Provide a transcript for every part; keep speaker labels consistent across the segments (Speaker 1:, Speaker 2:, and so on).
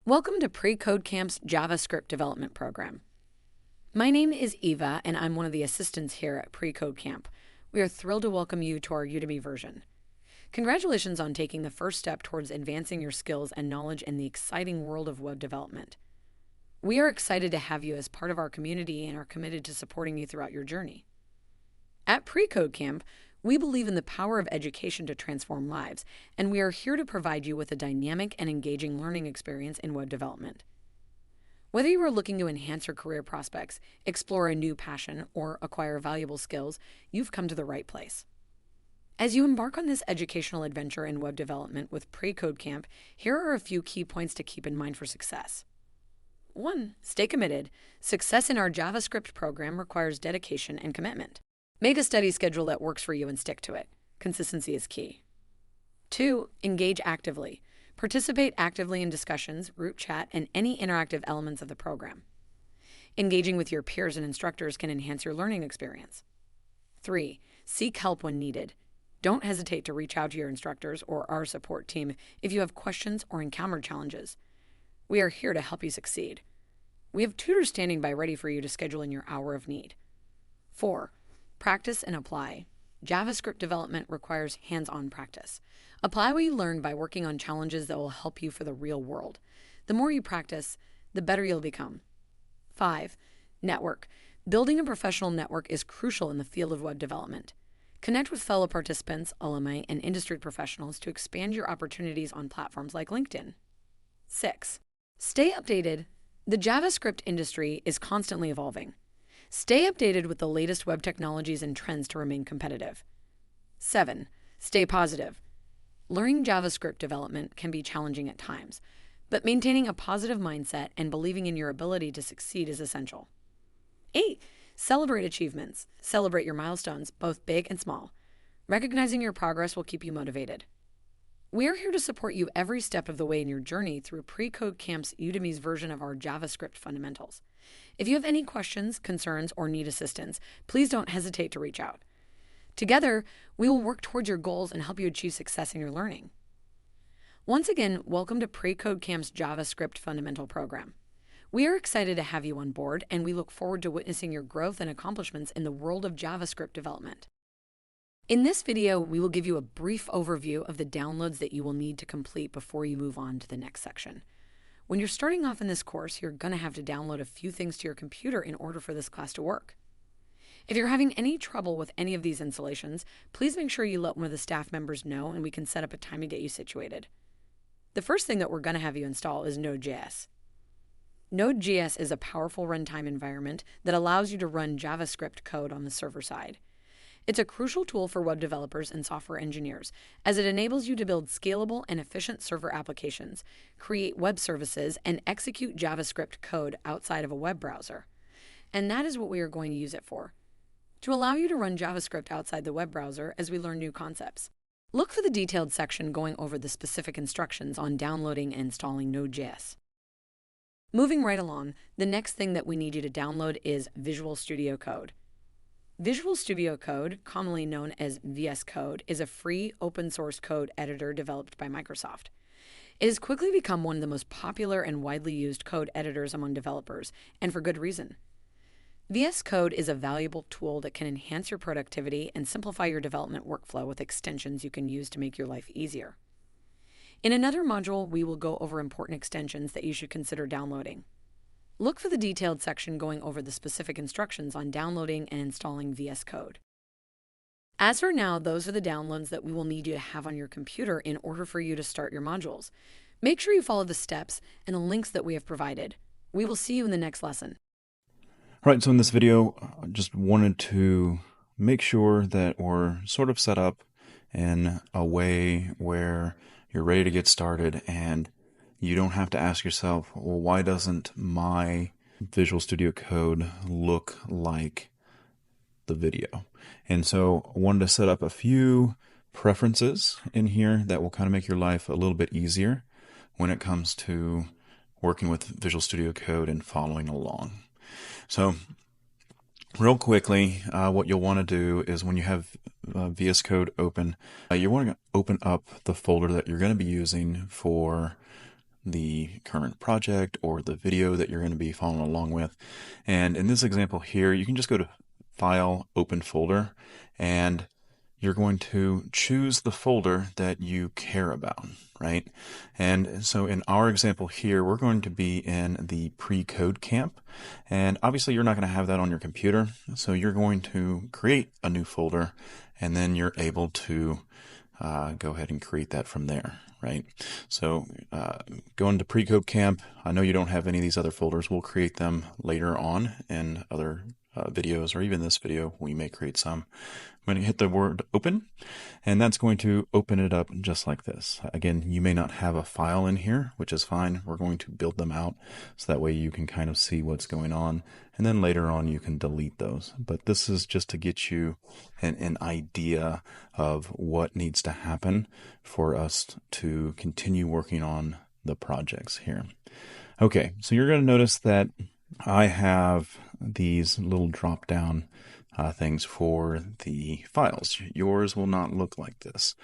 Speaker 1: Welcome to Pre-Code-Camp's JavaScript development program. My name is Eva, and I'm one of the assistants here at Pre-Code-Camp. We are thrilled to welcome you to our Udemy version. Congratulations on taking the first step towards advancing your skills and knowledge in the exciting world of web development. We are excited to have you as part of our community and are committed to supporting you throughout your journey. At Pre-Code-Camp, we believe in the power of education to transform lives, and we are here to provide you with a dynamic and engaging learning experience in web development. Whether you are looking to enhance your career prospects, explore a new passion, or acquire valuable skills, you've come to the right place. As you embark on this educational adventure in web development with Pre-Code-Camp, here are a few key points to keep in mind for success. 1. Stay committed. Success in our JavaScript program requires dedication and commitment. Make a study schedule that works for you and stick to it. Consistency is key. 2. Engage actively. Participate actively in discussions, group chat, and any interactive elements of the program. Engaging with your peers and instructors can enhance your learning experience. 3. Seek help when needed. Don't hesitate to reach out to your instructors or our support team if you have questions or encounter challenges. We are here to help you succeed. We have tutors standing by ready for you to schedule in your hour of need. 4. Practice and apply. JavaScript development requires hands-on practice. Apply what you learn by working on challenges that will help you for the real world. The more you practice, the better you'll become. 5. Network. Building a professional network is crucial in the field of web development. Connect with fellow participants, alumni, and industry professionals to expand your opportunities on platforms like LinkedIn. 6. Stay updated. The JavaScript industry is constantly evolving. Stay updated with the latest web technologies and trends to remain competitive. 7. Stay positive. Learning JavaScript development can be challenging at times, but maintaining a positive mindset and believing in your ability to succeed is essential. 8. Celebrate achievements. Celebrate your milestones, both big and small. Recognizing your progress will keep you motivated. We are here to support you every step of the way in your journey through Pre-Code-Camp's Udemy's version of our JavaScript fundamentals. If you have any questions, concerns, or need assistance, please don't hesitate to reach out. Together, we will work towards your goals and help you achieve success in your learning. Once again, welcome to Pre-Code-Camp's JavaScript fundamental program. We are excited to have you on board, and we look forward to witnessing your growth and accomplishments in the world of JavaScript development. In this video, we will give you a brief overview of the downloads that you will need to complete before you move on to the next section. When you're starting off in this course, you're going to have to download a few things to your computer in order for this class to work. If you're having any trouble with any of these installations, please make sure you let one of the staff members know and we can set up a time to get you situated. The first thing that we're going to have you install is Node.js. Node.js is a powerful runtime environment that allows you to run JavaScript code on the server side. It's a crucial tool for web developers and software engineers, as it enables you to build scalable and efficient server applications, create web services, and execute JavaScript code outside of a web browser. And that is what we are going to use it for, to allow you to run JavaScript outside the web browser as we learn new concepts. Look for the detailed section going over the specific instructions on downloading and installing Node.js. Moving right along, the next thing that we need you to download is Visual Studio Code. Visual Studio Code, commonly known as VS Code, is a free open-source code editor developed by Microsoft. It has quickly become one of the most popular and widely used code editors among developers, and for good reason. VS Code is a valuable tool that can enhance your productivity and simplify your development workflow with extensions you can use to make your life easier. In another module, we will go over important extensions that you should consider downloading. Look for the detailed section going over the specific instructions on downloading and installing VS Code. As for now, those are the downloads that we will need you to have on your computer in order for you to start your modules. Make sure you follow the steps and the links that we have provided. We will see you in the next lesson.
Speaker 2: All right, so in this video, I just wanted to make sure that we're sort of set up in a way where you're ready to get started and you don't have to ask yourself, well, why doesn't my Visual Studio Code look like the video? And so I wanted to set up a few preferences in here that will kind of make your life a little bit easier when it comes to working with Visual Studio Code and following along. So real quickly, what you'll want to do is when you have VS Code open, you want to open up the folder that you're going to be using for the current project or the video that you're going to be following along with. And in this example here, you can just go to File, Open Folder, and you're going to choose the folder that you care about, right? And so in our example here, we're going to be in the pre-code camp. And obviously you're not going to have that on your computer. So you're going to create a new folder, and then you're able to go ahead and create that from there, right? So go into pre-code camp. I know you don't have any of these other folders. We'll create them later on in other videos, or even this video, we may create some. I'm going to hit the word open, and that's going to open it up just like this. Again, you may not have a file in here, which is fine. We're going to build them out so that way you can kind of see what's going on, and then later on you can delete those. But this is just to get you an idea of what needs to happen for us to continue working on the projects here. Okay, so you're going to notice that I have these little drop down things for the files. Yours will not look like this.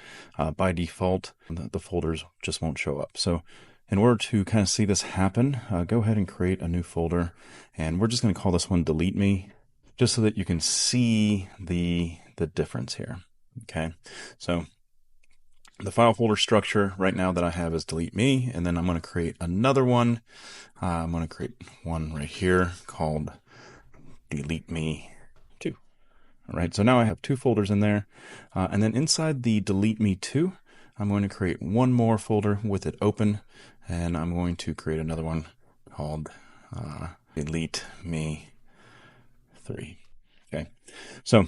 Speaker 2: By default, the folders just won't show up. So in order to kind of see this happen, go ahead and create a new folder, and we're just going to call this one Delete Me, just so that you can see the difference here. Okay, so the file folder structure right now that I have is Delete Me, and then I'm going to create another one. I'm going to create one right here called Delete Me 2. All right, so now I have two folders in there, and then inside the Delete Me 2, I'm going to create one more folder with it open, and I'm going to create another one called Delete Me 3. Okay, so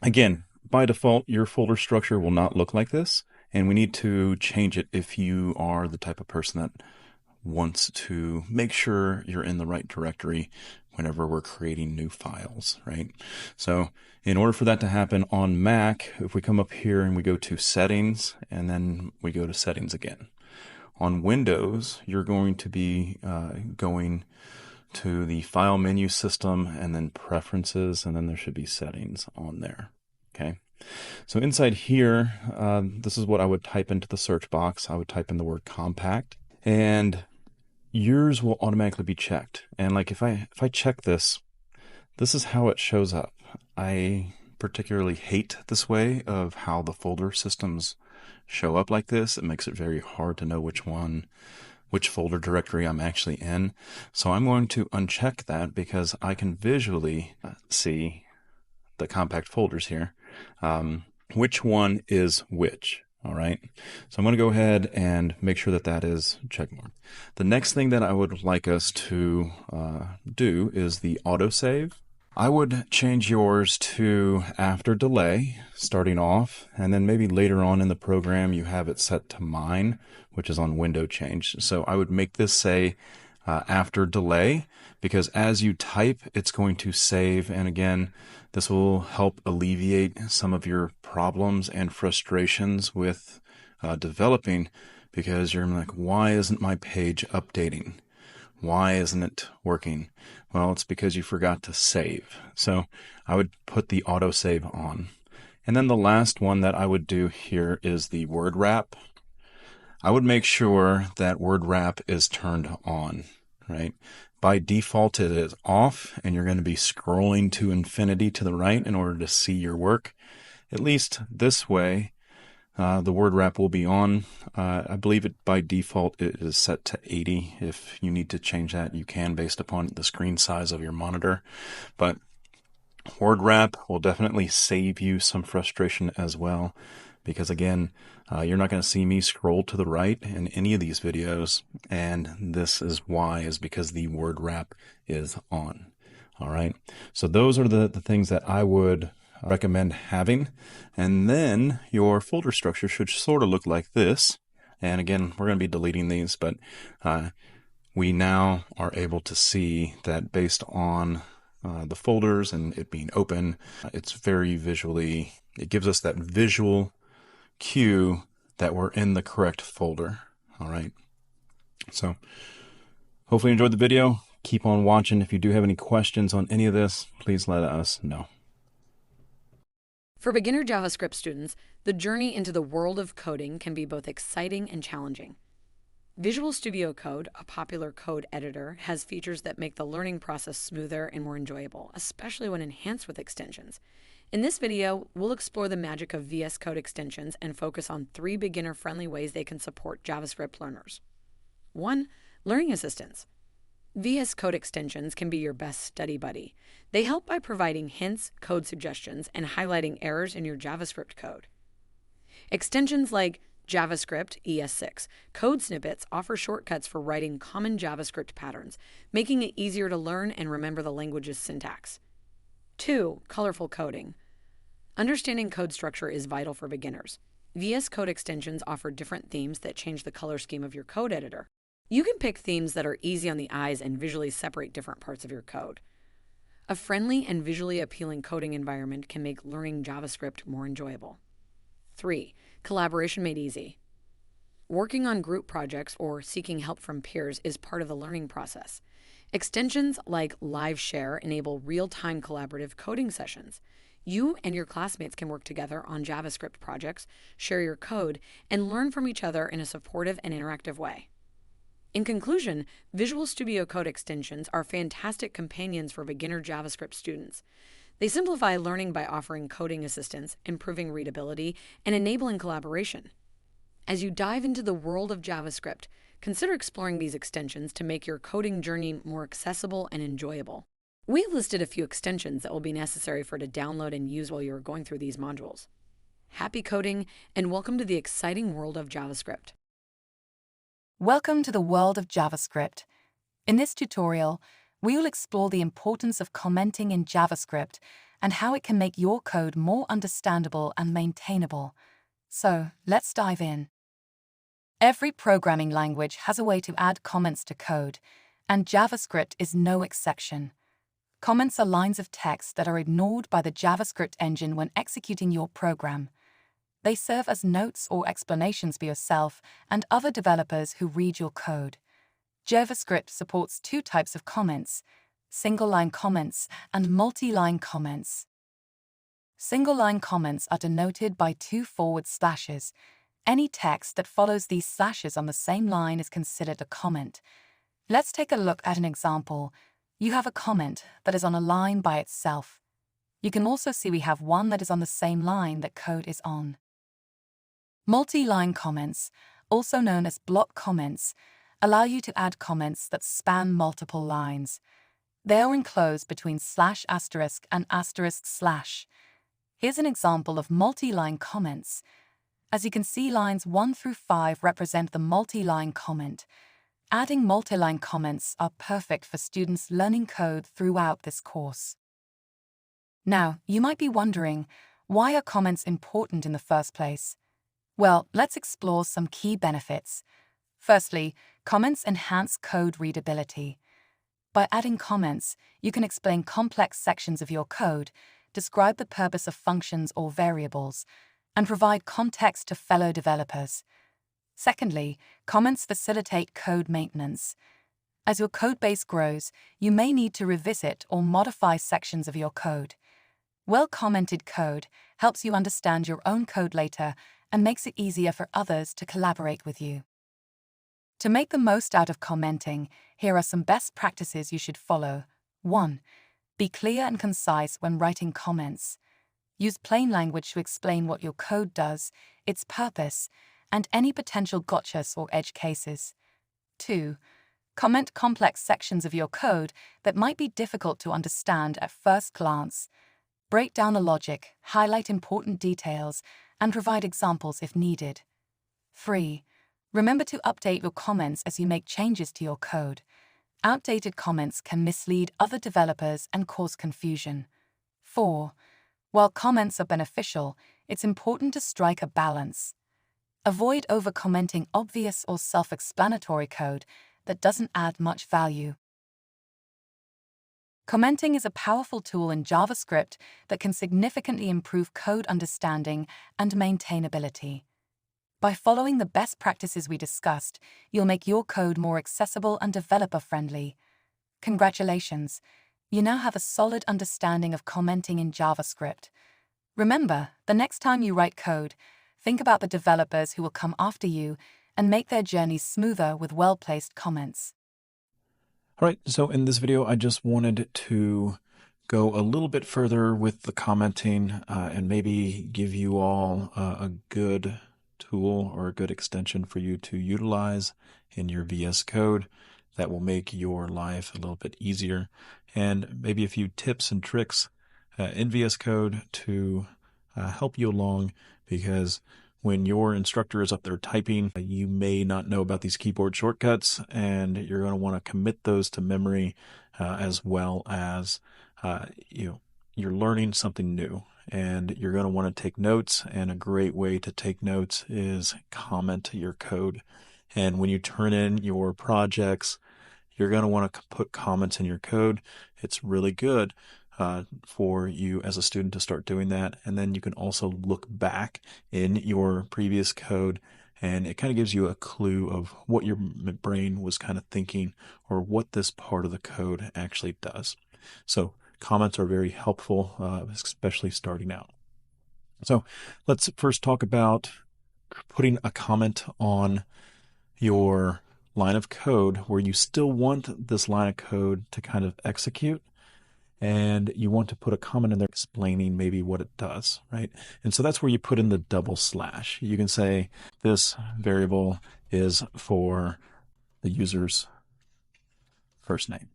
Speaker 2: again, by default, your folder structure will not look like this, and we need to change it if you are the type of person that wants to make sure you're in the right directory whenever we're creating new files, right? So in order for that to happen on Mac, if we come up here and we go to Settings, and then we go to Settings again. On Windows, you're going to be going to the File menu system, and then Preferences, and then there should be Settings on there. Okay, so inside here, this is what I would type into the search box. I would type in the word compact, and yours will automatically be checked. And like if I check this, this is how it shows up. I particularly hate this way of how the folder systems show up like this. It makes it very hard to know which folder directory I'm actually in. So I'm going to uncheck that because I can visually see the compact folders here, which one is which. All right, so I'm going to go ahead and make sure that that is checkmarked. The next thing that I would like us to do is the autosave. I would change yours to after delay, starting off, and then maybe later on in the program you have it set to mine, which is on window change. So I would make this say after delay, because as you type, it's going to save. And again, this will help alleviate some of your problems and frustrations with developing, because you're like, why isn't my page updating? Why isn't it working? Well, it's because you forgot to save. So I would put the autosave on. And then the last one that I would do here is the word wrap. I would make sure that word wrap is turned on, right? By default, it is off, and you're going to be scrolling to infinity to the right in order to see your work. At least this way, the word wrap will be on. I believe it by default it is set to 80. If you need to change that, you can based upon the screen size of your monitor. But word wrap will definitely save you some frustration as well, because again, you're not going to see me scroll to the right in any of these videos, and this is why, is because the word wrap is on. All right, so those are the things that I would recommend having, and then your folder structure should sort of look like this. And again, we're going to be deleting these, but we now are able to see that based on the folders and it being open, it's very visually, it gives us that visual cue that we're in the correct folder. All right, so hopefully you enjoyed the video. Keep on watching. If you do have any questions on any of this, please let us know.
Speaker 1: For beginner JavaScript students, the journey into the world of coding can be both exciting and challenging. Visual Studio Code, a popular code editor, has features that make the learning process smoother and more enjoyable, especially when enhanced with extensions. In this video, we'll explore the magic of VS Code extensions and focus on 3 beginner-friendly ways they can support JavaScript learners. 1. Learning assistance. VS Code extensions can be your best study buddy. They help by providing hints, code suggestions, and highlighting errors in your JavaScript code. Extensions like JavaScript ES6 code snippets offer shortcuts for writing common JavaScript patterns, making it easier to learn and remember the language's syntax. 2. Colorful coding. Understanding code structure is vital for beginners. VS Code extensions offer different themes that change the color scheme of your code editor. You can pick themes that are easy on the eyes and visually separate different parts of your code. A friendly and visually appealing coding environment can make learning JavaScript more enjoyable. 3. Collaboration made easy. Working on group projects or seeking help from peers is part of the learning process. Extensions like Live Share enable real-time collaborative coding sessions. You and your classmates can work together on JavaScript projects, share your code, and learn from each other in a supportive and interactive way. In conclusion, Visual Studio Code extensions are fantastic companions for beginner JavaScript students. They simplify learning by offering coding assistance, improving readability, and enabling collaboration. As you dive into the world of JavaScript, consider exploring these extensions to make your coding journey more accessible and enjoyable. We've listed a few extensions that will be necessary for you to download and use while you are going through these modules. Happy coding, and welcome to the exciting world of JavaScript.
Speaker 3: Welcome to the world of JavaScript. In this tutorial, we will explore the importance of commenting in JavaScript and how it can make your code more understandable and maintainable. So, let's dive in. Every programming language has a way to add comments to code, and JavaScript is no exception. Comments are lines of text that are ignored by the JavaScript engine when executing your program. They serve as notes or explanations for yourself and other developers who read your code. JavaScript supports 2 types of comments: single-line comments and multi-line comments. Single-line comments are denoted by 2 forward slashes. Any text that follows these slashes on the same line is considered a comment. Let's take a look at an example. You have a comment that is on a line by itself. You can also see we have one that is on the same line that code is on. Multi-line comments, also known as block comments, allow you to add comments that span multiple lines. They are enclosed between /* and */. Here's an example of multi-line comments. As you can see, lines 1 through 5 represent the multi-line comment. Adding multi-line comments are perfect for students learning code throughout this course. Now, you might be wondering, why are comments important in the first place? Well, let's explore some key benefits. Firstly, comments enhance code readability. By adding comments, you can explain complex sections of your code, describe the purpose of functions or variables, and provide context to fellow developers. Secondly, comments facilitate code maintenance. As your codebase grows, you may need to revisit or modify sections of your code. Well-commented code helps you understand your own code later and makes it easier for others to collaborate with you. To make the most out of commenting, here are some best practices you should follow. 1. Be clear and concise when writing comments. Use plain language to explain what your code does, its purpose, and any potential gotchas or edge cases. 2. Comment complex sections of your code that might be difficult to understand at first glance. Break down the logic, highlight important details, and provide examples if needed. 3. Remember to update your comments as you make changes to your code. Outdated comments can mislead other developers and cause confusion. 4. While comments are beneficial, it's important to strike a balance. Avoid over-commenting obvious or self-explanatory code that doesn't add much value. Commenting is a powerful tool in JavaScript that can significantly improve code understanding and maintainability. By following the best practices we discussed, you'll make your code more accessible and developer-friendly. Congratulations! You now have a solid understanding of commenting in JavaScript. Remember, the next time you write code, think about the developers who will come after you and make their journeys smoother with well-placed comments.
Speaker 2: All right, so in this video, I just wanted to go a little bit further with the commenting and maybe give you all a good tool or a good extension for you to utilize in your VS Code that will make your life a little bit easier, and maybe a few tips and tricks in VS Code to help you along, because when your instructor is up there typing, you may not know about these keyboard shortcuts, and you're going to want to commit those to memory as well as you're learning something new, and you're going to want to take notes. And a great way to take notes is comment your code. And when you turn in your projects, you're going to want to put comments in your code. It's really good for you as a student to start doing that. And then you can also look back in your previous code, and it kind of gives you a clue of what your brain was kind of thinking or what this part of the code actually does. So comments are very helpful, especially starting out. So let's first talk about putting a comment on your line of code where you still want this line of code to kind of execute, and you want to put a comment in there explaining maybe what it does, right? And so that's where you put in the double slash. You can say this variable is for the user's first name.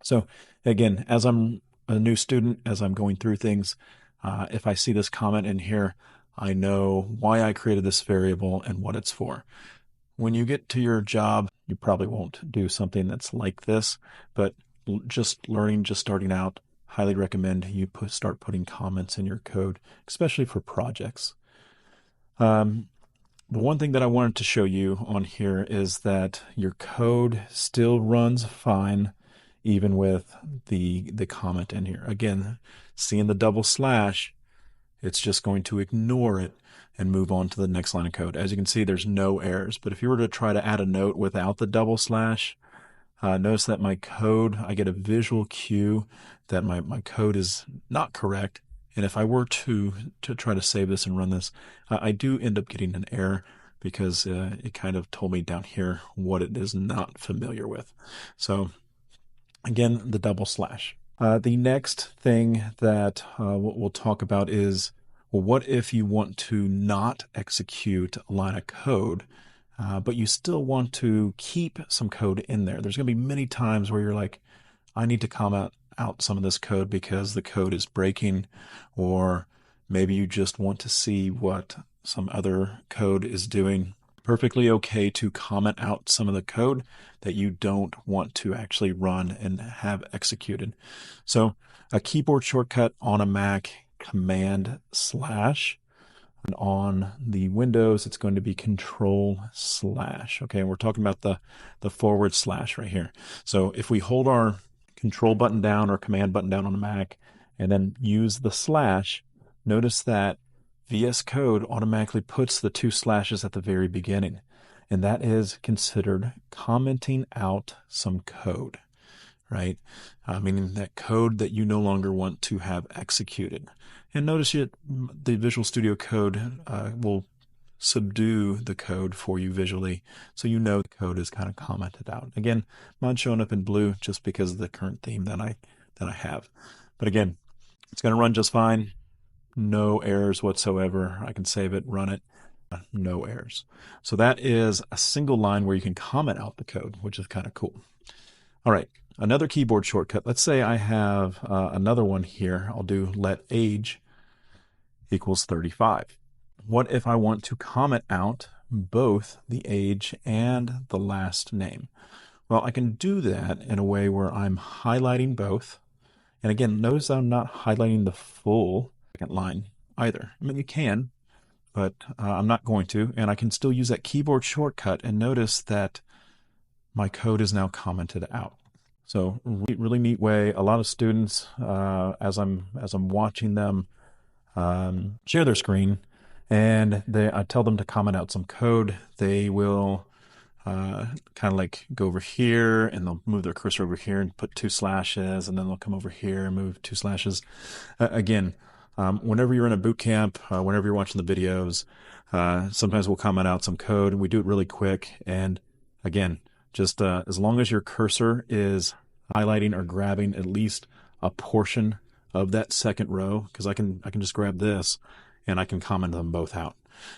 Speaker 2: So again, as I'm a new student, as I'm going through things, if I see this comment in here, I know why I created this variable and what it's for. When you get to your job, you probably won't do something that's like this, but just starting out, highly recommend you start putting comments in your code, especially for projects. The one thing that I wanted to show you on here is that your code still runs fine even with the comment in here. Again, seeing the double slash, it's just going to ignore it and move on to the next line of code. As you can see, there's no errors. But if you were to try to add a note without the double slash, notice that my code, I get a visual cue that my code is not correct. And if I were to try to save this and run this, I do end up getting an error because it kind of told me down here what it is not familiar with. So again, the double slash. The next thing that we'll talk about is, well, what if you want to not execute a line of code, but you still want to keep some code in there? There's going to be many times where you're like, I need to comment out some of this code because the code is breaking, or maybe you just want to see what some other code is doing. Perfectly okay to comment out some of the code that you don't want to actually run and have executed. So a keyboard shortcut on a Mac, Command/, and on the Windows, it's going to be Control/. Okay, and we're talking about the forward slash right here. So if we hold our Control button down or Command button down on a Mac and then use the slash, notice that VS Code automatically puts the two slashes at the very beginning, and that is considered commenting out some code, right? Meaning that code that you no longer want to have executed. And notice the Visual Studio Code will subdue the code for you visually, so you know the code is kind of commented out. Again, mine's showing up in blue just because of the current theme that I have. But again, it's going to run just fine. No errors whatsoever. I can save it, run it, no errors. So that is a single line where you can comment out the code, which is kind of cool. All right, another keyboard shortcut. Let's say I have another one here. I'll do let age equals 35. What if I want to comment out both the age and the last name? Well, I can do that in a way where I'm highlighting both. And again, notice I'm not highlighting the full second line either. I mean, you can, but I'm not going to. And I can still use that keyboard shortcut, and notice that my code is now commented out. So really neat way. A lot of students, as I'm watching them share their screen, and I tell them to comment out some code, they will kind of like go over here, and they'll move their cursor over here and put two slashes, and then they'll come over here and move two slashes. Again, Whenever you're in a boot camp, whenever you're watching the videos, sometimes we'll comment out some code and we do it really quick. And again, just as long as your cursor is highlighting or grabbing at least a portion of that second row, because I can just grab this and I can comment them both out.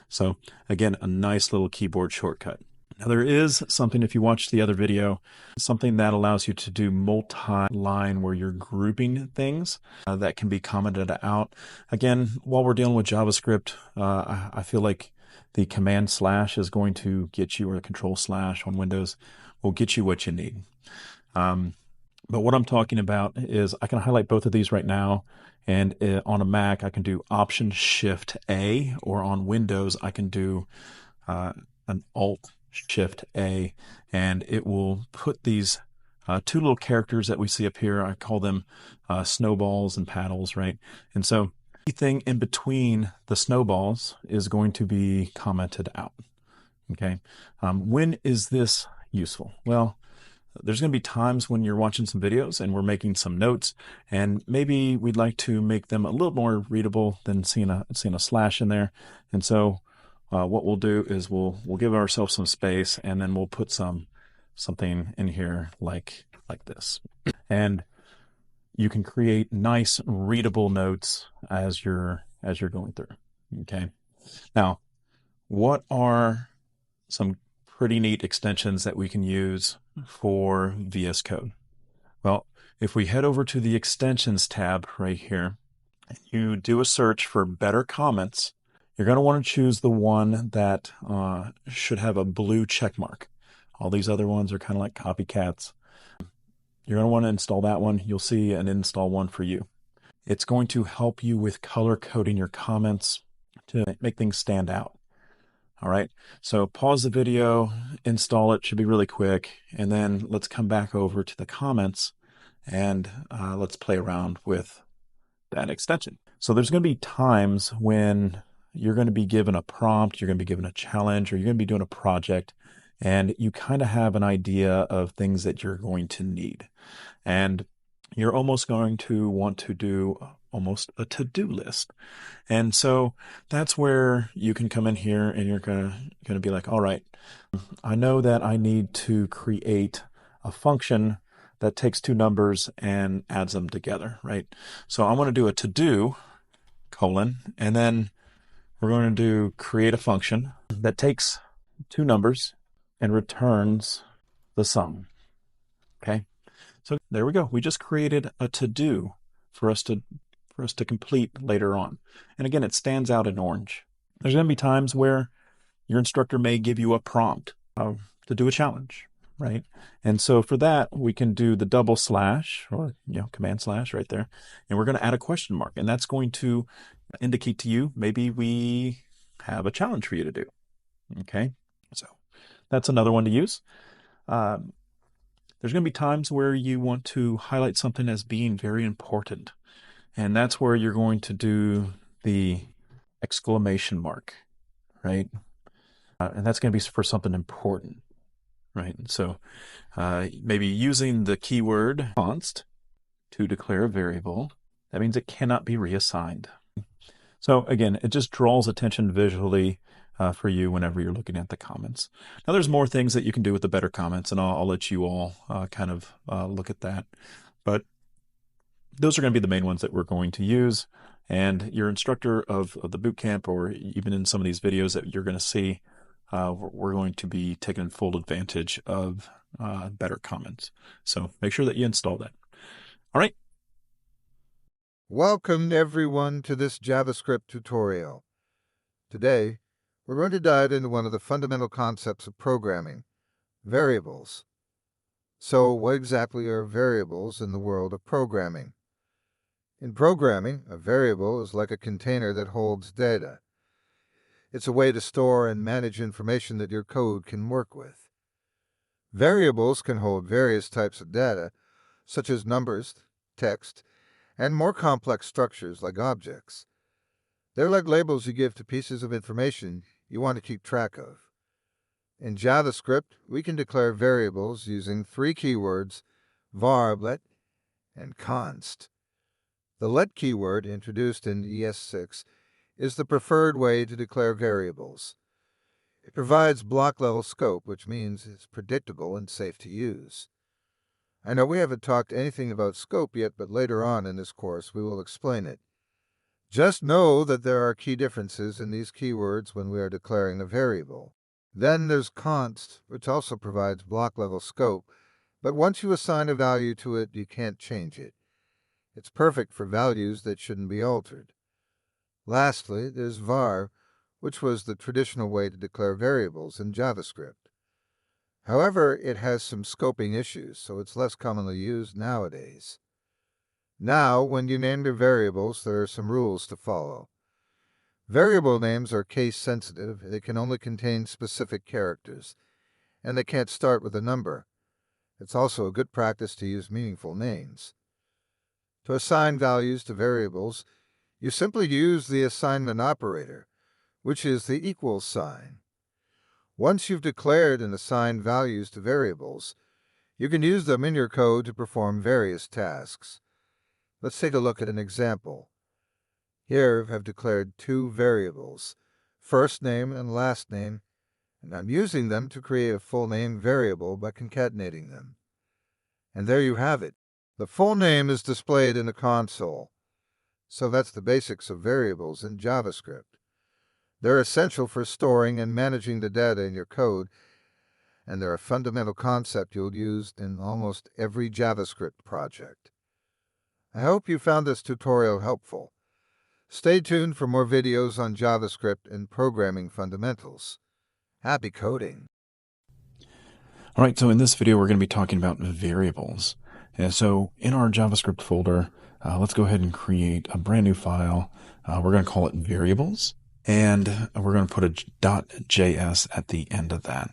Speaker 2: So again, a nice little keyboard shortcut. Now there is something, if you watch the other video, something that allows you to do multi-line where you're grouping things that can be commented out. Again, while we're dealing with JavaScript, I feel like the command slash is going to get you, or the control slash on Windows will get you what you need. But what I'm talking about is I can highlight both of these right now, and on a Mac I can do Option Shift A, or on Windows I can do an Alt Shift A, and it will put these two little characters that we see up here. I call them snowballs and paddles, right? And so anything in between the snowballs is going to be commented out. Okay. When is this useful? Well, there's going to be times when you're watching some videos and we're making some notes, and maybe we'd like to make them a little more readable than seeing a slash in there. And so what we'll do is we'll give ourselves some space, and then we'll put something in here like this. And you can create nice readable notes as you're going through. Okay. Now, what are some pretty neat extensions that we can use for VS Code? Well, if we head over to the extensions tab right here, and you do a search for better comments, you're going to want to choose the one that should have a blue check mark. All these other ones are kind of like copycats. You're going to want to install that one. You'll see an install one for you. It's going to help you with color coding your comments to make things stand out. All right, so pause the video, install it, should be really quick, and then let's come back over to the comments and let's play around with that extension. So there's going to be times when you're going to be given a prompt, you're going to be given a challenge, or you're going to be doing a project, and you kind of have an idea of things that you're going to need. And you're almost going to want to do almost a to-do list. And so that's where you can come in here and you're going to be like, all right, I know that I need to create a function that takes two numbers and adds them together, right? So I want to do a to-do colon, and then we're going to do create a function that takes two numbers and returns the sum. Okay. So there we go. We just created a to-do for us to complete later on. And again, it stands out in orange. There's going to be times where your instructor may give you a prompt to do a challenge, right? And so for that, we can do the double slash, or command slash right there, and we're going to add a question mark, and that's going to indicate to you maybe we have a challenge for you to do. Okay, so that's another one to use. There's going to be times where you want to highlight something as being very important, and that's where you're going to do the exclamation mark, right? And that's going to be for something important, right? And so maybe using the keyword const to declare a variable, that means it cannot be reassigned. So again, it just draws attention visually for you whenever you're looking at the comments. Now there's more things that you can do with the better comments, and I'll let you all kind of look at that. But those are going to be the main ones that we're going to use. And your instructor of the boot camp, or even in some of these videos that you're going to see, we're going to be taking full advantage of better comments. So make sure that you install that. All right.
Speaker 4: Welcome everyone to this JavaScript tutorial. Today, we're going to dive into one of the fundamental concepts of programming, variables. So what exactly are variables in the world of programming? In programming, a variable is like a container that holds data. It's a way to store and manage information that your code can work with. Variables can hold various types of data, such as numbers, text, and more complex structures like objects. They're like labels you give to pieces of information you want to keep track of. In JavaScript, we can declare variables using three keywords, var, let, and const. The let keyword introduced in ES6 is the preferred way to declare variables. It provides block-level scope, which means it's predictable and safe to use. I know we haven't talked anything about scope yet, but later on in this course we will explain it. Just know that there are key differences in these keywords when we are declaring a variable. Then there's const, which also provides block-level scope, but once you assign a value to it, you can't change it. It's perfect for values that shouldn't be altered. Lastly, there's var, which was the traditional way to declare variables in JavaScript. However, it has some scoping issues, so it's less commonly used nowadays. Now, when you name your variables, there are some rules to follow. Variable names are case-sensitive. They can only contain specific characters, and they can't start with a number. It's also a good practice to use meaningful names. To assign values to variables, you simply use the assignment operator, which is the equals sign. Once you've declared and assigned values to variables, you can use them in your code to perform various tasks. Let's take a look at an example. Here I've declared two variables, first name and last name, and I'm using them to create a full name variable by concatenating them. And there you have it. The full name is displayed in the console. So that's the basics of variables in JavaScript. They're essential for storing and managing the data in your code, and they're a fundamental concept you'll use in almost every JavaScript project. I hope you found this tutorial helpful. Stay tuned for more videos on JavaScript and programming fundamentals. Happy coding!
Speaker 2: All right, so in this video, we're going to be talking about variables. And so in our JavaScript folder, let's go ahead and create a brand new file. We're going to call it variables, and we're going to put a .js at the end of that.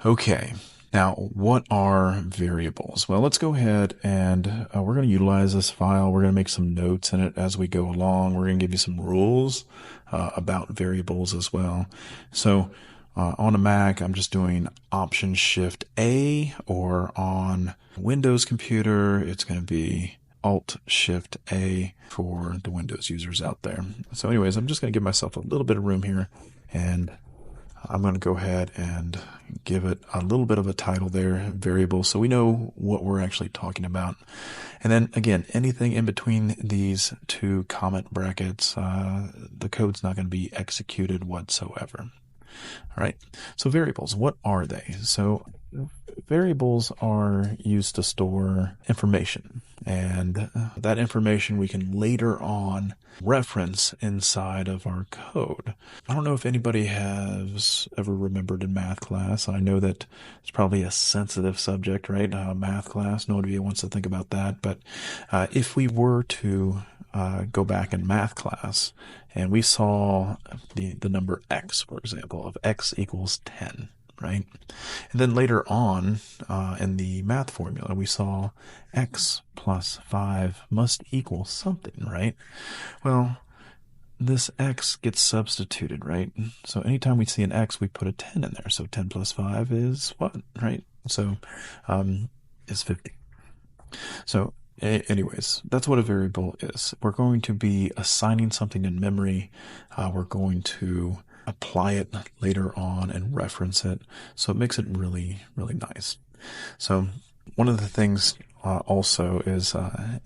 Speaker 2: Okay, now what are variables? Well, let's go ahead and we're going to utilize this file. We're going to make some notes in it as we go along. We're going to give you some rules about variables as well. So on a Mac, I'm just doing Option Shift A, or on Windows computer, it's going to be Alt Shift A for the Windows users out there. So anyways, I'm just going to give myself a little bit of room here, and I'm going to go ahead and give it a little bit of a title there, variable, so we know what we're actually talking about. And then again, anything in between these two comment brackets, the code's not going to be executed whatsoever. All right, so variables, what are they? So variables are used to store information, and that information we can later on reference inside of our code. I don't know if anybody has ever remembered in math class. I know that it's probably a sensitive subject, right? Math class, nobody wants to think about that. But if we were to go back in math class and we saw the number x, for example, of x equals 10, right? And then later on in the math formula, we saw x plus 5 must equal something, right? Well, this x gets substituted, right? So anytime we see an x, we put a 10 in there. So 10 plus 5 is what, right? So is 50. So anyways, that's what a variable is. We're going to be assigning something in memory. We're going to apply it later on and reference it. So it makes it really, really nice. So one of the things also is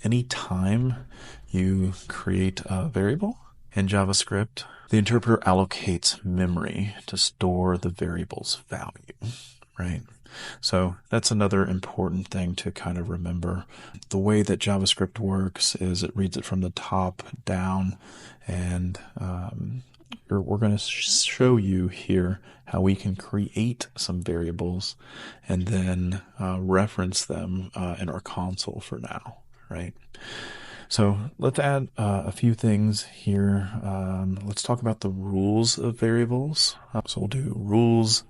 Speaker 2: any time you create a variable in JavaScript, the interpreter allocates memory to store the variable's value, right? So that's another important thing to kind of remember. The way that JavaScript works is it reads it from the top down, and we're going to show you here how we can create some variables and then reference them in our console for now, right? So let's add a few things here. Let's talk about the rules of variables. So we'll do rules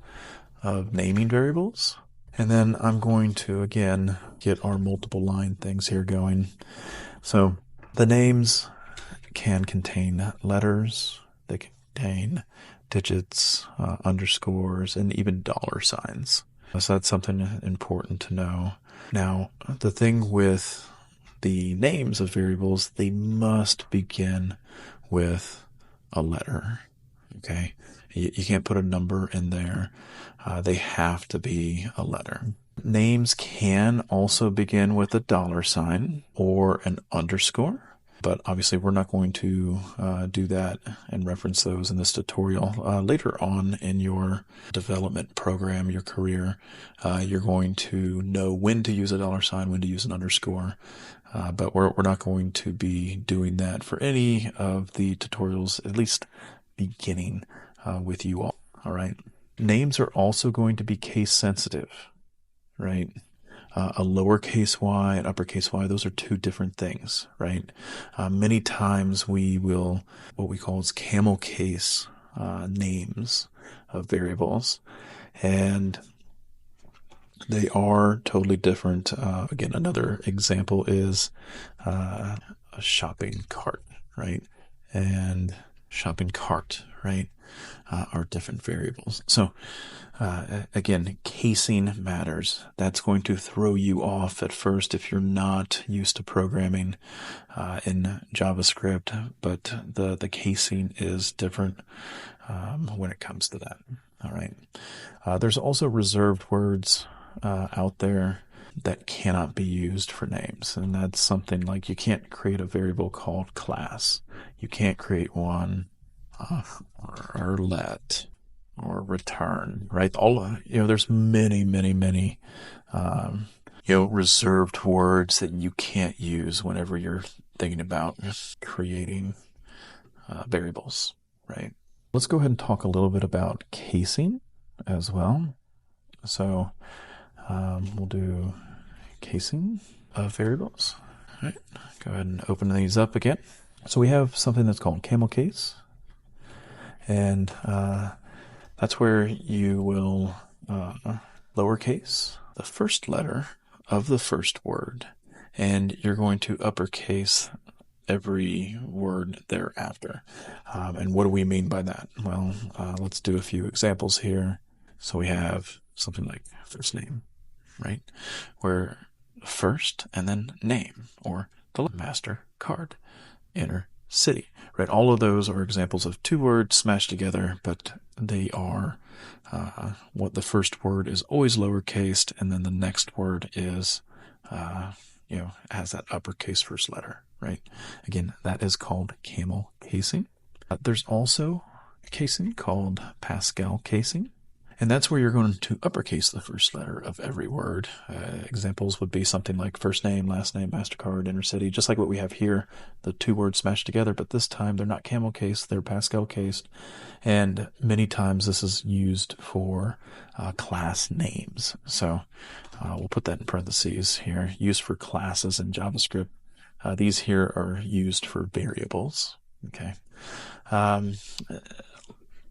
Speaker 2: of naming variables. And then I'm going to, again, get our multiple line things here going. So the names can contain letters, they contain digits, underscores, and even dollar signs. So that's something important to know. Now, the thing with the names of variables, they must begin with a letter. Okay, you can't put a number in there. They have to be a letter. Names can also begin with a $sign or an underscore, but obviously we're not going to do that and reference those in this tutorial. Later on in your development program, your career, you're going to know when to use a $sign, when to use an underscore, but we're not going to be doing that for any of the tutorials, at least beginning with you all. All right. Names are also going to be case sensitive, right? A lowercase y and uppercase y, those are two different things, right? Many times we will, what we call is camel case names of variables, and they are totally different. Again, another example is a shopping cart, right? And shopping cart, right, are different variables. So again, casing matters. That's going to throw you off at first if you're not used to programming in JavaScript, but the casing is different when it comes to that. All right. There's also reserved words out there that cannot be used for names, and that's something like you can't create a variable called class. You can't create one or let or return, right? All there's many reserved words that you can't use whenever you're thinking about creating variables, right? Let's go ahead and talk a little bit about casing as well. So we'll do casing of variables. All right, go ahead and open these up again. So we have something that's called camel case, and that's where you will lowercase the first letter of the first word, and you're going to uppercase every word thereafter. And what do we mean by that? Well, let's do a few examples here. So we have something like first name, right? Where first and then name, or the master card, inner city, right? All of those are examples of two words smashed together, but they are what the first word is always lowercased, and then the next word is has that uppercase first letter, right? Again, that is called camel casing. There's also a casing called Pascal casing, and that's where you're going to uppercase the first letter of every word. Examples would be something like first name, last name, MasterCard, inner city, just like what we have here, the two words smashed together, but this time they're not camel cased, they're Pascal cased. And many times this is used for class names. So we'll put that in parentheses here, used for classes in JavaScript. These here are used for variables. Okay.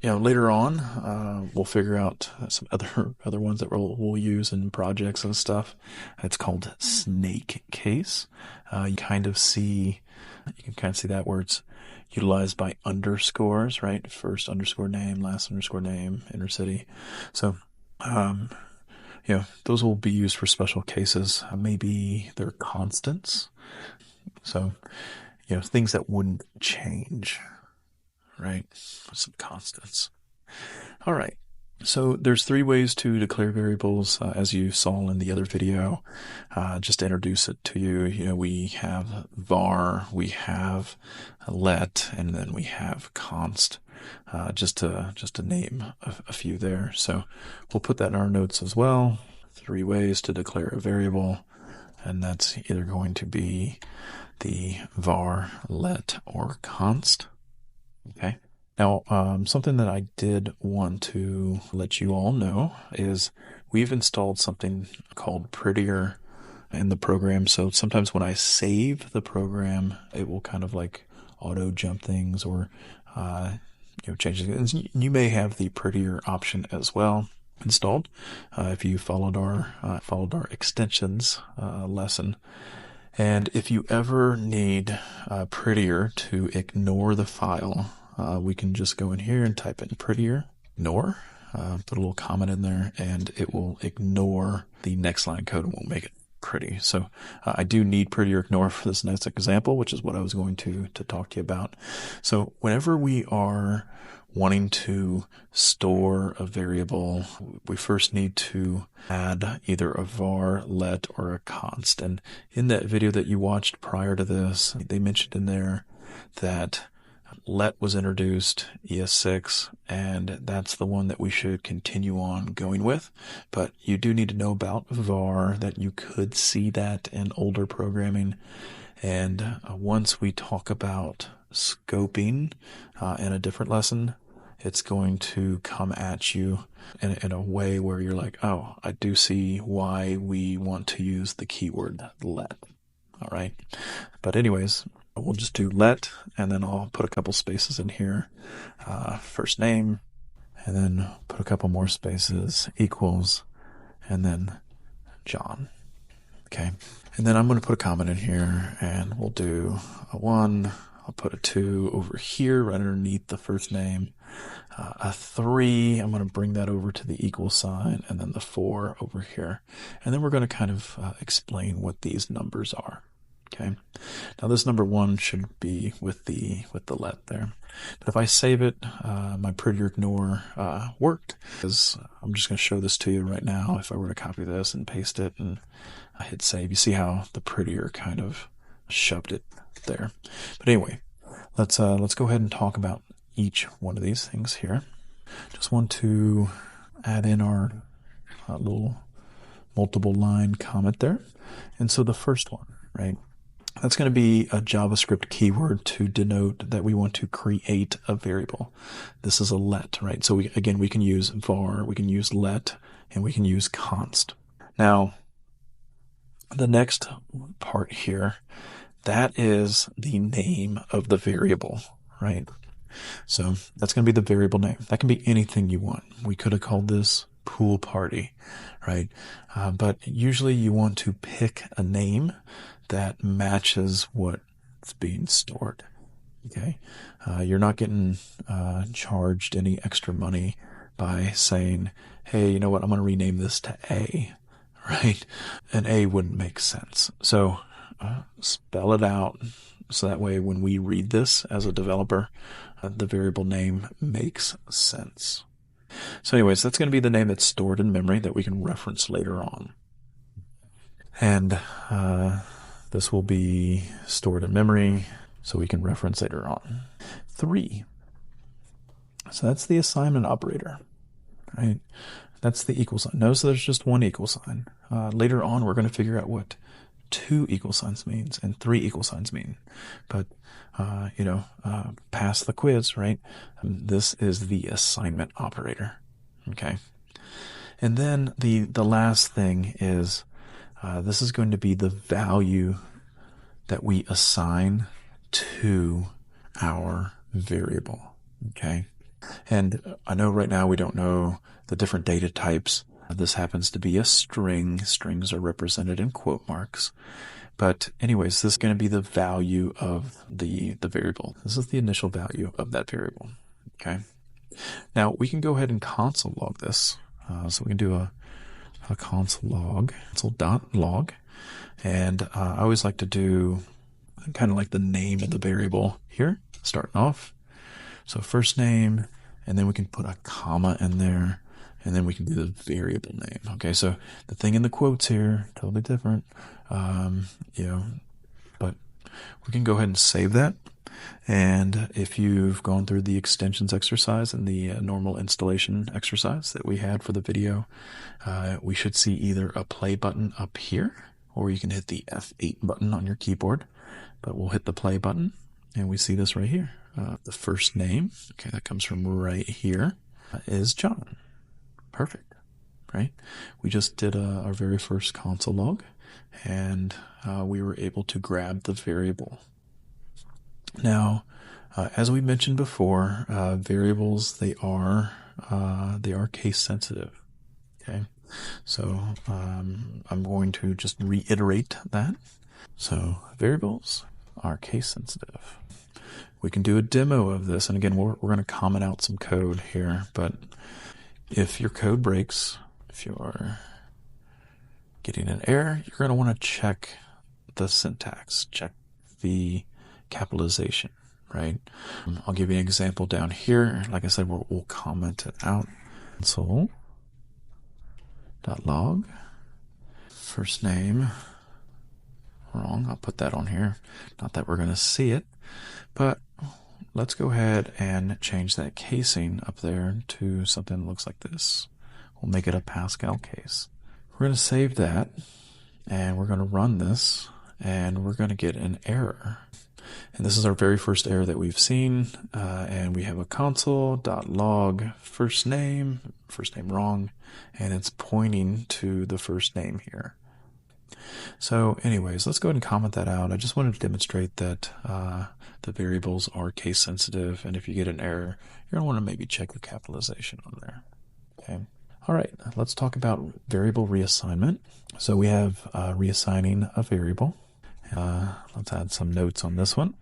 Speaker 2: Later on, we'll figure out some other ones that we'll use in projects and stuff. It's called snake case. You can kind of see that where it's utilized by underscores, right? First underscore name, last underscore name, inner city. So, those will be used for special cases. Maybe they're constants. So, things that wouldn't change, right? Some constants. All right. So there's three ways to declare variables, as you saw in the other video. Just to introduce it to you, we have var, we have let, and then we have const. Just to name a few there. So we'll put that in our notes as well. Three ways to declare a variable, and that's either going to be the var, let, or const. Okay. Now, something that I did want to let you all know is we've installed something called Prettier in the program. So sometimes when I save the program, it will kind of like auto jump things or change things. And you may have the Prettier option as well installed if you followed our extensions lesson. And if you ever need Prettier to ignore the file, we can just go in here and type in Prettier, ignore, put a little comment in there, and it will ignore the next line code and won't make it pretty. So I do need pretty or ignore for this next example, which is what I was going to talk to you about. So whenever we are wanting to store a variable, we first need to add either a var, let, or a const. And in that video that you watched prior to this, they mentioned in there that let was introduced, ES6, and that's the one that we should continue on going with. But you do need to know about var, that you could see that in older programming. And once we talk about scoping in a different lesson, it's going to come at you in a way where you're like, oh, I do see why we want to use the keyword let. All right. But anyways, we'll just do let, and then I'll put a couple spaces in here. First name, and then put a couple more spaces, equals, and then John. Okay. And then I'm going to put a comment in here, and we'll do a 1. I'll put a 2 over here right underneath the first name. A 3, I'm going to bring that over to the equal sign, and then the 4 over here. And then we're going to kind of explain what these numbers are. Okay. Now this number 1 should be with the let there. But if I save it, my pretty or ignore worked, because I'm just going to show this to you right now. If I were to copy this and paste it and I hit save, you see how the prettier kind of shoved it there. But anyway, let's go ahead and talk about each one of these things here. Just want to add in our little multiple line comment there. And so the first one, right? That's going to be a JavaScript keyword to denote that we want to create a variable. This is a let, right? So we can use var, we can use let, and we can use const. Now, the next part here, that is the name of the variable, right? So that's going to be the variable name. That can be anything you want. We could have called this pool party, right? But usually you want to pick a name that matches what's being stored. Okay. You're not getting charged any extra money by saying, hey, you know what? I'm going to rename this to A, right? An A wouldn't make sense. So spell it out so that way when we read this as a developer, the variable name makes sense. So anyways, that's going to be the name that's stored in memory that we can reference later on. And this will be stored in memory so we can reference later on. 3. So that's the assignment operator, right? That's the equal sign. Notice there's just one equal sign. Later on, we're going to figure out what 2 equal signs means and 3 equal signs mean. But, pass the quiz, right? This is the assignment operator, okay? And then the last thing is, this is going to be the value that we assign to our variable, okay? And I know right now we don't know the different data types. This happens to be a string. Strings are represented in quote marks. But anyways, this is going to be the value of the variable. This is the initial value of that variable, okay? Now, we can go ahead and console log this. So we can do a console log, console.log. And I always like to do kind of like the name of the variable here, starting off. So first name, and then we can put a comma in there, and then we can do the variable name. Okay, so the thing in the quotes here, totally different, but we can go ahead and save that. And if you've gone through the extensions exercise and the normal installation exercise that we had for the video, we should see either a play button up here, or you can hit the F8 button on your keyboard, but we'll hit the play button and we see this right here. The first name, okay, that comes from right here, is John. Perfect, right? We just did our very first console log, and we were able to grab the variable. Now, as we mentioned before, variables, they are case sensitive. Okay, so I'm going to just reiterate that. So variables are case sensitive. We can do a demo of this, and again, we're going to comment out some code here, but if your code breaks, if your getting an error, you're going to want to check the syntax, check the capitalization, right? I'll give you an example down here. Like I said, we'll comment it out. Console.log, first name, wrong. I'll put that on here. Not that we're going to see it, but let's go ahead and change that casing up there to something that looks like this. We'll make it a Pascal case. We're going to save that, and we're going to run this, and we're going to get an error. And this is our very first error that we've seen, and we have a console.log first name wrong, and it's pointing to the first name here. So anyways, let's go ahead and comment that out. I just wanted to demonstrate that the variables are case sensitive, and if you get an error, you're going to want to maybe check the capitalization on there. Okay. All right, let's talk about variable reassignment. So we have reassigning a variable. Let's add some notes on this one.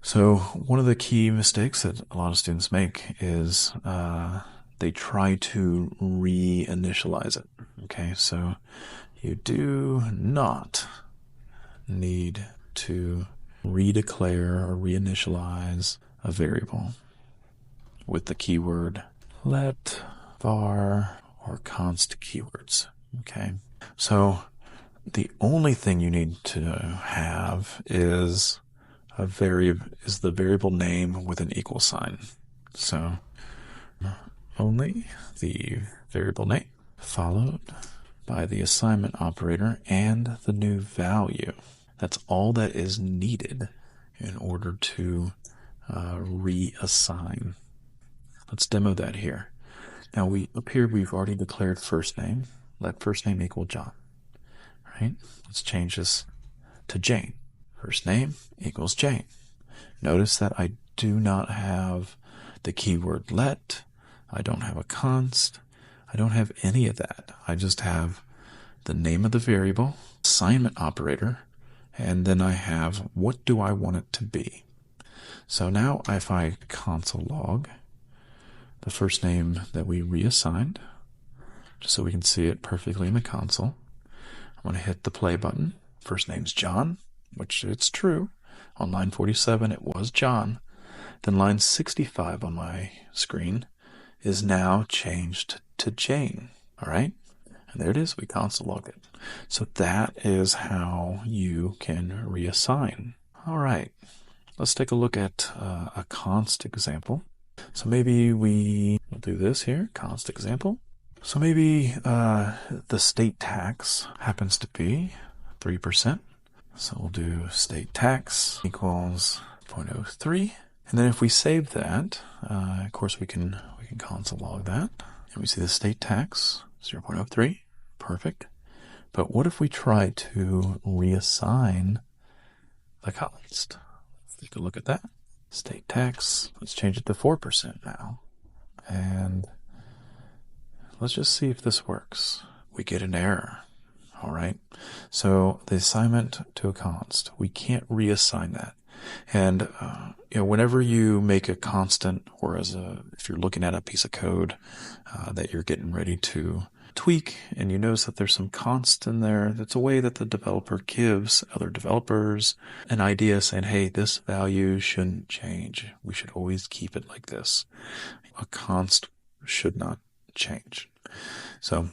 Speaker 2: So one of the key mistakes that a lot of students make is they try to reinitialize it. Okay, so you do not need to redeclare or reinitialize a variable with the keyword let, var, or const keywords. Okay, so the only thing you need to have is the variable name with an equal sign. So only the variable name followed by the assignment operator and the new value. That's all that is needed in order to reassign. Let's demo that here. Now up here we've already declared first name. Let first name equal John. Right? Let's change this to Jane. First name equals Jane. Notice that I do not have the keyword let. I don't have a const. I don't have any of that. I just have the name of the variable, assignment operator, and then I have what do I want it to be. So now if I console log the first name that we reassigned, just so we can see it perfectly in the console, I'm going to hit the play button. First name's John, which it's true. On line 47, it was John. Then line 65 on my screen is now changed to Jane. All right? And there it is. We console logged it. So that is how you can reassign. All right. Let's take a look at a const example. So maybe we'll do this here, const example. So maybe the state tax happens to be 3%. So we'll do state tax equals 0.03. And then if we save that, of course we can console log that. And we see the state tax, 0.03. Perfect. But what if we try to reassign the const? Let's take a look at that. State tax, let's change it to 4% now. And let's just see if this works. We get an error. All right. So the assignment to a const, we can't reassign that. And whenever you make a constant, or if you're looking at a piece of code that you're getting ready to tweak, and you notice that there's some const in there, that's a way that the developer gives other developers an idea saying, hey, this value shouldn't change. We should always keep it like this. A const should not change. So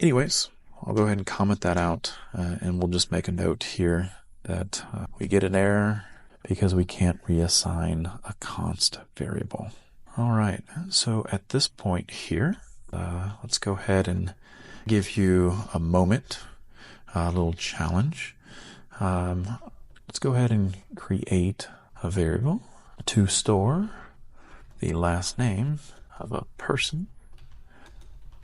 Speaker 2: anyways, I'll go ahead and comment that out, and we'll just make a note here that we get an error because we can't reassign a const variable. All right, so at this point here, let's go ahead and give you a moment, a little challenge. Let's go ahead and create a variable to store the last name of a person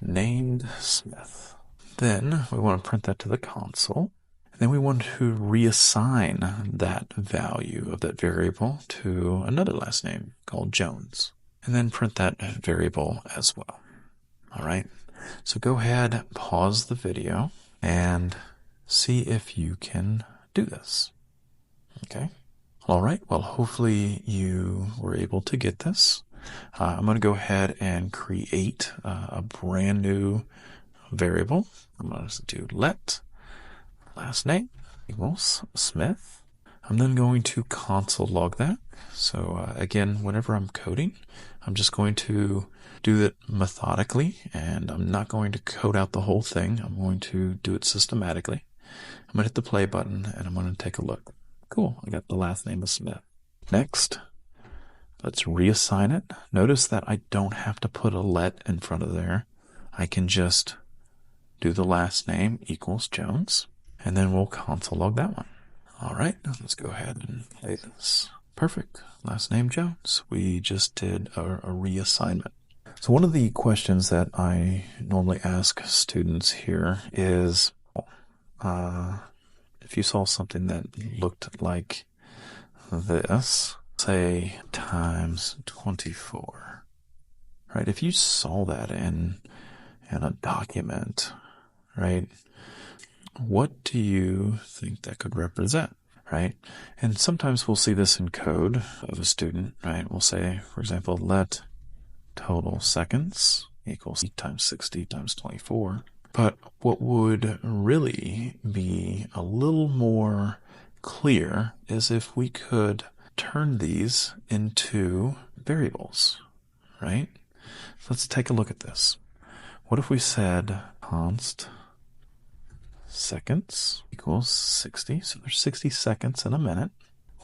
Speaker 2: named Smith. Then we want to print that to the console. And then we want to reassign that value of that variable to another last name called Jones. And then print that variable as well. All right. So go ahead, pause the video, and see if you can do this. Okay. All right. Well, hopefully you were able to get this. I'm going to go ahead and create a brand new variable. I'm going to do let last name equals Smith. I'm then going to console log that. So again, whenever I'm coding, I'm just going to do it methodically, and I'm not going to code out the whole thing. I'm going to do it systematically. I'm going to hit the play button, and I'm going to take a look. Cool, I got the last name of Smith. Next, let's reassign it. Notice that I don't have to put a let in front of there. I can just do the last name equals Jones, and then we'll console log that one. All right, let's go ahead and play this. Perfect. Last name Jones. We just did a reassignment. So one of the questions that I normally ask students here is, if you saw something that looked like this, say times 24, right? If you saw that in a document, right? What do you think that could represent, right? And sometimes we'll see this in code of a student, right? We'll say, for example, let total seconds equals times 60 times 24. But what would really be a little more clear is if we could turn these into variables, right? So let's take a look at this. What if we said const seconds equals 60? So there's 60 seconds in a minute.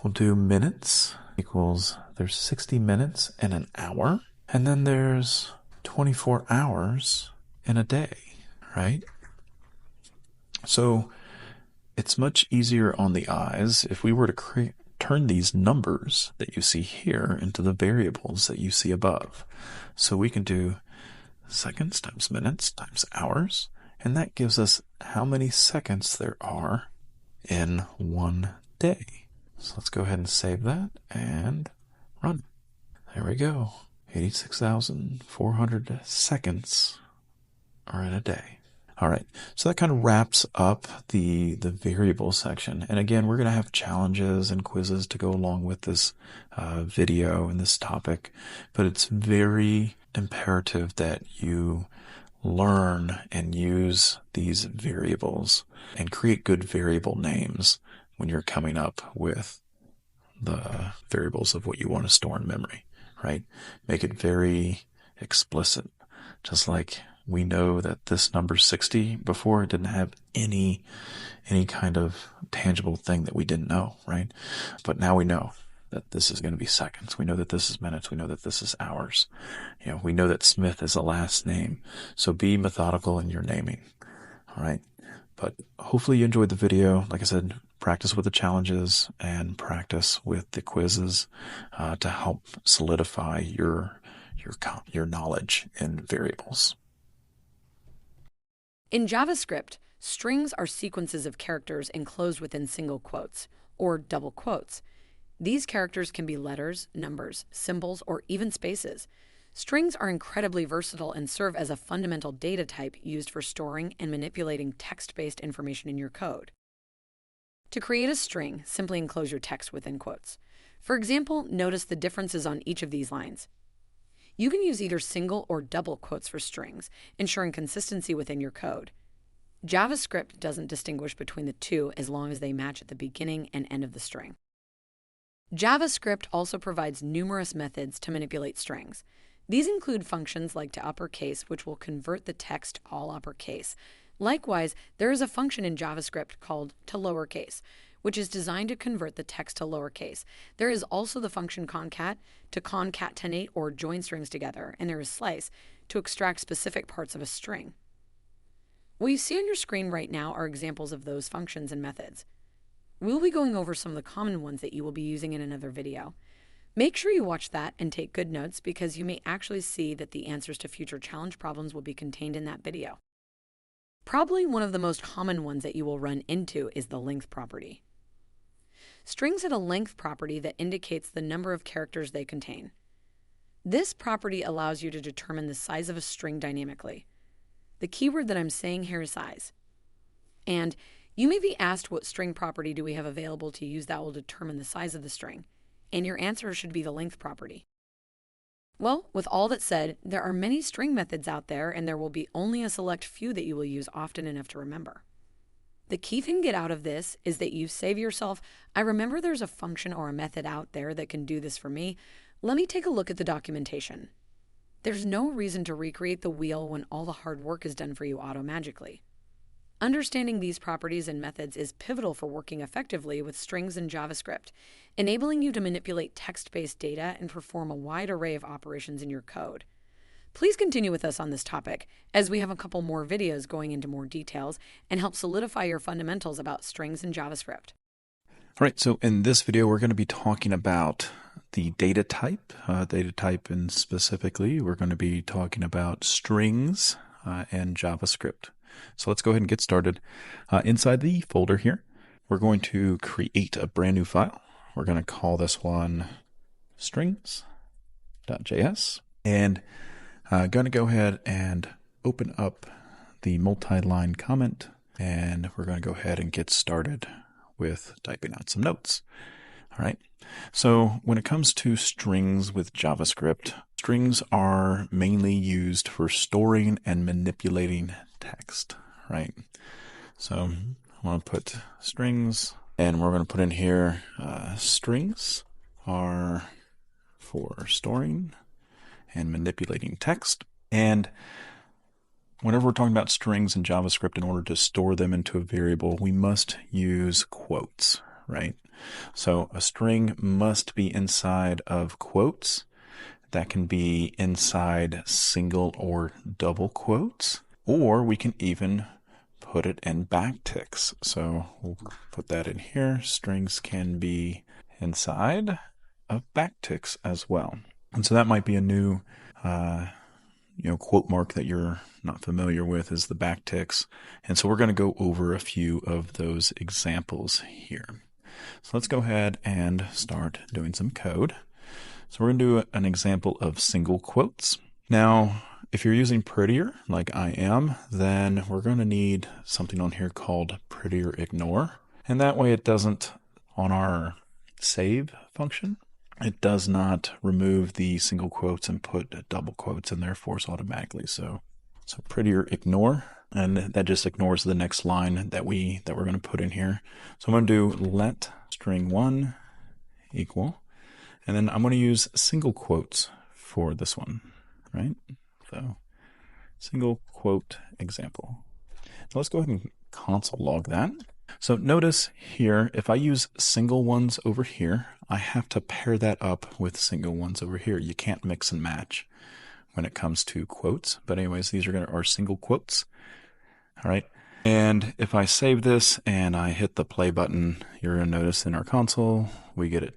Speaker 2: We'll do minutes equals, there's 60 minutes in an hour. And then there's 24 hours in a day, right? So it's much easier on the eyes if we were to turn these numbers that you see here into the variables that you see above. So we can do seconds times minutes times hours, and that gives us how many seconds there are in one day. So let's go ahead and save that and run. There we go. 86,400 seconds are in a day. All right, so that kind of wraps up the variable section. And again, we're going to have challenges and quizzes to go along with this video and this topic, but it's very imperative that you learn and use these variables and create good variable names when you're coming up with the variables of what you want to store in memory, right? Make it very explicit, just like we know that this number 60 before it didn't have any kind of tangible thing that we didn't know, right? But now we know that this is going to be seconds. We know that this is minutes. We know that this is hours. You know, we know that Smith is a last name. So be methodical in your naming. All right. But hopefully you enjoyed the video. Like I said, practice with the challenges and practice with the quizzes to help solidify your knowledge in variables.
Speaker 1: In JavaScript, strings are sequences of characters enclosed within single quotes, or double quotes. These characters can be letters, numbers, symbols, or even spaces. Strings are incredibly versatile and serve as a fundamental data type used for storing and manipulating text-based information in your code. To create a string, simply enclose your text within quotes. For example, notice the differences on each of these lines. You can use either single or double quotes for strings, ensuring consistency within your code. JavaScript doesn't distinguish between the two as long as they match at the beginning and end of the string. JavaScript also provides numerous methods to manipulate strings. These include functions like to uppercase, which will convert the text all uppercase. Likewise, there is a function in JavaScript called to lowercase, which is designed to convert the text to lowercase. There is also the function concat to concatenate or join strings together, and there is slice to extract specific parts of a string. What you see on your screen right now are examples of those functions and methods. We'll be going over some of the common ones that you will be using in another video. Make sure you watch that and take good notes because you may actually see that the answers to future challenge problems will be contained in that video. Probably one of the most common ones that you will run into is the length property. Strings have a length property that indicates the number of characters they contain. This property allows you to determine the size of a string dynamically. The keyword that I'm saying here is size. And you may be asked what string property do we have available to use that will determine the size of the string, and your answer should be the length property. Well, with all that said, there are many string methods out there, and there will be only a select few that you will use often enough to remember. The key thing to get out of this is that you say to yourself, I remember there's a function or a method out there that can do this for me. Let me take a look at the documentation. There's no reason to recreate the wheel when all the hard work is done for you auto-magically. Understanding these properties and methods is pivotal for working effectively with strings in JavaScript, enabling you to manipulate text-based data and perform a wide array of operations in your code. Please continue with us on this topic, as we have a couple more videos going into more details and help solidify your fundamentals about strings in JavaScript.
Speaker 2: All right, so in this video, we're going to be talking about the data type, and specifically, we're going to be talking about strings and JavaScript. So let's go ahead and get started. Inside the folder here, we're going to create a brand new file. We're going to call this one strings.js, and going to go ahead and open up the multi-line comment, and we're going to go ahead and get started with typing out some notes. All right. So when it comes to strings with JavaScript, strings are mainly used for storing and manipulating text, right? So I want to put strings, and we're going to put in here strings are for storing and manipulating text. And whenever we're talking about strings in JavaScript, in order to store them into a variable, we must use quotes, right? So a string must be inside of quotes. That can be inside single or double quotes, or we can even put it in backticks. So we'll put that in here. Strings can be inside of backticks as well. And so that might be a new quote mark that you're not familiar with, is the backticks. And so we're going to go over a few of those examples here. So let's go ahead and start doing some code. So we're going to do an example of single quotes. Now, if you're using Prettier, like I am, then we're going to need something on here called Prettier Ignore. And that way it doesn't, on our save function, it does not remove the single quotes and put double quotes in there for us automatically. So Prettier Ignore, and that just ignores the next line that we're going to put in here. So I'm going to do let string1 equal, and then I'm going to use single quotes for this one, right? So single quote example. Now let's go ahead and console log that. So notice here, if I use single ones over here, I have to pair that up with single ones over here. You can't mix and match when it comes to quotes. But anyways, these are our single quotes. All right. And if I save this and I hit the play button, you're going to notice in our console, we get it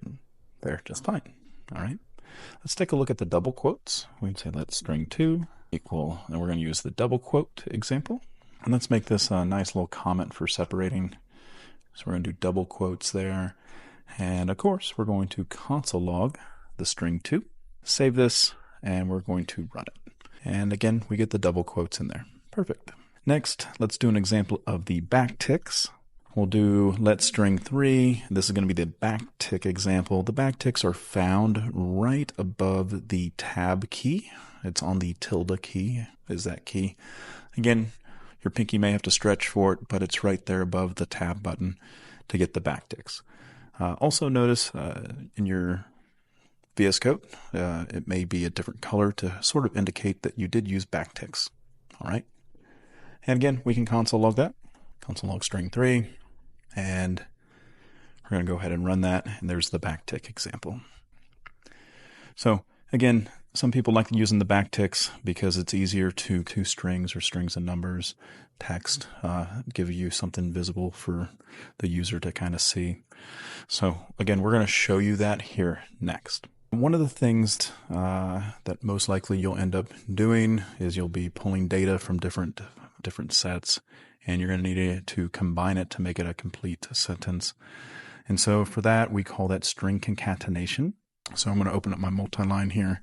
Speaker 2: there just fine. All right. Let's take a look at the double quotes. We'd say let string2 equal, and we're going to use the double quote example. And let's make this a nice little comment for separating. So we're going to do double quotes there. And of course, we're going to console log the string2, save this, and we're going to run it. And again, we get the double quotes in there. Perfect. Next, let's do an example of the backticks. We'll do let string3. This is going to be the backtick example. The backticks are found right above the tab key. It's on the tilde key, is that key. Again, your pinky may have to stretch for it, but it's right there above the tab button to get the backticks. Also notice in your VS Code, it may be a different color to sort of indicate that you did use backticks. All right. And again, we can console log that, console log string3, and we're going to go ahead and run that. And there's the backtick example. So again, some people like using the backticks because it's easier to strings or strings and numbers, text, give you something visible for the user to kind of see. So again, we're going to show you that here next. One of the things that most likely you'll end up doing is you'll be pulling data from different sets, and you're going to need to combine it to make it a complete sentence. And so for that, we call that string concatenation. So I'm going to open up my multi-line here,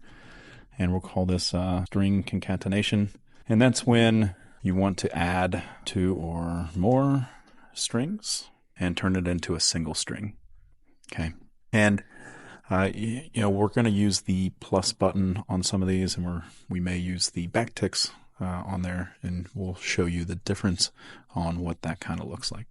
Speaker 2: and we'll call this string concatenation. And that's when you want to add two or more strings and turn it into a single string. Okay. And We're going to use the plus button on some of these, and we may use the backticks on there, and we'll show you the difference on what that kind of looks like.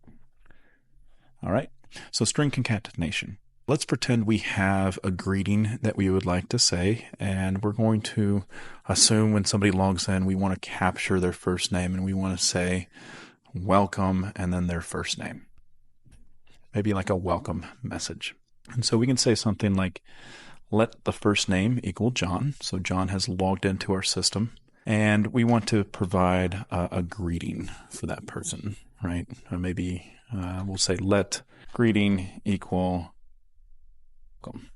Speaker 2: All right, so string concatenation. Let's pretend we have a greeting that we would like to say, and we're going to assume when somebody logs in, we want to capture their first name, and we want to say welcome and then their first name. Maybe like a welcome message. And so we can say something like, let the first name equal John. So John has logged into our system, and we want to provide a greeting for that person, right? Or maybe we'll say let greeting equal welcome.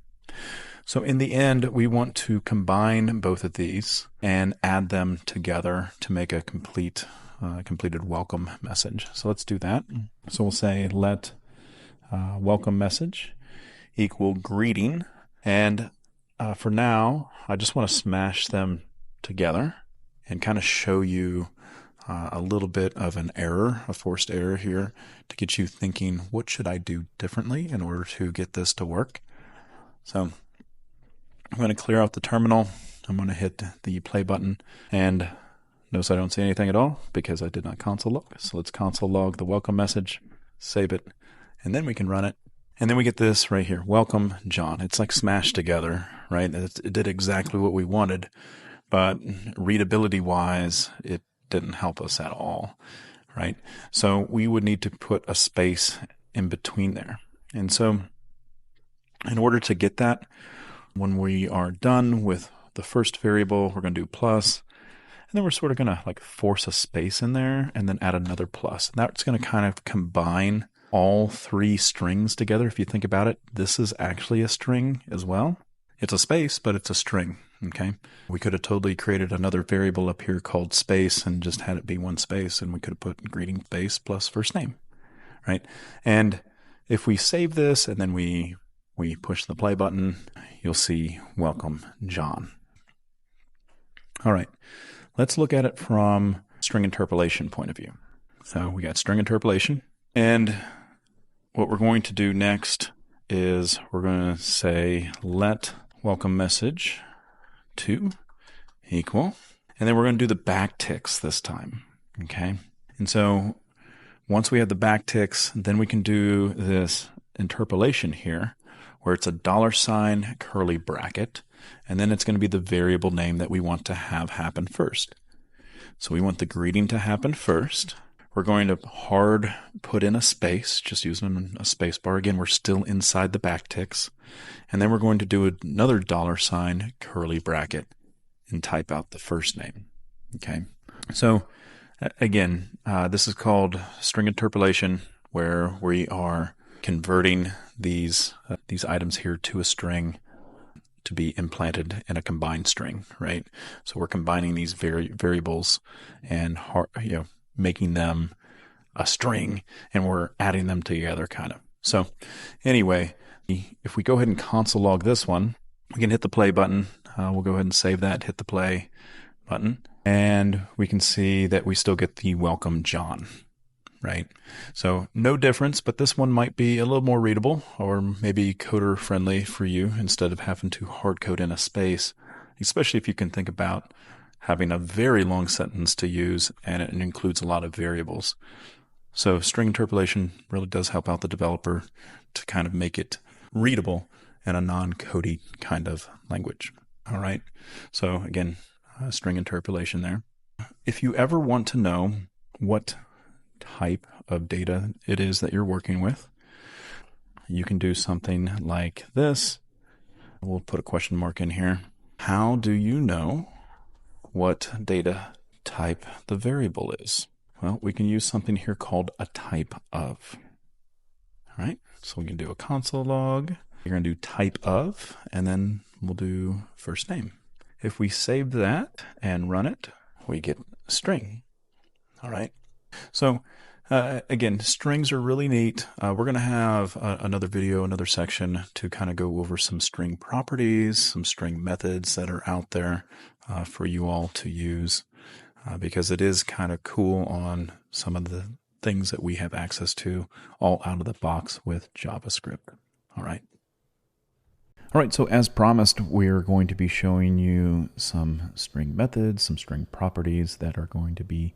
Speaker 2: So in the end, we want to combine both of these and add them together to make a completed welcome message. So let's do that. So we'll say let welcome message equal greeting. And for now, I just want to smash them together and kind of show you a little bit of an error, a forced error here, to get you thinking, what should I do differently in order to get this to work? So I'm going to clear out the terminal. I'm going to hit the play button, and notice I don't see anything at all because I did not console log. So let's console log the welcome message, save it, and then we can run it. And then we get this right here, welcome John. It's like smashed together, right? It did exactly what we wanted, but readability-wise, it didn't help us at all, right? So we would need to put a space in between there. And so in order to get that, when we are done with the first variable, we're going to do plus, and then we're sort of going to like force a space in there and then add another plus. And that's going to kind of combine all three strings together. If you think about it, this is actually a string as well. It's a space, but it's a string, okay? We could have totally created another variable up here called space and just had it be one space, and we could have put greeting space plus first name, right? And if we save this and then we push the play button, you'll see welcome John. All right, let's look at it from string interpolation point of view. So we got string interpolation, and what we're going to do next is we're going to say let welcome message to equal, and then we're going to do the backticks this time, okay? And so once we have the backticks, then we can do this interpolation here where it's a $, curly bracket, and then it's going to be the variable name that we want to have happen first. So we want the greeting to happen first. We're going to hard put in a space, just using a space bar. Again, we're still inside the backticks. And then we're going to do another $, curly bracket, and type out the first name. Okay. So again, this is called string interpolation, where we are converting these items here to a string to be implanted in a combined string, right? So we're combining these variables and making them a string, and we're adding them together kind of. So anyway, if we go ahead and console log this one, we can hit the play button. We'll go ahead and save that, hit the play button, and we can see that we still get the welcome John, right? So no difference, but this one might be a little more readable or maybe coder friendly for you instead of having to hard code in a space, especially if you can think about having a very long sentence to use and it includes a lot of variables. So string interpolation really does help out the developer to kind of make it readable in a non-codey kind of language. All right. So again, string interpolation there. If you ever want to know what type of data it is that you're working with, you can do something like this. We'll put a question mark in here. How do you know what data type the variable is? Well, we can use something here called a type of. All right, so we can do a console log. You're going to do type of, and then we'll do first name. If we save that and run it, we get a string. All right, so again, strings are really neat. We're going to have another video, another section to kind of go over some string properties, some string methods that are out there for you all to use, because it is kind of cool on some of the things that we have access to all out of the box with JavaScript. All right. All right, so as promised, we're going to be showing you some string methods, some string properties that are going to be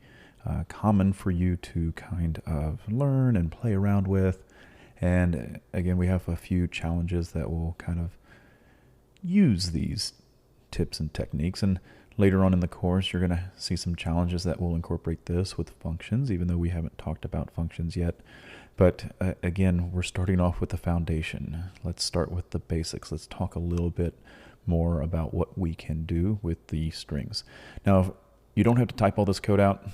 Speaker 2: common for you to kind of learn and play around with. And again, we have a few challenges that will kind of use these tips and techniques. And later on in the course, you're going to see some challenges that will incorporate this with functions, even though we haven't talked about functions yet. But again, we're starting off with the foundation. Let's start with the basics. Let's talk a little bit more about what we can do with the strings. Now, you don't have to type all this code out.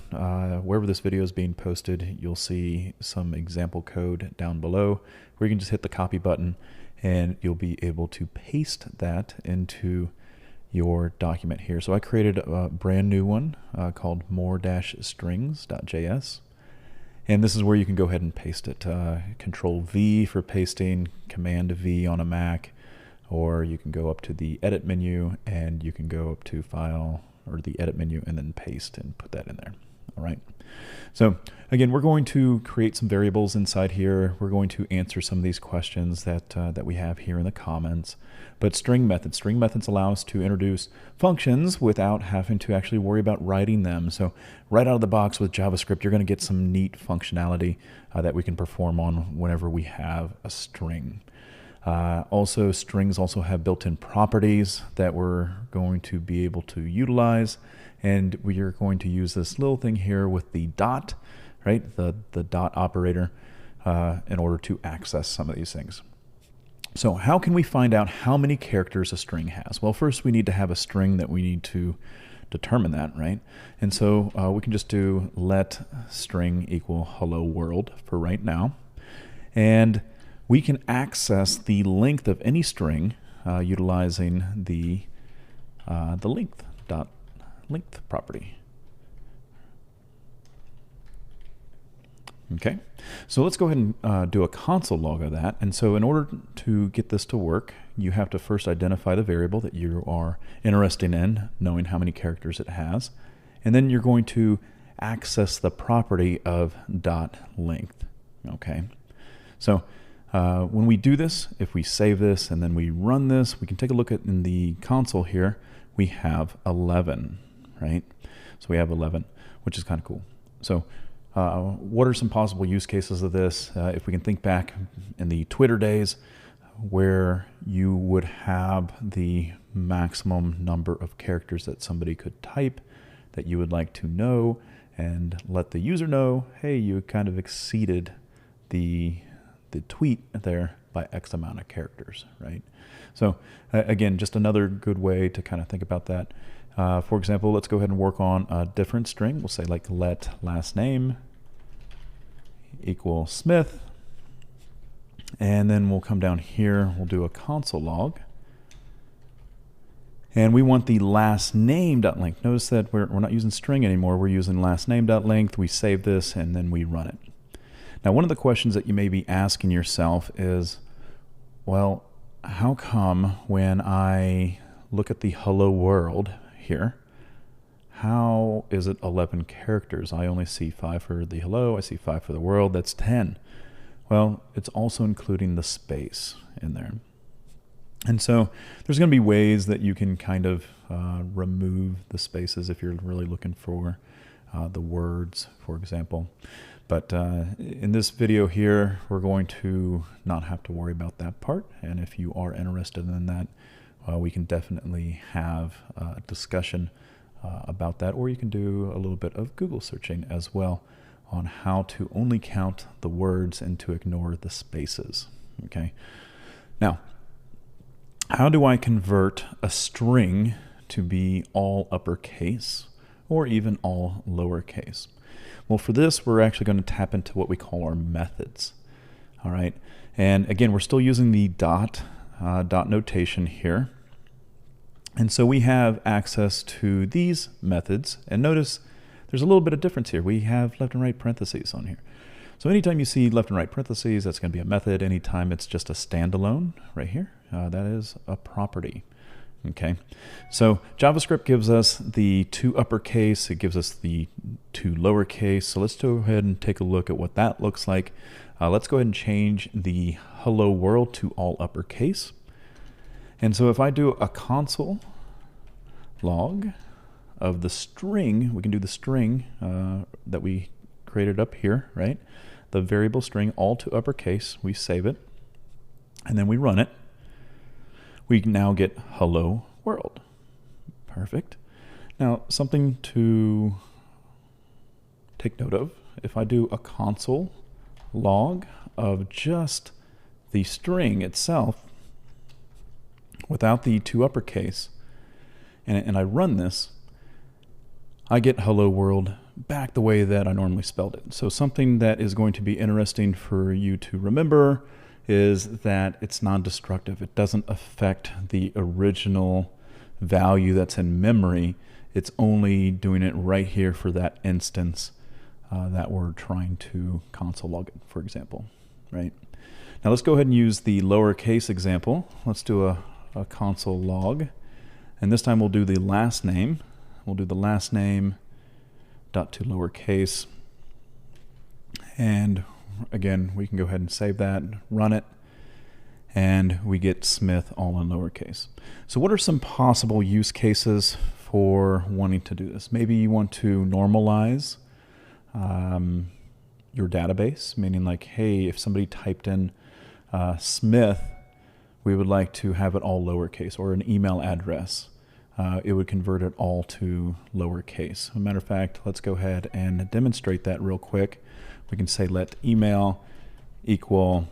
Speaker 2: Wherever this video is being posted, you'll see some example code down below where you can just hit the copy button and you'll be able to paste that into your document here. So I created a brand new one called more-strings.js. And this is where you can go ahead and paste it. Control V for pasting, Command V on a Mac, or you can go up to the edit menu and you can go up to file or the edit menu and then paste and put that in there. All right. So again, we're going to create some variables inside here. We're going to answer some of these questions that we have here in the comments. But string methods allow us to introduce functions without having to actually worry about writing them. So right out of the box with JavaScript, you're going to get some neat functionality that we can perform on whenever we have a string. Also, strings also have built-in properties that we're going to be able to utilize. And we are going to use this little thing here with the dot, right? The dot operator in order to access some of these things. So how can we find out how many characters a string has? Well, first we need to have a string that we need to determine that, right? And so we can just do let string equal hello world for right now. And we can access the length of any string utilizing the length property. Okay, so let's go ahead and do a console log of that. And so in order to get this to work, you have to first identify the variable that you are interested in, knowing how many characters it has. And then you're going to access the property of dot length. Okay, so when we do this, if we save this and then we run this, we can take a look at in the console here, we have 11, right? So we have 11, which is kind of cool. So what are some possible use cases of this? If we can think back in the Twitter days where you would have the maximum number of characters that somebody could type that you would like to know and let the user know, hey, you kind of exceeded the tweet there by X amount of characters, right? So again, just another good way to kind of think about that. For example, let's go ahead and work on a different string. We'll say like let last name equal Smith. And then we'll come down here, we'll do a console log. And we want the last name.length. Notice that we're not using string anymore, we're using last name.length. We save this and then we run it. Now, one of the questions that you may be asking yourself is, well, how come when I look at the hello world here, how is it 11 characters? I only see 5 for the hello, I see 5 for the world, that's 10. Well, it's also including the space in there. And so there's going to be ways that you can kind of remove the spaces if you're really looking for the words, for example. But in this video here, we're going to not have to worry about that part. And if you are interested in that, we can definitely have a discussion about that. Or you can do a little bit of Google searching as well on how to only count the words and to ignore the spaces. Okay. Now, how do I convert a string to be all uppercase or even all lowercase? Well, for this, we're actually going to tap into what we call our methods. All right. And again, we're still using the dot notation here. And so we have access to these methods. And notice there's a little bit of difference here. We have left and right parentheses on here. So anytime you see left and right parentheses, that's going to be a method. Anytime it's just a standalone right here, that is a property. Okay, so JavaScript gives us the 2 uppercase, it gives us the 2 lowercase. So let's go ahead and take a look at what that looks like. Let's go ahead and change the hello world to all uppercase. And so if I do a console log of the string, we can do the string that we created up here, right? The variable string, all to uppercase, we save it, and then we run it. We now get hello world. Perfect. Now, something to take note of, if I do a console log of just the string itself without the to uppercase, and I run this, I get hello world back the way that I normally spelled it. So something that is going to be interesting for you to remember is that it's non-destructive. It doesn't affect the original value that's in memory. It's only doing it right here for that instance that we're trying to console log it, for example, right? Now let's go ahead and use the lowercase example. Let's do a console log, and this time we'll do the last name. We'll do the last name dot to lowercase, and again we can go ahead and save that, run it, and we get Smith all in lowercase. So what are some possible use cases for wanting to do this? Maybe you want to normalize your database, meaning like, hey, if somebody typed in Smith, we would like to have it all lowercase, or an email address. It would convert it all to lowercase. As a matter of fact, let's go ahead and demonstrate that real quick. We can say let email equal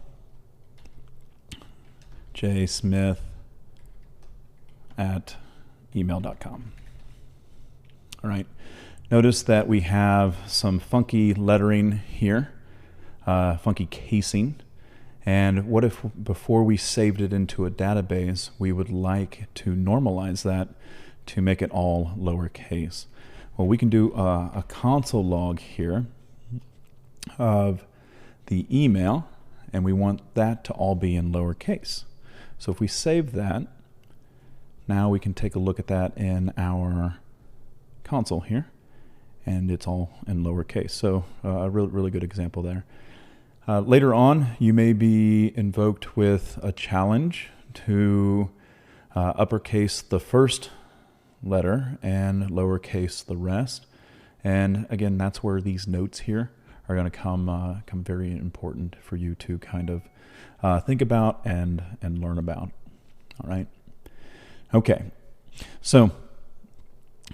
Speaker 2: jsmith@email.com. All right. Notice that we have some funky lettering here, funky casing. And what if before we saved it into a database, we would like to normalize that to make it all lowercase? Well, we can do a console log here of the email, and we want that to all be in lowercase. So if we save that, now we can take a look at that in our console here, and it's all in lowercase. So a really good example there. Later on, you may be invoked with a challenge to uppercase the first letter and lowercase the rest. And again, that's where these notes here are going to come very important for you to kind of think about and learn about. All right. Okay. So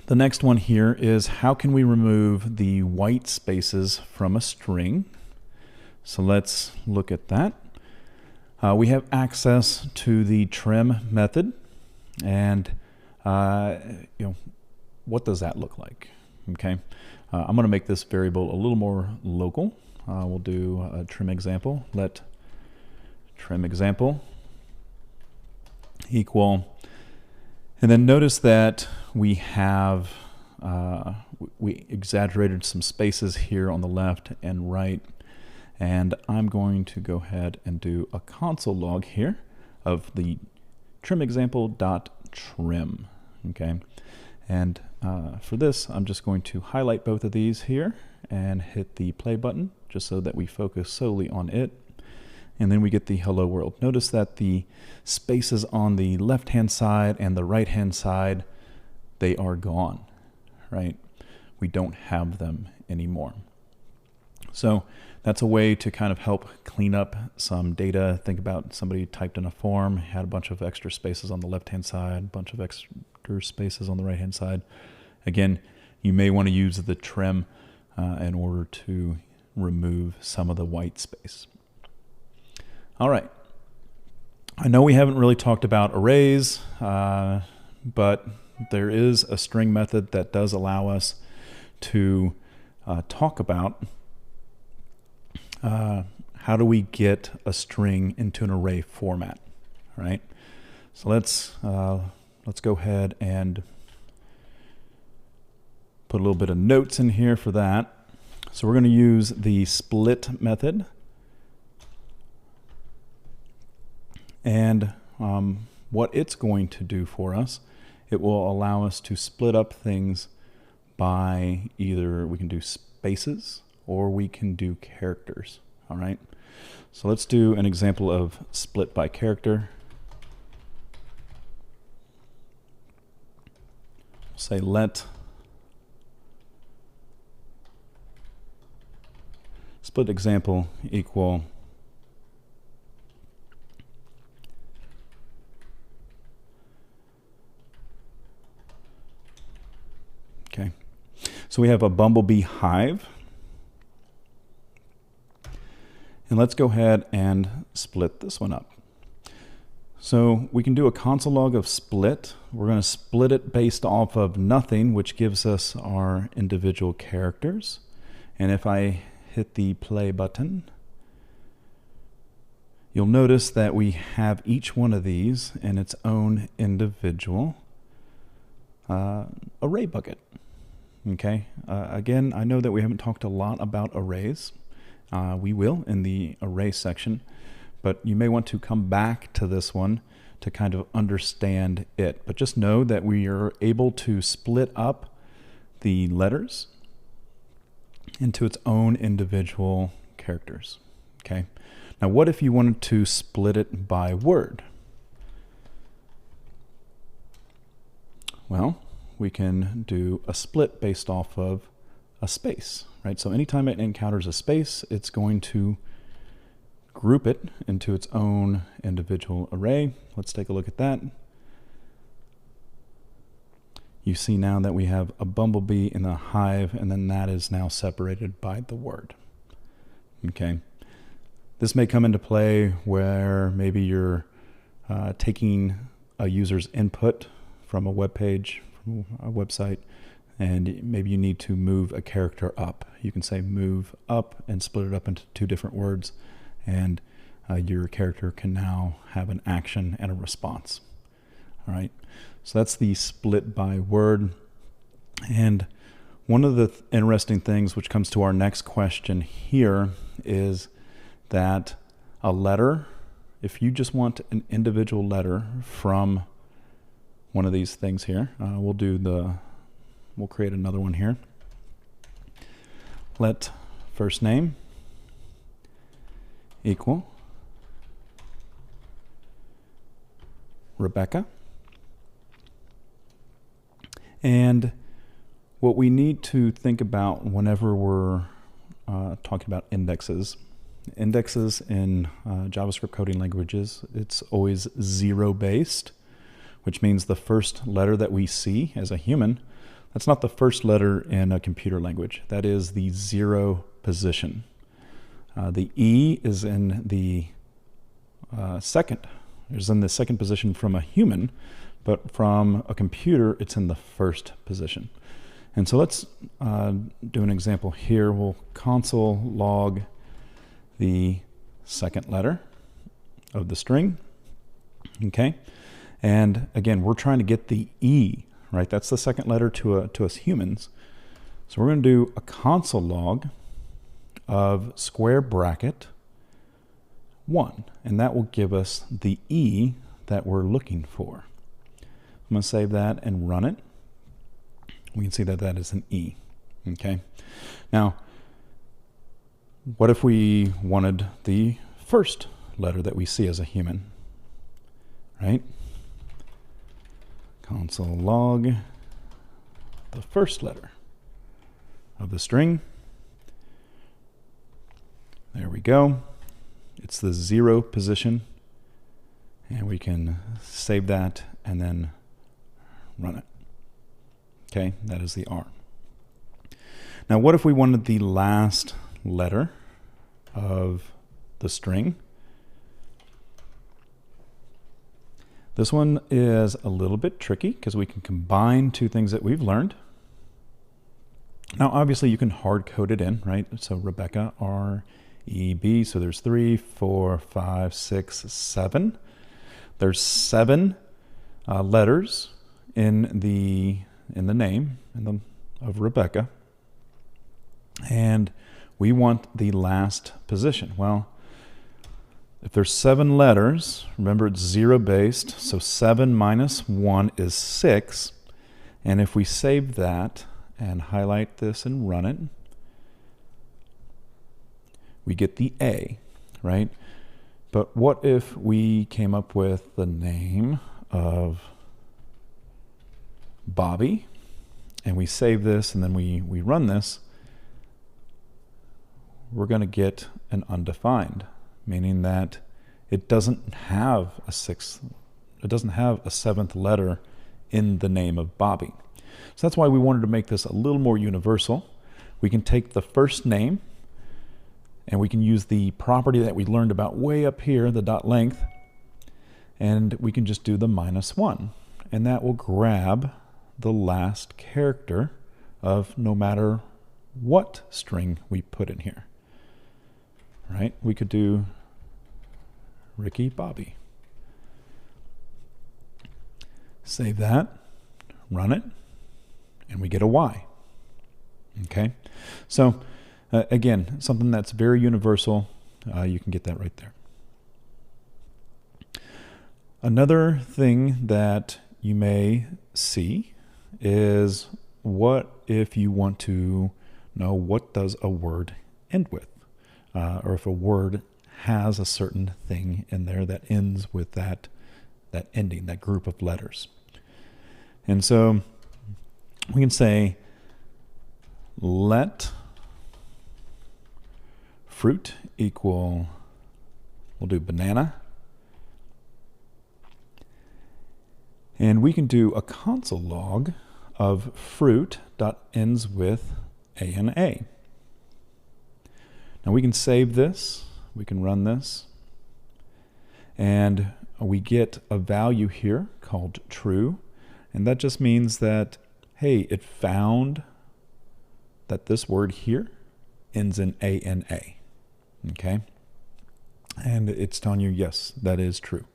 Speaker 2: the next one here is, how can we remove the white spaces from a string? So let's look at that. We have access to the trim method, and what does that look like? Okay, I'm going to make this variable a little more local. We'll do a trim example. Let trim example equal, and then notice that we have we exaggerated some spaces here on the left and right. And I'm going to go ahead and do a console log here of the trim example dot trim. Okay, and for this, I'm just going to highlight both of these here and hit the play button just so that we focus solely on it. And then we get the hello world. Notice that the spaces on the left-hand side and the right-hand side, they are gone, right? We don't have them anymore. So that's a way to kind of help clean up some data. Think about somebody typed in a form, had a bunch of extra spaces on the left-hand side, a bunch of extra spaces on the right-hand side. Again, you may want to use the trim in order to remove some of the white space. All right. I know we haven't really talked about arrays, but there is a string method that does allow us to talk about how do we get a string into an array format, right? So let's go ahead and put a little bit of notes in here for that. So we're going to use the split method, and what it's going to do for us, it will allow us to split up things by either we can do spaces or we can do characters. All right, so let's do an example of split by character. say let split example equal okay. So we have a bumblebee hive. And let's go ahead and split this one up. So we can do a console log of split. We're going to split it based off of nothing, which gives us our individual characters. And if I hit the play button, you'll notice that we have each one of these in its own individual array bucket. Okay. Again, I know that we haven't talked a lot about arrays. We will in the array section, but you may want to come back to this one to kind of understand it. But just know that we are able to split up the letters into its own individual characters. Okay. Now, what if you wanted to split it by word? Well, we can do a split based off of a space, right? So anytime it encounters a space, it's going to group it into its own individual array. Let's take a look at that. You see now that we have a bumblebee in the hive, and then that is now separated by the word. Okay. This may come into play where maybe you're taking a user's input from a web page, from a website, and maybe you need to move a character up. You can say move up and split it up into two different words, and your character can now have an action and a response. All right, so that's the split by word. And one of the interesting things which comes to our next question here is that a letter, if you just want an individual letter from one of these things here, we'll create another one here. Let first name equal Rebecca. And what we need to think about whenever we're talking about indexes in JavaScript coding languages, it's always zero-based, which means the first letter that we see as a human, that's not the first letter in a computer language. That is the zero position. The E is in the second position from a human, but from a computer, it's in the first position. And so let's do an example here. We'll console log the second letter of the string. Okay. And again, we're trying to get the E, right? That's the second letter to us humans. So we're going to do a console log of square bracket 1, and that will give us the E that we're looking for. I'm going to save that and run it. We can see that that is an E. Okay. Now, what if we wanted the first letter that we see as a human, right? Console log the first letter of the string. There we go. It's the zero position, and we can save that and then run it. Okay, that is the R. Now, what if we wanted the last letter of the string? This one is a little bit tricky because we can combine two things that we've learned. Now, obviously, you can hard code it in, right? So Rebecca, R-E-B, so there's 3, 4, 5, 6, 7. There's 7 letters in the name of Rebecca, and we want the last position. Well, if there's 7 letters, remember it's zero-based, so 7 minus 1 is 6, and if we save that and highlight this and run it, we get the A, right? But what if we came up with the name of Bobby, and we save this and then we run this, we're going to get an undefined, meaning that it doesn't have a seventh letter in the name of Bobby. So that's why we wanted to make this a little more universal. We can take the first name and we can use the property that we learned about way up here, the dot length, and we can just do the -1, and that will grab the last character of no matter what string we put in here. Right? We could do Ricky Bobby. Save that, run it, and we get a Y. Okay? So again, something that's very universal. You can get that right there. Another thing that you may see is, what if you want to know what does a word end with? Or if a word has a certain thing in there that ends with that ending, that group of letters. And so we can say, let fruit equal, we'll do banana. And we can do a console log of fruit dot ends with ANA. Now we can save this, we can run this, and we get a value here called true, and that just means that, hey, it found that this word here ends in ANA, okay? And it's telling you, yes, that is true.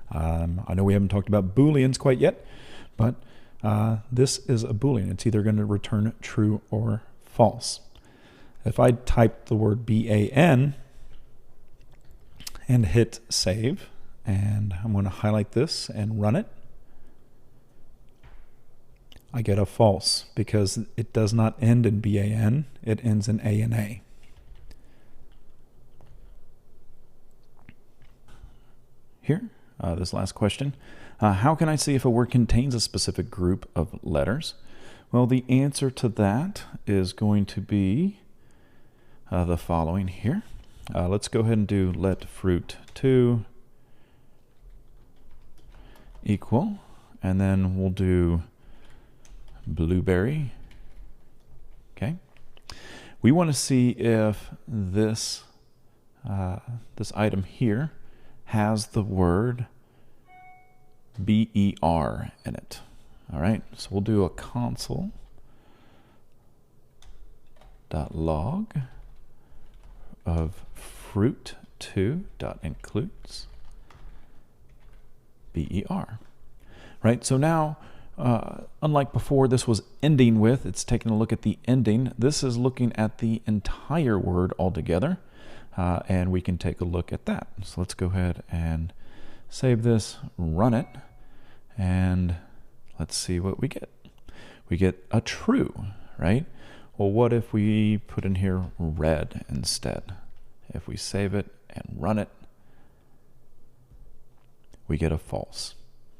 Speaker 2: I know we haven't talked about Booleans quite yet, but this is a Boolean. It's either going to return true or false. If I type the word BAN and hit save, and I'm going to highlight this and run it, I get a false because it does not end in BAN, it ends in ANA. Here, this last question. How can I see if a word contains a specific group of letters? Well, the answer to that is going to be the following here. Let's go ahead and do let fruit2 equal, and then we'll do blueberry. Okay. We want to see if this this item here has the word BER in it. All right, so we'll do a console.log of fruit2.includes BER. Right, so now, unlike before, this was ending with, it's taking a look at the ending. This is looking at the entire word altogether, and we can take a look at that. So let's go ahead and save this, run it, and let's see what we get. We get a true, right? Well, what if we put in here red instead? If we save it and run it, we get a false.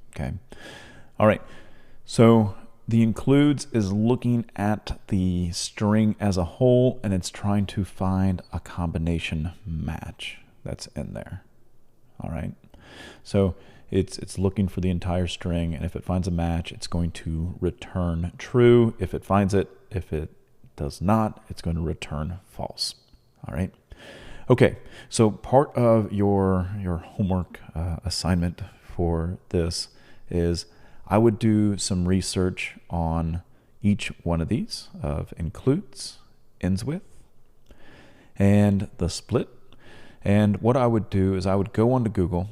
Speaker 2: Okay. All right. So the includes is looking at the string as a whole, and it's trying to find a combination match that's in there. All right. So it's looking for the entire string, and if it finds a match, it's going to return true. If it finds it, if it does not, it's going to return false. All right. Okay. So part of your homework assignment for this is I would do some research on each one of these of includes, ends with, and the split. And what I would do is I would go onto Google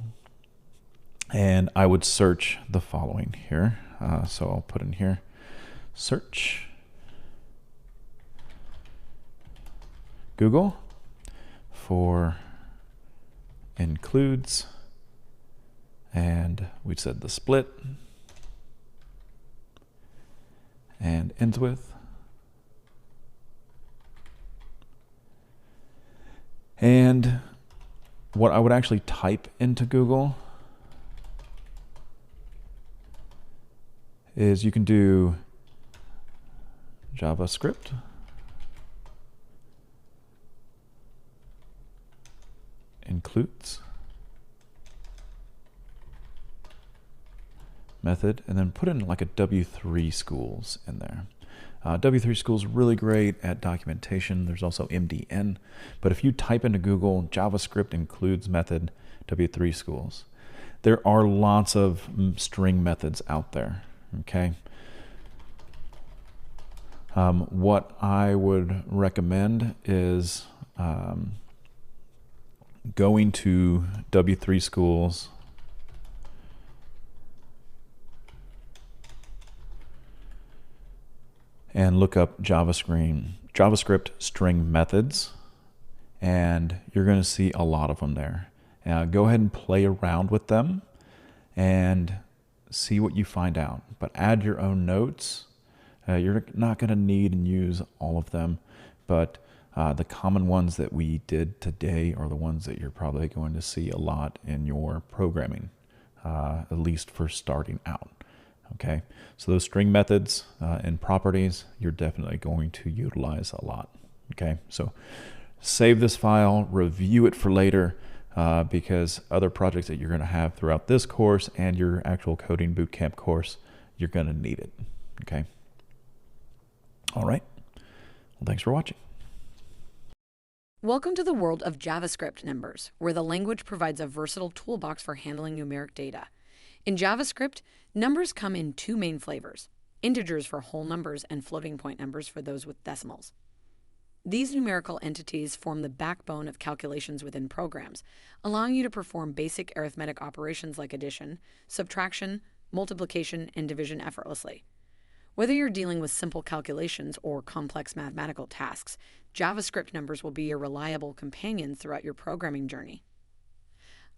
Speaker 2: and I would search the following here. So I'll put in here, search Google for includes, and we said the split, and ends with, and what I would actually type into Google is you can do JavaScript. Includes method, and then put in like a W3 schools in there. W3 schools really great at documentation. There's also MDN, but if you type into Google JavaScript includes method W3 schools, there are lots of string methods out there. Okay. What I would recommend is going to W3 schools and look up JavaScript string methods, and you're going to see a lot of them there. Go ahead and play around with them and see what you find out, but add your own notes. You're not going to need and use all of them, but the common ones that we did today are the ones that you're probably going to see a lot in your programming, at least for starting out. Okay, so those string methods and properties, you're definitely going to utilize a lot. Okay, so save this file, review it for later, because other projects that you're going to have throughout this course and your actual coding bootcamp course, you're going to need it. Okay. All right. Well, thanks for watching.
Speaker 1: Welcome to the world of JavaScript numbers, where the language provides a versatile toolbox for handling numeric data. In JavaScript, numbers come in two main flavors: integers for whole numbers and floating point numbers for those with decimals. These numerical entities form the backbone of calculations within programs, allowing you to perform basic arithmetic operations like addition, subtraction, multiplication, and division effortlessly. Whether you're dealing with simple calculations or complex mathematical tasks, JavaScript numbers will be your reliable companion throughout your programming journey.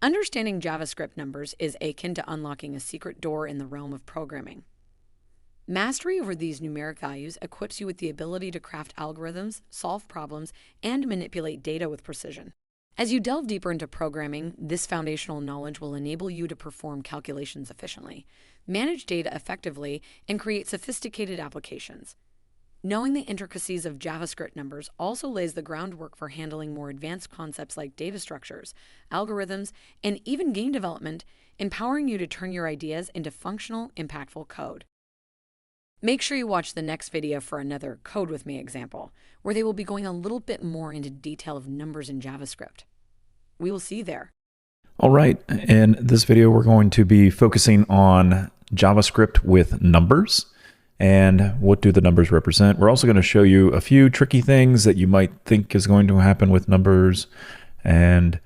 Speaker 1: Understanding JavaScript numbers is akin to unlocking a secret door in the realm of programming. Mastery over these numeric values equips you with the ability to craft algorithms, solve problems, and manipulate data with precision. As you delve deeper into programming, this foundational knowledge will enable you to perform calculations efficiently, manage data effectively, and create sophisticated applications. Knowing the intricacies of JavaScript numbers also lays the groundwork for handling more advanced concepts like data structures, algorithms, and even game development, empowering you to turn your ideas into functional, impactful code. Make sure you watch the next video for another Code With Me example, where they will be going a little bit more into detail of numbers in JavaScript. We will see you there.
Speaker 2: All right, in this video, we're going to be focusing on JavaScript with numbers and what do the numbers represent. We're also going to show you a few tricky things that you might think is going to happen with numbers, and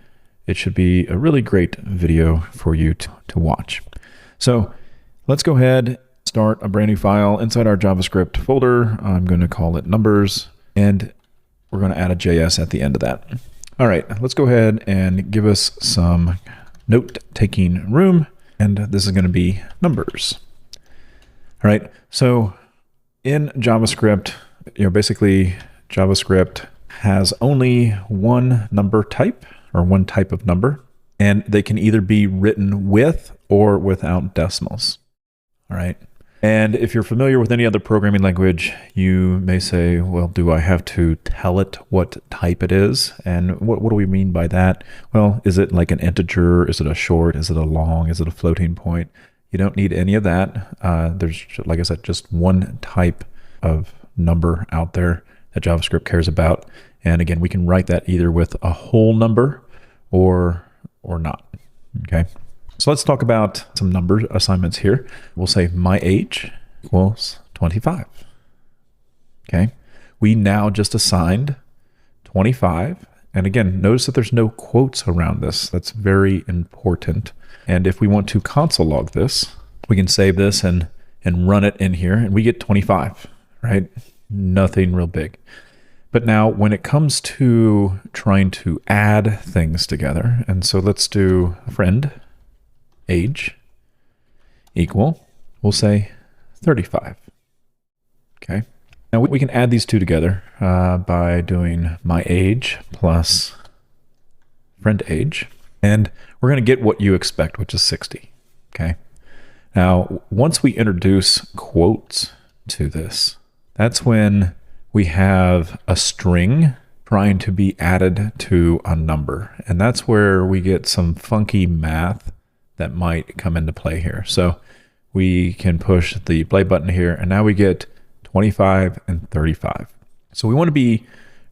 Speaker 2: it should be a really great video for you to watch. So let's go ahead, start a brand new file inside our JavaScript folder. I'm going to call it numbers, and we're going to add a JS at the end of that. All right, let's go ahead and give us some note-taking room, and this is going to be numbers. All right, so in JavaScript, basically JavaScript has only one number type, or one type of number, and they can either be written with or without decimals. All right. And if you're familiar with any other programming language, you may say, well, do I have to tell it what type it is? And what do we mean by that? Well, is it like an integer? Is it a short? Is it a long? Is it a floating point? You don't need any of that. There's, like I said, just one type of number out there that JavaScript cares about. And again, we can write that either with a whole number or not. Okay. So let's talk about some number assignments here. We'll say my age equals 25. Okay. We now just assigned 25. And again, notice that there's no quotes around this. That's very important. And if we want to console log this, we can save this and run it in here, and we get 25, right? Nothing real big. But now when it comes to trying to add things together, and so let's do friend age equal, we'll say 35. Okay. Now we can add these two together by doing my age plus friend age, and we're going to get what you expect, which is 60. Okay. Now, once we introduce quotes to this,
Speaker 5: That's when we have a string trying to be added to a number. And that's where we get some funky math that might come into play here. So we can push the play button here, and now we get 25 and 35. So we want to be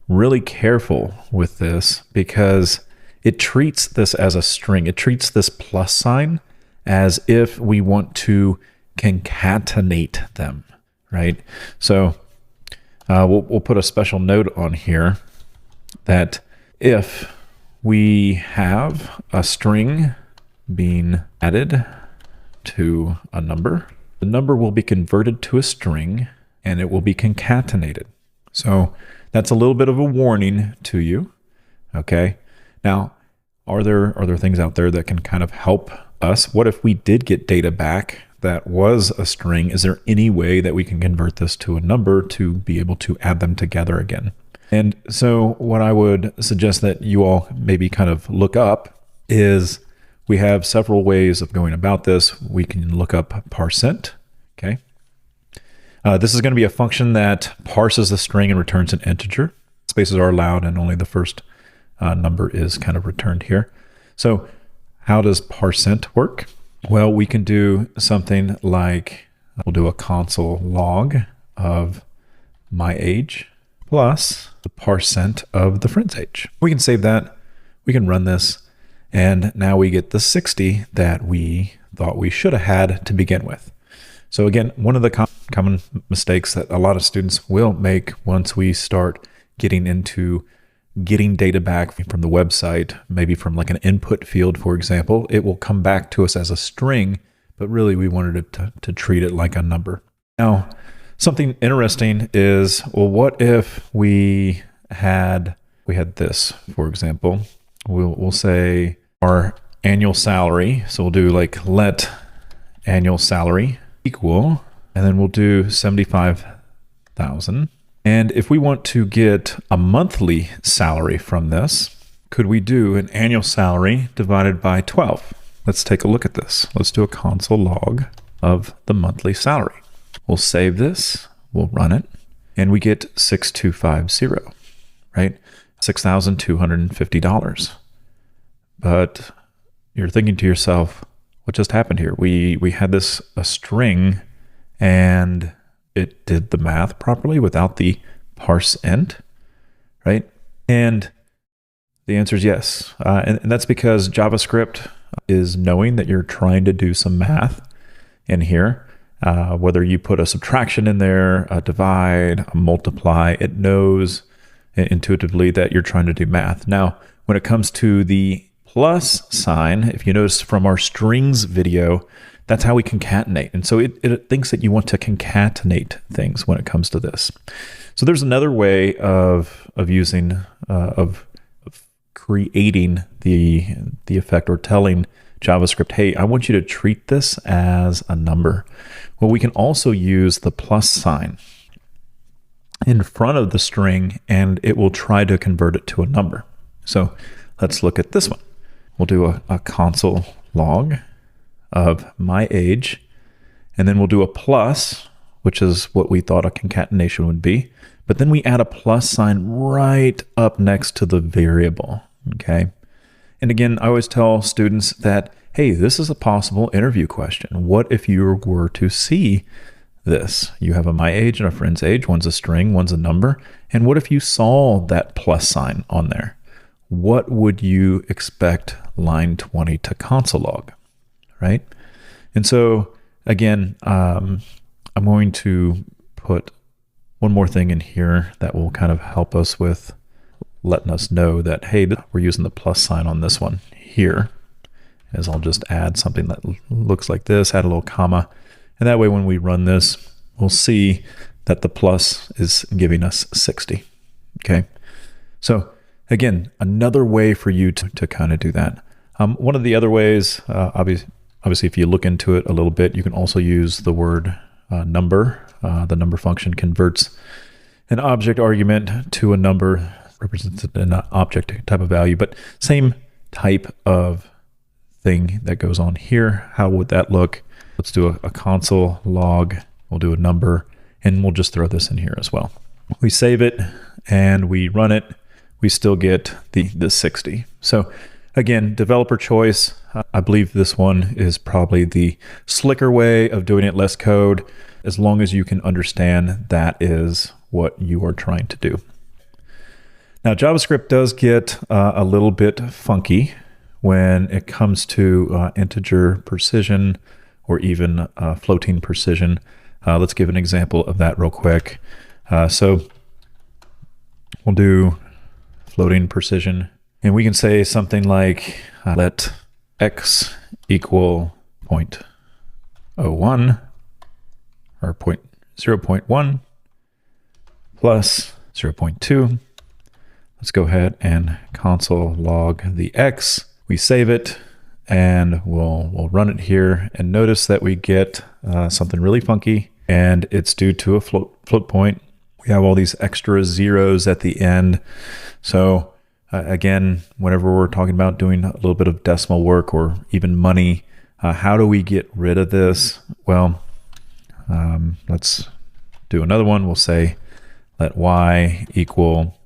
Speaker 5: really careful with this because it treats this as a string. It treats this plus sign as if we want to concatenate them, right? So we'll put a special note on here that if we have a string being added to a number, the number will be converted to a string and it will be concatenated. So that's a little bit of a warning to you. Okay. Now, are there things out there that can kind of help us? What if we did get data back that was a string? Is there any way that we can convert this to a number to be able to add them together again? And so what I would suggest that you all maybe kind of look up is we have several ways of going about this. We can look up parcent. Okay. This is going to be a function that parses the string and returns an integer. Spaces are allowed and only the first number is kind of returned here. So how does parcent work? Well, we can do something like, we'll do a console log of my age plus the parcent of the friend's age. We can save that. We can run this. And now we get the 60 that we thought we should have had to begin with. So again, one of the common mistakes that a lot of students will make once we start getting into getting data back from the website, maybe from like an input field, for example, it will come back to us as a string, but really we wanted it to treat it like a number. Now, something interesting is, well, what if we had this, for example? We'll say our annual salary. So we'll do like let annual salary equal, and then we'll do 75,000. And if we want to get a monthly salary from this, could we do an annual salary divided by 12? Let's take a look at this. Let's do a console log of the monthly salary. We'll save this, we'll run it, and we get 6250, right? $6,250. But you're thinking to yourself, what just happened here? We had this a string and it did the math properly without the parseInt, right? And the answer is yes. And that's because JavaScript is knowing that you're trying to do some math in here. Whether you put a subtraction in there, a divide, a multiply, it knows intuitively that you're trying to do math. Now, when it comes to the plus sign, if you notice from our strings video, that's how we concatenate. And so it thinks that you want to concatenate things when it comes to this. So there's another way of using, of creating the effect or telling JavaScript, hey, I want you to treat this as a number. Well, we can also use the plus sign in front of the string and it will try to convert it to a number. So let's look at this one. We'll do a console log of my age, and then we'll do a plus, which is what we thought a concatenation would be. But then we add a plus sign right up next to the variable, okay? And again, I always tell students that, hey, this is a possible interview question. What if you were to see this? You have a my age and a friend's age. One's a string, one's a number. And what if you saw that plus sign on there? What would you expect line 20 to console log, right? And so again, I'm going to put one more thing in here that will kind of help us with letting us know that, hey, we're using the plus sign on this one here, as I'll just add something that looks like this, add a little comma. And that way, when we run this, we'll see that the plus is giving us 60, okay? So again, another way for you to kind of do that. One of the other ways, obviously, if you look into it a little bit, you can also use the word number. The number function converts an object argument to a number, represents an object type of value, but same type of thing that goes on here. How would that look? Let's do a console log. We'll do a number, And we'll just throw this in here as well. We save it and we run it. We still get the 60. So again, developer choice. I believe this one is probably the slicker way of doing it, less code, as long as you can understand that is what you are trying to do. Now, JavaScript does get a little bit funky when it comes to integer precision or even floating precision. Let's give an example of that real quick. So we'll do floating precision, and we can say something like let x equal 0.01 or 0.1 plus 0.2. Let's go ahead and console log the x. We save it and we'll run it here, and notice that we get something really funky, and it's due to a float point. We have all these extra zeros at the end. So again, whenever we're talking about doing a little bit of decimal work or even money, how do we get rid of this? Well, let's do another one. We'll say let y equal,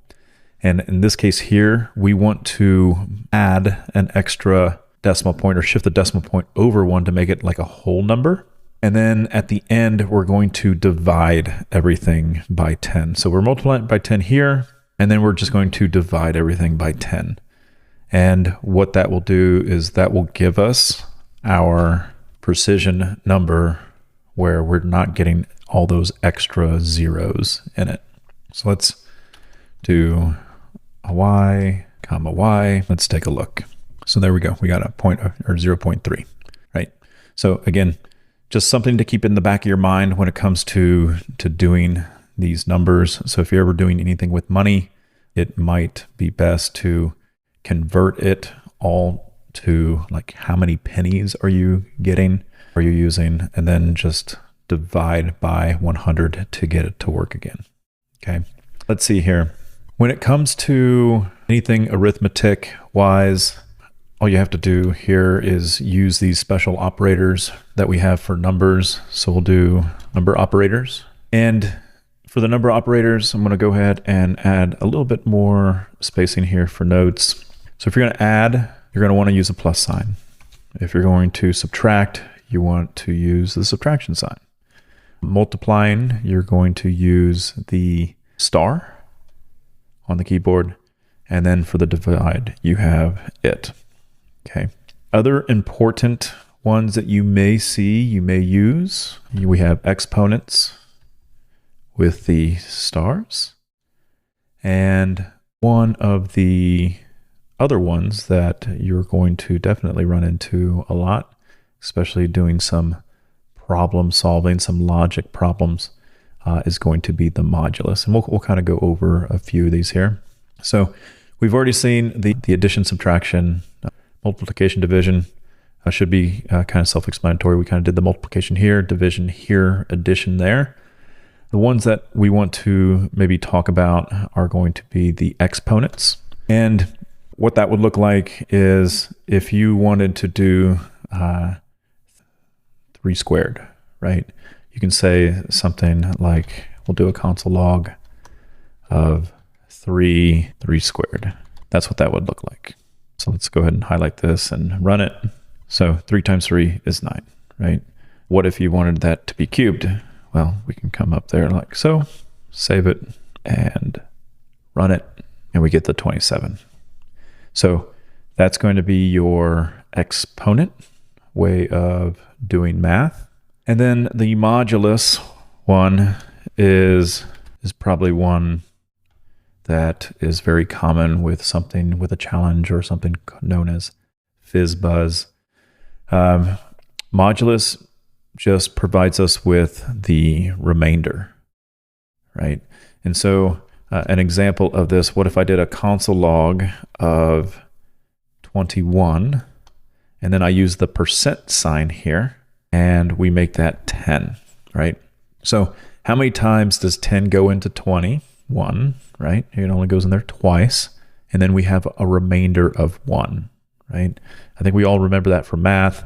Speaker 5: and in this case here, we want to add an extra decimal point or shift the decimal point over one to make it like a whole number. And then at the end, we're going to divide everything by 10. So we're multiplying by 10 here, and then we're just going to divide everything by 10. And what that will do is that will give us our precision number where we're not getting all those extra zeros in it. So let's do a y, comma y. Let's take a look. So there we go. We got a point or 0.3, right? So again, just something to keep in the back of your mind when it comes to doing these numbers. So if you're ever doing anything with money, it might be best to convert it all to like how many pennies are you getting, are you using, and then just divide by 100 to get it to work again. Okay, let's see here. When it comes to anything arithmetic wise, all you have to do here is use these special operators that we have for numbers. So we'll do number operators. And for the number operators, I'm going to go ahead and add a little bit more spacing here for notes. So if you're going to add, you're going to want to use a plus sign. If you're going to subtract, you want to use the subtraction sign. Multiplying, you're going to use the star on the keyboard. And then for the divide, you have it. Okay. Other important ones that you may see, you may use, we have exponents with the stars. And one of the other ones that you're going to definitely run into a lot, especially doing some problem solving, some logic problems, is going to be the modulus. And we'll kind of go over a few of these here. So we've already seen the addition, subtraction, multiplication, division. Should be kind of self-explanatory. We kind of did the multiplication here, division here, addition there. The ones that we want to maybe talk about are going to be the exponents. And what that would look like is if you wanted to do 3 squared, right? You can say something like, we'll do a console log of 3 squared. That's what that would look like. So let's go ahead and highlight this and run it. So 3 times 3 is 9, right? What if you wanted that to be cubed? Well, we can come up there like so, save it and run it, and we get the 27. So that's going to be your exponent way of doing math. And then the modulus one is probably one that is very common with something with a challenge or something known as FizzBuzz. Modulus just provides us with the remainder, right? And so an example of this, what if I did a console log of 21, and then I use the percent sign here, and we make that 10, right? So how many times does 10 go into 20? 1, right? It only goes in there twice. And then we have a remainder of 1, right? I think we all remember that from math.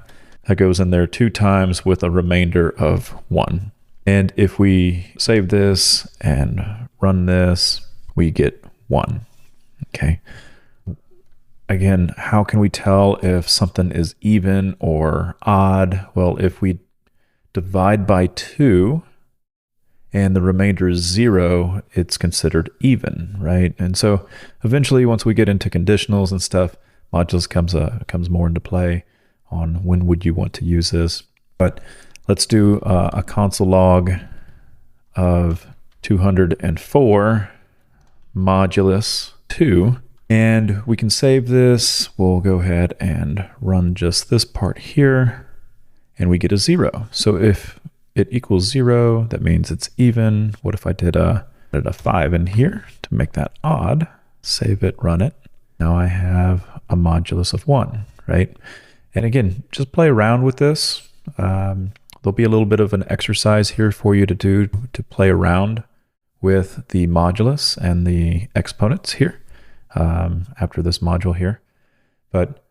Speaker 5: That goes in there 2 times with a remainder of 1. And if we save this and run this, we get 1. Okay. Again, how can we tell if something is even or odd? Well, if we divide by 2 and the remainder is 0, it's considered even, right? And so eventually, once we get into conditionals and stuff, modulus comes more into play on when would you want to use this. But let's do a console log of 204 modulus 2. And we can save this. We'll go ahead and run just this part here, and we get a 0. So if it equals 0, that means it's even. What if I did a 5 in here to make that odd? Save it, run it. Now I have a modulus of 1, right? And again, just play around with this. There'll be a little bit of an exercise here for you to do to play around with the modulus and the exponents here after this module here. But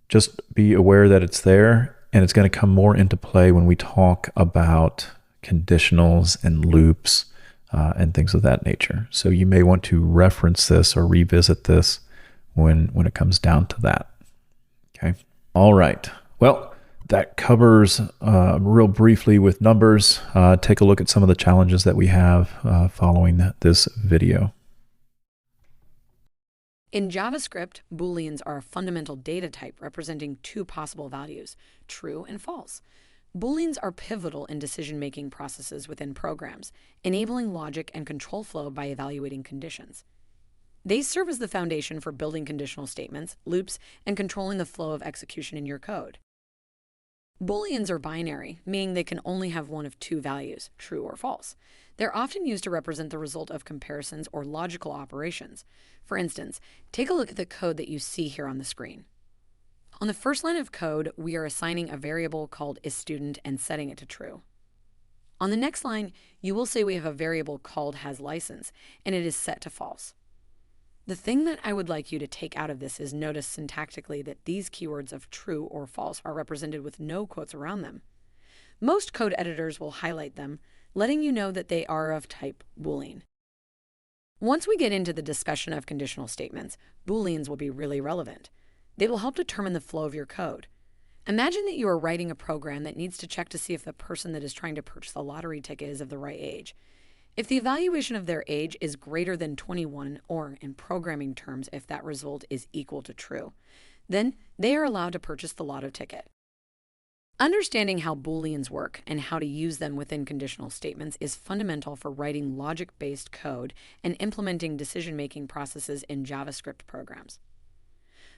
Speaker 5: just be aware that it's there, and it's going to come more into play when we talk about conditionals and loops and things of that nature. So you may want to reference this or revisit this when it comes down to that. Okay. All right. Well, that covers real briefly with numbers. Take a look at some of the challenges that we have following this video.
Speaker 1: In JavaScript, Booleans are a fundamental data type representing 2 possible values, true and false. Booleans are pivotal in decision-making processes within programs, enabling logic and control flow by evaluating conditions. They serve as the foundation for building conditional statements, loops, and controlling the flow of execution in your code. Booleans are binary, meaning they can only have one of 2 values, true or false. They're often used to represent the result of comparisons or logical operations. For instance, take a look at the code that you see here on the screen. On the first line of code, we are assigning a variable called isStudent and setting it to true. On the next line, you will say we have a variable called hasLicense, and it is set to false. The thing that I would like you to take out of this is notice syntactically that these keywords of true or false are represented with no quotes around them. Most code editors will highlight them, letting you know that they are of type Boolean. Once we get into the discussion of conditional statements, Booleans will be really relevant. They will help determine the flow of your code. Imagine that you are writing a program that needs to check to see if the person that is trying to purchase the lottery ticket is of the right age. If the evaluation of their age is greater than 21, or in programming terms, if that result is equal to true, then they are allowed to purchase the lotto ticket. Understanding how Booleans work and how to use them within conditional statements is fundamental for writing logic-based code and implementing decision-making processes in JavaScript programs.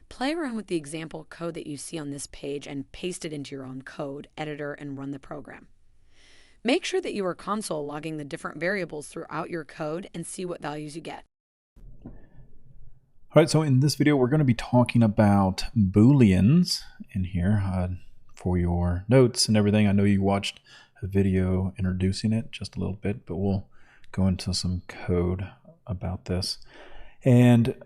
Speaker 1: Play around with the example code that you see on this page and paste it into your own code editor and run the program. Make sure that you are console logging the different variables throughout your code and see what values you get.
Speaker 5: All right, so in this video, we're going to be talking about Booleans in here for your notes and everything. I know you watched a video introducing it just a little bit, but we'll go into some code about this. And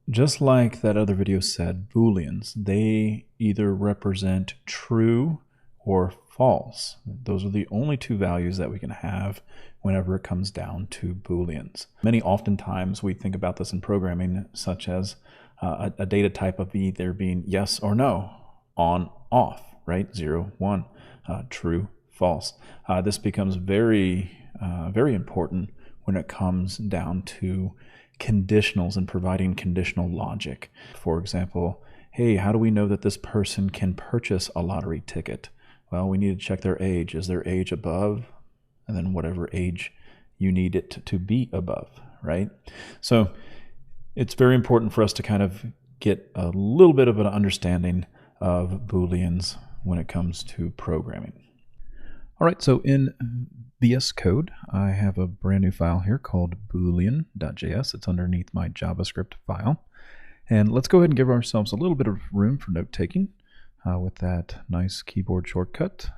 Speaker 5: just like that other video said, Booleans, they either represent true or false. Those are the only 2 values that we can have whenever it comes down to Booleans. Oftentimes we think about this in programming, such as a data type of either being yes or no, on, off, right? 0, 1, true, false. This becomes very important when it comes down to conditionals and providing conditional logic. For example, hey, how do we know that this person can purchase a lottery ticket? Well, we need to check their age. Is their age above? And then whatever age you need it to be above, right? So it's very important for us to kind of get a little bit of an understanding of Booleans when it comes to programming. All right, so in VS Code, I have a brand new file here called boolean.js. It's underneath my JavaScript file. And let's go ahead and give ourselves a little bit of room for note-taking. With that nice keyboard shortcut,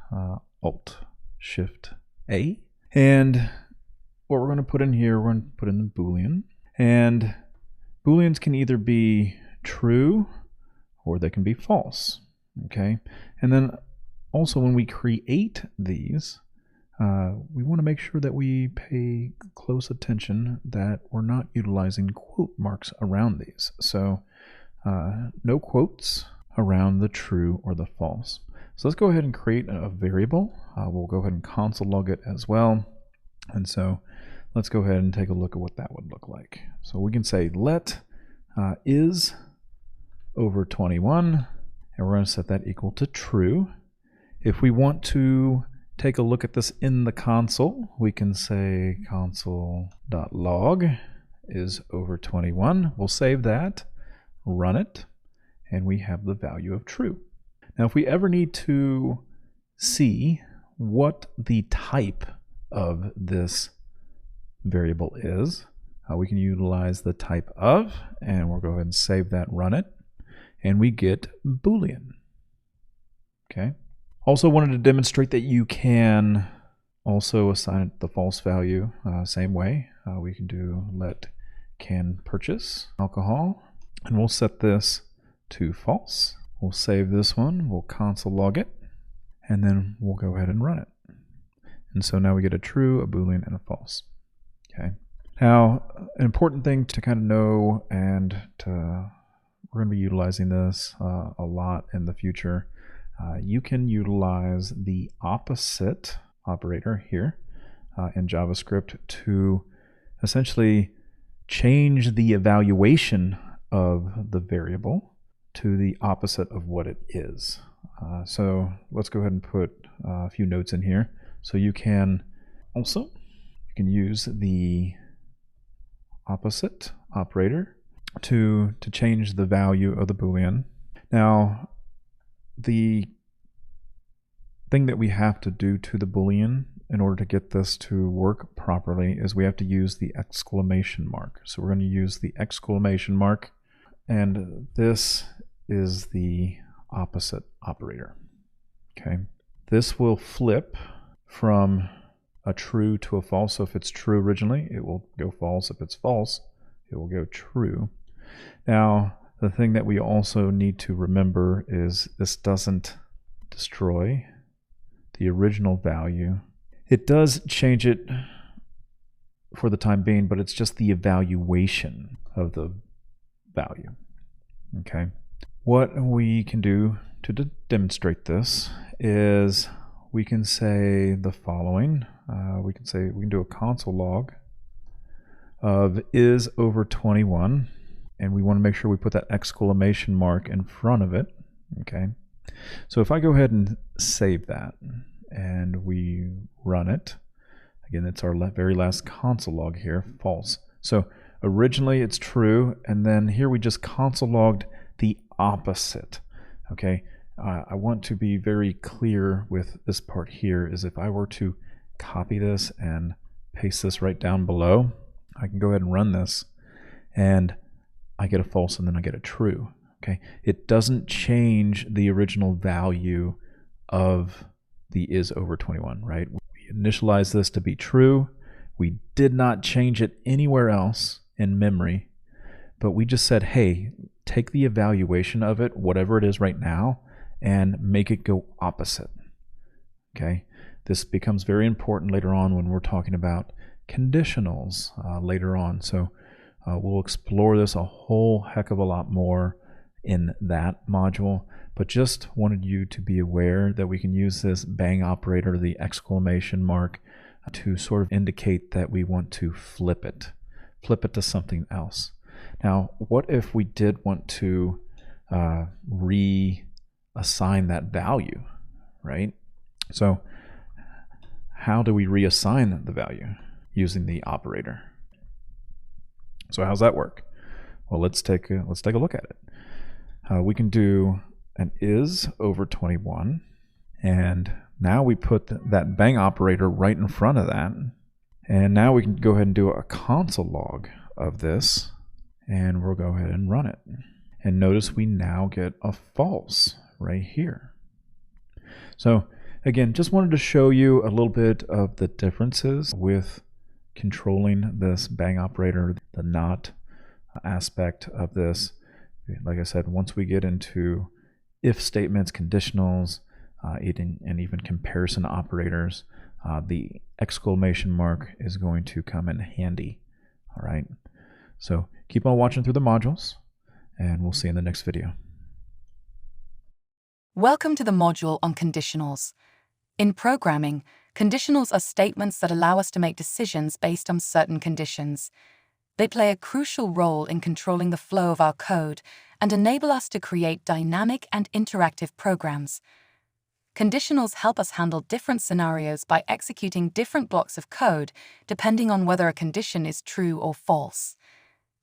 Speaker 5: Alt-Shift-A. And what we're going to put in here, we're going to put in the Boolean. And Booleans can either be true or they can be false. Okay. And then also when we create these, we want to make sure that we pay close attention that we're not utilizing quote marks around these. So no quotes around the true or the false. So let's go ahead and create a variable. We'll go ahead and console log it as well. And so let's go ahead and take a look at what that would look like. So we can say let is over 21, and we're going to set that equal to true. If we want to take a look at this in the console, we can say console.log is over 21. We'll save that, run it, and we have the value of true. Now, if we ever need to see what the type of this variable is, we can utilize the type of, and we'll go ahead and save that, run it, and we get Boolean. Okay. Also wanted to demonstrate that you can also assign it the false value same way. We can do let can purchase alcohol, and we'll set this to false. We'll save this one, we'll console log it, and then we'll go ahead and run it. And so now we get a true, a Boolean, and a false. Okay. Now, an important thing to kind of know, and we're going to be utilizing this a lot in the future. You can utilize the opposite operator here in JavaScript to essentially change the evaluation of the variable to the opposite of what it is. So let's go ahead and put a few notes in here. So you can also use the opposite operator to change the value of the Boolean. Now, the thing that we have to do to the Boolean in order to get this to work properly is we have to use the exclamation mark. So we're going to use the exclamation mark, and this is the opposite operator. Okay, this will flip from a true to a false. So if it's true originally, it will go false. If it's false, it will go true. Now, the thing that we also need to remember is this doesn't destroy the original value. It does change it for the time being, but it's just the evaluation of the value. Okay. What we can do to demonstrate this is we can say the following. We can do a console log of is over 21, and we want to make sure we put that exclamation mark in front of it. Okay. So if I go ahead and save that and we run it, again, it's our very last console log here, false. So originally it's true, and then here we just console logged the opposite. Okay, I want to be very clear with this part here is if I were to copy this and paste this right down below, I can go ahead and run this and I get a false and then I get a true. Okay, it doesn't change the original value of the is over 21, right? We initialized this to be true. We did not change it anywhere else in memory, but we just said, hey, take the evaluation of it, whatever it is right now, and make it go opposite. Okay, this becomes very important later on when we're talking about conditionals later on. So we'll explore this a whole heck of a lot more in that module, but just wanted you to be aware that we can use this bang operator, the exclamation mark, to sort of indicate that we want to flip it to something else. Now, what if we did want to reassign that value, right? So how do we reassign the value? Using the operator. So how's that work? Well, let's take a look at it. We can do an is over 21, and now we put that bang operator right in front of that, and now we can go ahead and do a console log of this, and we'll go ahead and run it. And notice we now get a false right here. So again, just wanted to show you a little bit of the differences with controlling this bang operator, the not aspect of this. Like I said, once we get into if statements, conditionals, and even comparison operators, the exclamation mark is going to come in handy. All right. So keep on watching through the modules, and we'll see you in the next video.
Speaker 3: Welcome to the module on conditionals. In programming, conditionals are statements that allow us to make decisions based on certain conditions. They play a crucial role in controlling the flow of our code and enable us to create dynamic and interactive programs. Conditionals help us handle different scenarios by executing different blocks of code depending on whether a condition is true or false.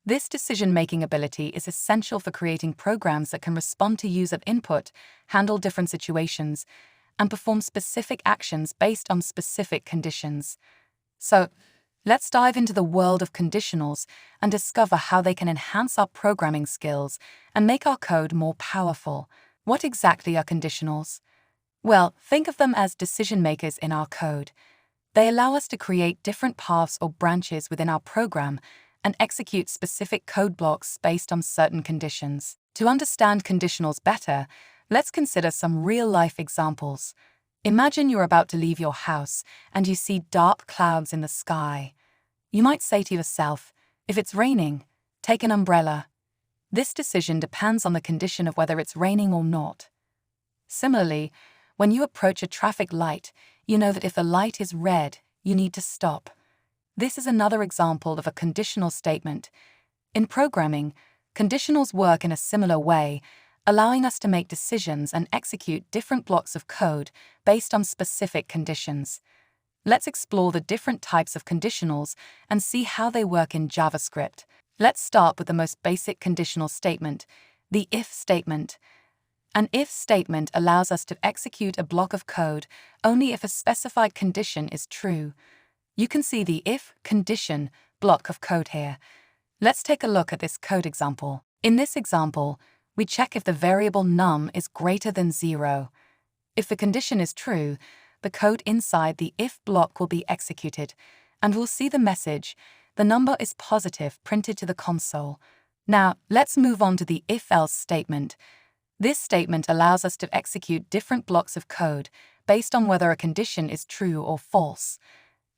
Speaker 3: This decision-making ability is essential for creating programs that can respond to user input, handle different situations, and perform specific actions based on specific conditions. So, let's dive into the world of conditionals and discover how they can enhance our programming skills and make our code more powerful. What exactly are conditionals? Well, think of them as decision makers in our code. They allow us to create different paths or branches within our program and execute specific code blocks based on certain conditions. To understand conditionals better, let's consider some real-life examples. Imagine you're about to leave your house and you see dark clouds in the sky. You might say to yourself, if it's raining, take an umbrella. This decision depends on the condition of whether it's raining or not. Similarly, when you approach a traffic light, you know that if the light is red, you need to stop. This is another example of a conditional statement. In programming, conditionals work in a similar way, allowing us to make decisions and execute different blocks of code based on specific conditions. Let's explore the different types of conditionals and see how they work in JavaScript. Let's start with the most basic conditional statement, the if statement. An if statement allows us to execute a block of code only if a specified condition is true. You can see the if condition block of code here. Let's take a look at this code example. In this example, we check if the variable num is greater than 0. If the condition is true, the code inside the if block will be executed, and we'll see the message, the number is positive, printed to the console. Now, let's move on to the if-else statement. This statement allows us to execute different blocks of code based on whether a condition is true or false.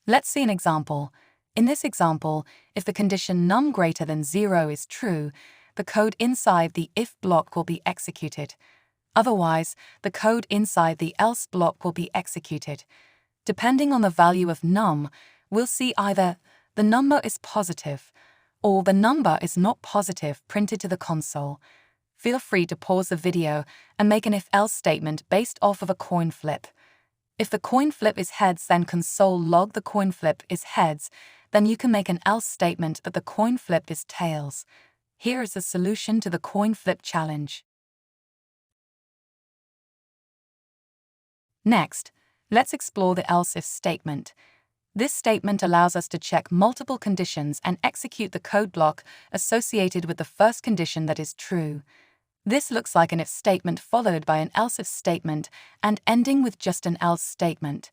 Speaker 3: Let's see an example. In this example, if the condition num greater than 0 is true, the code inside the if block will be executed. Otherwise, the code inside the else block will be executed. Depending on the value of num, we'll see either the number is positive or the number is not positive printed to the console. Feel free to pause the video and make an if-else statement based off of a coin flip. If the coin flip is heads, then console log the coin flip is heads, then you can make an else statement that the coin flip is tails. Here is the solution to the coin flip challenge. Next, let's explore the else if statement. This statement allows us to check multiple conditions and execute the code block associated with the first condition that is true. This looks like an if statement followed by an else if statement and ending with just an else statement.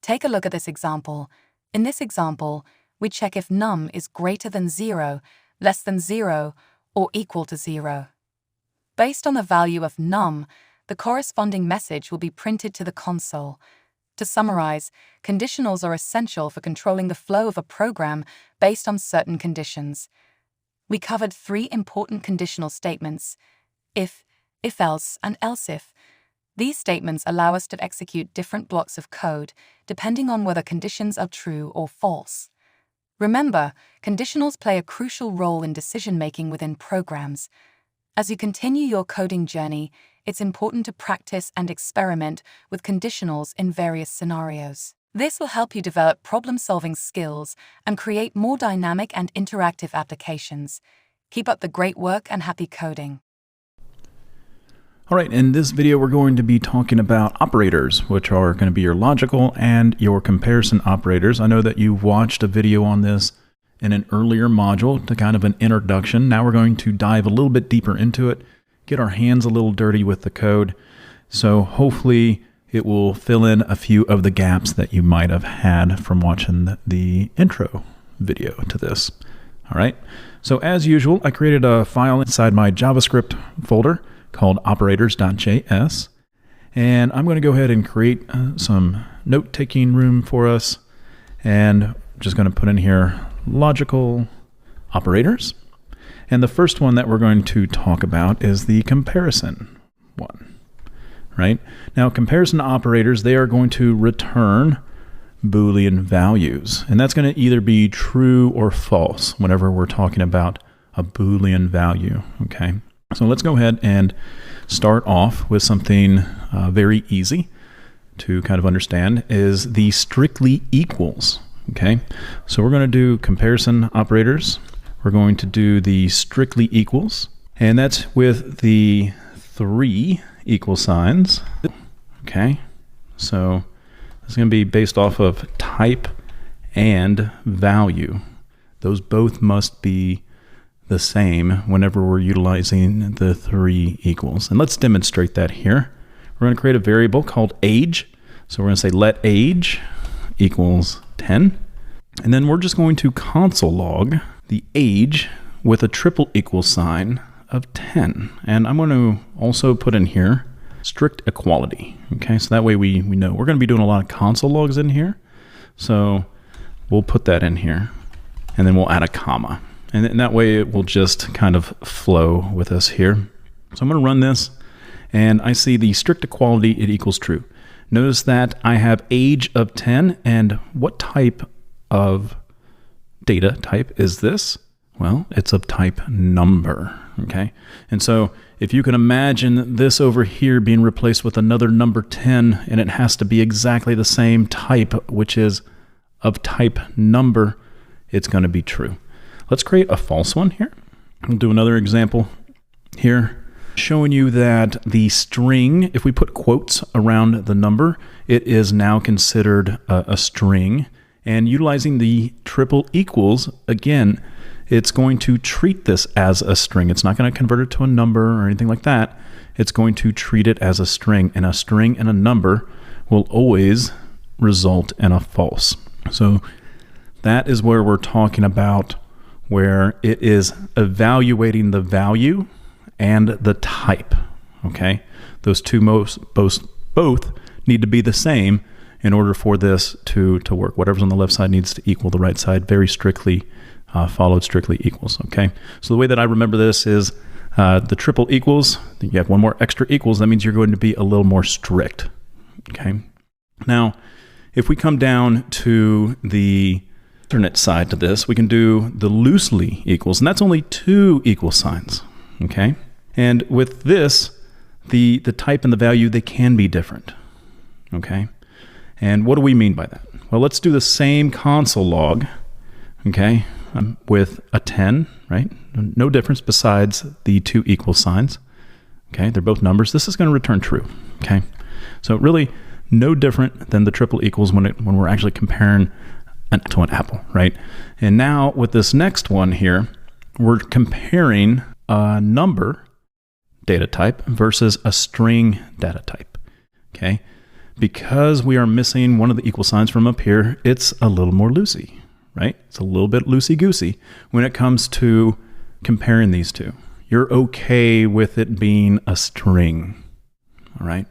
Speaker 3: Take a look at this example. In this example, we check if num is greater than 0, less than 0, or equal to 0. Based on the value of num, the corresponding message will be printed to the console. To summarize, conditionals are essential for controlling the flow of a program based on certain conditions. We covered 3 important conditional statements: if, if-else, and else if. These statements allow us to execute different blocks of code depending on whether conditions are true or false. Remember, conditionals play a crucial role in decision-making within programs. As you continue your coding journey, it's important to practice and experiment with conditionals in various scenarios. This will help you develop problem-solving skills and create more dynamic and interactive applications. Keep up the great work and happy coding.
Speaker 2: All right, in this video, we're going to be talking about operators, which are going to be your logical and your comparison operators. I know that you watched a video on this in an earlier module to kind of an introduction. Now we're going to dive a little bit deeper into it, get our hands a little dirty with the code. So hopefully it will fill in a few of the gaps that you might have had from watching the intro video to this. All right, so as usual, I created a file inside my JavaScript folder called operators.js. And I'm going to go ahead and create some
Speaker 5: note-taking room for us. And I'm just going to put in here logical operators. And the first one that we're going to talk about is the comparison one, right? Now, comparison operators, they are going to return Boolean values. And that's going to either be true or false whenever we're talking about a Boolean value, okay? So let's go ahead and start off with something very easy to kind of understand is the strictly equals, okay? So we're going to do comparison operators. We're going to do the strictly equals, and that's with the 3 equal signs, okay? So it's going to be based off of type and value. Those both must be the same whenever we're utilizing the 3 equals. And let's demonstrate that here. We're going to create a variable called age. So we're going to say let age equals 10. And then we're just going to console log the age with a triple equal sign of 10. And I'm going to also put in here strict equality. Okay, so that way we know. We're going to be doing a lot of console logs in here. So we'll put that in here. And then we'll add a comma. And that way it will just kind of flow with us here. So I'm going to run this, and I see the strict equality, it equals true. Notice that I have age of 10, and what type of data type is this? Well, it's of type number, okay? And so if you can imagine this over here being replaced with another number 10, and it has to be exactly the same type, which is of type number, it's going to be true. Let's create a false one here. We'll do another example here, showing you that the string, if we put quotes around the number, it is now considered a string. And utilizing the triple equals, again, it's going to treat this as a string. It's not going to convert it to a number or anything like that. It's going to treat it as a string, and a string and a number will always result in a false. So that is where we're talking about where it is evaluating the value and the type, okay? Those two both need to be the same in order for this to work. Whatever's on the left side needs to equal the right side, very strictly followed, strictly equals, okay? So the way that I remember this is the triple equals, you have one more extra equals, that means you're going to be a little more strict, okay? Now, if we come down to the alternate side to this, we can do the loosely equals, and that's only 2 equal signs, okay? And with this, the type and the value, they can be different, okay? And what do we mean by that? Well, let's do the same console log, okay, with a 10, right? No difference besides the 2 equal signs, okay? They're both numbers. This is going to return true, okay? So really no different than the triple equals when we're actually comparing to an apple, right? And now with this next one here, we're comparing a number data type versus a string data type, okay? Because we are missing one of the equal signs from up here, it's a little more loosey, right? It's a little bit loosey-goosey when it comes to comparing these two. You're okay with it being a string, all right?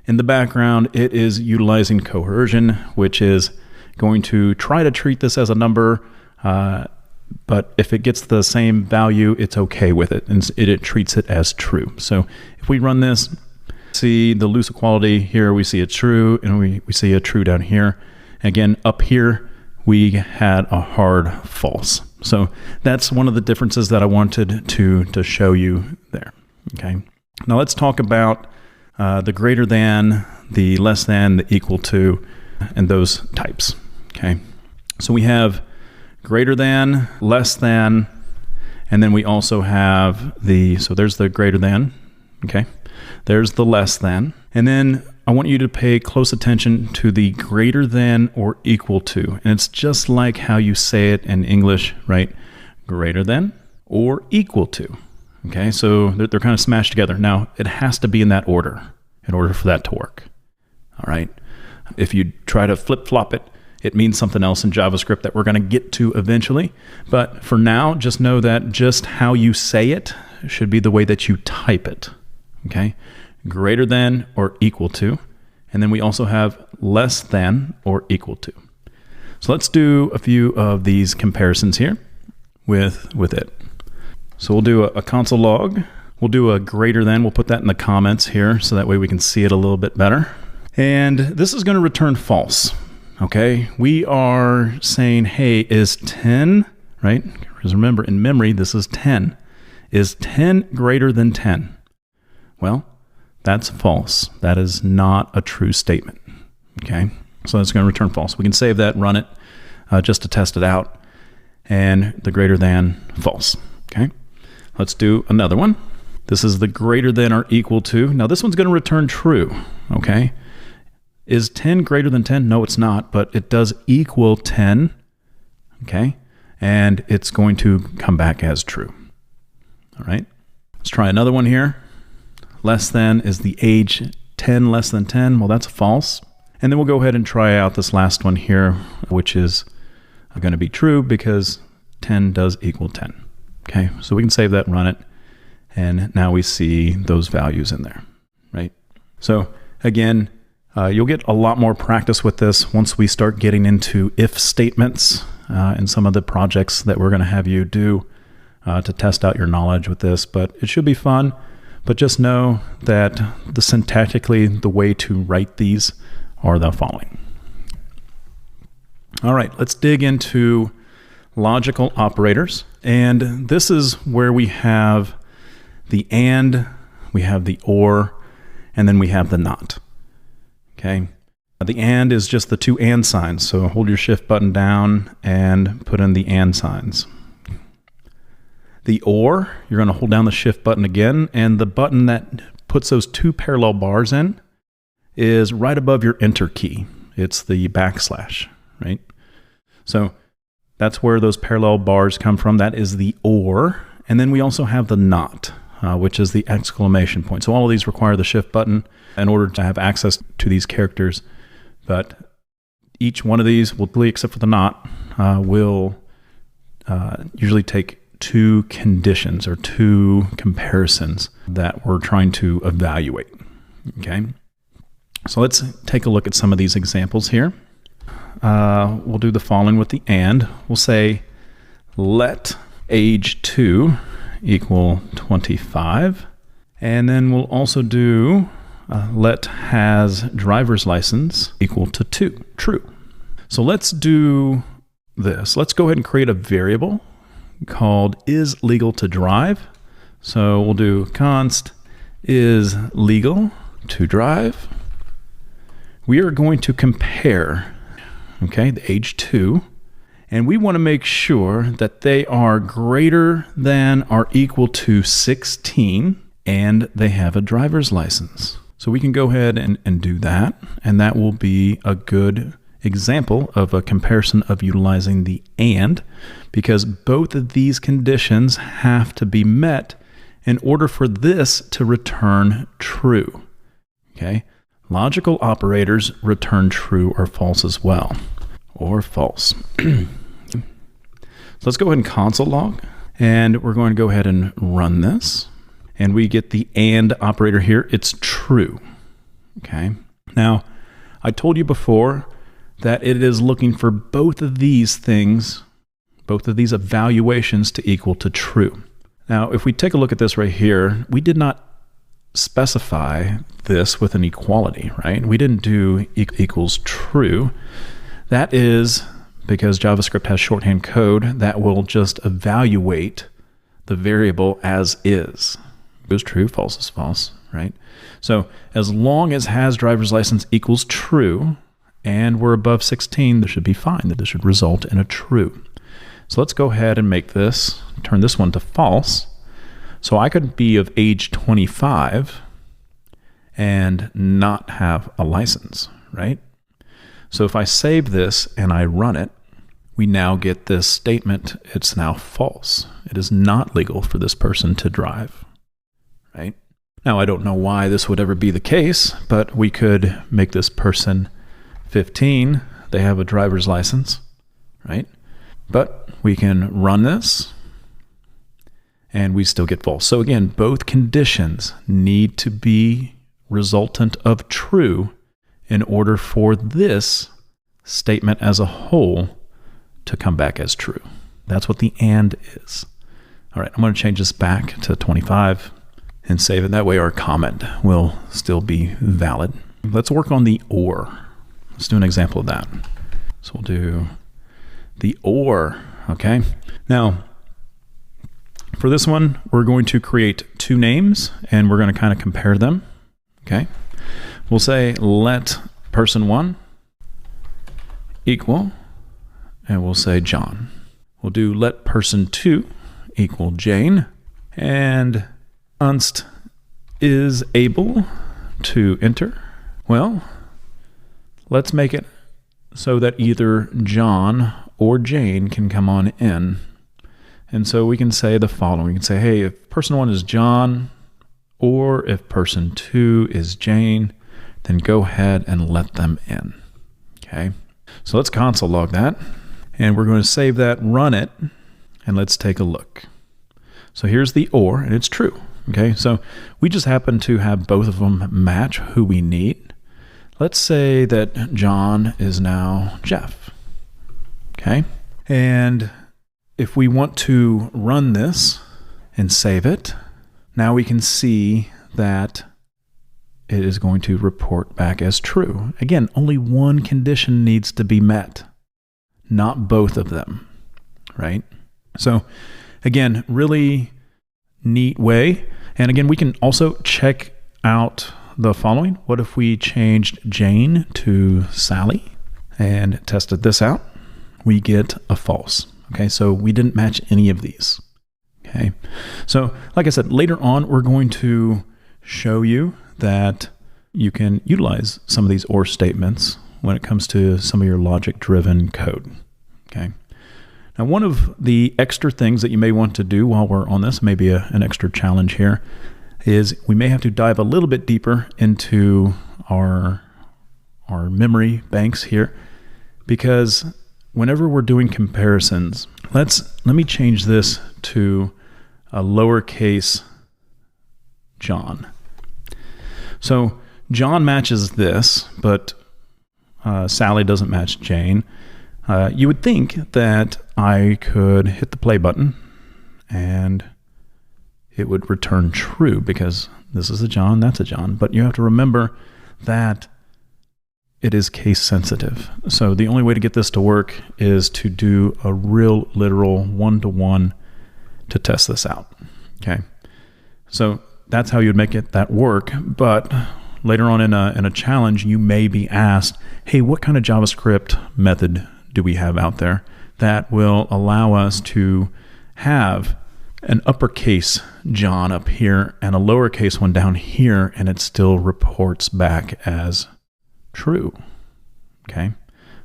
Speaker 5: In the background, it is utilizing coercion, which is going to try to treat this as a number, but if it gets the same value, it's okay with it, and it treats it as true. So if we run this, see the loose equality here, we see a true, and we see a true down here. Again, up here, we had a hard false. So that's one of the differences that I wanted to show you there, okay? Now let's talk about the greater than, the less than, the equal to, and those types. Okay, so we have greater than, less than, and then we also have so there's the greater than, okay? There's the less than. And then I want you to pay close attention to the greater than or equal to. And it's just like how you say it in English, right? Greater than or equal to. Okay, so they're kind of smashed together. Now, it has to be in that order in order for that to work. All right. If you try to flip-flop it, it means something else in JavaScript that we're going to get to eventually. But for now, just know that just how you say it should be the way that you type it. Okay? Greater than or equal to. And then we also have less than or equal to. So let's do a few of these comparisons here with it. So we'll do a console log. We'll do a greater than. We'll put that in the comments here so that way we can see it a little bit better. And this is going to return false. Okay, we are saying, hey, is 10, right? Because remember, in memory, this is 10. Is 10 greater than 10? Well, that's false. That is not a true statement. Okay, so that's going to return false. We can save that, run it just to test it out. And the greater than, false. Okay, let's do another one. This is the greater than or equal to. Now this one's going to return true. Okay. Is 10 greater than 10? No, it's not, but it does equal 10, okay? And it's going to come back as true, all right? Let's try another one here. Less than, is the age 10 less than 10? Well, that's false. And then we'll go ahead and try out this last one here, which is going to be true because 10 does equal 10, okay? So we can save that, run it, and now we see those values in there, right? So again, you'll get a lot more practice with this once we start getting into if statements and some of the projects that we're going to have you do to test out your knowledge with this. But it should be fun. But just know that syntactically, the way to write these are the following. All right, let's dig into logical operators. And this is where we have the and, we have the or, and then we have the not. Okay, the and is just the two and signs. So hold your shift button down and put in the and signs. The or, you're going to hold down the shift button again, and the button that puts those two parallel bars in is right above your enter key. It's the backslash, right? So that's where those parallel bars come from. That is the or. And then we also have the not, which is the exclamation point. So all of these require the shift button in order to have access to these characters. But each one of these, except for the not, will usually take two conditions or two comparisons that we're trying to evaluate. Okay, so let's take a look at some of these examples here. We'll do the following with the and. We'll say let age 2 equal 25. And then we'll also do let has driver's license equal to 2, true. So let's do this. Let's go ahead and create a variable called is legal to drive. So we'll do const is legal to drive. We are going to compare, okay, the age 2, and we want to make sure that they are greater than or equal to 16 and they have a driver's license. So we can go ahead and do that, and that will be a good example of a comparison of utilizing the and, because both of these conditions have to be met in order for this to return true. Okay, logical operators return true or false as well, or false. So let's go ahead and console log, and we're going to go ahead and run this, and we get the and operator here. It's true. Okay, now I told you before that it is looking for both of these things, both of these evaluations to equal to true. Now, if we take a look at this right here, we did not specify this with an equality, right? We didn't do equals true. That is because JavaScript has shorthand code that will just evaluate the variable as is. It goes true, false is false, right? So as long as has driver's license equals true, and we're above 16, this should be fine. That this should result in a true. So let's go ahead and make this, turn this one to false. So I could be of age 25 and not have a license, right? So if I save this and I run it, we now get this statement. It's now false. It is not legal for this person to drive, right? Now, I don't know why this would ever be the case, but we could make this person 15, they have a driver's license, right? But we can run this and we still get false. So again, both conditions need to be resultant of true in order for this statement as a whole to come back as true. That's what the and is. All right, I'm going to change this back to 25 and save it. That way our comment will still be valid. Let's work on the or. Let's do an example of that. So we'll do the or, okay? Now, for this one, we're going to create two names and we're going to kind of compare them, okay? We'll say let person 1 equal, and we'll say John. We'll do let person 2 equal Jane, and Unst is able to enter. Well, let's make it so that either John or Jane can come on in. And so we can say the following. We can say, hey, if person 1 is John, or if person 2 is Jane, then go ahead and let them in. Okay, so let's console log that. And we're going to save that, run it, and let's take a look. So here's the or, and it's true. Okay, so we just happen to have both of them match who we need. Let's say that John is now Jeff. Okay, and if we want to run this and save it, now we can see that it is going to report back as true. Again, only one condition needs to be met, not both of them, right? So again, really neat way. And again, we can also check out the following. What if we changed Jane to Sally and tested this out? We get a false. Okay, so we didn't match any of these. Okay, so like I said, later on, we're going to show you that you can utilize some of these or statements when it comes to some of your logic-driven code. Okay. Now, one of the extra things that you may want to do while we're on this, maybe an extra challenge here, is we may have to dive a little bit deeper into our memory banks here, because whenever we're doing comparisons, let me change this to a lowercase John. So John matches this, but Sally doesn't match Jane. You would think that I could hit the play button and it would return true because this is a John, that's a John. But you have to remember that it is case sensitive. So the only way to get this to work is to do a real literal one-to-one to test this out. Okay. So that's how you'd make that work. But later on in a challenge, you may be asked, hey, what kind of JavaScript method do we have out there that will allow us to have an uppercase John up here and a lowercase one down here, and it still reports back as true. Okay,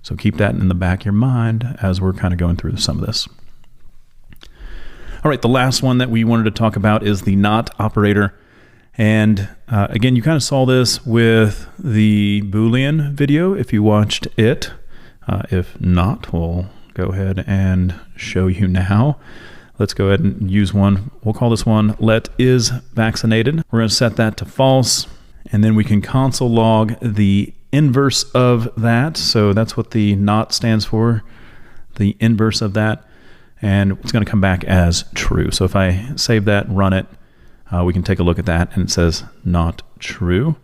Speaker 5: so keep that in the back of your mind as we're kind of going through some of this. All right, the last one that we wanted to talk about is the not operator. And again, you kind of saw this with the Boolean video if you watched it. If not, we'll go ahead and show you now. Let's go ahead and use one. We'll call this one let is vaccinated. We're going to set that to false, and then we can console log the inverse of that. So that's what the not stands for, the inverse of that, and it's going to come back as true. So if I save that, run it, we can take a look at that, and it says not true.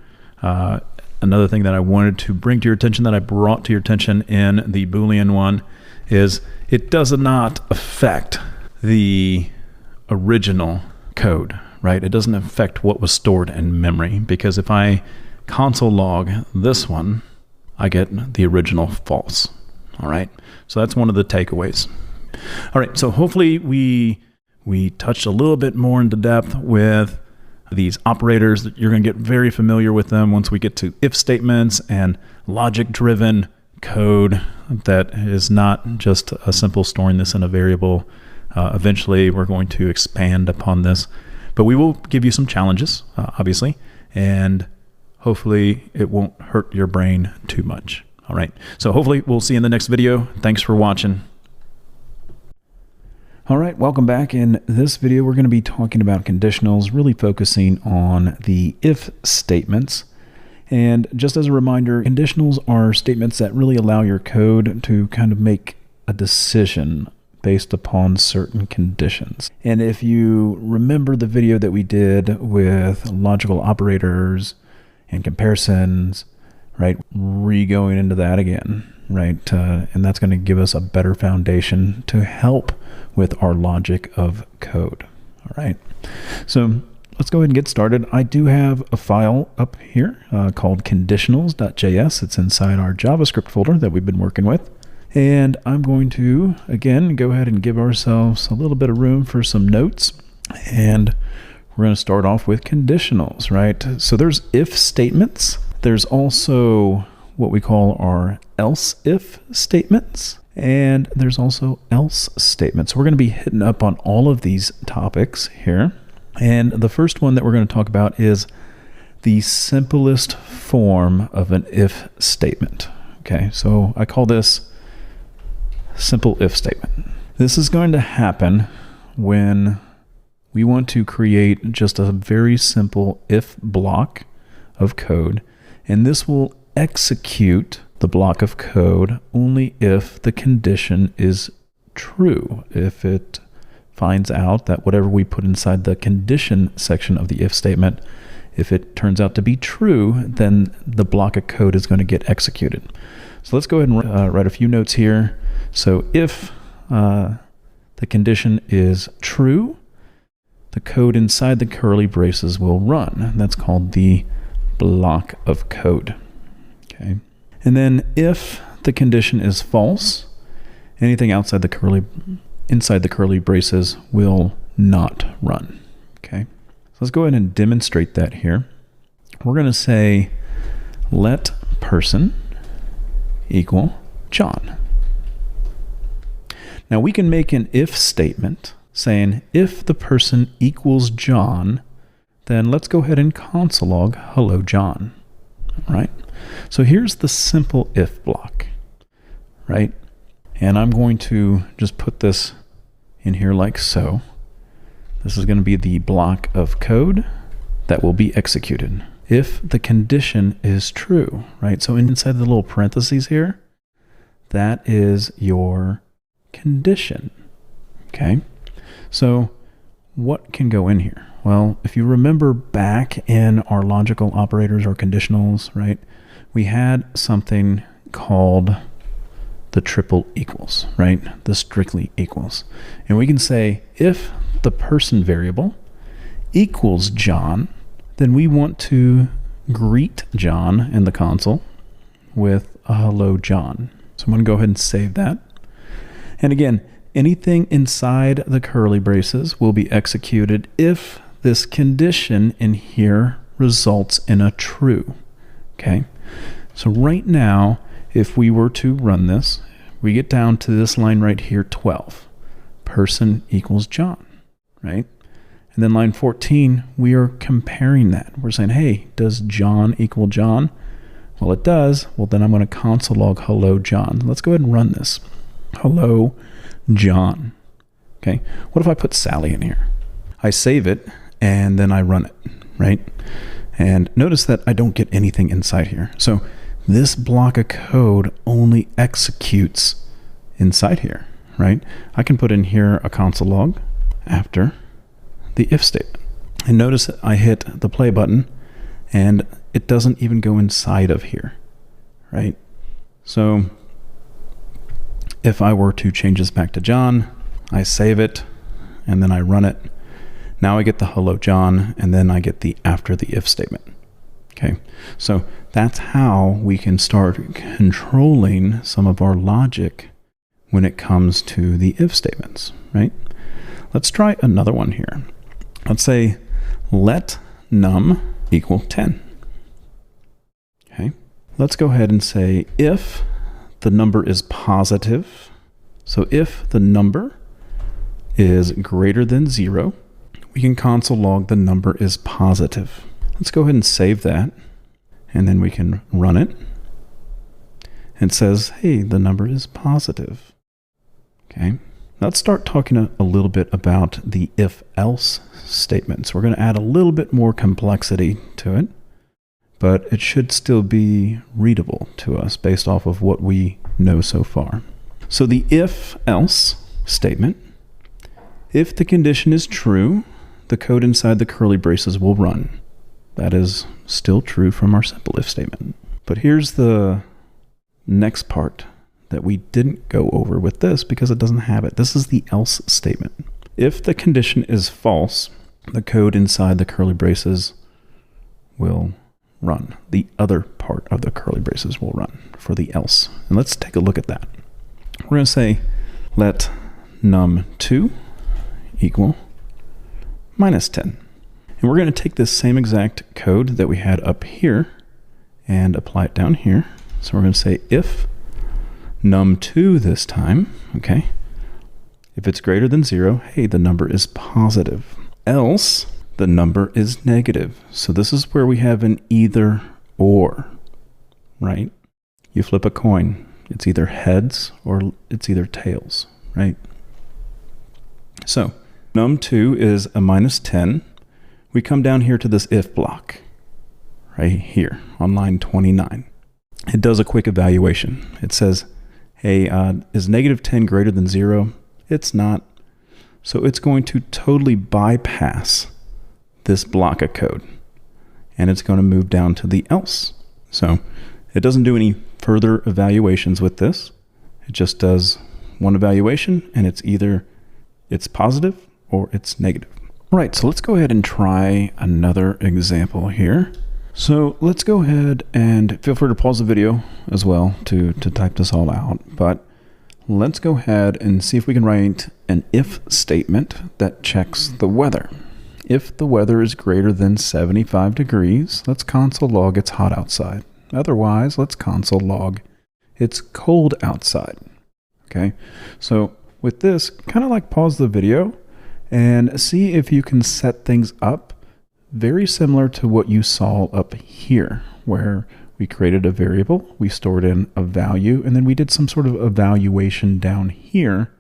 Speaker 5: Another thing that I wanted to bring to your attention, that I brought to your attention in the Boolean one, is it does not affect the original code, right? It doesn't affect what was stored in memory, because if I console log this one, I get the original false. All right, so that's one of the takeaways. All right, so hopefully we touched a little bit more into depth with these operators. You're going to get very familiar with them once we get to if statements and logic-driven code that is not just a simple storing this in a variable. Eventually, we're going to expand upon this, but we will give you some challenges, obviously, and hopefully it won't hurt your brain too much. All right, so hopefully we'll see you in the next video. Thanks for watching. All right, welcome back. In this video, we're going to be talking about conditionals, really focusing on the if statements. And just as a reminder, conditionals are statements that really allow your code to kind of make a decision based upon certain conditions. And if you remember the video that we did with logical operators and comparisons, right, going into that again, right, and that's going to give us a better foundation to help with our logic of code. All right, so let's go ahead and get started. I do have a file up here called conditionals.js. It's inside our JavaScript folder that we've been working with. And I'm going to, again, go ahead and give ourselves a little bit of room for some notes. And we're going to start off with conditionals, right? So there's if statements. There's also what we call our else if statements. And there's also else statements. So we're going to be hitting up on all of these topics here. And the first one that we're going to talk about is the simplest form of an if statement. Okay, so I call this simple if statement. This is going to happen when we want to create just a very simple if block of code, and this will execute the block of code only if the condition is true. If it finds out that whatever we put inside the condition section of the if statement, if it turns out to be true, then the block of code is going to get executed. So let's go ahead and write a few notes here. So if the condition is true, the code inside the curly braces will run. That's called the block of code. Okay. And then if the condition is false, anything inside the curly braces will not run. Okay. So let's go ahead and demonstrate that here. We're going to say let person equal John. Now we can make an if statement saying if the person equals John, then let's go ahead and console log hello John. All right. So here's the simple if block, right? And I'm going to just put this in here like so. This is going to be the block of code that will be executed if the condition is true, right? So inside the little parentheses here, that is your condition. Okay. So what can go in here? Well, if you remember back in our logical operators or conditionals, right, we had something called the triple equals, right? The strictly equals. And we can say if the person variable equals John, then we want to greet John in the console with a hello John. So I'm going to go ahead and save that. And again, anything inside the curly braces will be executed if this condition in here results in a true. Okay. So right now, if we were to run this, we get down to this line right here, 12. Person equals John, right? And then line 14, we are comparing that. We're saying, hey, does John equal John? Well, it does. Well, then I'm going to console log hello John. Let's go ahead and run this. Hello John. Okay. What if I put Sally in here? I save it and then I run it, right? And notice that I don't get anything inside here. So this block of code only executes inside here, right? I can put in here a console log after the if statement. And notice that I hit the play button and it doesn't even go inside of here, right? So if I were to change this back to John, I save it and then I run it. Now I get the hello John and then I get the after the if statement. Okay, so that's how we can start controlling some of our logic when it comes to the if statements, right? Let's try another one here. Let's say let num equal 10. Okay, let's go ahead and say if the number is positive, so if the number is greater than 0, we can console log the number is positive. Let's go ahead and save that, and then we can run it. It says, hey, the number is positive. Okay, let's start talking a little bit about the if-else statements. We're going to add a little bit more complexity to it, but it should still be readable to us based off of what we know so far. So the if-else statement, if the condition is true, the code inside the curly braces will run. That is still true from our simple if statement. But here's the next part that we didn't go over with this because it doesn't have it. This is the else statement. If the condition is false, the code inside the curly braces will run. The other part of the curly braces will run for the else. And let's take a look at that. We're going to say let num2 equal -10. And we're going to take this same exact code that we had up here and apply it down here. So we're going to say if num2 this time, okay, if it's greater than 0, hey, the number is positive. Else, the number is negative. So this is where we have an either or, right? You flip a coin. It's either heads or it's either tails, right? So num2 is a -10. We come down here to this if block right here on line 29. It does a quick evaluation. It says, hey, is -10 greater than 0? It's not. So it's going to totally bypass this block of code, and it's going to move down to the else. So it doesn't do any further evaluations with this. It just does one evaluation, and it's either it's positive or it's negative. All right, so let's go ahead and try another example here. So let's go ahead and feel free to pause the video as well to type this all out. But let's go ahead and see if we can write an if statement that checks the weather. If the weather is greater than 75 degrees, let's console log it's hot outside. Otherwise, let's console log it's cold outside. Okay, so with this, kind of like pause the video and see if you can set things up very similar to what you saw up here, where we created a variable, we stored in a value, and then we did some sort of evaluation down here,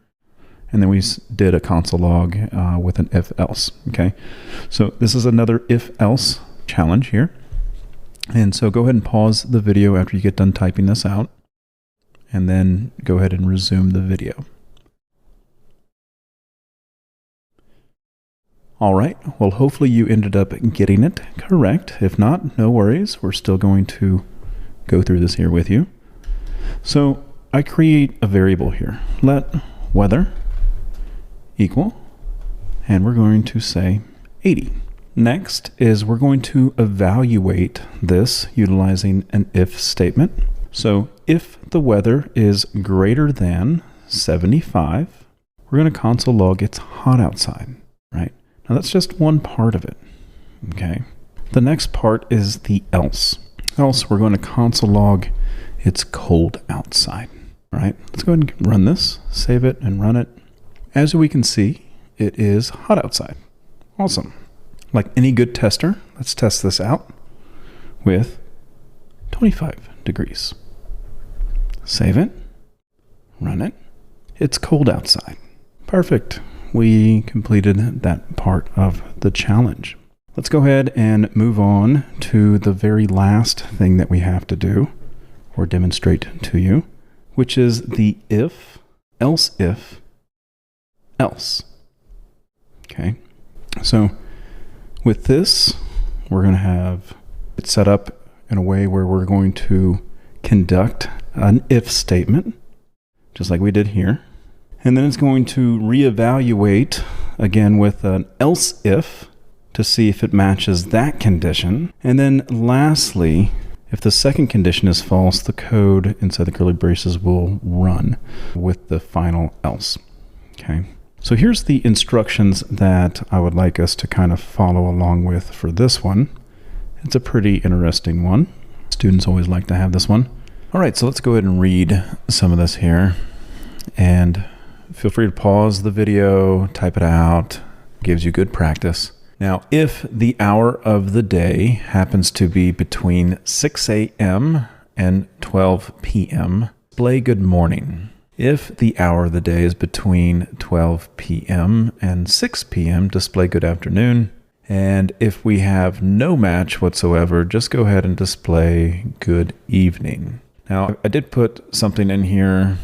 Speaker 5: and then we did a console log with an if-else, okay? So this is another if-else challenge here. And so go ahead and pause the video after you get done typing this out, and then go ahead and resume the video. All right, well, hopefully you ended up getting it correct. If not, no worries. We're still going to go through this here with you. So I create a variable here. Let weather equal, and we're going to say 80. Next is we're going to evaluate this utilizing an if statement. So if the weather is greater than 75, we're going to console log it's hot outside, right? Now that's just one part of it, okay? The next part is the else. Else, we're going to console log it's cold outside, right? Let's go ahead and run this, save it and run it. As we can see, it is hot outside. Awesome. Like any good tester, let's test this out with 25 degrees. Save it, run it. It's cold outside. Perfect. We completed that part of the challenge. Let's go ahead and move on to the very last thing that we have to do or demonstrate to you, which is the if, else if, else. Okay, so with this, we're going to have it set up in a way where we're going to conduct an if statement, just like we did here. And then it's going to reevaluate again with an else if to see if it matches that condition. And then lastly, if the second condition is false, the code inside the curly braces will run with the final else. Okay. So here's the instructions that I would like us to kind of follow along with for this one. It's a pretty interesting one. Students always like to have this one. All right, so let's go ahead and read some of this here. And feel free to pause the video, type it out. Gives you good practice. Now, if the hour of the day happens to be between 6 a.m. and 12 p.m., display good morning. If the hour of the day is between 12 p.m. and 6 p.m., display good afternoon. And if we have no match whatsoever, just go ahead and display good evening. Now, I did put something in here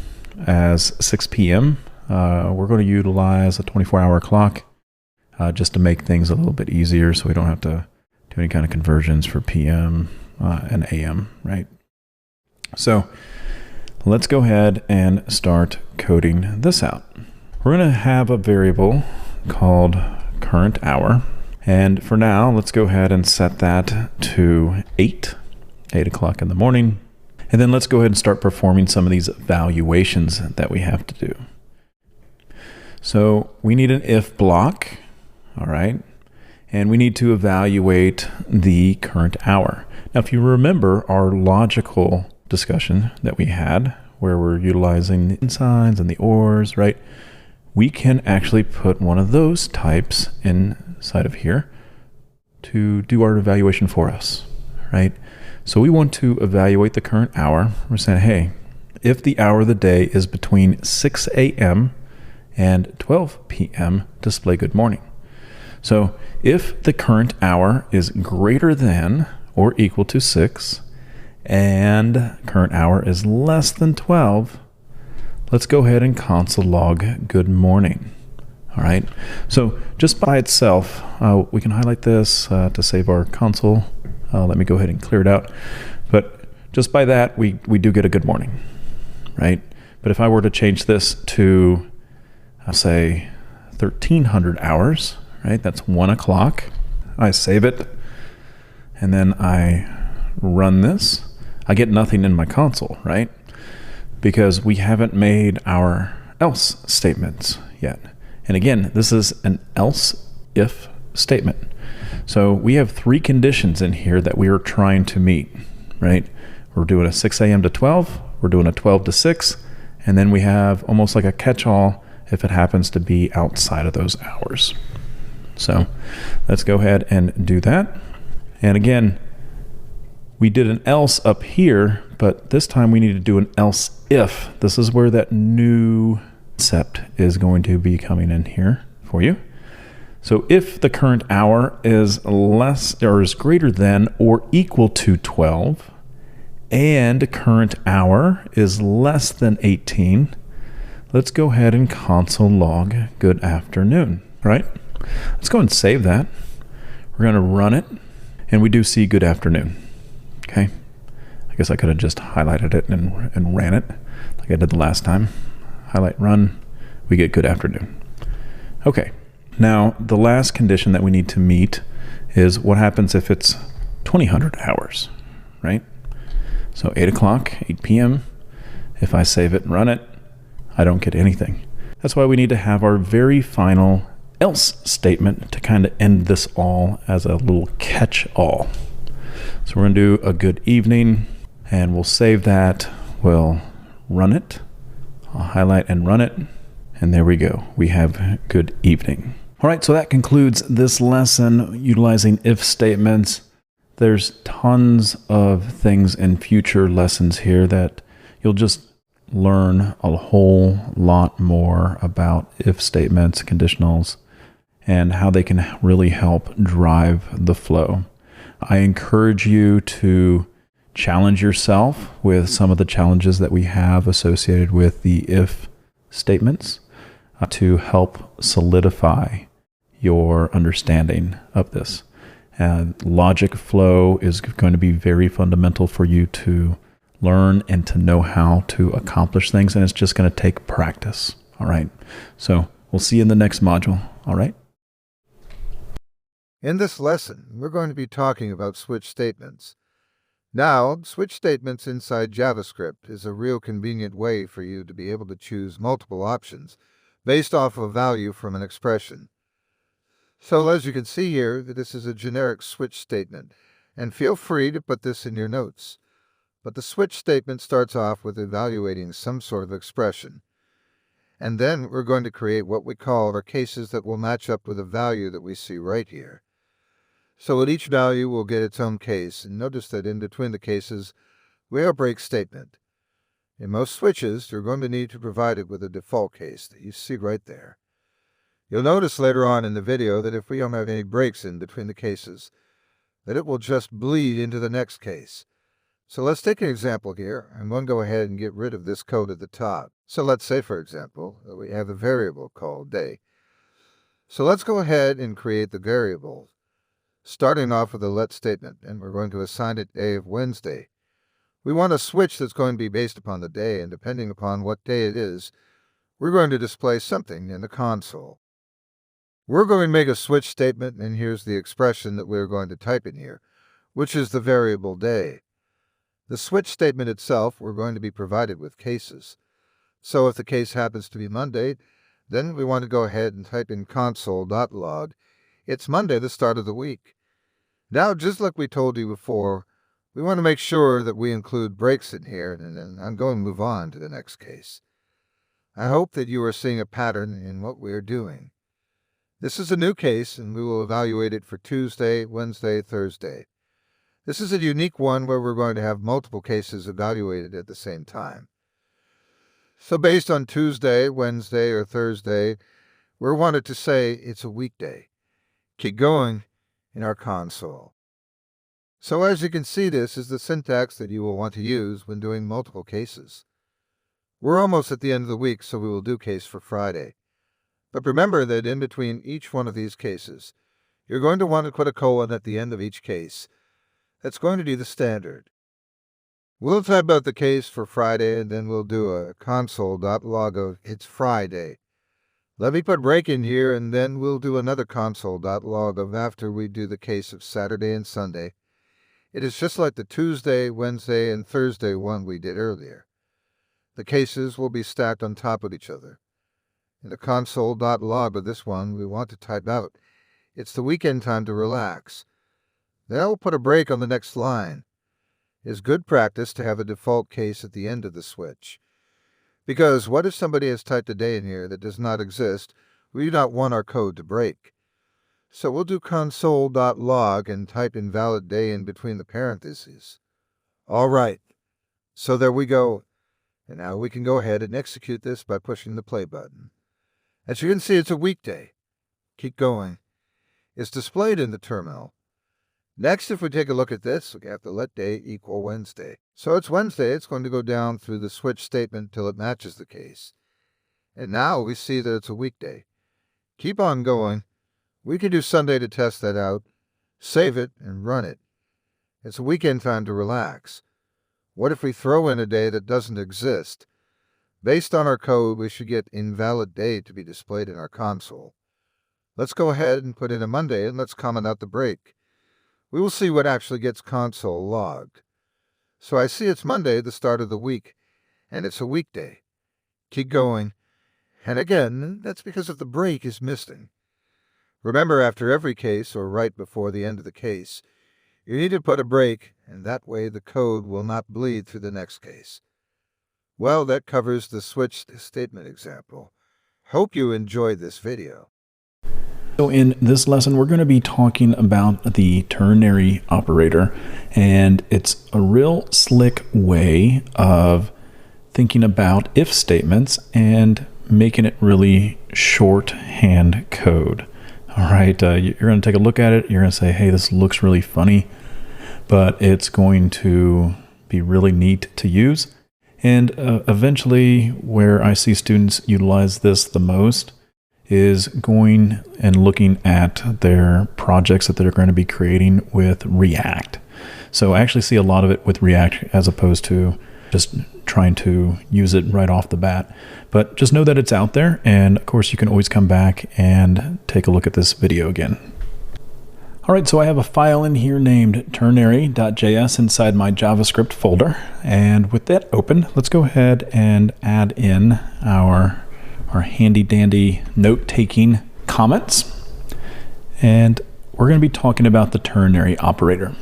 Speaker 5: as 6 p.m. We're going to utilize a 24-hour clock just to make things a little bit easier so we don't have to do any kind of conversions for PM and AM, right? So let's go ahead and start coding this out. We're going to have a variable called current hour. And for now, let's go ahead and set that to 8 o'clock in the morning. And then let's go ahead and start performing some of these evaluations that we have to do. So we need an if block, all right? And we need to evaluate the current hour. Now, if you remember our logical discussion that we had, where we're utilizing the signs and the ors, right? We can actually put one of those types inside of here to do our evaluation for us, right? So we want to evaluate the current hour. We're saying, hey, if the hour of the day is between 6 a.m. and 12 p.m., display good morning. So if the current hour is greater than or equal to 6 and current hour is less than 12, let's go ahead and console log good morning. All right. So just by itself, we can highlight this to save our console. Let me go ahead and clear it out. But just by that, we do get a good morning, right? But if I were to change this to, say, 1300 hours, right? That's 1 o'clock. I save it, and then I run this. I get nothing in my console, right? Because we haven't made our else statements yet. And again, this is an else if statement. So we have 3 conditions in here that we are trying to meet, right? We're doing a 6 a.m. to 12, we're doing a 12 to 6, and then we have almost like a catch-all if it happens to be outside of those hours. So let's go ahead and do that. And again, we did an else up here, but this time we need to do an else if. This is where that new concept is going to be coming in here for you. So if the current hour is less or is greater than or equal to 12 and current hour is less than 18, let's go ahead and console log good afternoon, right? Let's go and save that. We're going to run it, and we do see good afternoon. Okay. I guess I could have just highlighted it and ran it like I did the last time. Highlight, run, we get good afternoon. Okay. Now, the last condition that we need to meet is what happens if it's 2000 hours, right? So 8 o'clock, 8 p.m. If I save it and run it, I don't get anything. That's why we need to have our very final else statement to kind of end this all as a little catch-all. So we're going to do a good evening, and we'll save that. We'll run it. I'll highlight and run it. And there we go. We have good evening. All right, so that concludes this lesson utilizing if statements. There's tons of things in future lessons here that you'll just learn a whole lot more about if statements, conditionals, and how they can really help drive the flow. I encourage you to challenge yourself with some of the challenges that we have associated with the if statements to help solidify your understanding of this. Logic flow is going to be very fundamental for you to learn and to know how to accomplish things, and it's just going to take practice. All right. So we'll see you in the next module. All right.
Speaker 4: In this lesson, we're going to be talking about switch statements. Now, switch statements inside JavaScript is a real convenient way for you to be able to choose multiple options based off a value from an expression. So as you can see here, this is a generic switch statement, and feel free to put this in your notes. But the switch statement starts off with evaluating some sort of expression. And then we're going to create what we call our cases that will match up with a value that we see right here. So at each value will get its own case, and notice that in between the cases, we have a break statement. In most switches, you're going to need to provide it with a default case that you see right there. You'll notice later on in the video that if we don't have any breaks in between the cases, that it will just bleed into the next case. So let's take an example here, and we'll go ahead and get rid of this code at the top. So let's say, for example, that we have a variable called day. So let's go ahead and create the variable, starting off with a let statement, and we're going to assign it day of Wednesday. We want a switch that's going to be based upon the day, and depending upon what day it is, we're going to display something in the console. We're going to make a switch statement, and here's the expression that we're going to type in here, which is the variable day. The switch statement itself, we're going to be provided with cases. So if the case happens to be Monday, then we want to go ahead and type in console.log. It's Monday, the start of the week. Now, just like we told you before, we want to make sure that we include breaks in here, and then I'm going to move on to the next case. I hope that you are seeing a pattern in what we are doing. This is a new case, and we will evaluate it for Tuesday, Wednesday, Thursday. This is a unique one where we're going to have multiple cases evaluated at the same time. So based on Tuesday, Wednesday, or Thursday, we're wanted to say it's a weekday. Keep going in our console. So as you can see, this is the syntax that you will want to use when doing multiple cases. We're almost at the end of the week, so we will do case for Friday. But remember that in between each one of these cases, you're going to want to put a colon at the end of each case. That's going to be the standard. We'll type out the case for Friday, and then we'll do a console.log of it's Friday. Let me put break in here, and then we'll do another console.log of after we do the case of Saturday and Sunday. It is just like the Tuesday, Wednesday, and Thursday one we did earlier. The cases will be stacked on top of each other. In the console.log of this one, we want to type out, it's the weekend time to relax. Then we'll put a break on the next line. It is good practice to have a default case at the end of the switch. Because what if somebody has typed a day in here that does not exist? We do not want our code to break. So we'll do console.log and type invalid day in between the parentheses. All right, so there we go. And now we can go ahead and execute this by pushing the play button. As you can see, it's a weekday. Keep going. It's displayed in the terminal. Next, if we take a look at this, we have to let day equal Wednesday. So it's Wednesday. It's going to go down through the switch statement till it matches the case. And now we see that it's a weekday. Keep on going. We can do Sunday to test that out. Save it and run it. It's a weekend time to relax. What if we throw in a day that doesn't exist? Based on our code, we should get invalid day to be displayed in our console. Let's go ahead and put in a Monday, and let's comment out the break. We will see what actually gets console logged. So I see it's Monday, the start of the week, and it's a weekday. Keep going. And again, that's because if the break is missing. Remember, after every case, or right before the end of the case, you need to put a break, and that way the code will not bleed through the next case. Well, that covers the switch statement example. Hope you enjoyed this video.
Speaker 5: So in this lesson, we're going to be talking about the ternary operator, and it's a real slick way of thinking about if statements and making it really shorthand code. All right, you're going to take a look at it. You're going to say, hey, this looks really funny, but it's going to be really neat to use. And eventually, where I see students utilize this the most is going and looking at their projects that they're going to be creating with React. So I actually see a lot of it with React as opposed to just trying to use it right off the bat. But just know that it's out there, and of course you can always come back and take a look at this video again. All right, so I have a file in here named ternary.js inside my JavaScript folder. And with that open, let's go ahead and add in our handy dandy note-taking comments. And we're going to be talking about the ternary operator.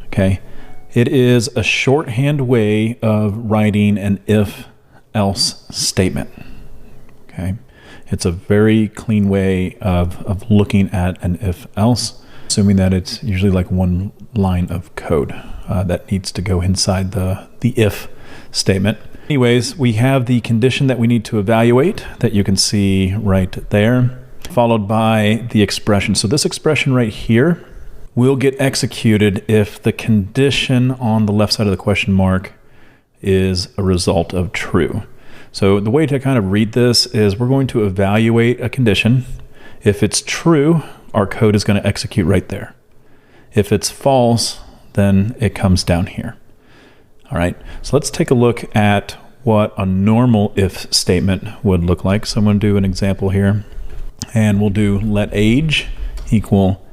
Speaker 5: Okay, it is a shorthand way of writing an if-else statement. Okay, it's a very clean way of looking at an if-else, assuming that it's usually like one line of code that needs to go inside the if statement. Anyways, we have the condition that we need to evaluate that you can see right there. followed by the expression. So this expression right here will get executed if the condition on the left side of the question mark is a result of true. So the way to kind of read this is we're going to evaluate a condition. If it's true, our code is going to execute right there. If it's false, then it comes down here. All right, so let's take a look at what a normal if statement would look like. So I'm going to do an example here, and we'll do let age equal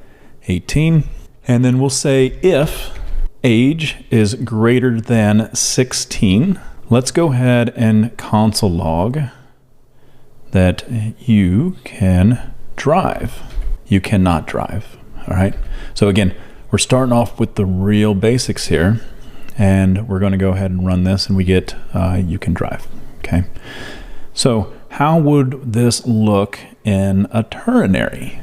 Speaker 5: 18. And then we'll say if age is greater than 16, let's go ahead and console log that you can drive. You cannot drive. All right. So again, we're starting off with the real basics here, and we're going to go ahead and run this, and we get you can drive. Okay. So how would this look in a ternary?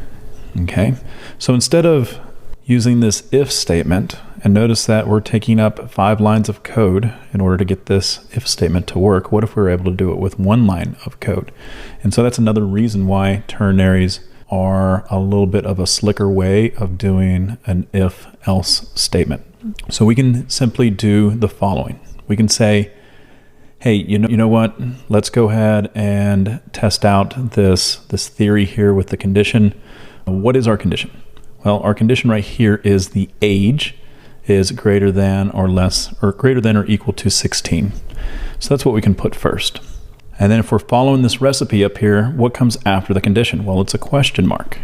Speaker 5: Okay. So instead of using this if statement, and notice that we're taking up 5 lines of code in order to get this if statement to work. What if we were able to do it with 1 line of code? And so that's another reason why ternaries are a little bit of a slicker way of doing an if-else statement. So we can simply do the following. We can say, hey, you know what? Let's go ahead and test out this theory here with the condition. What is our condition? Well, our condition right here is the age is greater than or less, or greater than or equal to 16. So that's what we can put first. And then if we're following this recipe up here, what comes after the condition? Well, it's a question mark,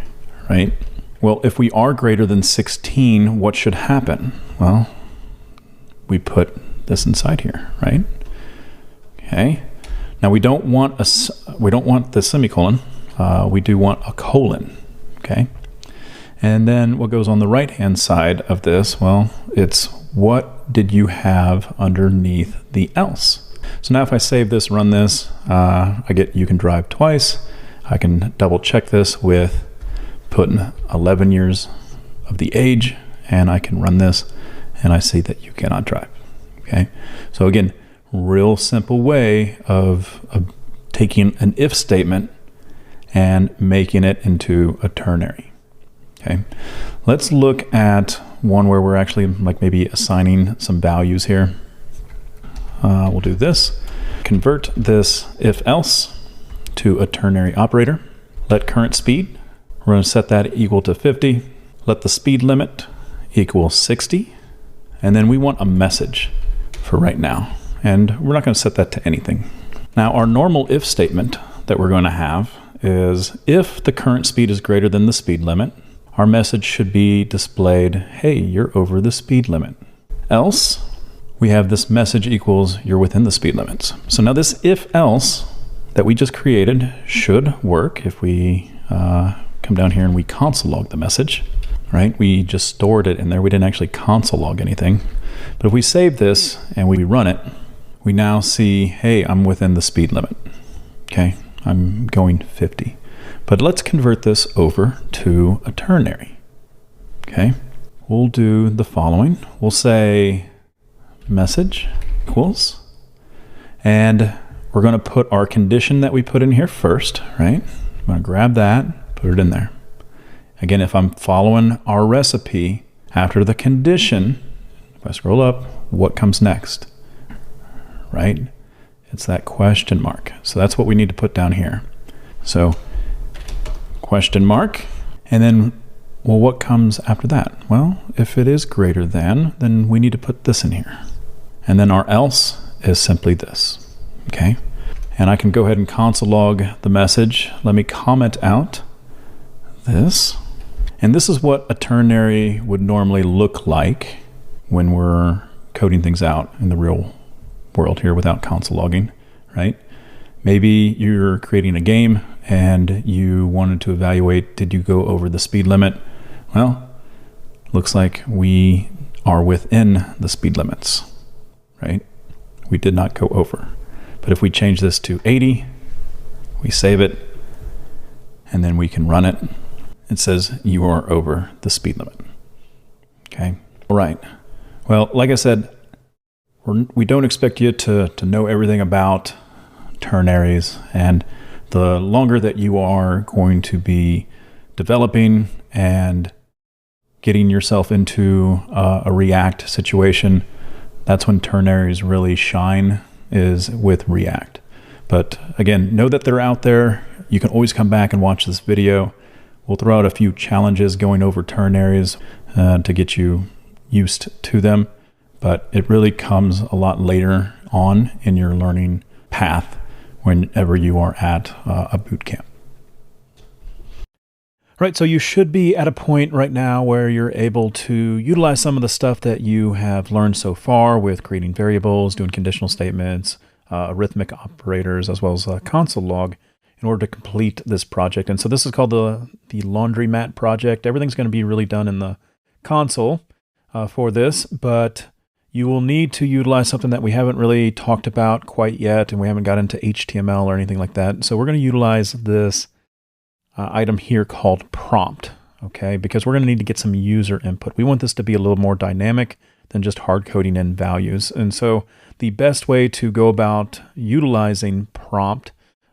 Speaker 5: right? Well, if we are greater than 16, what should happen? Well, we put this inside here, right? Okay. Now we don't want the semicolon. We do want a colon, okay? And then what goes on the right-hand side of this? Well, it's what did you have underneath the else? So now if I save this, run this, I get you can drive twice. I can double check this with putting 11 years of the age, and I can run this, and I see that you cannot drive. Okay. So again, real simple way of taking an if statement and making it into a ternary. Okay. Let's look at one where we're actually like maybe assigning some values here. We'll do this. Convert this if else to a ternary operator. Let current speed, we're going to set that equal to 50. Let the speed limit equal 60. And then we want a message for right now. And we're not going to set that to anything. Now our normal if statement that we're going to have is if the current speed is greater than the speed limit, our message should be displayed, hey, you're over the speed limit. Else, we have this message equals you're within the speed limits. So now this if else that we just created should work if we come down here and we console log the message, right? We just stored it in there. We didn't actually console log anything. But if we save this and we run it, we now see, hey, I'm within the speed limit. Okay, I'm going 50. But let's convert this over to a ternary. Okay, we'll do the following. We'll say message equals, and we're going to put our condition that we put in here first, right? I'm going to grab that, put it in there. Again, if I'm following our recipe, after the condition, if I scroll up, what comes next? Right? It's that question mark. So that's what we need to put down here. So question mark, and then, well, what comes after that? Well, if it is greater than, then we need to put this in here. And then our else is simply this, okay? And I can go ahead and console log the message. Let me comment out this. And this is what a ternary would normally look like when we're coding things out in the real world here without console logging, right? Maybe you're creating a game and you wanted to evaluate, did you go over the speed limit? Well, looks like we are within the speed limits, right? We did not go over. But if we change this to 80, we save it, and then we can run it. It says you are over the speed limit. Okay, all right. Well, like I said, we don't expect you to know everything about ternaries, and the longer that you are going to be developing and getting yourself into a React situation, that's when ternaries really shine, is with React. But again, know that they're out there. You can always come back and watch this video. We'll throw out a few challenges going over ternaries to get you used to them, but it really comes a lot later on in your learning path whenever you are at a boot camp. Right, so you should be at a point right now where you're able to utilize some of the stuff that you have learned so far with creating variables, doing conditional statements, arithmetic operators, as well as a console log in order to complete this project. And so this is called the laundromat project. Everything's going to be really done in the console for this, but you will need to utilize something that we haven't really talked about quite yet, and we haven't got into HTML or anything like that. So we're going to utilize this item here called prompt, okay? Because we're going to need to get some user input. We want this to be a little more dynamic than just hard coding in values. And so the best way to go about utilizing prompt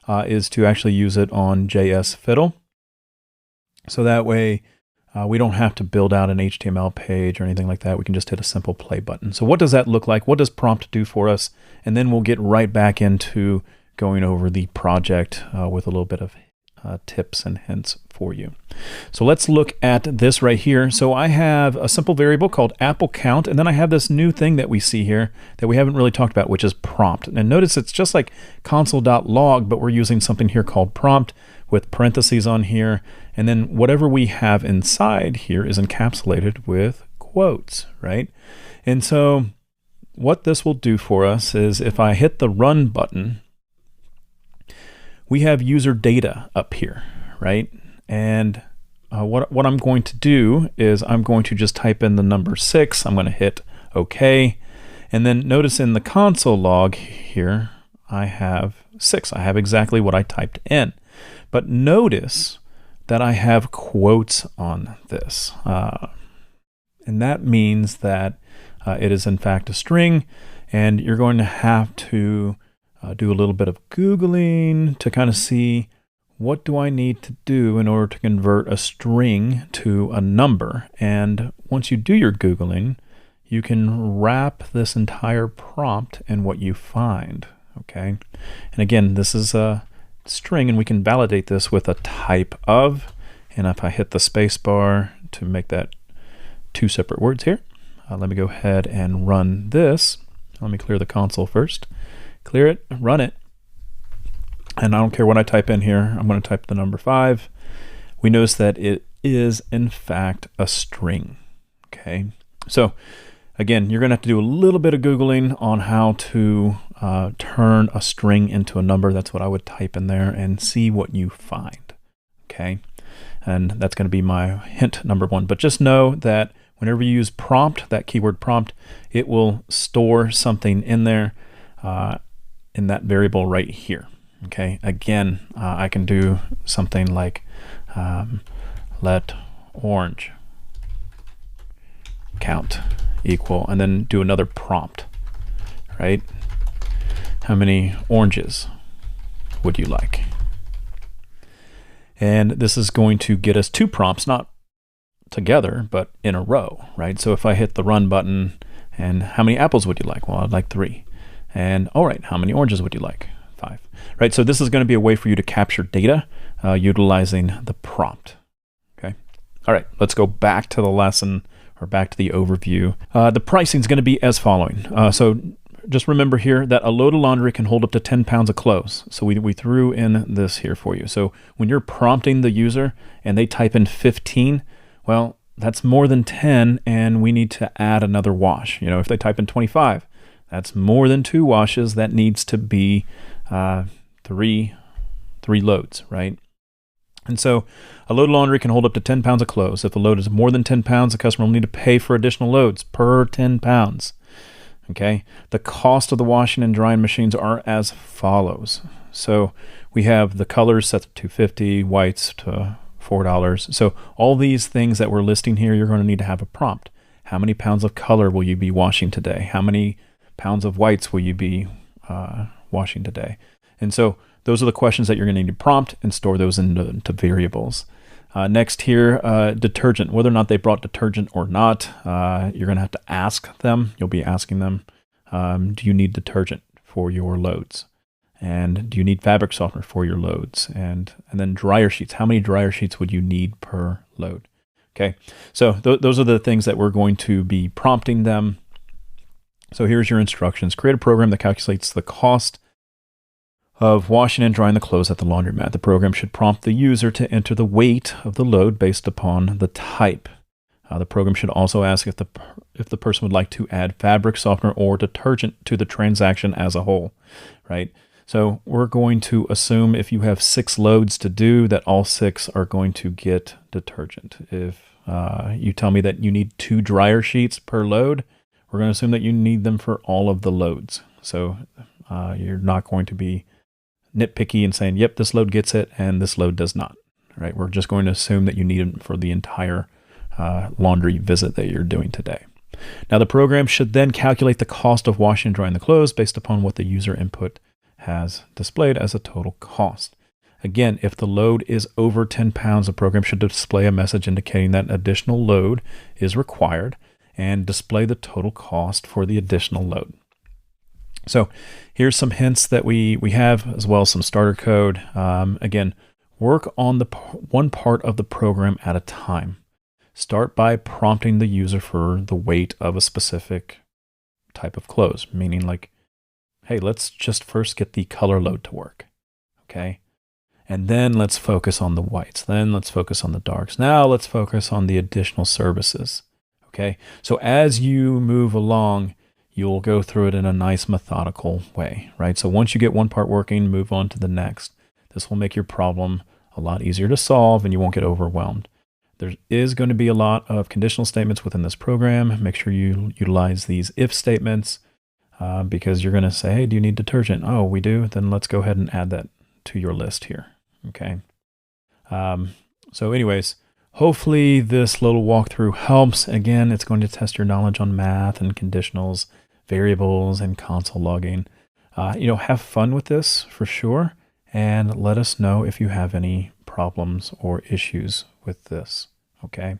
Speaker 5: is to actually use it on JS Fiddle. So that way we don't have to build out an HTML page or anything like that. We can just hit a simple play button. So what does that look like? What does prompt do for us? And then we'll get right back into going over the project with a little bit of tips and hints for you. So let's look at this right here. So I have a simple variable called apple count, and then I have this new thing that we see here that we haven't really talked about, which is prompt. And notice it's just like console.log, but we're using something here called prompt with parentheses on here. And then whatever we have inside here is encapsulated with quotes, right? And so what this will do for us is if I hit the run button, we have user data up here, right? And what I'm going to do is I'm going to just type in the number 6. I'm going to hit OK. And then notice in the console log here, I have 6. I have exactly what I typed in. But notice that I have quotes on this. And that means that it is in fact a string, and you're going to have to do a little bit of Googling to kind of see what do I need to do in order to convert a string to a number. And once you do your Googling, you can wrap this entire prompt in what you find, okay? And again, this is a string, and we can validate this with a type of, and if I hit the space bar to make that 2 separate words here, let me go ahead and run this. Let me clear the console first. Clear it, run it, and I don't care what I type in here. I'm going to type the number 5. We notice that it is in fact a string, okay? So again, you're going to have to do a little bit of Googling on how to turn a string into a number. That's what I would type in there and see what you find, okay? And that's going to be my hint number 1. But just know that whenever you use prompt, that keyword prompt, it will store something in there in that variable right here. Okay, again, I can do something like let orange count equal, and then do another prompt, right? How many oranges would you like? And this is going to get us 2 prompts, not together, but in a row, right? So if I hit the run button, and how many apples would you like? Well, I'd like 3. And all right, how many oranges would you like? 5. Right, so this is going to be a way for you to capture data utilizing the prompt. Okay. All right, let's go back to the lesson, or back to the overview. The pricing is going to be as following. So just remember here that a load of laundry can hold up to 10 pounds of clothes. So we threw in this here for you. So when you're prompting the user and they type in 15, well, that's more than 10, and we need to add another wash. You know, if they type in 25, that's more than 2 washes. That needs to be 3 loads, right? And so a load of laundry can hold up to 10 pounds of clothes. If the load is more than 10 pounds, the customer will need to pay for additional loads per 10 pounds. Okay, the cost of the washing and drying machines are as follows. So we have the colors set to $2.50, whites to $4. So all these things that we're listing here, you're going to need to have a prompt. How many pounds of color will you be washing today? How many pounds of whites will you be washing today? And so those are the questions that you're going to need to prompt and store those into variables. Next here, detergent, whether or not they brought detergent or not, you're going to have to ask them. You'll be asking them, do you need detergent for your loads? And do you need fabric softener for your loads? And then dryer sheets. How many dryer sheets would you need per load? Okay, so those are the things that we're going to be prompting them. So here's your instructions. Create a program that calculates the cost of washing and drying the clothes at the laundromat. The program should prompt the user to enter the weight of the load based upon the type. The program should also ask if the person would like to add fabric softener or detergent to the transaction as a whole, right? So we're going to assume if you have 6 loads to do, that all 6 are going to get detergent. If you tell me that you need 2 dryer sheets per load, we're going to assume that you need them for all of the loads. So you're not going to be nitpicky and saying, yep, this load gets it and this load does not, right? We're just going to assume that you need them for the entire laundry visit that you're doing today. Now the program should then calculate the cost of washing and drying the clothes based upon what the user input has displayed as a total cost. Again, if the load is over 10 pounds, the program should display a message indicating that additional load is required and display the total cost for the additional load. So here's some hints that we have, as well as some starter code. Again, work on the one part of the program at a time. Start by prompting the user for the weight of a specific type of clothes, meaning like, hey, let's just first get the color load to work, okay? And then let's focus on the whites. Then let's focus on the darks. Now let's focus on the additional services, okay? So as you move along, you'll go through it in a nice methodical way, right? So once you get one part working, move on to the next. This will make your problem a lot easier to solve and you won't get overwhelmed. There is going to be a lot of conditional statements within this program. Make sure you utilize these if statements because you're going to say, hey, do you need detergent? Oh, we do. Then let's go ahead and add that to your list here. Okay. So anyways, hopefully this little walkthrough helps. Again, it's going to test your knowledge on math and conditionals, variables, and console logging. Have fun with this for sure. And let us know if you have any problems or issues with this. Okay.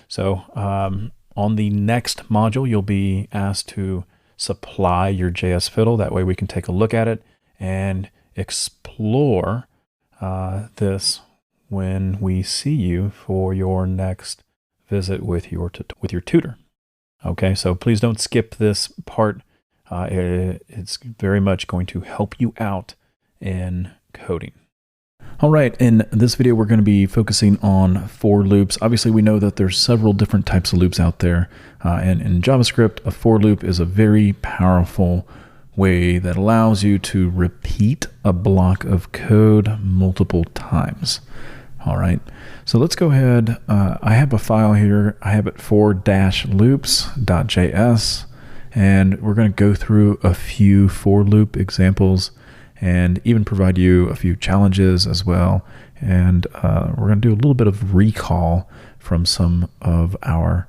Speaker 5: So on the next module, you'll be asked to supply your JS fiddle. That way we can take a look at it and explore this when we see you for your next visit with your tutor. Okay, so please don't skip this part. It's very much going to help you out in coding. All right, in this video, we're going to be focusing on for loops. Obviously, we know that there's several different types of loops out there. And in JavaScript, a for loop is a very powerful way that allows you to repeat a block of code multiple times. All right, so let's go ahead. I have a file here. I have it for-loops.js, and we're going to go through a few for loop examples and even provide you a few challenges as well. And we're going to do a little bit of recall from some of our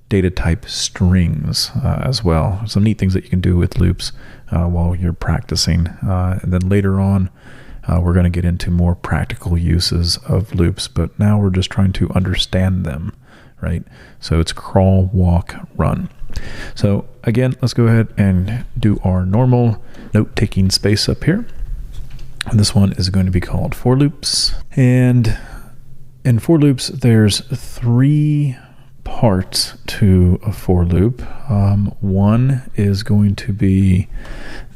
Speaker 5: data type strings as well. Some neat things that you can do with loops while you're practicing. And then later on, we're going to get into more practical uses of loops, but now we're just trying to understand them, right? So it's crawl, walk, run. So again, let's go ahead and do our normal note-taking space up here. And this one is going to be called for loops. And in for loops, there's 3 parts to a for loop. One is going to be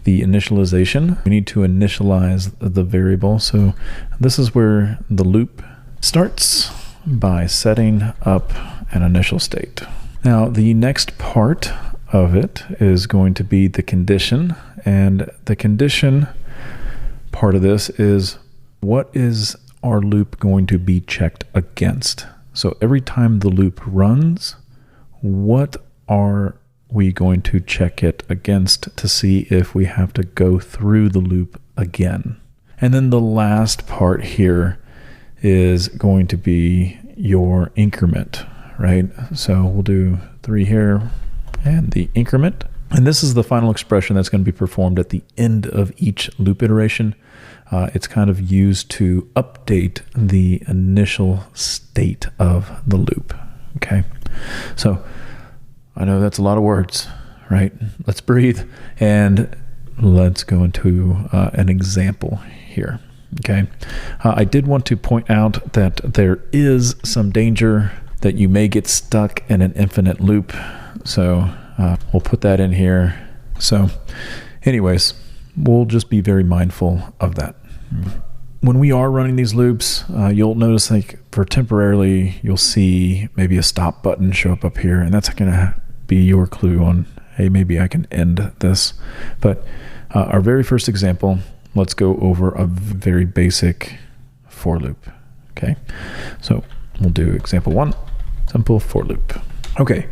Speaker 5: the initialization. We need to initialize the variable. So this is where the loop starts by setting up an initial state. Now, the next part of it is going to be the condition. And the condition part of this is what is our loop going to be checked against? So every time the loop runs, what are we going to check it against to see if we have to go through the loop again? And then the last part here is going to be your increment, right? So we'll do 3 here and the increment. And this is the final expression that's going to be performed at the end of each loop iteration. It's kind of used to update the initial state of the loop. Okay, so I know that's a lot of words, right? Let's breathe and let's go into an example here. Okay, I did want to point out that there is some danger that you may get stuck in an infinite loop. So we'll put that in here. So anyways, we'll just be very mindful of that. When we are running these loops, you'll notice like for temporarily, you'll see maybe a stop button show up here, and that's going to be your clue on, hey, maybe I can end this. But our very first example, let's go over a very basic for loop. Okay, so we'll do example 1, simple for loop. Okay,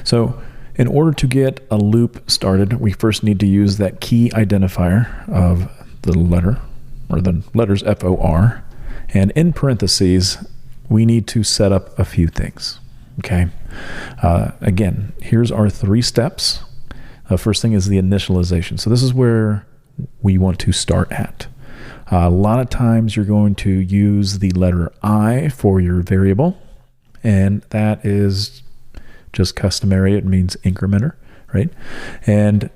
Speaker 5: so in order to get a loop started, we first need to use that key identifier of the letter, or the letters FOR, and in parentheses, we need to set up a few things. Okay, again, here's our 3 steps. The first thing is the initialization. So this is where we want to start at. A lot of times you're going to use the letter I for your variable, and that is just customary. It means incrementer, right? And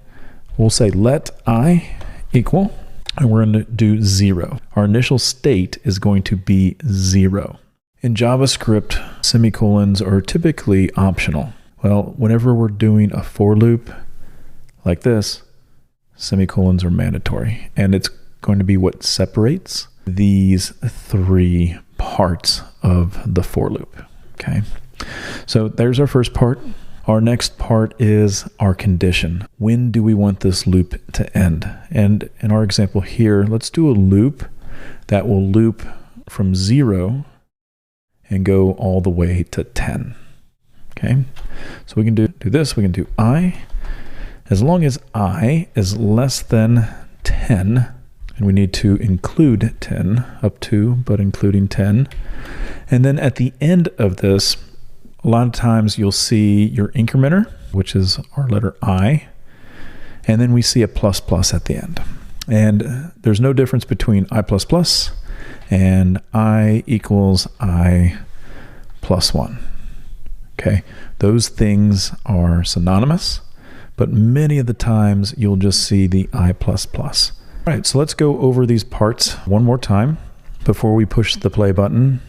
Speaker 5: we'll say let I equal, and we're going to do 0. Our initial state is going to be 0. In JavaScript, semicolons are typically optional. Well, whenever we're doing a for loop like this, semicolons are mandatory, and it's going to be what separates these 3 parts of the for loop. Okay, so there's our first part. Our next part is our condition. When do we want this loop to end? And in our example here, let's do a loop that will loop from 0 and go all the way to 10. Okay, so we can do this. We can do I. As long as I is less than 10, and we need to include 10, up to, but including 10. And then at the end of this, a lot of times you'll see your incrementer, which is our letter I, and then we see a plus plus at the end. And there's no difference between I plus plus and I equals I plus 1. Okay, those things are synonymous, but many of the times you'll just see the I plus plus. All right, so let's go over these parts one more time before we push the play button.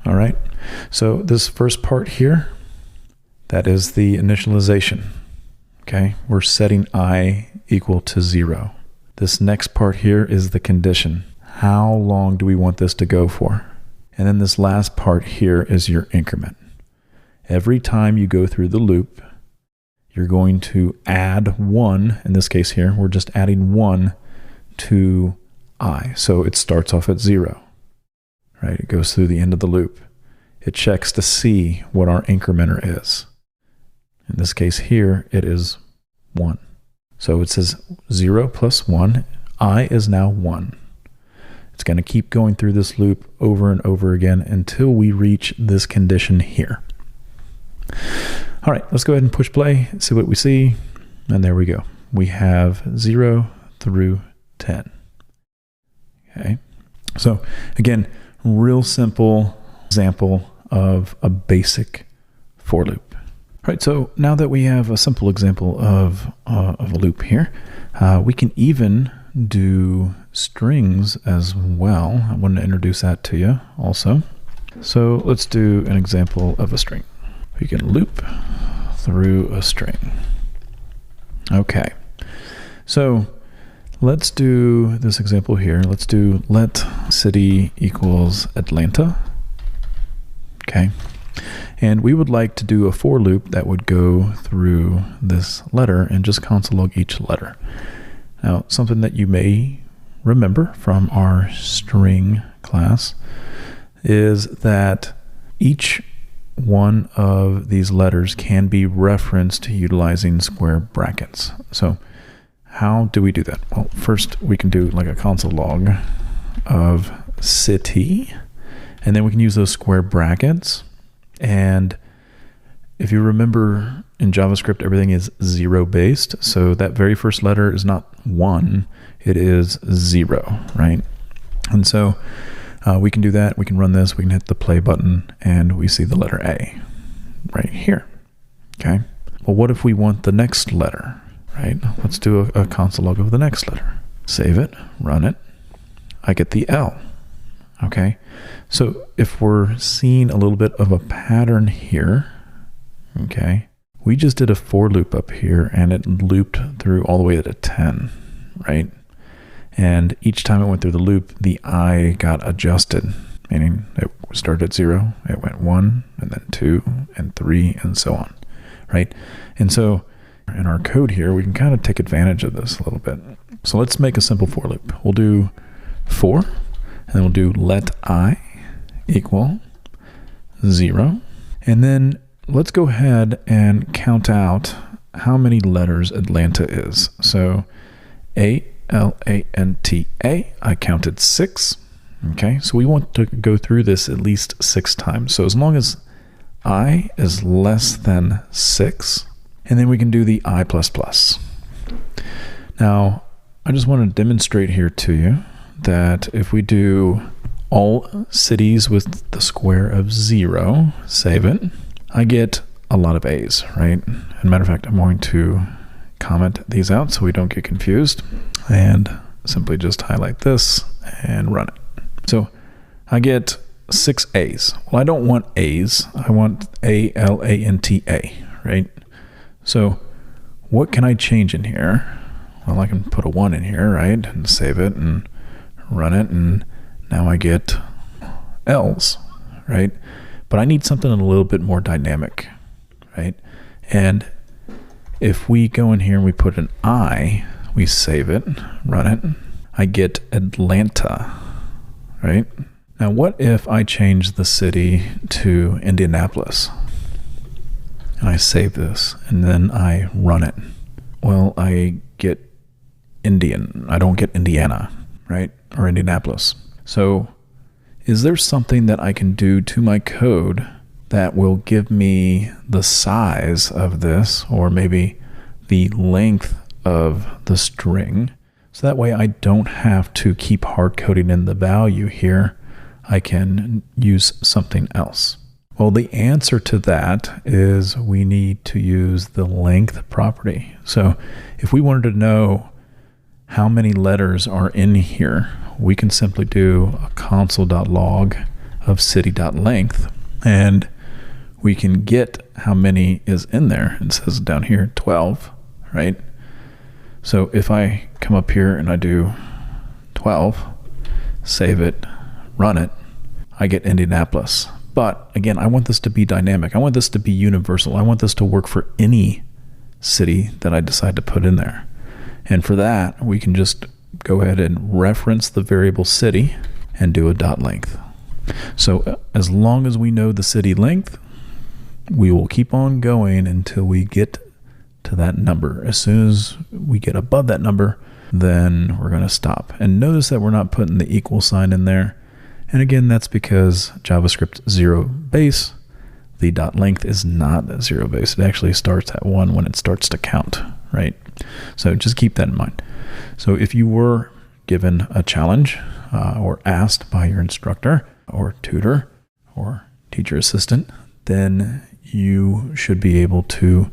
Speaker 5: All right, so this first part here, that is the initialization. Okay, we're setting I equal to 0. This next part here is the condition. How long do we want this to go for? And then this last part here is your increment. Every time you go through the loop, you're going to add 1. In this case here, we're just adding 1 to I. So it starts off at 0. Right? It goes through the end of the loop. It checks to see what our incrementer is. In this case here, it is 1. So it says 0 plus 1. I is now 1. It's going to keep going through this loop over and over again until we reach this condition here. All right, let's go ahead and push play, see what we see. And there we go. We have 0 through 10. Okay. So again, real simple example of a basic for loop. All right, so now that we have a simple example of a loop here, we can even do strings as well. I want to introduce that to you also. So let's do an example of a string. We can loop through a string. Okay, so let's do this example here. Let's do let city equals Atlanta. Okay, and we would like to do a for loop that would go through this letter and just console log each letter. Now, something that you may remember from our string class is that each one of these letters can be referenced utilizing square brackets. So how do we do that? Well, first we can do like a console log of city, and then we can use those square brackets. And if you remember in JavaScript, everything is 0 based. So that very first letter is not 1, it is 0, right? And so we can do that. We can run this, we can hit the play button, and we see the letter A right here, okay? Well, what if we want the next letter, right? Let's do a console log of the next letter. Save it, run it. I get the L, okay? So if we're seeing a little bit of a pattern here, okay, we just did a for loop up here and it looped through all the way to 10, right? And each time it went through the loop, the I got adjusted, meaning it started at 0, it went 1, and then 2, and 3, and so on, right? And so in our code here, we can kind of take advantage of this a little bit. So let's make a simple for loop. We'll do for, and then we'll do let I equal 0. And then let's go ahead and count out how many letters Atlanta is. So A-L-A-N-T-A, I counted 6. Okay, so we want to go through this at least 6 times. So as long as I is less than 6, and then we can do the I++. Now, I just want to demonstrate here to you that if we do all cities with the square of 0, save it, I get a lot of A's, right? As a matter of fact, I'm going to comment these out so we don't get confused, and simply just highlight this and run it. So I get 6 A's. Well, I don't want A's. I want A-L-A-N-T-A, right? So what can I change in here? Well, I can put a 1 in here, right? And save it and run it, and now I get L's, right? But I need something a little bit more dynamic, right? And if we go in here and we put an I, we save it, run it, I get Atlanta, right? Now, what if I change the city to Indianapolis? And I save this, and then I run it. Well, I get Indian. I don't get Indiana, right? Or Indianapolis. So is there something that I can do to my code that will give me the size of this, or maybe the length of the string, so that way I don't have to keep hard coding in the value here? I can use something else. Well, the answer to that is we need to use the length property. So if we wanted to know how many letters are in here, we can simply do a console.log of city.length, and we can get how many is in there. It says down here 12, right? So if I come up here and I do 12, save it, run it, I get Indianapolis. But again, I want this to be dynamic. I want this to be universal. I want this to work for any city that I decide to put in there. And for that, we can just go ahead and reference the variable city and do a dot length. So as long as we know the city length, we will keep on going until we get to that number. As soon as we get above that number, then we're going to stop. And notice that we're not putting the equal sign in there. And again, that's because JavaScript 0 base, the dot length is not 0 base. It actually starts at 1 when it starts to count, right? So just keep that in mind. So if you were given a challenge or asked by your instructor or tutor or teacher assistant, then you should be able to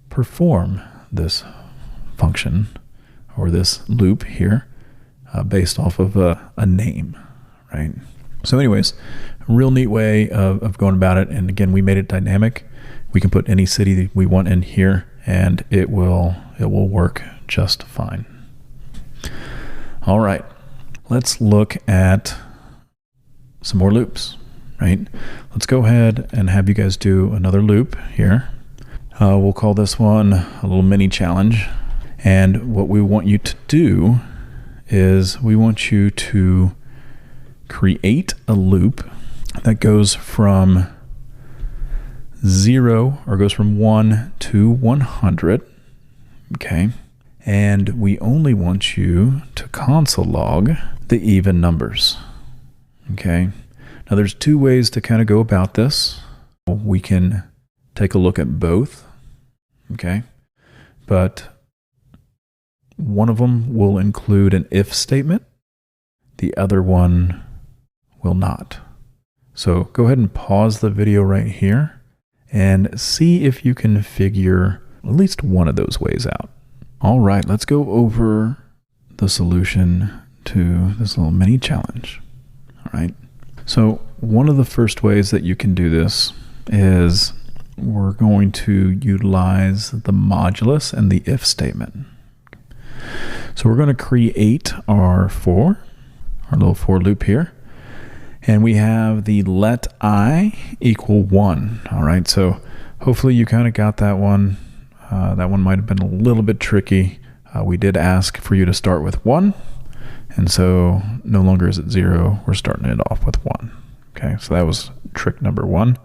Speaker 5: perform this function or this loop here based off of a name, right? So anyways, a real neat way of going about it. And again, we made it dynamic. We can put any city we want in here and it will work just fine. All right, let's look at some more loops, right? Let's go ahead and have you guys do another loop here. We'll call this one a little mini challenge. And what we want you to do is we want you to create a loop that goes from 0 or goes from 1 to 100, okay? And we only want you to console log the even numbers, okay? Now there's 2 ways to kind of go about this. We can take a look at both, okay? But one of them will include an if statement. The other one will not. So go ahead and pause the video right here and see if you can figure at least one of those ways out. All right, let's go over the solution to this little mini challenge. All right. So one of the first ways that you can do this is we're going to utilize the modulus and the if statement. So we're going to create our little for loop here. And we have the let I equal 1. All right, so hopefully you kind of got that one. That one might have been a little bit tricky. We did ask for you to start with 1. And so no longer is it 0. We're starting it off with 1. Okay, so that was trick number 1.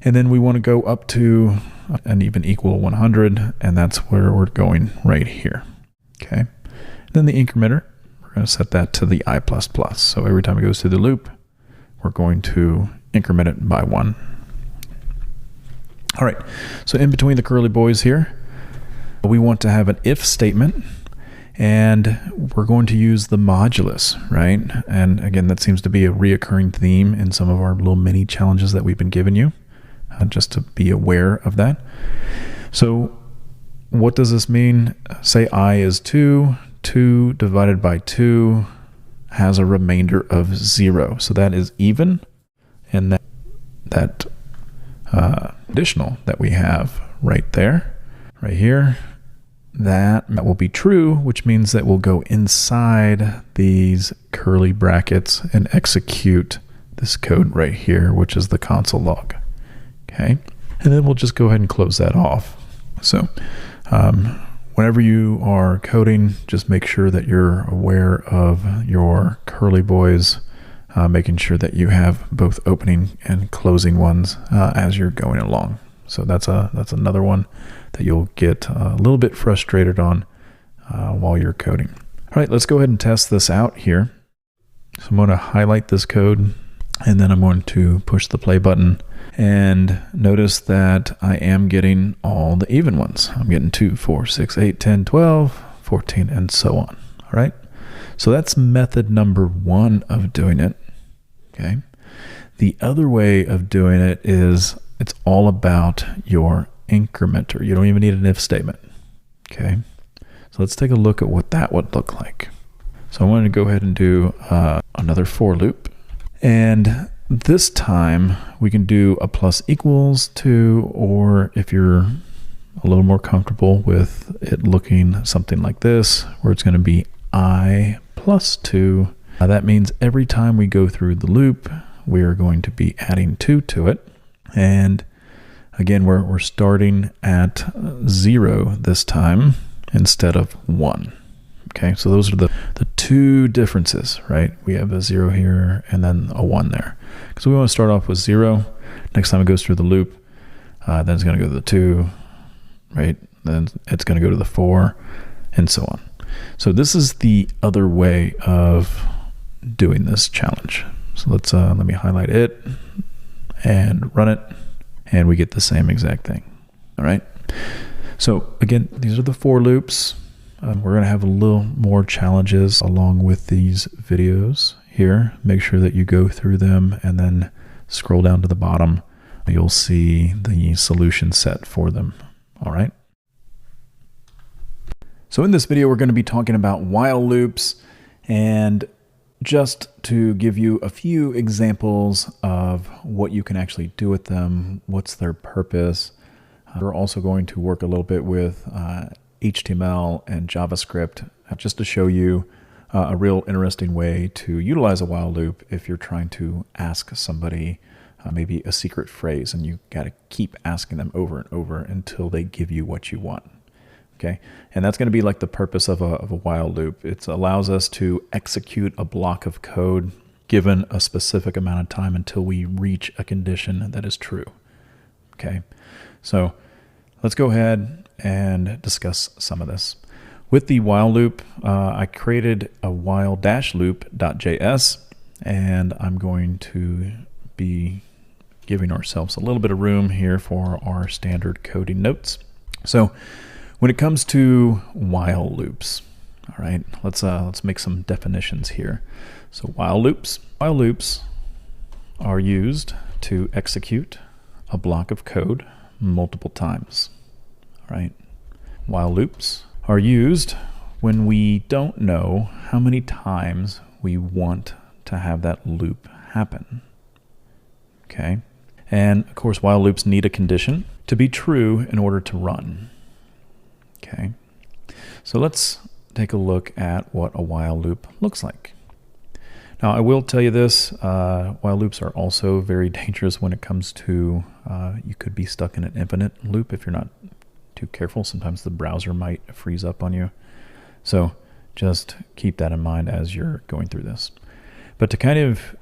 Speaker 5: And then we want to go up to an even equal 100. And that's where we're going right here. Okay. And then the incrementer, we're going to set that to the I++. So every time it goes through the loop, we're going to increment it by 1. All right, so in between the curly boys here, we want to have an if statement, and we're going to use the modulus, right? And again, that seems to be a reoccurring theme in some of our little mini challenges that we've been giving you, just to be aware of that. So what does this mean? Say I is 2, 2 divided by 2 has a remainder of 0. So that is even, and that additional that we have right there, right here, that will be true, which means that we'll go inside these curly brackets and execute this code right here, which is the console log. Okay, and then we'll just go ahead and close that off. So whenever you are coding, just make sure that you're aware of your curly boys, making sure that you have both opening and closing ones as you're going along. So that's another one that you'll get a little bit frustrated on while you're coding. All right, let's go ahead and test this out here. So I'm going to highlight this code, and then I'm going to push the play button. And notice that I am getting all the even ones. I'm getting 2, 4, 6, 8, 10, 12, 14, and so on. All right. So that's method number 1 of doing it. Okay. The other way of doing it is it's all about your incrementer. You don't even need an if statement. Okay. So let's take a look at what that would look like. So I wanted to go ahead and do another for loop. And this time we can do a plus equals to, or if you're a little more comfortable with it looking something like this, where it's going to be I plus 2. That means every time we go through the loop, we are going to be adding 2 to it. And again, we're starting at 0 this time instead of 1. Okay, so those are the two differences, right? We have a 0 here and then a 1 there. Because we want to start off with 0. Next time it goes through the loop, then it's going to go to the 2, right? Then it's going to go to the 4, and so on. So this is the other way of doing this challenge. So let's let me highlight it and run it, and we get the same exact thing. All right. So again, these are the for loops. We're going to have a little more challenges along with these videos here. Make sure that you go through them and then scroll down to the bottom. You'll see the solution set for them. All right. So in this video, we're going to be talking about while loops, and just to give you a few examples of what you can actually do with them, what's their purpose. We're also going to work a little bit with HTML and JavaScript, just to show you a real interesting way to utilize a while loop if you're trying to ask somebody maybe a secret phrase, and you got to keep asking them over and over until they give you what you want. Okay, and that's going to be like the purpose of a while loop. It allows us to execute a block of code given a specific amount of time until we reach a condition that is true. Okay, so let's go ahead and discuss some of this. With the while loop, I created a while-loop.js, and I'm going to be giving ourselves a little bit of room here for our standard coding notes. So when it comes to while loops, all right, let's make some definitions here. So while loops are used to execute a block of code multiple times. All right. While loops are used when we don't know how many times we want to have that loop happen. Okay. And of course, while loops need a condition to be true in order to run. Okay. So let's take a look at what a while loop looks like. Now, I will tell you this, while loops are also very dangerous when it comes to, you could be stuck in an infinite loop if you're not too careful. Sometimes the browser might freeze up on you. So just keep that in mind as you're going through this. But to kind of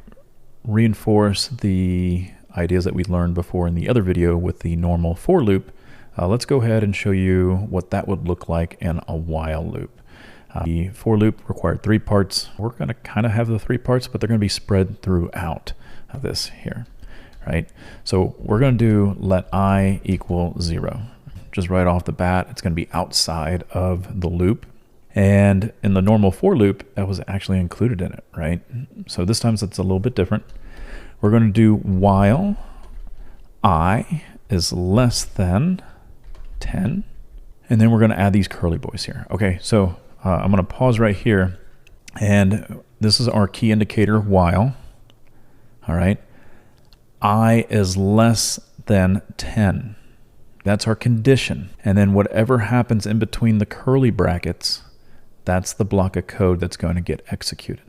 Speaker 5: reinforce the ideas that we learned before in the other video with the normal for loop, let's go ahead and show you what that would look like in a while loop. The for loop required 3 parts. We're going to kind of have the 3 parts, but they're going to be spread throughout this here, right? So we're going to do let I equal 0. Just right off the bat, it's going to be outside of the loop. And in the normal for loop, that was actually included in it, right? So this time it's a little bit different. We're going to do while I is less than 10. And then we're going to add these curly boys here. Okay, so I'm going to pause right here, and this is our key indicator while, all right, I is less than 10. That's our condition. And then whatever happens in between the curly brackets, that's the block of code that's going to get executed.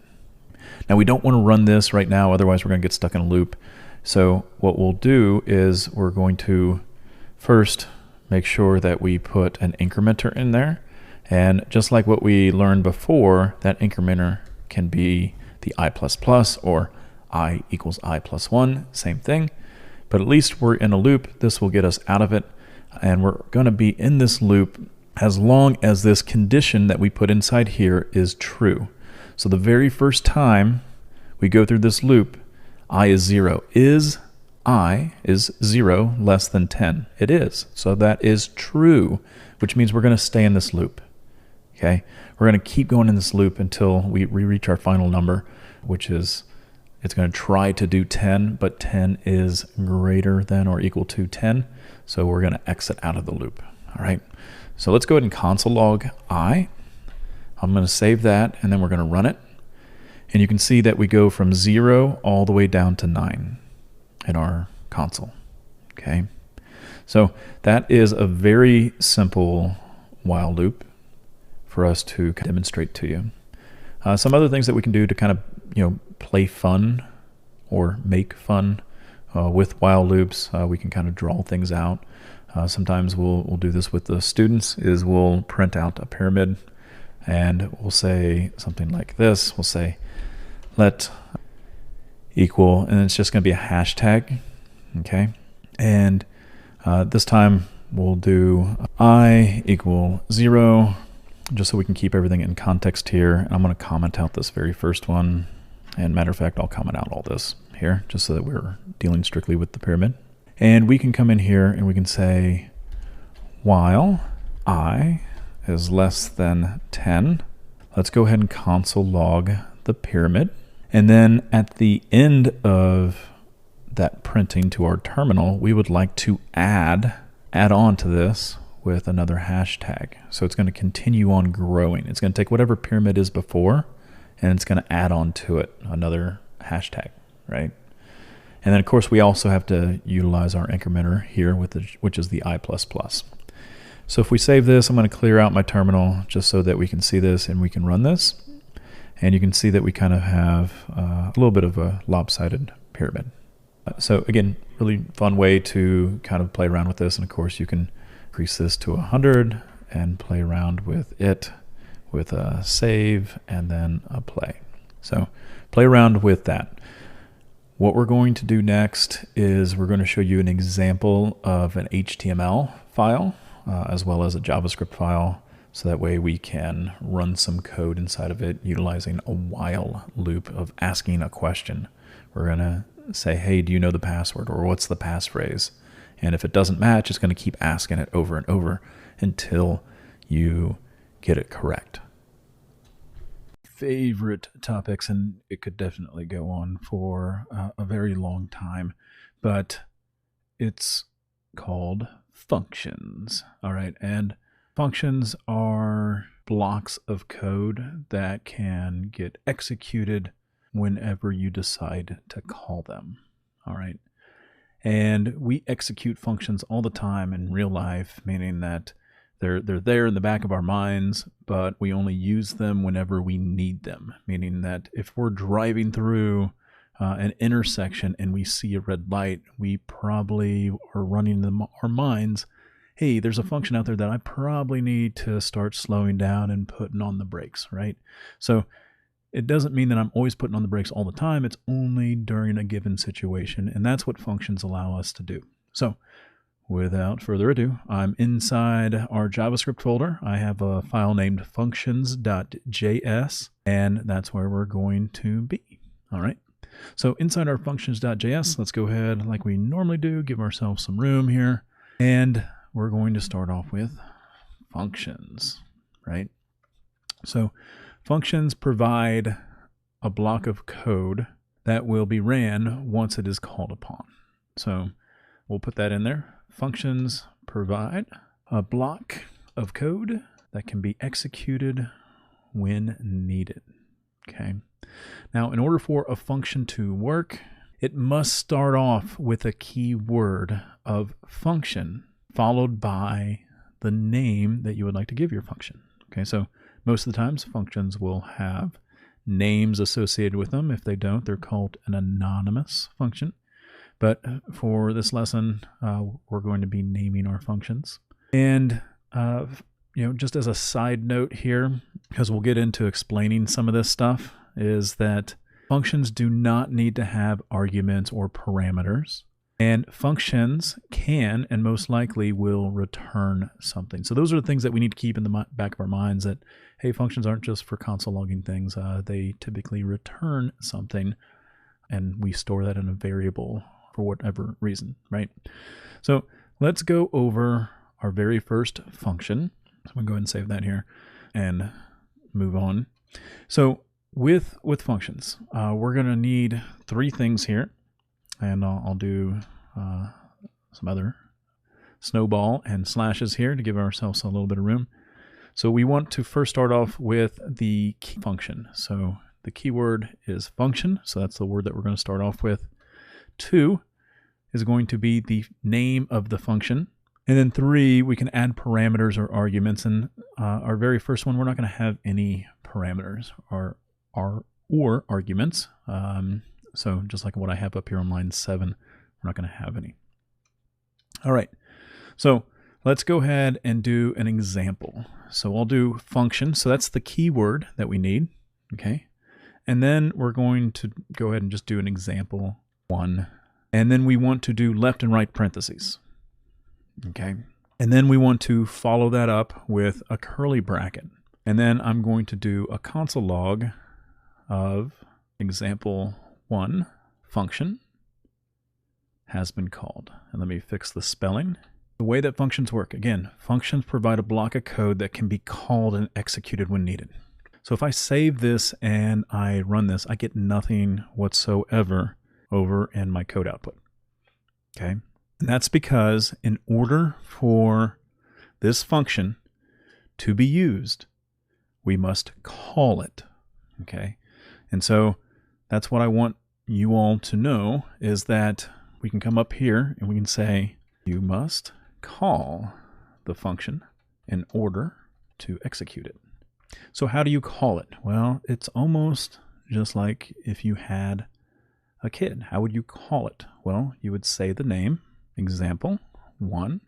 Speaker 5: Now, we don't want to run this right now, otherwise we're going to get stuck in a loop. So what we'll do is we're going to first make sure that we put an incrementer in there. And just like what we learned before, that incrementer can be the I++ or I equals I plus 1, same thing. But at least we're in a loop. This will get us out of it. And we're going to be in this loop as long as this condition that we put inside here is true. So the very first time we go through this loop, I is 0. Is I is 0 less than 10? It is. So that is true, which means we're going to stay in this loop. Okay, we're going to keep going in this loop until we reach our final number, which is, it's going to try to do 10, but 10 is greater than or equal to 10. So we're going to exit out of the loop. All right, so let's go ahead and console log I. I'm going to save that, and then we're going to run it. And you can see that we go from 0 all the way down to 9 in our console. Okay, so that is a very simple while loop for us to demonstrate to you. Some other things that we can do to kind of play fun or make fun with while loops. We can kind of draw things out. Sometimes we'll do this with the students, is we'll print out a pyramid and we'll say something like this. We'll say let equal, and it's just going to be a hashtag. Okay, and this time we'll do I equal 0, just so we can keep everything in context here. And I'm going to comment out this very first one. And matter of fact, I'll comment out all this here just so that we're dealing strictly with the pyramid. And we can come in here and we can say while I is less than 10. Let's go ahead and console log the pyramid. And then at the end of that printing to our terminal, we would like to add on to this with another hashtag. So it's going to continue on growing. It's going to take whatever pyramid is before, and it's going to add on to it another hashtag, right? And then of course we also have to utilize our incrementer here, which is the I++. So if we save this, I'm going to clear out my terminal just so that we can see this and we can run this. And you can see that we kind of have a little bit of a lopsided pyramid. So again, really fun way to kind of play around with this. And of course you can increase this to 100 and play around with it with a save and then a play. So play around with that. What we're going to do next is we're going to show you an example of an HTML file as well as a JavaScript file, so that way we can run some code inside of it utilizing a while loop of asking a question. We're going to say, hey, do you know the password, or what's the passphrase? And if it doesn't match, it's going to keep asking it over and over until you get it correct. Favorite topics, and it could definitely go on for a very long time, but it's called functions. All right, and functions are blocks of code that can get executed whenever you decide to call them. All right, and we execute functions all the time in real life, meaning that they're there in the back of our minds, but we only use them whenever we need them, meaning that if we're driving through an intersection and we see a red light, we probably are running in our minds, hey, there's a function out there that I probably need to start slowing down and putting on the brakes, right? So it doesn't mean that I'm always putting on the brakes all the time. It's only during a given situation, and that's what functions allow us to do. So without further ado, I'm inside our JavaScript folder. I have a file named functions.js, and that's where we're going to be. All right. So inside our functions.js, let's go ahead like we normally do, give ourselves some room here, and we're going to start off with functions, right? So functions provide a block of code that will be ran once it is called upon. So we'll put that in there. Functions provide a block of code that can be executed when needed. Okay. Now, in order for a function to work, it must start off with a keyword of function followed by the name that you would like to give your function. Okay, so most of the times functions will have names associated with them. If they don't, they're called an anonymous function. But for this lesson, we're going to be naming our functions. And just as a side note here, because we'll get into explaining some of this stuff, is that functions do not need to have arguments or parameters. And functions can and most likely will return something. So those are the things that we need to keep in the back of our minds, that, hey, functions aren't just for console logging things. They typically return something, and we store that in a variable for whatever reason, right? So let's go over our very first function. So I'm going to go ahead and save that here and move on. So with functions, we're going to need three things here. And I'll do some other snowball and slashes here to give ourselves a little bit of room. So we want to first start off with the key function. So the keyword is function. So that's the word that we're going to start off with. 2 is going to be the name of the function. And then 3, we can add parameters or arguments. And our very first one, we're not going to have any parameters or arguments. So just like what I have up here on line 7, we're not going to have any. All right, so let's go ahead and do an example. So I'll do function. So that's the keyword that we need, okay? And then we're going to go ahead and just do an example 1. And then we want to do left and right parentheses, okay? And then we want to follow that up with a curly bracket. And then I'm going to do a console log of example 1 function has been called. And let me fix the spelling. The way that functions work, again, functions provide a block of code that can be called and executed when needed. So if I save this and I run this, I get nothing whatsoever over in my code output. Okay. And that's because in order for this function to be used, we must call it. Okay. And so that's what I want you all to know, is that we can come up here and we can say, you must call the function in order to execute it. So how do you call it? Well, it's almost just like if you had a kid. How would you call it? Well, you would say the name, example 1,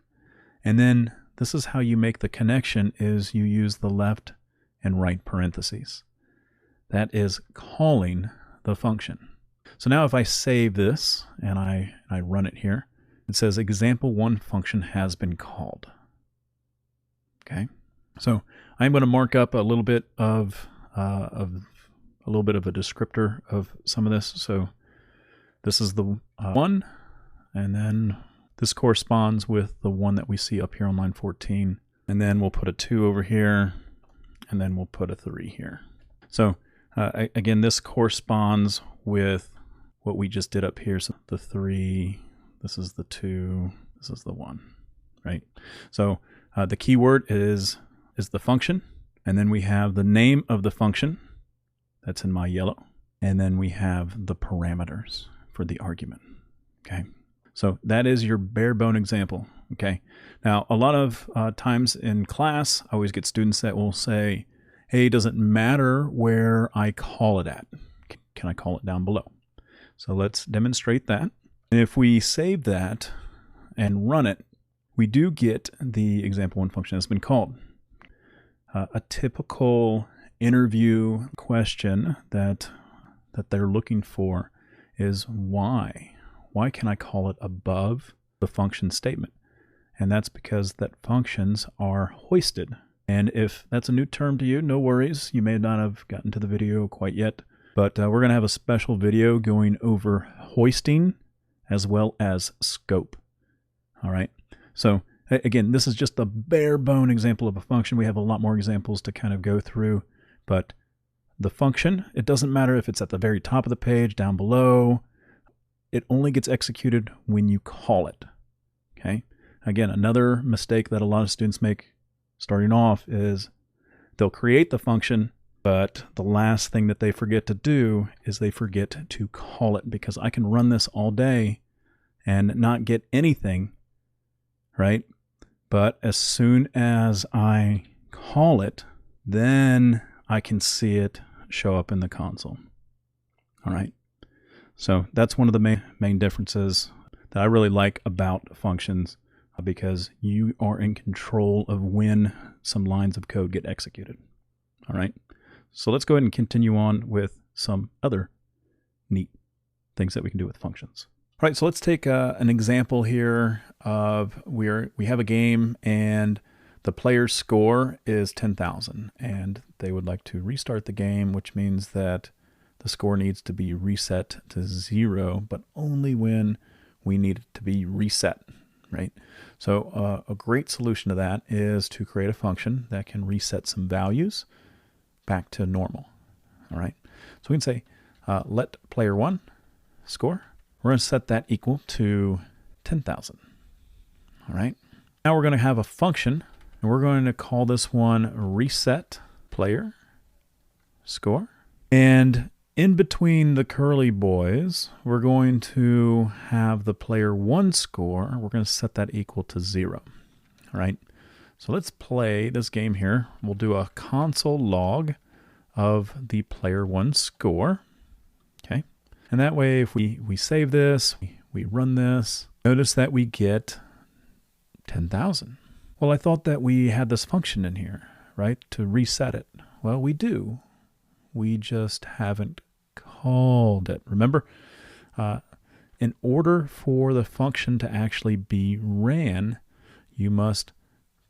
Speaker 5: and then this is how you make the connection, is you use the left and right parentheses. That is calling the function. So now if I save this and I run it here, it says example 1 function has been called. Okay, so I'm going to mark up a little bit of a descriptor of some of this. So this is the one, and then this corresponds with the one that we see up here on line 14. And then we'll put a 2 over here, and then we'll put a 3 here. So again, this corresponds with what we just did up here. So the 3, this is the 2, this is the 1, right? So the keyword is the function, and then we have the name of the function. That's in my yellow. And then we have the parameters for the argument, okay? So that is your bare bone example, okay? Now, a lot of times in class, I always get students that will say, hey, does it matter where I call it at? Can I call it down below? So let's demonstrate that. And if we save that and run it, we do get the example one function that's been called. A typical interview question that they're looking for is why? Why can I call it above the function statement? And that's because that functions are hoisted. And if that's a new term to you, no worries. You may not have gotten to the video quite yet, but we're going to have a special video going over hoisting as well as scope. All right. So again, this is just a bare bone example of a function. We have a lot more examples to kind of go through, but the function, it doesn't matter if it's at the very top of the page, down below. It only gets executed when you call it. Okay. Again, another mistake that a lot of students make starting off is they'll create the function, but the last thing that they forget to do is they forget to call it, because I can run this all day and not get anything, right? But as soon as I call it, then I can see it show up in the console. All right. So that's one of the main differences that I really like about functions, because you are in control of when some lines of code get executed. All right. So let's go ahead and continue on with some other neat things that we can do with functions. All right. So let's take an example here of we have a game and the player's score is 10,000 and they would like to restart the game, which means that the score needs to be reset to 0, but only when we need it to be reset, right? So a great solution to that is to create a function that can reset some values back to normal, all right? So we can say let player 1 score. We're going to set that equal to 10,000, all right? Now we're going to have a function, and we're going to call this one reset player score. And in between the curly boys, we're going to have the player 1 score. We're going to set that equal to 0. All right. So let's play this game here. We'll do a console log of the player 1 score. Okay. And that way, if we save this, we run this, notice that we get 10,000. Well, I thought that we had this function in here, right, to reset it. Well, we do. We just haven't called it. Remember, in order for the function to actually be ran, you must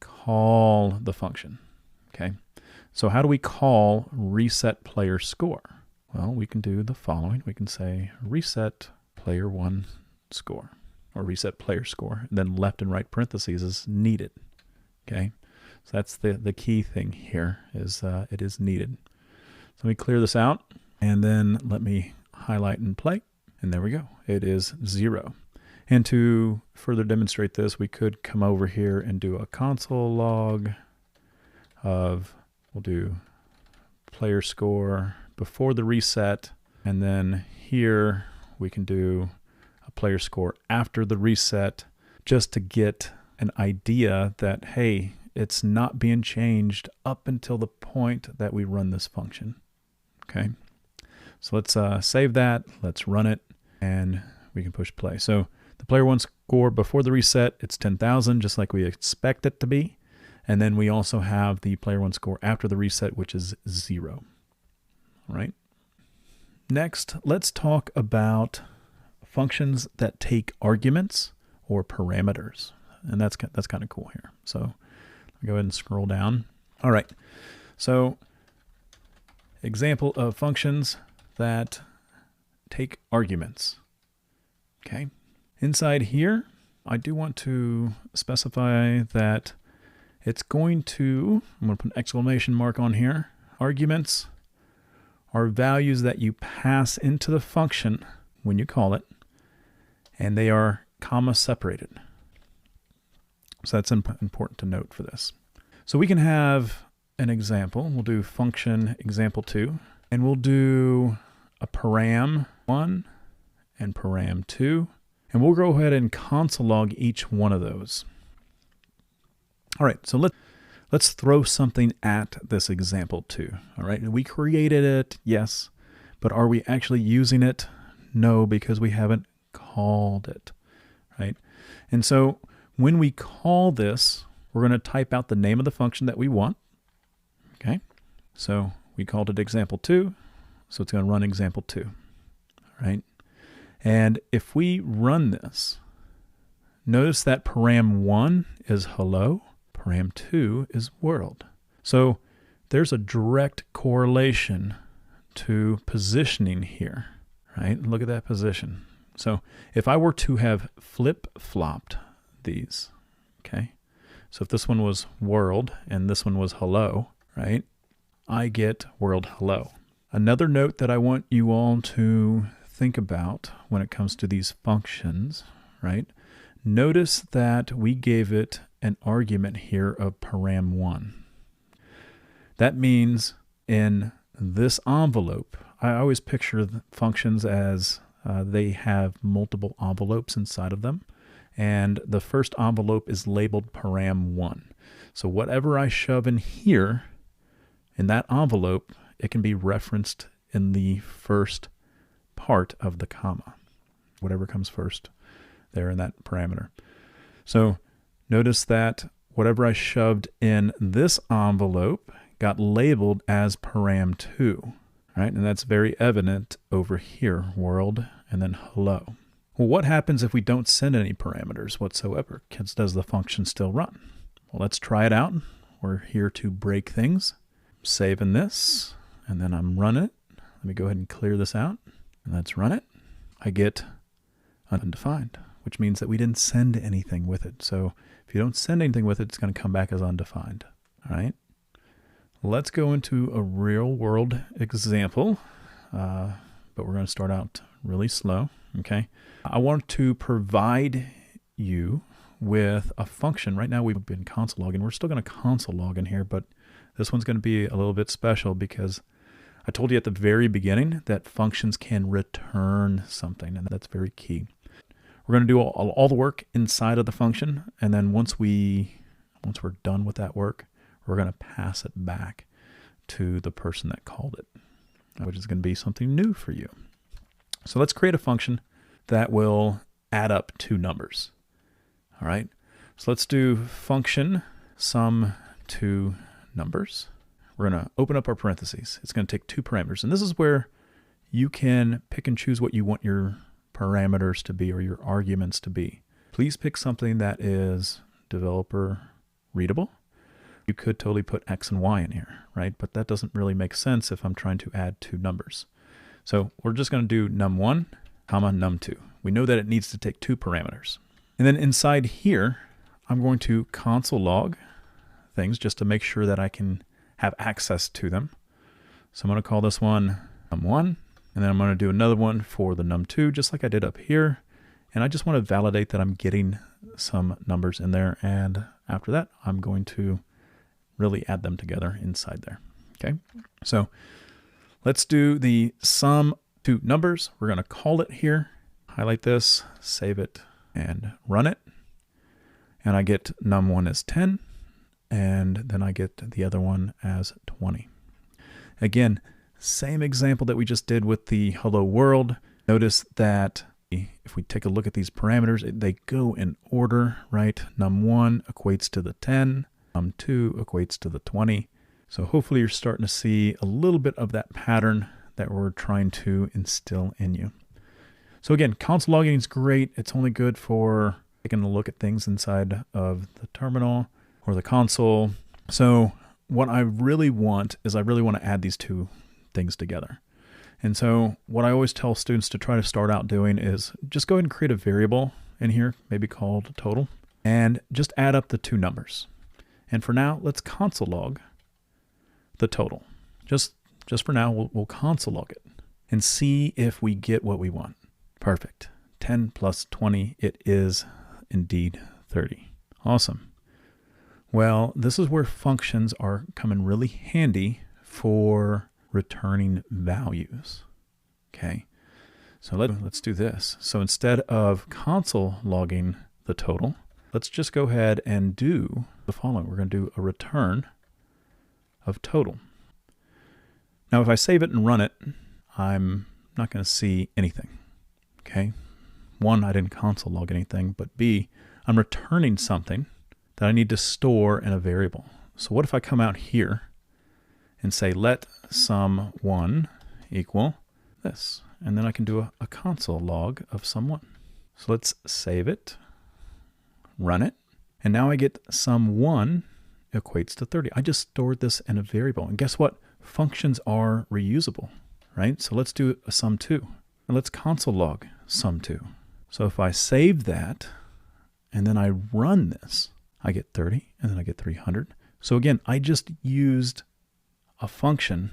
Speaker 5: call the function. Okay. So how do we call reset player score? Well, we can do the following. We can say reset player 1 score, or reset player score, and then left and right parentheses is needed. Okay. So that's the key thing here is it is needed. So let me clear this out, and then let me highlight and play, and there we go. It is 0. And to further demonstrate this, we could come over here and do a console log of, we'll do player score before the reset, and then here we can do a player score after the reset, just to get an idea that, hey, it's not being changed up until the point that we run this function. Okay, so let's save that, let's run it, and we can push play. So the player 1 score before the reset, it's 10,000, just like we expect it to be. And then we also have the player 1 score after the reset, which is 0. All right. Next, let's talk about functions that take arguments or parameters. And that's kind of cool here. So I'll go ahead and scroll down. All right. So example of functions that take arguments. Okay. Inside here, I do want to specify that it's going to, I'm going to put an exclamation mark on here. Arguments are values that you pass into the function when you call it, and they are comma separated. So that's important to note for this. So we can have an example. We'll do function example2, and we'll do a param1 and param2, and we'll go ahead and console log each one of those. All right, so let's throw something at this example2. All right, we created it, yes, but are we actually using it? No, because we haven't called it, right? And so when we call this, we're going to type out the name of the function that we want. Okay, so we called it example2, so it's going to run example2, right? And if we run this, notice that param1 is hello, param2 is world. So there's a direct correlation to positioning here, right? Look at that position. So if I were to have flip-flopped these, okay? So if this one was world and this one was hello, right? I get world hello. Another note that I want you all to think about when it comes to these functions, right? Notice that we gave it an argument here of param1. That means in this envelope, I always picture the functions as they have multiple envelopes inside of them. And the first envelope is labeled param1. So whatever I shove in here, in that envelope, it can be referenced in the first part of the comma, whatever comes first there in that parameter. So notice that whatever I shoved in this envelope got labeled as param2, right? And that's very evident over here, world and then hello. Well, what happens if we don't send any parameters whatsoever? Does the function still run? Well, let's try it out. We're here to break things. I'm saving this, and then I'm running it. Let me go ahead and clear this out, and let's run it. I get undefined, which means that we didn't send anything with it. So if you don't send anything with it, it's going to come back as undefined. All right. Let's go into a real world example, but we're going to start out really slow. Okay. I want to provide you with a function. Right now we've been console logging. We're still going to console log in here, but this one's going to be a little bit special because I told you at the very beginning that functions can return something, and that's very key. We're going to do all the work inside of the function, and then once we're done with that work, we're going to pass it back to the person that called it, which is going to be something new for you. So let's create a function that will add up two numbers. All right, so let's do function sum two numbers. We're going to open up our parentheses. It's going to take two parameters, and this is where you can pick and choose what you want your parameters to be or your arguments to be. Please pick something that is developer readable. You could totally put X and Y in here, right? But that doesn't really make sense if I'm trying to add two numbers. So we're just going to do num1, comma num2. We know that it needs to take two parameters. And then inside here, I'm going to console log things just to make sure that I can have access to them. So I'm going to call this one num1, and then I'm going to do another one for the num2, just like I did up here. And I just want to validate that I'm getting some numbers in there. And after that, I'm going to really add them together inside there. Okay, so let's do the sum two numbers. We're going to call it here, highlight this, save it, and run it. And I get num1 as 10, and then I get the other one as 20. Again, same example that we just did with the hello world. Notice that if we take a look at these parameters, they go in order, right? Num1 equates to the 10, num2 equates to the 20. So hopefully you're starting to see a little bit of that pattern that we're trying to instill in you. So again, console logging is great. It's only good for taking a look at things inside of the terminal or the console. So what I really want is I really want to add these two things together. And so what I always tell students to try to start out doing is just go ahead and create a variable in here, maybe called total, and just add up the two numbers. And for now, let's console log the total. Just for now, we'll console log it and see if we get what we want. Perfect. 10 plus 20, it is indeed 30. Awesome. Well, this is where functions are coming really handy for returning values. Okay, so let's do this. So instead of console logging the total, let's just go ahead and do the following. We're going to do a return of total. Now, if I save it and run it, I'm not going to see anything. Okay, one, I didn't console log anything, but B, I'm returning something that I need to store in a variable. So what if I come out here and say let sum1 equal this, and then I can do a console log of sum1. So let's save it, run it, and now I get sum1 equates to 30. I just stored this in a variable, and guess what? Functions are reusable, right? So let's do a sum2, and let's console log sum2. So if I save that, and then I run this, I get 30, and then I get 300. So again, I just used a function.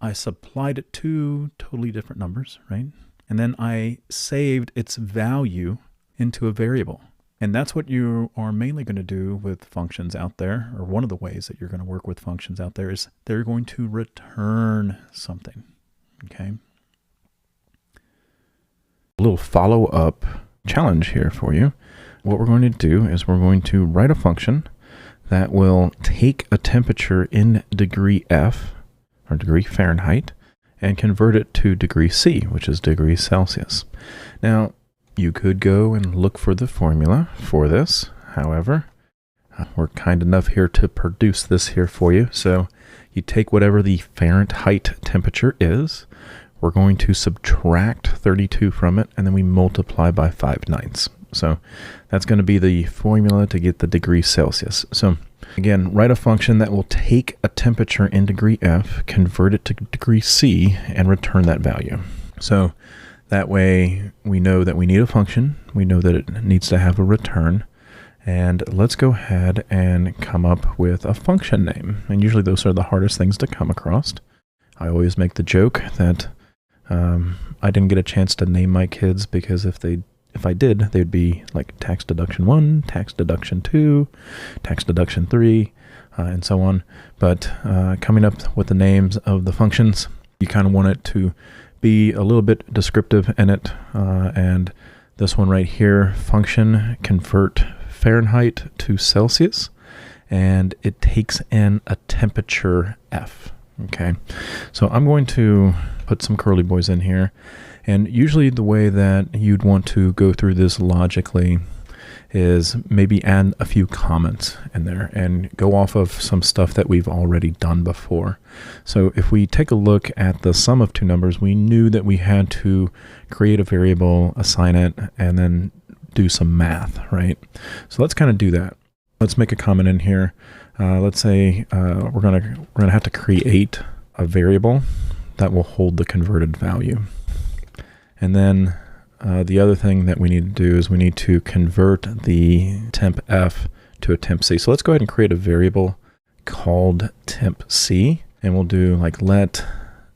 Speaker 5: I supplied it two totally different numbers, right? And then I saved its value into a variable. And that's what you are mainly going to do with functions out there, or one of the ways that you're going to work with functions out there is they're going to return something, okay? A little follow-up challenge here for you. What we're going to do is we're going to write a function that will take a temperature in degree F, or degree Fahrenheit, and convert it to degree C, which is degrees Celsius. Now, you could go and look for the formula for this. However, we're kind enough here to produce this here for you. So you take whatever the Fahrenheit temperature is, we're going to subtract 32 from it, and then we multiply by 5/9. So that's going to be the formula to get the degree Celsius. So again, write a function that will take a temperature in degree F, convert it to degree C, and return that value. So that way we know that we need a function, we know that it needs to have a return, and let's go ahead and come up with a function name. And usually those are the hardest things to come across. I always make the joke that I didn't get a chance to name my kids because if I did, they'd be like tax deduction 1, tax deduction 2, tax deduction 3, and so on. But coming up with the names of the functions, you kind of want it to be a little bit descriptive in it. And this one right here, function convert Fahrenheit to Celsius, and it takes in a temperature F. Okay, so I'm going to put some curly boys in here. And usually the way that you'd want to go through this logically is maybe add a few comments in there and go off of some stuff that we've already done before. So if we take a look at the sum of two numbers, we knew that we had to create a variable, assign it, and then do some math, right? So let's kind of do that. Let's make a comment in here. Let's say we're gonna have to create a variable that will hold the converted value. And then the other thing that we need to do is we need to convert the temp F to a temp C. So let's go ahead and create a variable called temp C, and we'll do like let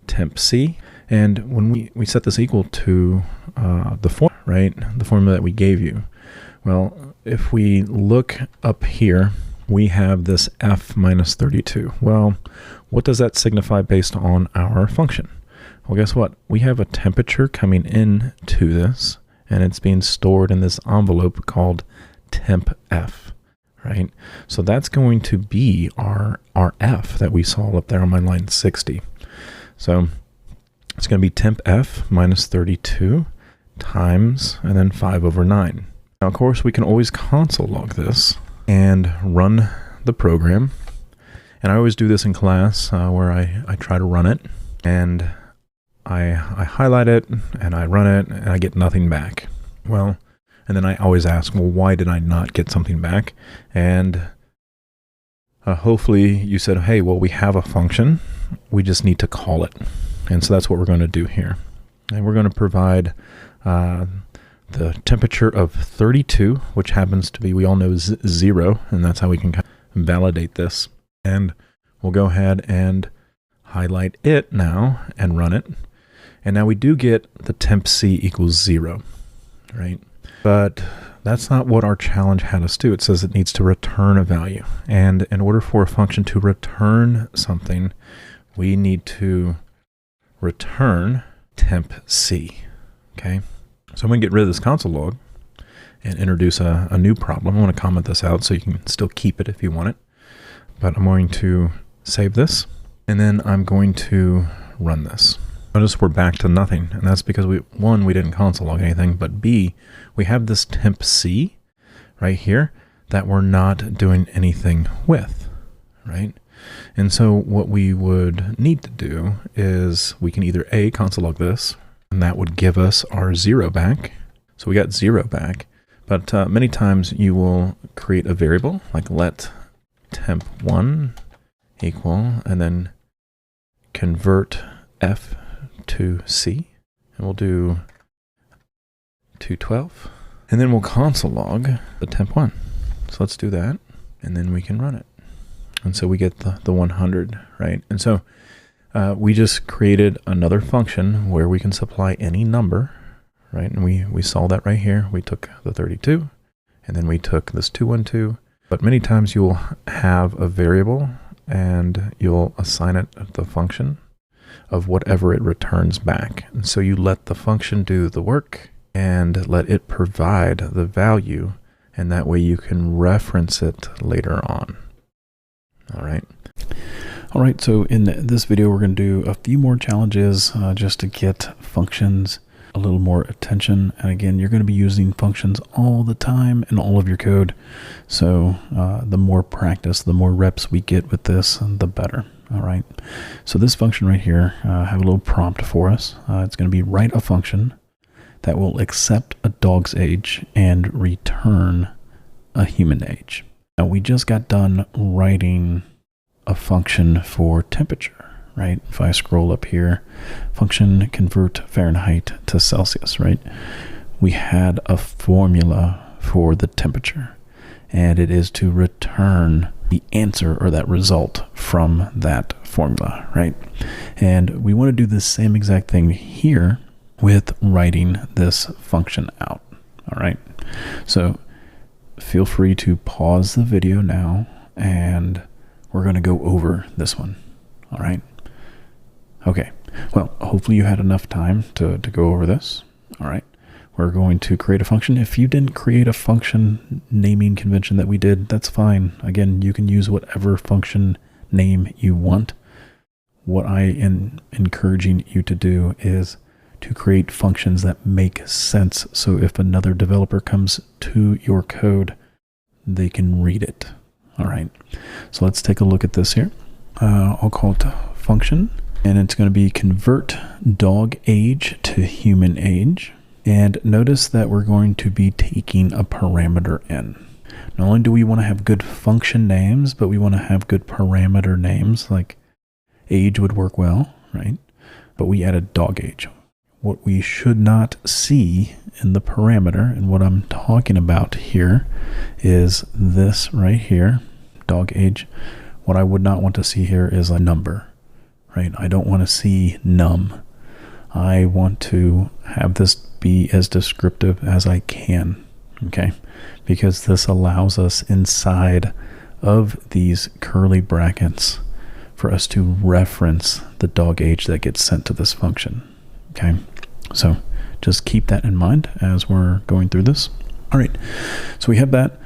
Speaker 5: temp C. And when we set this equal to the form, right, the formula that we gave you, well, if we look up here, we have this F minus 32. Well, what does that signify based on our function? Well, guess what? We have a temperature coming in to this, and it's being stored in this envelope called temp F, right? So that's going to be our F that we saw up there on my line 60. So it's going to be temp F minus 32 times, and then 5/9. Now, of course, we can always console log this and run the program. And I always do this in class where I try to run it, and I highlight it and I run it and I get nothing back. Well, and then I always ask, well, why did I not get something back? And hopefully you said, hey, well, we have a function we just need to call it. And so that's what we're going to do here. And we're going to provide the temperature of 32, which happens to be, we all know, 0, and that's how we can validate this. And we'll go ahead and highlight it now and run it. And now we do get the temp C equals 0, right? But that's not what our challenge had us do. It says it needs to return a value. And in order for a function to return something, we need to return temp C, okay? So I'm going to get rid of this console log and introduce a new problem. I want to comment this out so you can still keep it if you want it. But I'm going to save this, and then I'm going to run this. Notice we're back to nothing, and that's because we didn't console log anything, but B, we have this temp C right here that we're not doing anything with, right? And so what we would need to do is we can either A, console log this, and that would give us our 0 back. So we got 0 back, but many times you will create a variable like let temp1 equal, and then convert F to C, and we'll do 212, and then we'll console log the temp1. So let's do that, and then we can run it. And so we get the 100, right? And so we just created another function where we can supply any number, right? And we saw that right here. We took the 32, and then we took this 212. But many times you'll have a variable, and you'll assign it the function of whatever it returns back. And so you let the function do the work and let it provide the value, and that way you can reference it later on. All right, so in this video we're going to do a few more challenges just to get functions a little more attention. And again, you're going to be using functions all the time in all of your code. So the more practice, the more reps we get with this, the better. All right, so this function right here, have a little prompt for us. It's going to be write a function that will accept a dog's age and return a human age. Now we just got done writing a function for temperature, right? If I scroll up here, function convert Fahrenheit to Celsius, right? We had a formula for the temperature, and it is to return the answer or that result from that formula, right? And we want to do the same exact thing here with writing this function out, all right? So feel free to pause the video now, and we're going to go over this one, all right? Okay, well, hopefully you had enough time to go over this, all right? We're going to create a function. If you didn't create a function naming convention that we did, that's fine. Again, you can use whatever function name you want. What I am encouraging you to do is to create functions that make sense. So if another developer comes to your code, they can read it. All right. So let's take a look at this here. I'll call it function, and it's going to be convert dog age to human age. And notice that we're going to be taking a parameter in. Not only do we want to have good function names, but we want to have good parameter names, like age would work well, right? But we added dog age. What we should not see in the parameter, and what I'm talking about here, is this right here, dog age. What I would not want to see here is a number, right? I don't want to see num. I want to have this be as descriptive as I can, okay? Because this allows us inside of these curly brackets for us to reference the dog age that gets sent to this function, okay? So just keep that in mind as we're going through this. All right, so we have that.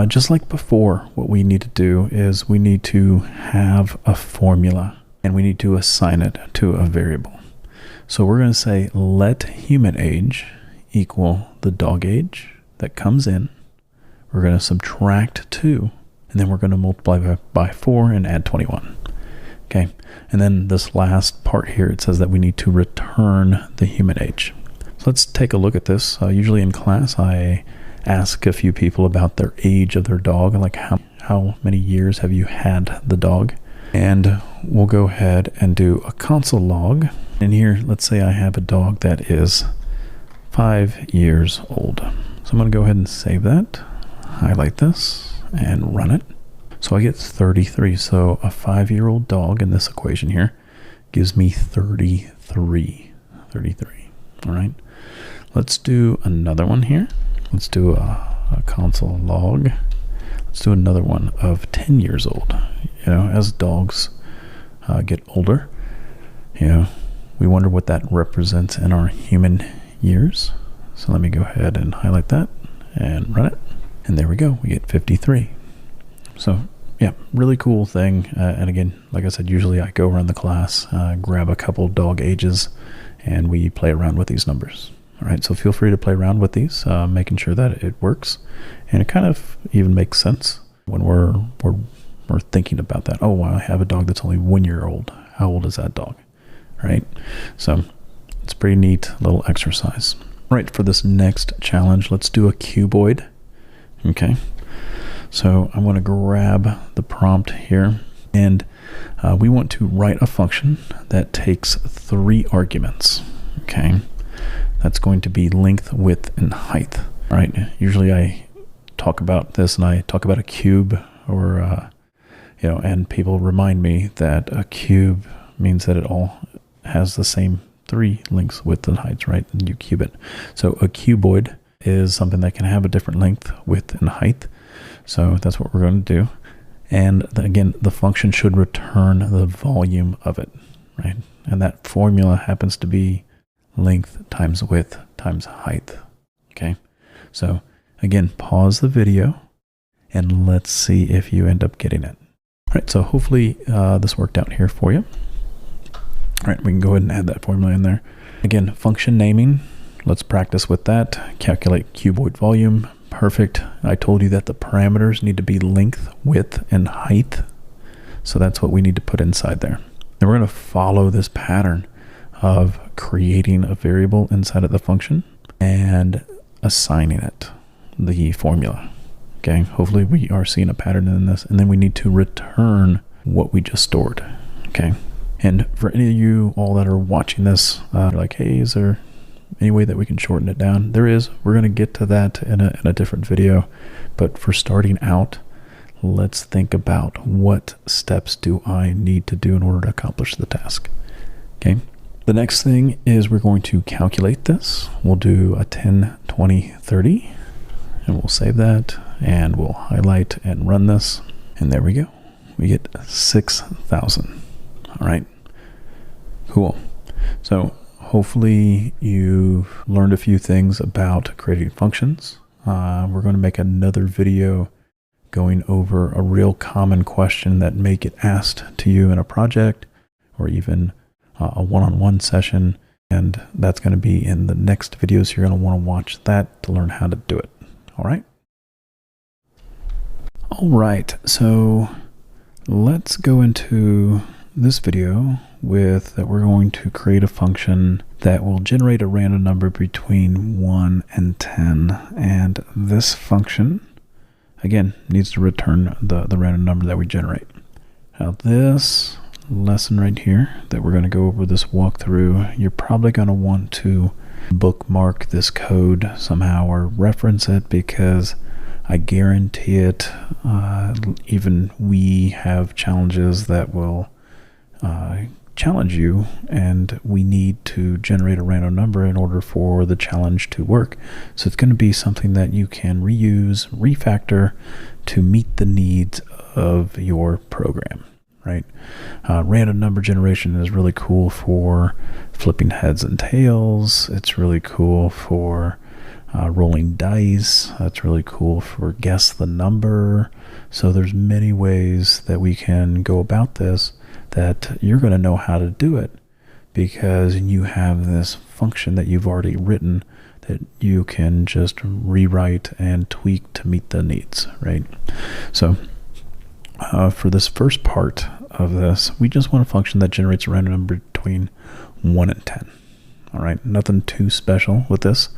Speaker 5: Just like before, what we need to do is we need to have a formula, and we need to assign it to a variable. So we're going to say let human age equal the dog age that comes in. We're going to subtract 2, and then we're going to multiply by 4 and add 21. Okay, and then this last part here, it says that we need to return the human age. So let's take a look at this. Usually in class, I ask a few people about their age of their dog, like how many years have you had the dog? And we'll go ahead and do a console log. And here, let's say I have a dog that is 5 years old. So I'm going to go ahead and save that, highlight this, and run it. So I get 33. So a 5-year-old dog in this equation here gives me 33. 33. All right. Let's do another one here. Let's do a console log. Let's do another one of 10 years old. You know, as dogs get older, you know, we wonder what that represents in our human years. So let me go ahead and highlight that and run it. And there we go. We get 53. So yeah, really cool thing. And again, like I said, usually I go around the class, grab a couple dog ages, and we play around with these numbers. All right, so feel free to play around with these, making sure that it works. And it kind of even makes sense when we're thinking about that. Oh, wow, I have a dog that's only 1 year old. How old is that dog? Right? So it's a pretty neat little exercise. All right, for this next challenge, let's do a cuboid. Okay, so I'm going to grab the prompt here, and we want to write a function that takes 3 arguments. Okay, that's going to be length, width, and height. All right, usually I talk about this and I talk about a cube, or you know, and people remind me that a cube means that it all has the same 3 lengths, width, and heights, right? And you cube it. So a cuboid is something that can have a different length, width, and height. So that's what we're going to do. And again, the function should return the volume of it, right? And that formula happens to be length times width times height. Okay. So again, pause the video and let's see if you end up getting it. All right. So hopefully this worked out here for you. All right. We can go ahead and add that formula in there. Again, function naming. Let's practice with that. Calculate cuboid volume. Perfect. I told you that the parameters need to be length, width, and height. So that's what we need to put inside there. And we're going to follow this pattern of creating a variable inside of the function and assigning it the formula. Okay. Hopefully we are seeing a pattern in this, and then we need to return what we just stored. Okay. And for any of you all that are watching this, you're like, hey, is there any way that we can shorten it down? There is. We're going to get to that in a different video. But for starting out, let's think about what steps do I need to do in order to accomplish the task. Okay. The next thing is we're going to calculate this. We'll do a 10, 20, 30, and we'll save that, and we'll highlight and run this. And there we go. We get 6,000. All right. Cool. So hopefully you've learned a few things about creating functions. We're going to make another video going over a real common question that may get asked to you in a project or even a one-on-one session. And that's going to be in the next video. So you're going to want to watch that to learn how to do it. All right. All right. So let's go into this video with that we're going to create a function that will generate a random number between 1 and 10. And this function, again, needs to return the random number that we generate. Now this lesson right here that we're going to go over this walkthrough, you're probably going to want to bookmark this code somehow or reference it, because I guarantee it, even we have challenges that will challenge you, and we need to generate a random number in order for the challenge to work. So it's going to be something that you can reuse, refactor to meet the needs of your program, right? Random number generation is really cool for flipping heads and tails. It's really cool for rolling dice. That's really cool for guess the number. So there's many ways that we can go about this that you're going to know how to do it, because you have this function that you've already written that you can just rewrite and tweak to meet the needs, right? So for this first part of this, we just want a function that generates a random number between 1 and 10. All right, nothing too special with this,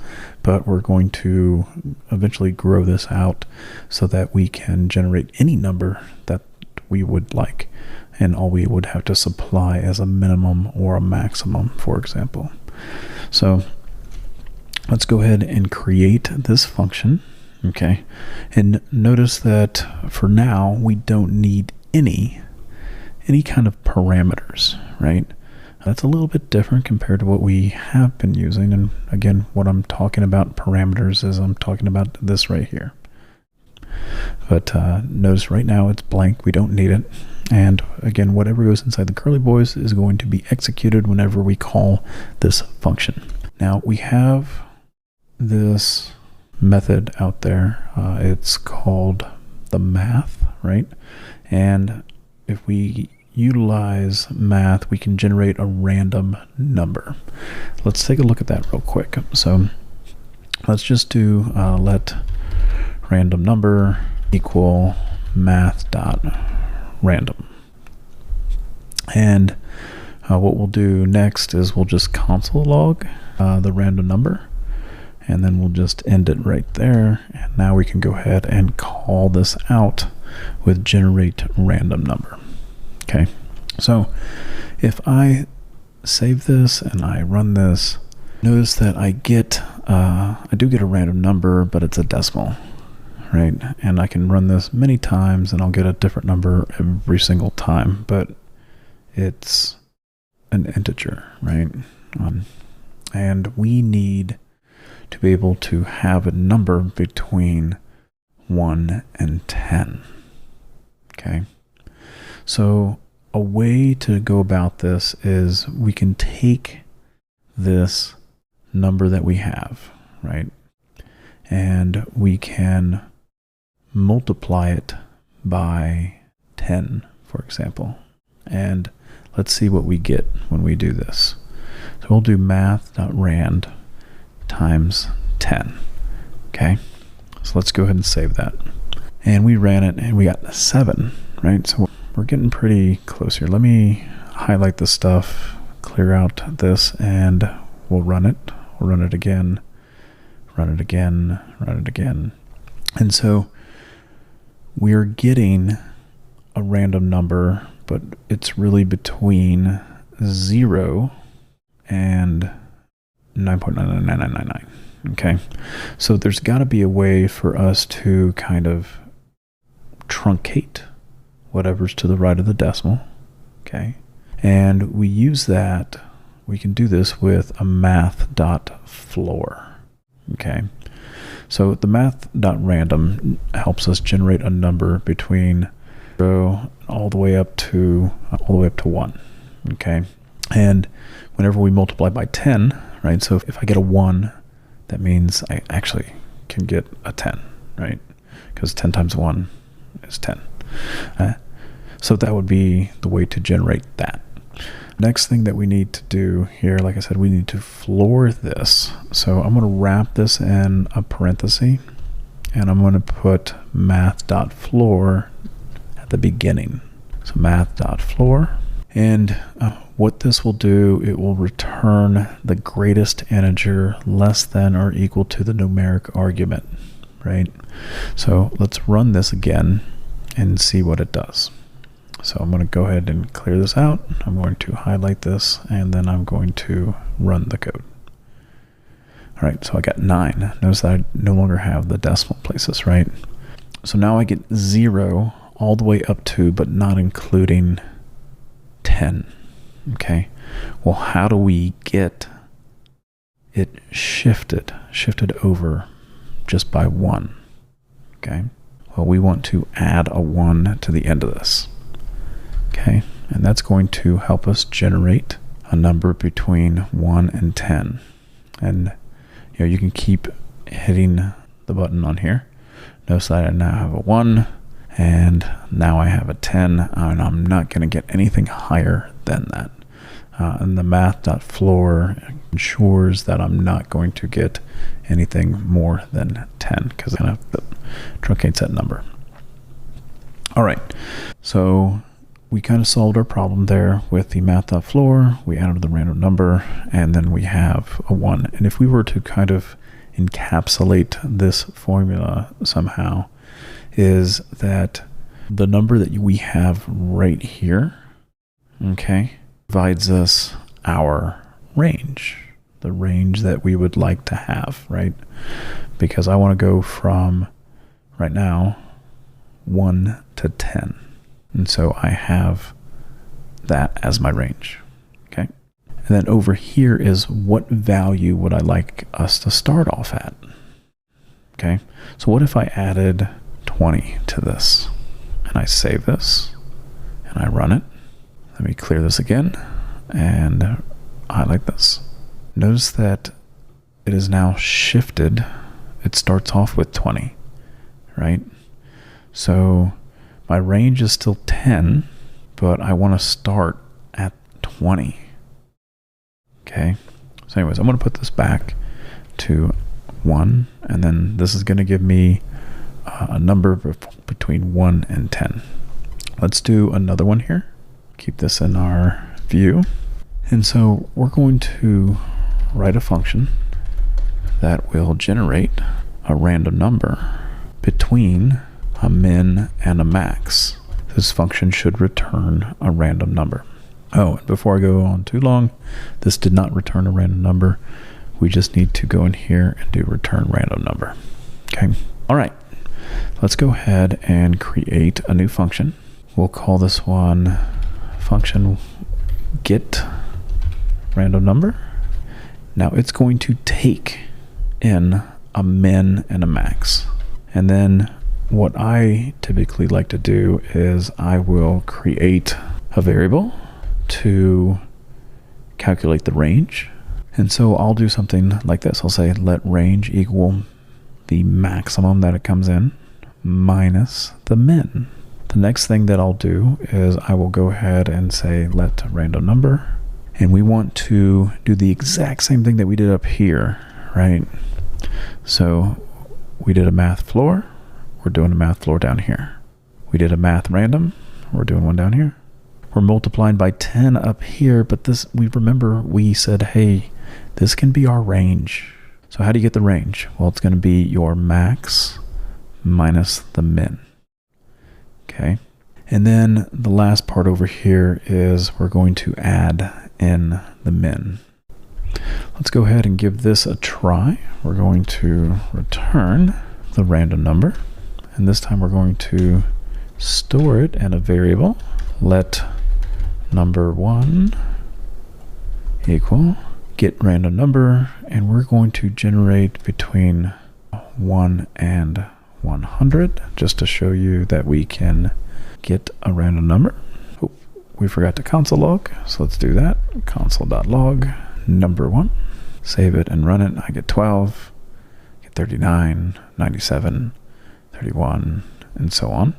Speaker 5: but we're going to eventually grow this out so that we can generate any number that we would like. And all we would have to supply as a minimum or a maximum, for example. So let's go ahead and create this function. Okay. And notice that for now, we don't need any kind of parameters, right? That's a little bit different compared to what we have been using. And again, what I'm talking about parameters is I'm talking about this right here. But notice right now it's blank. We don't need it. And again, whatever goes inside the curly boys is going to be executed whenever we call this function. Now we have this method out there. It's called the math, right? And if we utilize math, we can generate a random number. Let's take a look at that real quick. So let's just do let random number equal math dot random. And what we'll do next is we'll just console log the random number, and then we'll just end it right there. And now we can go ahead and call this out with generate random number. Okay, so if I save this and I run this, notice that I do get a random number, but it's a decimal, right? And I can run this many times and I'll get a different number every single time, but it's an integer, right? And we need to be able to have a number between 1 and 10. Okay. So a way to go about this is we can take this number that we have, right? And we can multiply it by 10, for example. And let's see what we get when we do this. So we'll do math.rand times 10. Okay. So let's go ahead and save that. And we ran it and we got 7, right? So we're getting pretty close here. Let me highlight this stuff, clear out this, and we'll run it. We'll run it again, run it again, run it again. And so we're getting a random number, but it's really between 0 and 9.99999. Okay, so there's got to be a way for us to kind of truncate whatever's to the right of the decimal. Okay, and we use that. We can do this with a math.floor. Okay, so the math.random helps us generate a number between 0 all the way up to 1. Okay, and whenever we multiply by 10, right? So if I get a 1, that means I actually can get a 10, right? Because 10 times 1 is 10. So that would be the way to generate that. Next thing that we need to do here, like I said, we need to floor this. So I'm going to wrap this in a parenthesis, and I'm going to put math.floor at the beginning. So math.floor. And what this will do, it will return the greatest integer less than or equal to the numeric argument, right? So let's run this again and see what it does. So I'm going to go ahead and clear this out. I'm going to highlight this, and then I'm going to run the code. All right, so I got 9. Notice that I no longer have the decimal places, right? So now I get 0 all the way up to, but not including 10. Okay, well, how do we get it shifted over just by 1? Okay, well, we want to add a 1 to the end of this. Okay, and that's going to help us generate a number between 1 and 10. And you can keep hitting the button on here. Notice that I now have a 1, and now I have a 10, and I'm not going to get anything higher than that. And the math.floor ensures that I'm not going to get anything more than 10, because it kind of truncates that number. All right, so we kind of solved our problem there with the math.floor. We added the random number, and then we have a 1. And if we were to kind of encapsulate this formula somehow, is that The number that we have right here, okay, provides us our range, the range that we would like to have, right? Because I want to go from, right now, 1 to 10. And so I have that as my range, okay? And then over here is what value would I like us to start off at, okay? So what if I added 20 to this, and I save this, and I run it? Let me clear this again, and highlight this. Notice that it is now shifted. It starts off with 20, right? So my range is still 10, but I want to start at 20. Okay. So anyways, I'm going to put this back to 1, and then this is going to give me a number between 1 and 10. Let's do another one here. Keep this in our view. And so we're going to write a function that will generate a random number between a min and a max. This function should return a random number. Oh, and before I go on too long, this did not return a random number. We just need to go in here and do return random number. Okay. All right. Let's go ahead and create a new function. We'll call this one function get random number. Now it's going to take in a min and a max. And then what I typically like to do is I will create a variable to calculate the range. And so I'll do something like this. I'll say let range equal the maximum that it comes in minus the min. The next thing that I'll do is I will go ahead and say let random number. And we want to do the exact same thing that we did up here, right? So we did a math floor. We're doing a math floor down here. We did a math random. We're doing one down here. We're multiplying by 10 up here, but this, we said, hey, this can be our range. So how do you get the range? Well, it's going to be your max minus the min. Okay. And then the last part over here is we're going to add in the min. Let's go ahead and give this a try. We're going to return the random number. And this time we're going to store it in a variable. Let number 1 equal get random number. And we're going to generate between 1 and 100 just to show you that we can get a random number. Oh, we forgot to console log, so let's do that. Console.log number 1. Save it and run it. I get 12, get 39, 97, 31, and so on.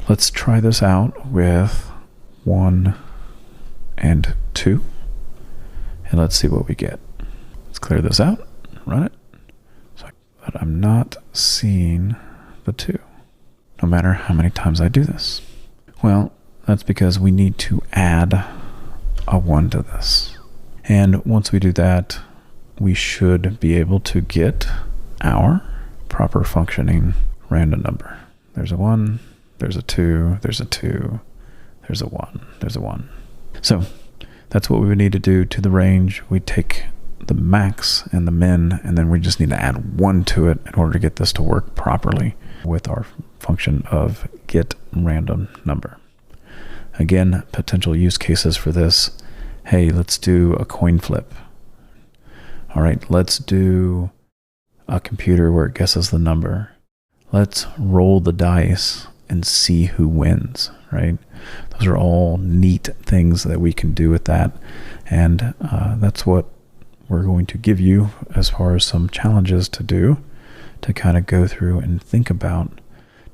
Speaker 5: Let's try this out with 1 and 2, and let's see what we get. Let's clear this out, run it. But I'm not seeing the 2, no matter how many times I do this. Well, that's because we need to add a 1 to this. And once we do that, we should be able to get our proper functioning random number. There's a 1, there's a 2, there's a 2, there's a 1, there's a 1. So that's what we would need to do to the range. We take the max and the min, and then we just need to add 1 to it in order to get this to work properly with our function of get random number. Again, potential use cases for this. Hey, let's do a coin flip. All right, let's do a computer where it guesses the number. Let's roll the dice and see who wins, right? Those are all neat things that we can do with that. And that's what we're going to give you as far as some challenges to do, to kind of go through and think about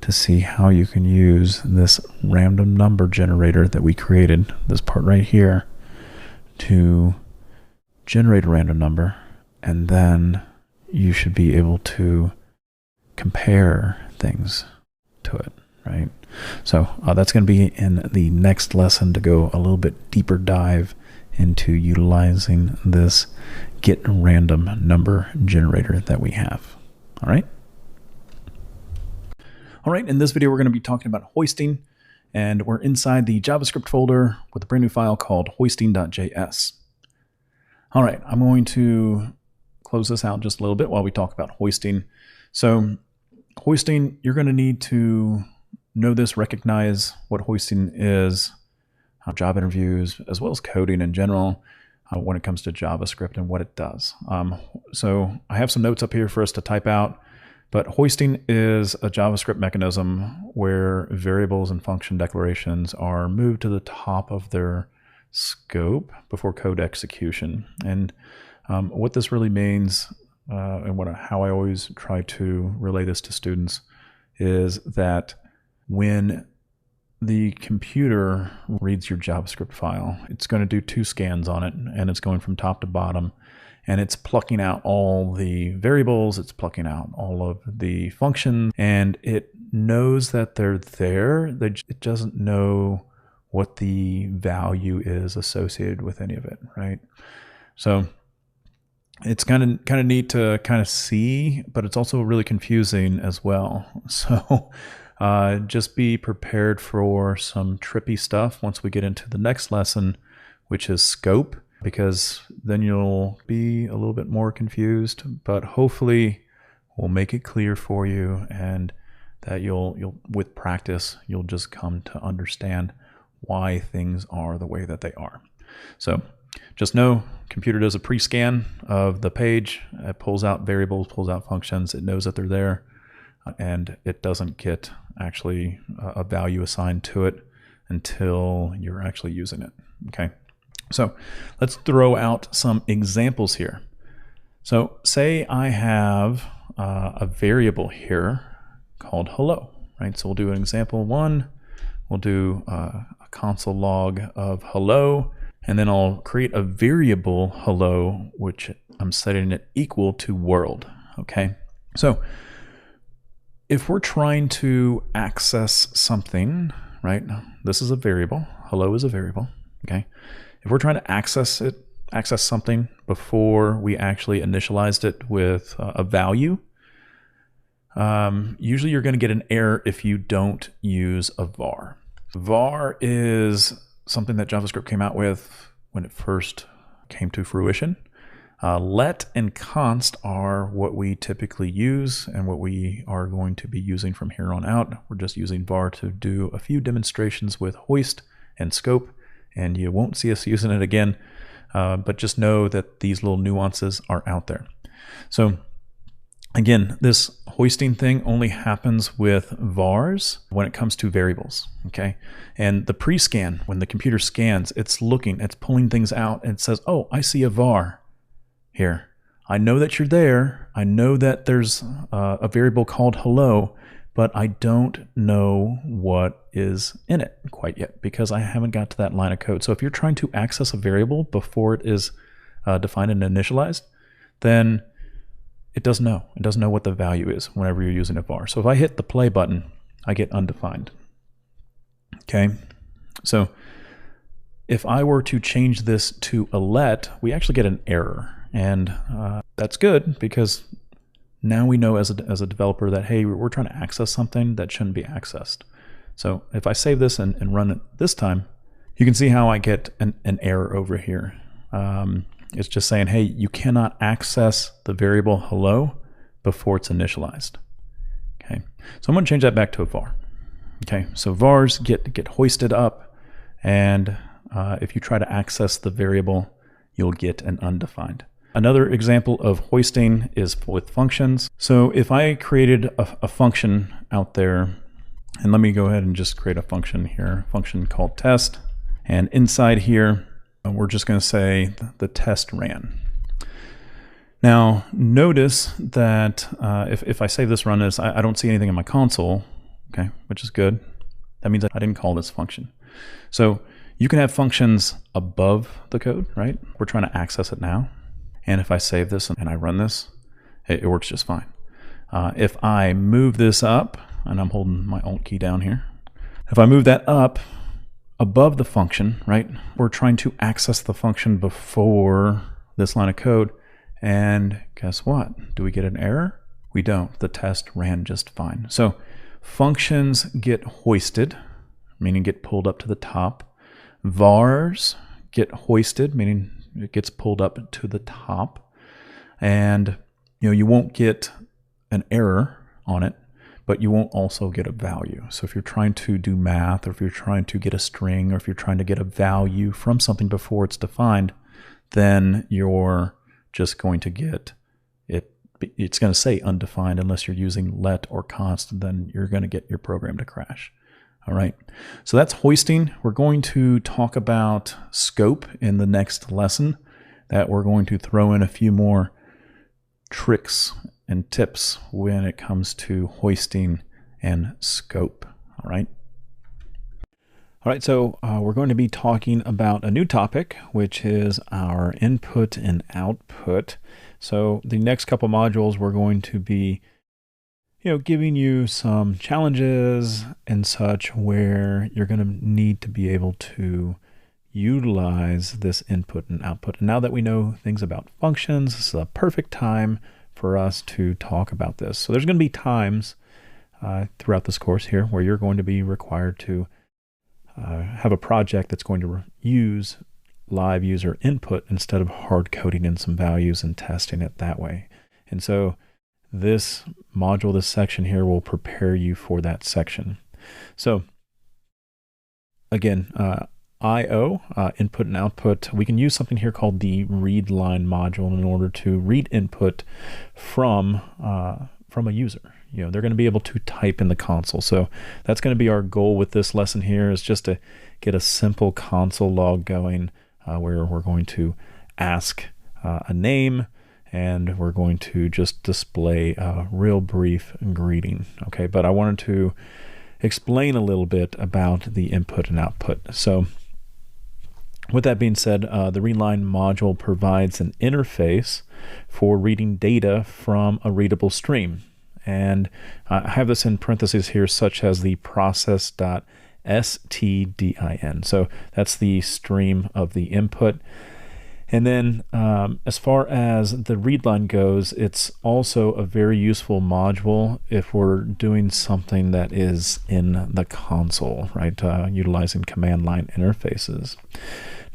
Speaker 5: to see how you can use this random number generator that we created, this part right here, to generate a random number, and then you should be able to compare things to it, right? So that's going to be in the next lesson, to go a little bit deeper dive into utilizing this get random number generator that we have. All right. All right, in this video, we're going to be talking about hoisting, and we're inside the JavaScript folder with a brand new file called hoisting.js. All right, I'm going to close this out just a little bit while we talk about hoisting. So hoisting, you're going to need to know this, recognize what hoisting is, job interviews, as well as coding in general when it comes to JavaScript and what it does. So I have some notes up here for us to type out, but hoisting is a JavaScript mechanism where variables and function declarations are moved to the top of their scope before code execution. And what this really means, and how I always try to relay this to students, is that when the computer reads your JavaScript file, it's going to do 2 scans on it, and it's going from top to bottom, and it's plucking out all the variables, it's plucking out all of the functions, and it knows that they're there. It doesn't know what the value is associated with any of it, right? So it's kind of neat to kind of see, but it's also really confusing as well. So just be prepared for some trippy stuff once we get into the next lesson, which is scope, because then you'll be a little bit more confused, but hopefully we'll make it clear for you, and that you'll with practice, you'll just come to understand why things are the way that they are. So just know, computer does a pre-scan of the page, it pulls out variables, pulls out functions, it knows that they're there, and it doesn't get actually a value assigned to it until you're actually using it. Okay, so let's throw out some examples here. So say I have a variable here called hello, right? So we'll do an example 1. We'll do a console log of hello, and then I'll create a variable hello, which I'm setting it equal to world. Okay, so if we're trying to access something, right? This is a variable. Hello is a variable. Okay. If we're trying to access something before we actually initialized it with a value, usually you're going to get an error if you don't use a var. Var is something that JavaScript came out with when it first came to fruition. Let and const are what we typically use and what we are going to be using from here on out. We're just using var to do a few demonstrations with hoist and scope, and you won't see us using it again, but just know that these little nuances are out there. So again, this hoisting thing only happens with vars when it comes to variables, okay? And the pre-scan, when the computer scans, it's looking, it's pulling things out, and it says, oh, I see a var here. I know that you're there. I know that there's a variable called hello, but I don't know what is in it quite yet because I haven't got to that line of code. So if you're trying to access a variable before it is defined and initialized, then it doesn't know. It doesn't know what the value is whenever you're using a var. So if I hit the play button, I get undefined. Okay, so if I were to change this to a let, we actually get an error. And that's good because now we know as a developer that, hey, we're trying to access something that shouldn't be accessed. So if I save this and run it this time, you can see how I get an error over here. It's just saying, hey, you cannot access the variable hello before it's initialized. Okay, so I'm going to change that back to a var. Okay, so vars get hoisted up, and if you try to access the variable, you'll get an undefined. Another example of hoisting is with functions. So if I created a function out there, and let me go ahead and just create a function here, a function called test, and inside here, we're just going to say the test ran. Now notice that if I save this run as, I don't see anything in my console, okay, which is good. That means that I didn't call this function. So you can have functions above the code, right? We're trying to access it now. And if I save this and I run this, it works just fine. If I move this up, and I'm holding my Alt key down here, if I move that up above the function, right, we're trying to access the function before this line of code, and guess what? Do we get an error? We don't. The test ran just fine. So Functions get hoisted, meaning get pulled up to the top. Vars get hoisted, meaning it gets pulled up to the top. And you won't get an error on it, but you won't also get a value. So if you're trying to do math, or if you're trying to get a string, or if you're trying to get a value from something before it's defined, then you're just going to get it. It's going to say undefined unless you're using let or const, then you're going to get your program to crash. All right, so that's hoisting. We're going to talk about scope in the next lesson, that we're going to throw in a few more tricks and tips when it comes to hoisting and scope. All right. All right, so we're going to be talking about a new topic, which is our input and output. So the next couple modules, we're going to be giving you some challenges and such where you're going to need to be able to utilize this input and output. And now that we know things about functions, this is a perfect time for us to talk about this. So there's going to be times throughout this course here where you're going to be required to have a project that's going to use live user input instead of hard coding in some values and testing it that way. And so this module, this section here, will prepare you for that section. So again, I/O, input and output, we can use something here called the read line module in order to read input from a user. They're going to be able to type in the console. So that's going to be our goal with this lesson here, is just to get a simple console log going where we're going to ask a name, and we're going to just display a real brief greeting. Okay, but I wanted to explain a little bit about the input and output. So with that being said, the readline module provides an interface for reading data from a readable stream. And I have this in parentheses here, such as the process.stdin. So that's the stream of the input. And then as far as the read line goes, it's also a very useful module if we're doing something that is in the console, right? Utilizing command line interfaces.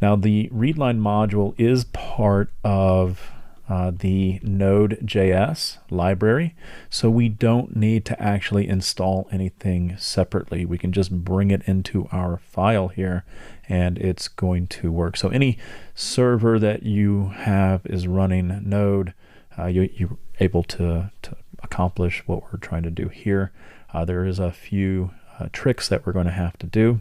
Speaker 5: Now, the read line module is part of the Node.js library, so we don't need to actually install anything separately. We can just bring it into our file here, and it's going to work. So any server that you have is running Node, you're able to accomplish what we're trying to do here. There is a few tricks that we're going to have to do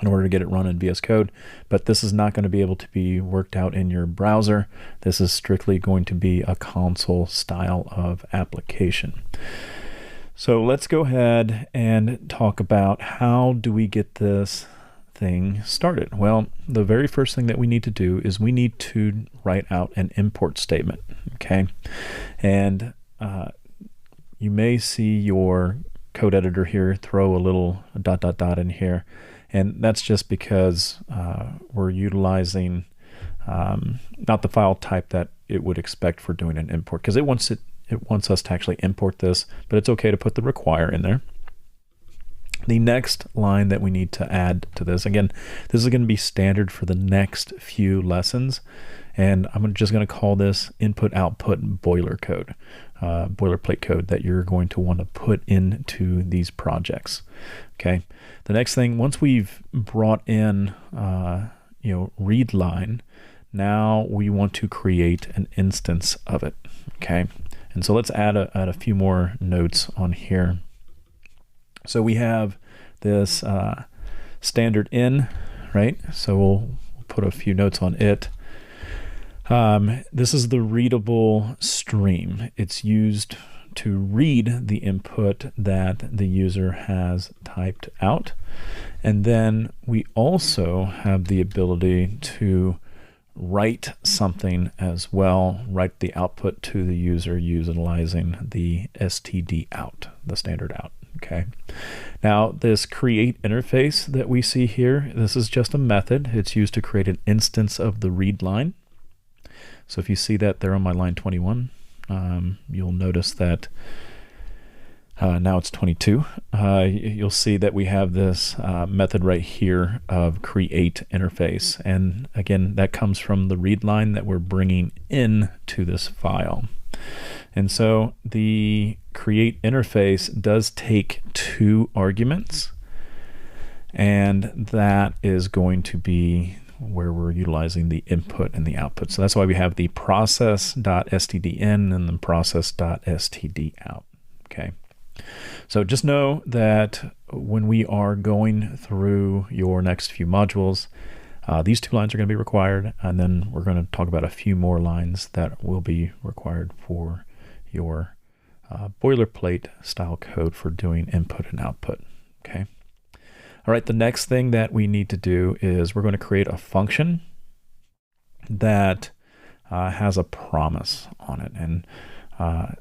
Speaker 5: in order to get it run in VS Code, but this is not going to be able to be worked out in your browser. This is strictly going to be a console style of application. So let's go ahead and talk about how do we get this thing started. Well, the very first thing that we need to do is we need to write out an import statement, okay? And you may see your code editor here throw a little ... in here. And that's just because we're utilizing not the file type that it would expect for doing an import, because it wants us to actually import this, but it's okay to put the require in there. The next line that we need to add to this, again, this is going to be standard for the next few lessons, and I'm just going to call this input-output boilerplate code that you're going to want to put into these projects. Okay. The next thing, once we've brought in, read line, now we want to create an instance of it. Okay. And so let's add a few more notes on here. So we have this standard in, right? So we'll put a few notes on it. This is the readable stream. It's used to read the input that the user has typed out. And then we also have the ability to write something as well, write the output to the user utilizing the std out, the standard out. Okay. Now this create interface that we see here, this is just a method. It's used to create an instance of the read line. So if you see that there on my line 21, you'll notice that Now it's 22. You'll see that we have this method right here of create interface. And again, that comes from the read line that we're bringing in to this file. And so the create interface does take 2 arguments, and that is going to be where we're utilizing the input and the output. So that's why we have the process.stdin and the process.stdout. Okay. So just know that when we are going through your next few modules, these 2 lines are going to be required, and then we're going to talk about a few more lines that will be required for your boilerplate style code for doing input and output. Okay. All right, the next thing that we need to do is we're going to create a function that has a promise on it. And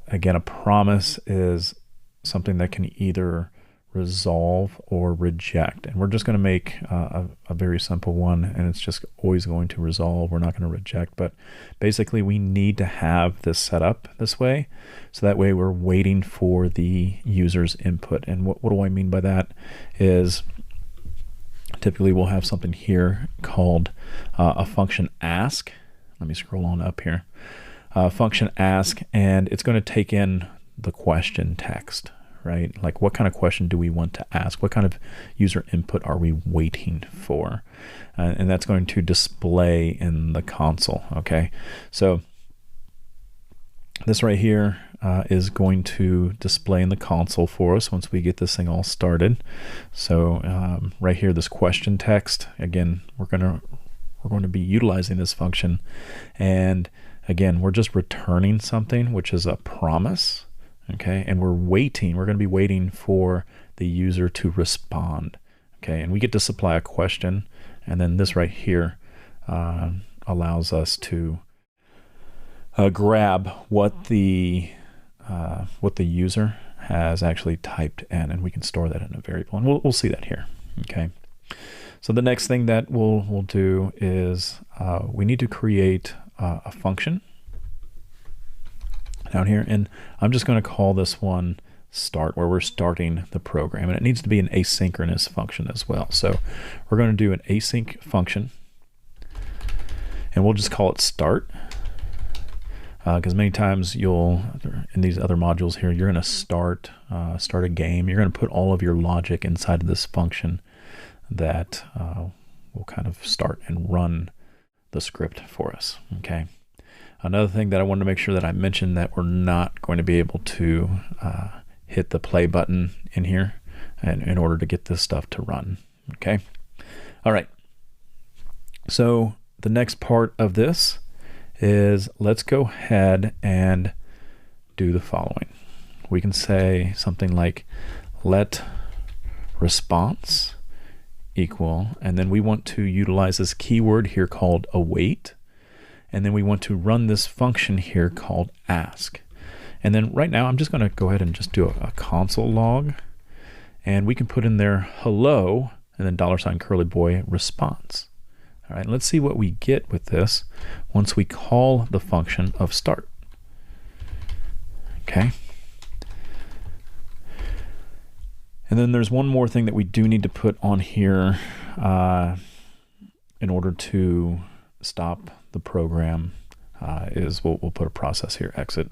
Speaker 5: again, a promise is something that can either resolve or reject. And we're just going to make a very simple one, and it's just always going to resolve. We're not going to reject, but basically we need to have this set up this way. So that way we're waiting for the user's input. And what do I mean by that is typically we'll have something here called a function ask. Let me scroll on up here. Function ask, and it's going to take in the question text, right? Like, what kind of question do we want to ask? What kind of user input are we waiting for? And that's going to display in the console, okay? So this right here is going to display in the console for us once we get this thing all started. So right here, this question text, again, we're going to be utilizing this function. And again, we're just returning something, which is a promise. Okay, and we're going to be waiting for the user to respond. Okay, and we get to supply a question, and then this right here allows us to grab what the user has actually typed in, and we can store that in a variable, and we'll see that here. Okay, so the next thing that we'll do is we need to create a function down here, and I'm just going to call this one start, where we're starting the program, and it needs to be an asynchronous function as well. So we're going to do an async function, and we'll just call it start, because many times in these other modules here, you're going to start a game. You're going to put all of your logic inside of this function that will kind of start and run the script for us. Okay. Another thing that I wanted to make sure that I mentioned, that we're not going to be able to hit the play button in here in order to get this stuff to run. Okay. All right. So the next part of this is, let's go ahead and do the following. We can say something like let response equal, and then we want to utilize this keyword here called await. And then we want to run this function here called ask. And then right now I'm just going to go ahead and just do a console log, and we can put in there hello and then $curly boy response. All right, let's see what we get with this once we call the function of start. Okay. And then there's one more thing that we do need to put on here in order to stop the program, is we'll put a process here, exit,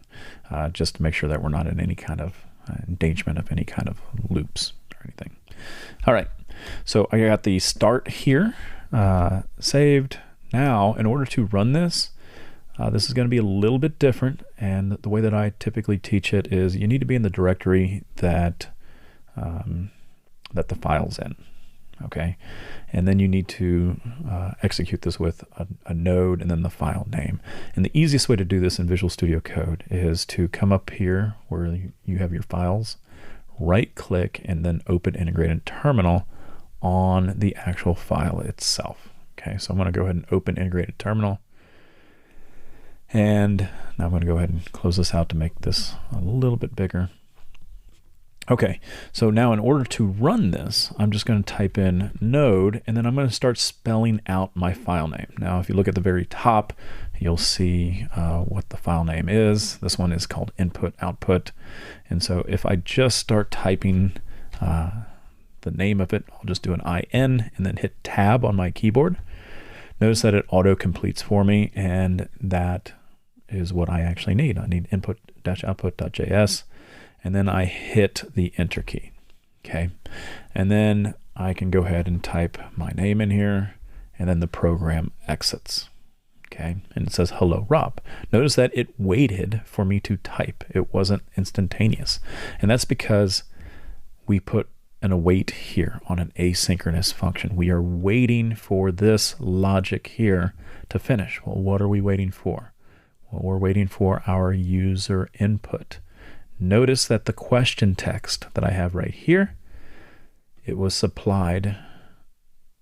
Speaker 5: just to make sure that we're not in any kind of endangerment of any kind of loops or anything. All right, so I got the start here saved. Now, in order to run this, this is going to be a little bit different, and the way that I typically teach it is you need to be in the directory that the file's in. Okay, and then you need to execute this with a node and then the file name. And the easiest way to do this in Visual Studio Code is to come up here where you have your files, right click, and then open integrated terminal on the actual file itself. Okay, so I'm going to go ahead and open integrated terminal, and now I'm going to go ahead and close this out to make this a little bit bigger. Okay, so now in order to run this, I'm just going to type in node, and then I'm going to start spelling out my file name. Now, if you look at the very top, you'll see what the file name is. This one is called input output. And so if I just start typing the name of it, I'll just do an IN and then hit tab on my keyboard. Notice that it auto completes for me, and that is what I actually need. I need input-output.js. And then I hit the enter key, okay? And then I can go ahead and type my name in here, and then the program exits, okay? And it says, hello, Rob. Notice that it waited for me to type. It wasn't instantaneous. And that's because we put an await here on an asynchronous function. We are waiting for this logic here to finish. Well, what are we waiting for? Well, we're waiting for our user input. Notice that the question text that I have right here, it was supplied,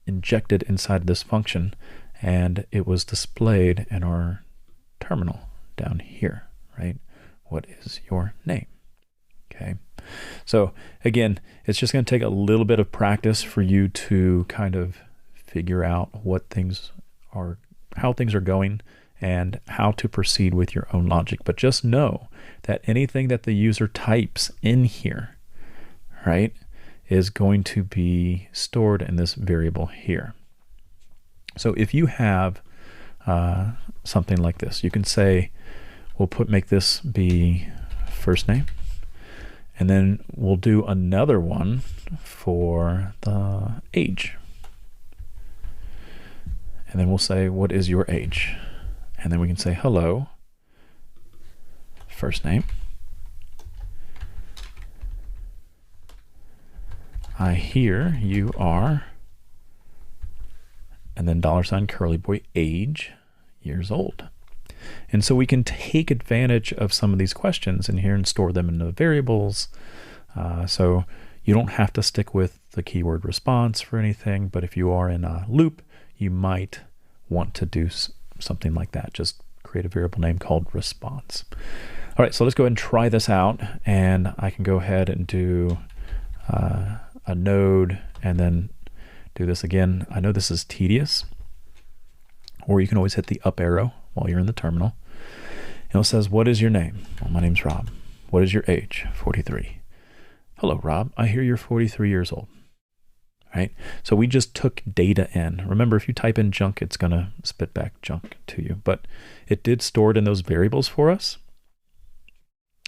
Speaker 5: injected inside this function, and it was displayed in our terminal down here, right? What is your name? Okay. So again, it's just going to take a little bit of practice for you to kind of figure out what things are, how things are going, and how to proceed with your own logic. But just know that anything that the user types in here, right, is going to be stored in this variable here. So if you have something like this, you can say, make this be first name, and then we'll do another one for the age. And then we'll say, what is your age? And then we can say, hello, first name. I hear you are, and then $ curly boy, age, years old. And so we can take advantage of some of these questions in here and store them in the variables. So you don't have to stick with the keyword response for anything, but if you are in a loop, you might want to do something like that. Just create a variable name called response. All right, so let's go ahead and try this out, and I can go ahead and do a node and then do this again. I know this is tedious, or you can always hit the up arrow while you're in the terminal. And it says, what is your name? Well, my name's Rob. What is your age? 43. Hello, Rob. I hear you're 43 years old. Right? So we just took data in. Remember, if you type in junk, it's going to spit back junk to you. But it did store it in those variables for us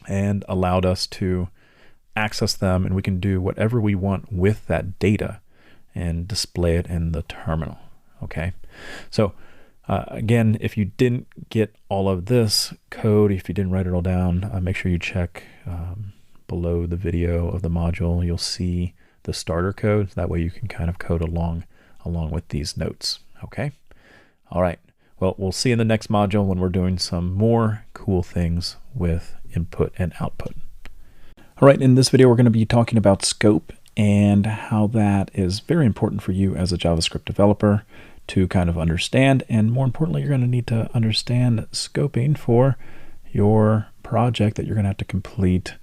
Speaker 5: and allowed us to access them, and we can do whatever we want with that data and display it in the terminal. Okay? So again, if you didn't get all of this code, if you didn't write it all down, make sure you check below the video of the module. You'll see the starter code. That way you can kind of code along with these notes. Okay. All right. Well, we'll see in the next module when we're doing some more cool things with input and output. All right. In this video, we're going to be talking about scope and how that is very important for you as a JavaScript developer to kind of understand. And more importantly, you're going to need to understand scoping for your project that you're going to have to complete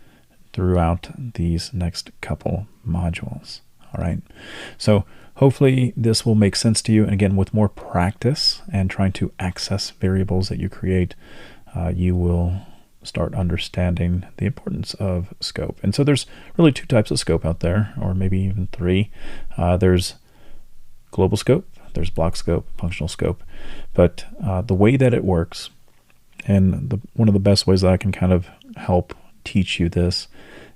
Speaker 5: throughout these next couple modules. All right. So hopefully this will make sense to you. And again, with more practice and trying to access variables that you create, you will start understanding the importance of scope. And so there's really two types of scope out there, or maybe even three. There's global scope, there's block scope, functional scope. But the way that it works, and one of the best ways that I can kind of help teach you this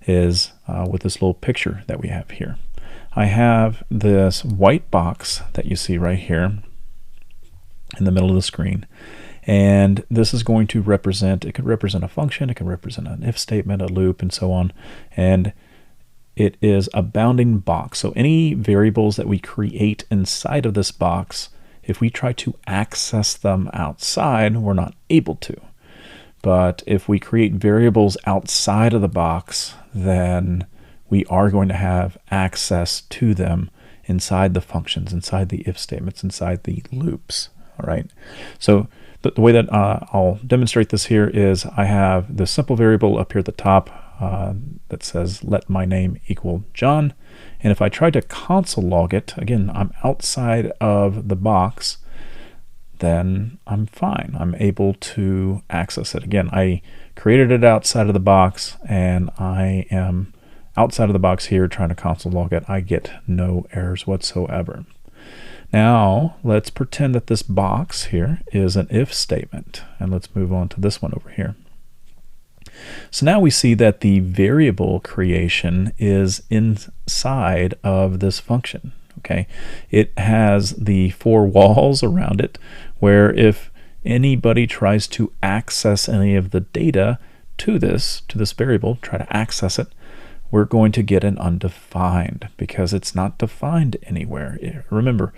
Speaker 5: is with this little picture that we have here. I have this white box that you see right here in the middle of the screen. And this is going to represent, it could represent a function, it can represent an if statement, a loop, and so on. And it is a bounding box. So any variables that we create inside of this box, if we try to access them outside, we're not able to. But if we create variables outside of the box, then we are going to have access to them inside the functions, inside the if statements, inside the loops. All right. So the way that I'll demonstrate this here is I have the simple variable up here at the top. that says let my name equal John. And if I try to console log it, again, I'm outside of the box, then I'm fine. I'm able to access it. Again, I created it outside of the box, and I am outside of the box here trying to console log it. I get no errors whatsoever. Now, let's pretend that this box here is an if statement, and let's move on to this one over here. So now we see that the variable creation is inside of this function. Okay, it has the 4 walls around it, where if anybody tries to access any of the data to this variable, try to access it, we're going to get an undefined because it's not defined anywhere. Remember,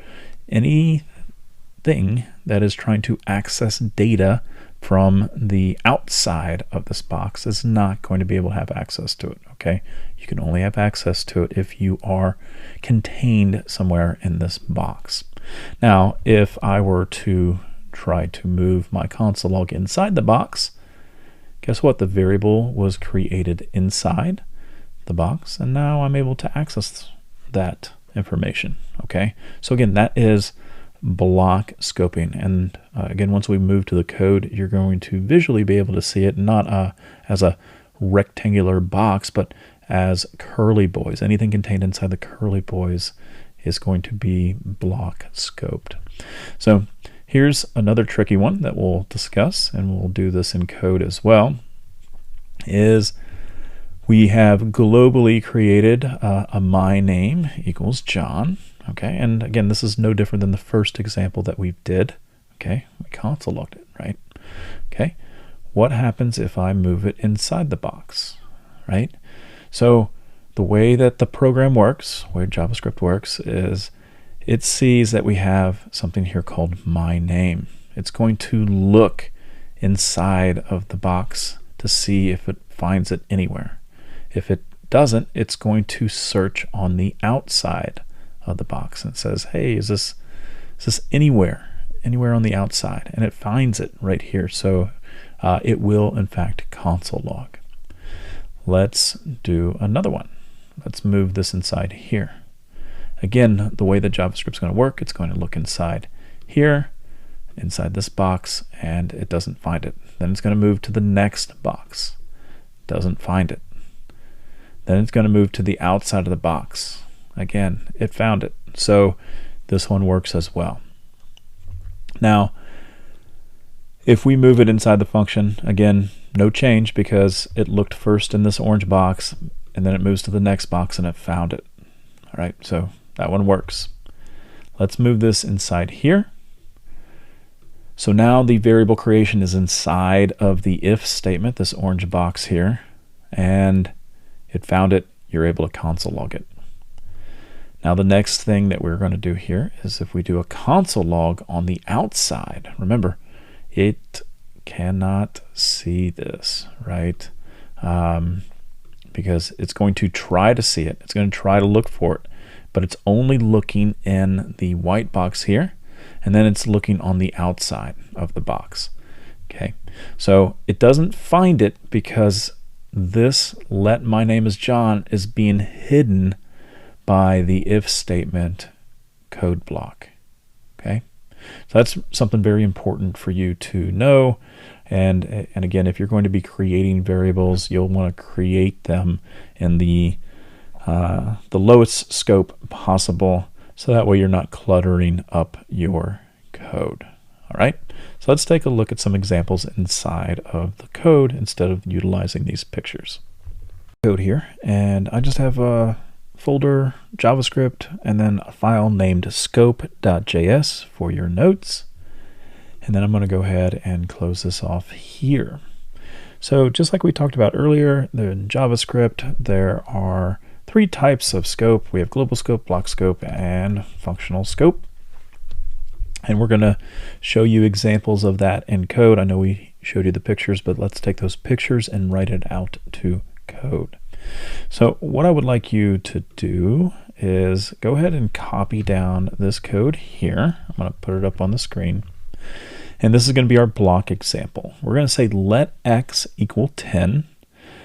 Speaker 5: anything that is trying to access data from the outside of this box is not going to be able to have access to it. Okay, you can only have access to it if you are contained somewhere in this box. Now, if I were to try to move my console log inside the box, guess what? The variable was created inside the box, and now I'm able to access that information. Okay, so again, that is block scoping. And again, once we move to the code, you're going to visually be able to see it not as a rectangular box, but as curly boys. Anything contained inside the curly boys is going to be block scoped. So here's another tricky one that we'll discuss, and we'll do this in code as well, is we have globally created a my name equals John. Okay, and again, this is no different than the first example that we did. Okay, we console logged it, right? Okay, what happens if I move it inside the box, right? So the way that the program works, where JavaScript works, is it sees that we have something here called my name. It's going to look inside of the box to see if it finds it anywhere. If it doesn't, it's going to search on the outside of the box and it says, hey, is this anywhere on the outside? And it finds it right here. So it will in fact console log. Let's do another one. Let's move this inside here. Again, the way that JavaScript is going to work, it's going to look inside here, inside this box, and it doesn't find it. Then it's going to move to the next box. Doesn't find it. Then it's going to move to the outside of the box. Again, it found it. So this one works as well. Now, if we move it inside the function, again, no change because it looked first in this orange box and then it moves to the next box and it found it. All right, so that one works. Let's move this inside here. So now the variable creation is inside of the if statement, this orange box here, and it found it. You're able to console log it. Now the next thing that we're going to do here is if we do a console log on the outside, remember, it cannot see this, right? Because it's going to try to see it. It's going to try to look for it, but it's only looking in the white box here, and then it's looking on the outside of the box. Okay, so it doesn't find it because this let my name is John is being hidden by the if statement code block. Okay, so that's something very important for you to know. And again, if you're going to be creating variables, you'll want to create them in the lowest scope possible, so that way you're not cluttering up your code. All right, so let's take a look at some examples inside of the code instead of utilizing these pictures. Code here, and I just have a folder JavaScript and then a file named scope.js for your notes. And then I'm going to go ahead and close this off here. So just like we talked about earlier, in JavaScript, there are 3 types of scope. We have global scope, block scope, and functional scope. And we're going to show you examples of that in code. I know we showed you the pictures, but let's take those pictures and write it out to code. So what I would like you to do is go ahead and copy down this code here. I'm going to put it up on the screen. And this is going to be our block example. We're going to say let x equal 10.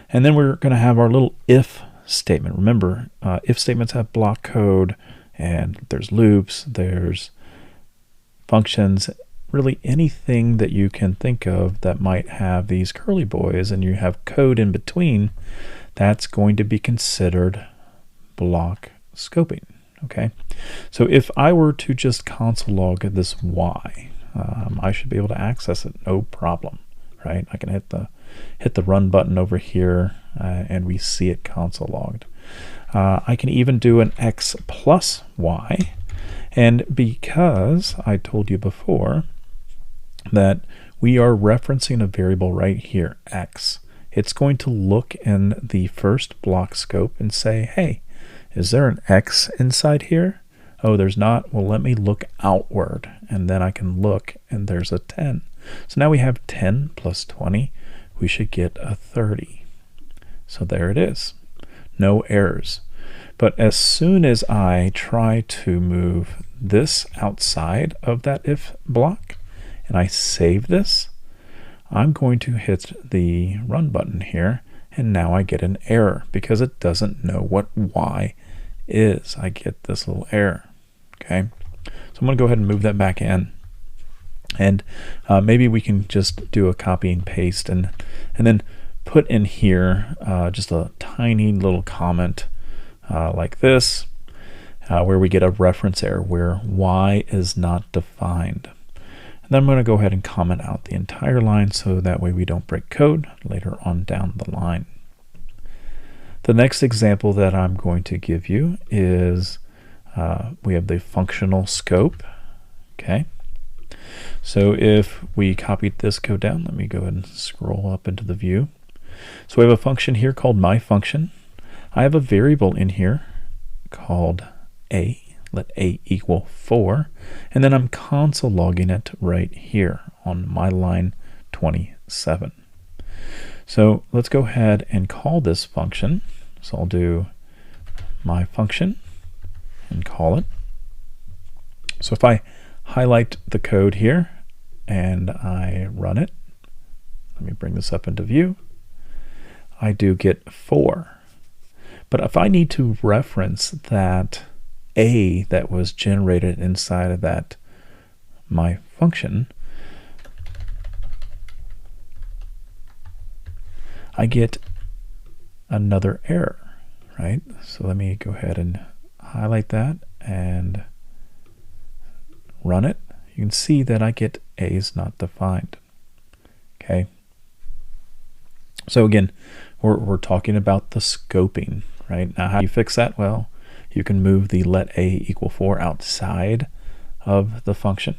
Speaker 5: And then we're going to have our little if statement. Remember, if statements have block code, and there's loops, there's functions, really anything that you can think of that might have these curly boys and you have code in between, that's going to be considered block scoping. Okay, so if I were to just console log this y, I should be able to access it, no problem, right? I can hit the run button over here, and we see it console logged. I can even do an x plus y, and because I told you before that we are referencing a variable right here, x, it's going to look in the first block scope and say, hey, is there an x inside here? Oh, there's not. Well, let me look outward, and then I can look, and there's a 10. So now we have 10 plus 20. We should get a 30. So there it is. No errors. But as soon as I try to move this outside of that if block, and I save this, I'm going to hit the run button here, and now I get an error because it doesn't know what y is. I get this little error. Okay, so I'm going to go ahead and move that back in, and maybe we can just do a copy and paste, and then put in here just a tiny little comment like this, where we get a reference error where y is not defined. And then I'm going to go ahead and comment out the entire line so that way we don't break code later on down the line. The next example that I'm going to give you is we have the functional scope. Okay, so if we copied this code down, let me go ahead and scroll up into the view. So we have a function here called myFunction. I have a variable in here called a. Let a equal 4, and then I'm console logging it right here on my line 27. So let's go ahead and call this function. So I'll do my function and call it. So if I highlight the code here and I run it, let me bring this up into view, I do get 4. But if I need to reference that a that was generated inside of that my function, I get another error, right? So let me go ahead and highlight that and run it. You can see that I get a is not defined. Okay, so again, we're talking about the scoping, right? Now how do you fix that? Well, you can move the let a equal 4 outside of the function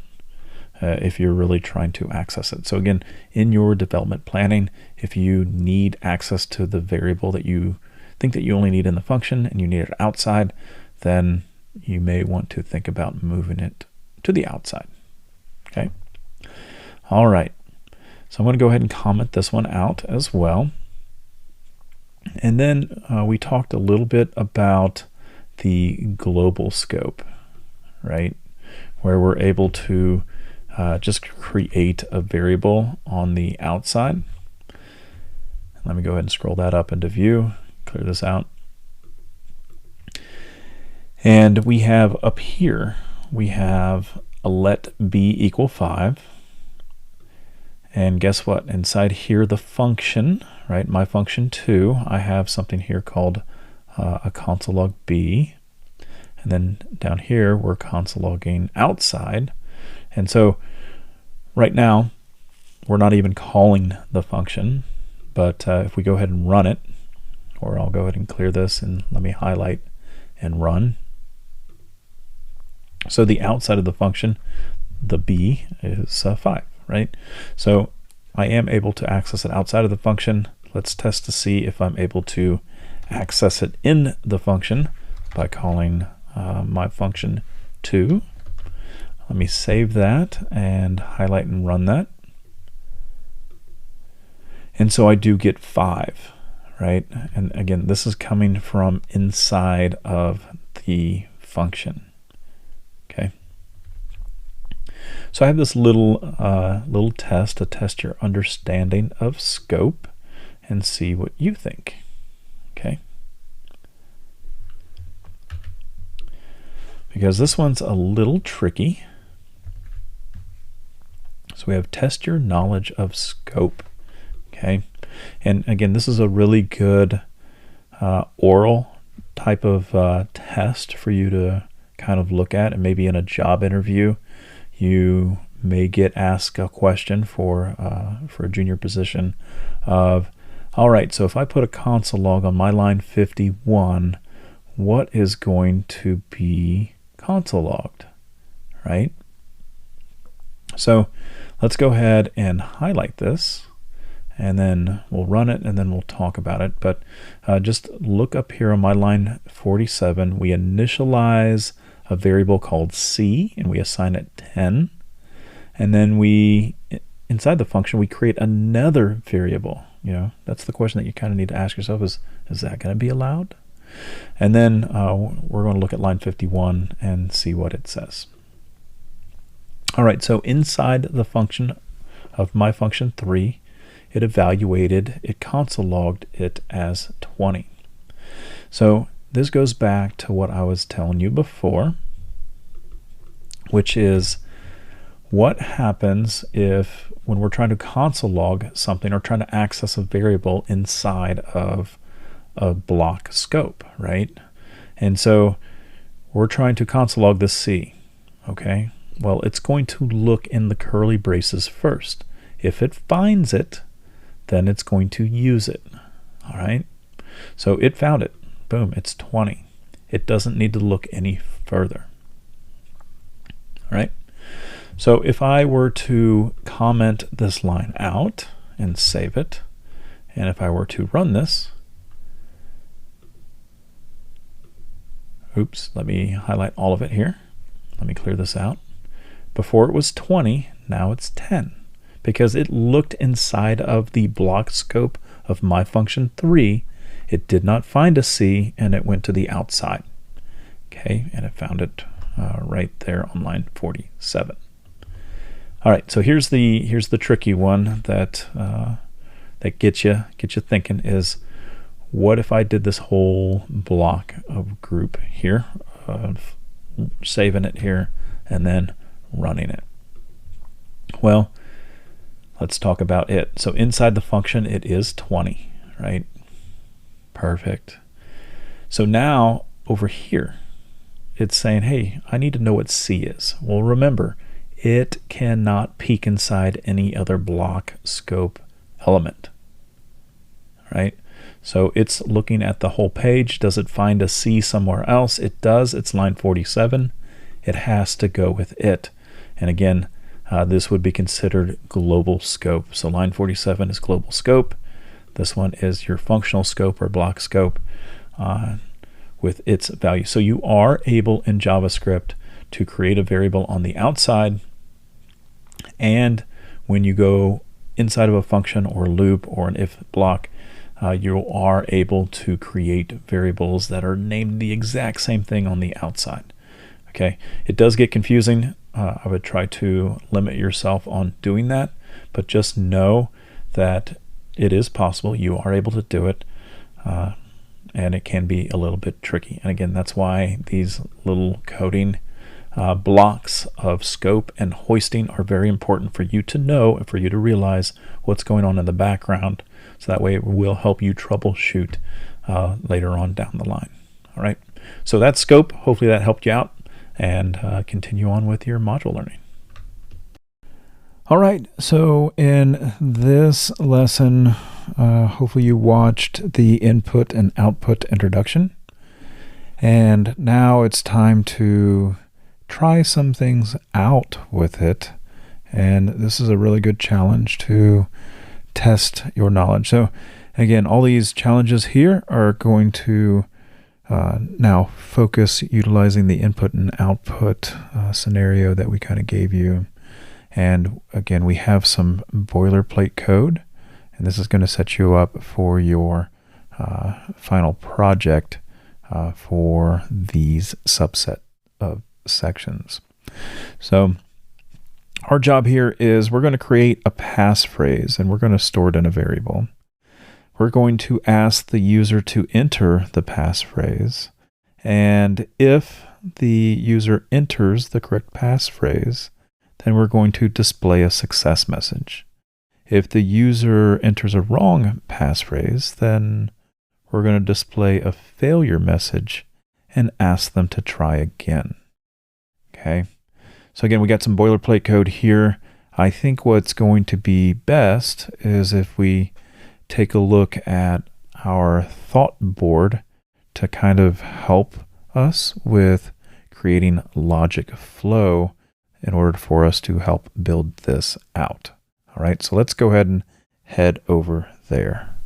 Speaker 5: if you're really trying to access it. So again, in your development planning, if you need access to the variable that you think that you only need in the function and you need it outside, then you may want to think about moving it to the outside. Okay. All right. So I'm going to go ahead and comment this one out as well. And then we talked a little bit about the global scope, right? Where we're able to just create a variable on the outside. Let me go ahead and scroll that up into view, clear this out. And we have up here, we have a let b equal 5. And guess what? Inside here, the function, right? My function 2, I have something here called a console log b, and then down here we're console logging outside. And so right now we're not even calling the function, but if we go ahead and run it, or I'll go ahead and clear this and let me highlight and run. So the outside of the function, the b is 5, right? So I am able to access it outside of the function. Let's test to see if I'm able to access it in the function by calling my function 2. Let me save that and highlight and run that. And so I do get 5, right? And again, this is coming from inside of the function. Okay. So I have this little test to test your understanding of scope. and see what you think. Okay. Because this one's a little tricky. So we have test your knowledge of scope. Okay. And again, this is a really good oral type of test for you to kind of look at. And maybe in a job interview, you may get asked a question for a junior position of, all right, so if I put a console log on my line 51, what is going to be console logged, right? So let's go ahead and highlight this, and then we'll run it, and then we'll talk about it. But just look up here on my line 47. We initialize a variable called C, and we assign it 10. And then inside the function, we create another variable. You know, that's the question that you kind of need to ask yourself is that going to be allowed? And then we're going to look at line 51 and see what it says. All right, so inside the function of my function 3, it console logged it as 20. So this goes back to what I was telling you before, which is what happens if when we're trying to console log something or trying to access a variable inside of a block scope, right? And so we're trying to console log this C, okay? Well, it's going to look in the curly braces first. If it finds it, then it's going to use it, all right? So it found it, boom, it's 20. It doesn't need to look any further, all right? So if I were to comment this line out and save it, and if I were to run this, oops, let me highlight all of it here. Let me clear this out. Before it was 20, now it's 10, because it looked inside of the block scope of my function 3. It did not find a C, and it went to the outside. Okay, and it found it right there on line 47. All right, so here's the tricky one that that gets you thinking is, what if I did this whole block of group here, saving it here, and then running it? Well, let's talk about it. So inside the function, it is 20, right? Perfect. So now over here, it's saying, hey, I need to know what C is. Well, remember, it cannot peek inside any other block scope element, right? So it's looking at the whole page. Does it find a C somewhere else? It does. It's line 47. It has to go with it. And again, this would be considered global scope. So line 47 is global scope. This one is your functional scope or block scope with its value. So you are able in JavaScript to create a variable on the outside, and when you go inside of a function or loop or an if block, you are able to create variables that are named the exact same thing on the outside. Okay, it does get confusing. I would try to limit yourself on doing that, but just know that it is possible. You are able to do it, and it can be a little bit tricky. And again, that's why these little coding blocks of scope and hoisting are very important for you to know and for you to realize what's going on in the background, so that way it will help you troubleshoot later on down the line. All right, so that's scope. Hopefully that helped you out, and continue on with your module learning. All right, so in this lesson, hopefully you watched the input and output introduction, and now it's time to try some things out with it. And this is a really good challenge to test your knowledge. So again, all these challenges here are going to now focus utilizing the input and output scenario that we kind of gave you. And again, we have some boilerplate code, and this is going to set you up for your final project for these subset of sections. So our job here is we're going to create a passphrase, and we're going to store it in a variable. we're going to ask the user to enter the passphrase. And if the user enters the correct passphrase, then we're going to display a success message. If the user enters a wrong passphrase, then we're going to display a failure message and ask them to try again. Okay. So again, we got some boilerplate code here. I think what's going to be best is if we take a look at our thought board to kind of help us with creating logic flow in order for us to help build this out. All right, so let's go ahead and head over there.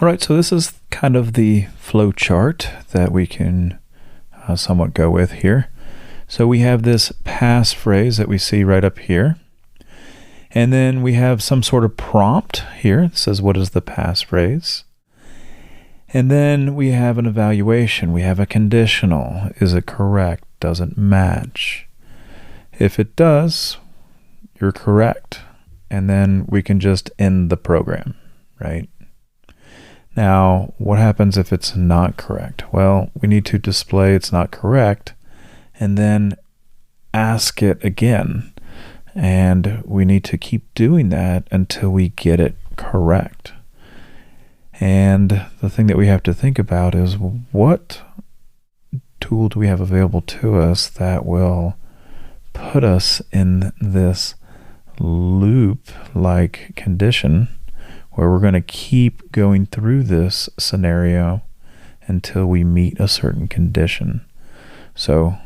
Speaker 5: All right, so this is kind of the flow chart that we can somewhat go with here. So we have this passphrase that we see right up here. And then we have some sort of prompt here. It says, what is the passphrase? And then we have an evaluation. We have a conditional. Is it correct? Does it match? If it does, you're correct. And then we can just end the program, right? Now, what happens if it's not correct? Well, we need to display it's not correct and then ask it again. And we need to keep doing that until we get it correct. And the thing that we have to think about is, what tool do we have available to us that will put us in this loop-like condition where we're going to keep going through this scenario until we meet a certain condition. So,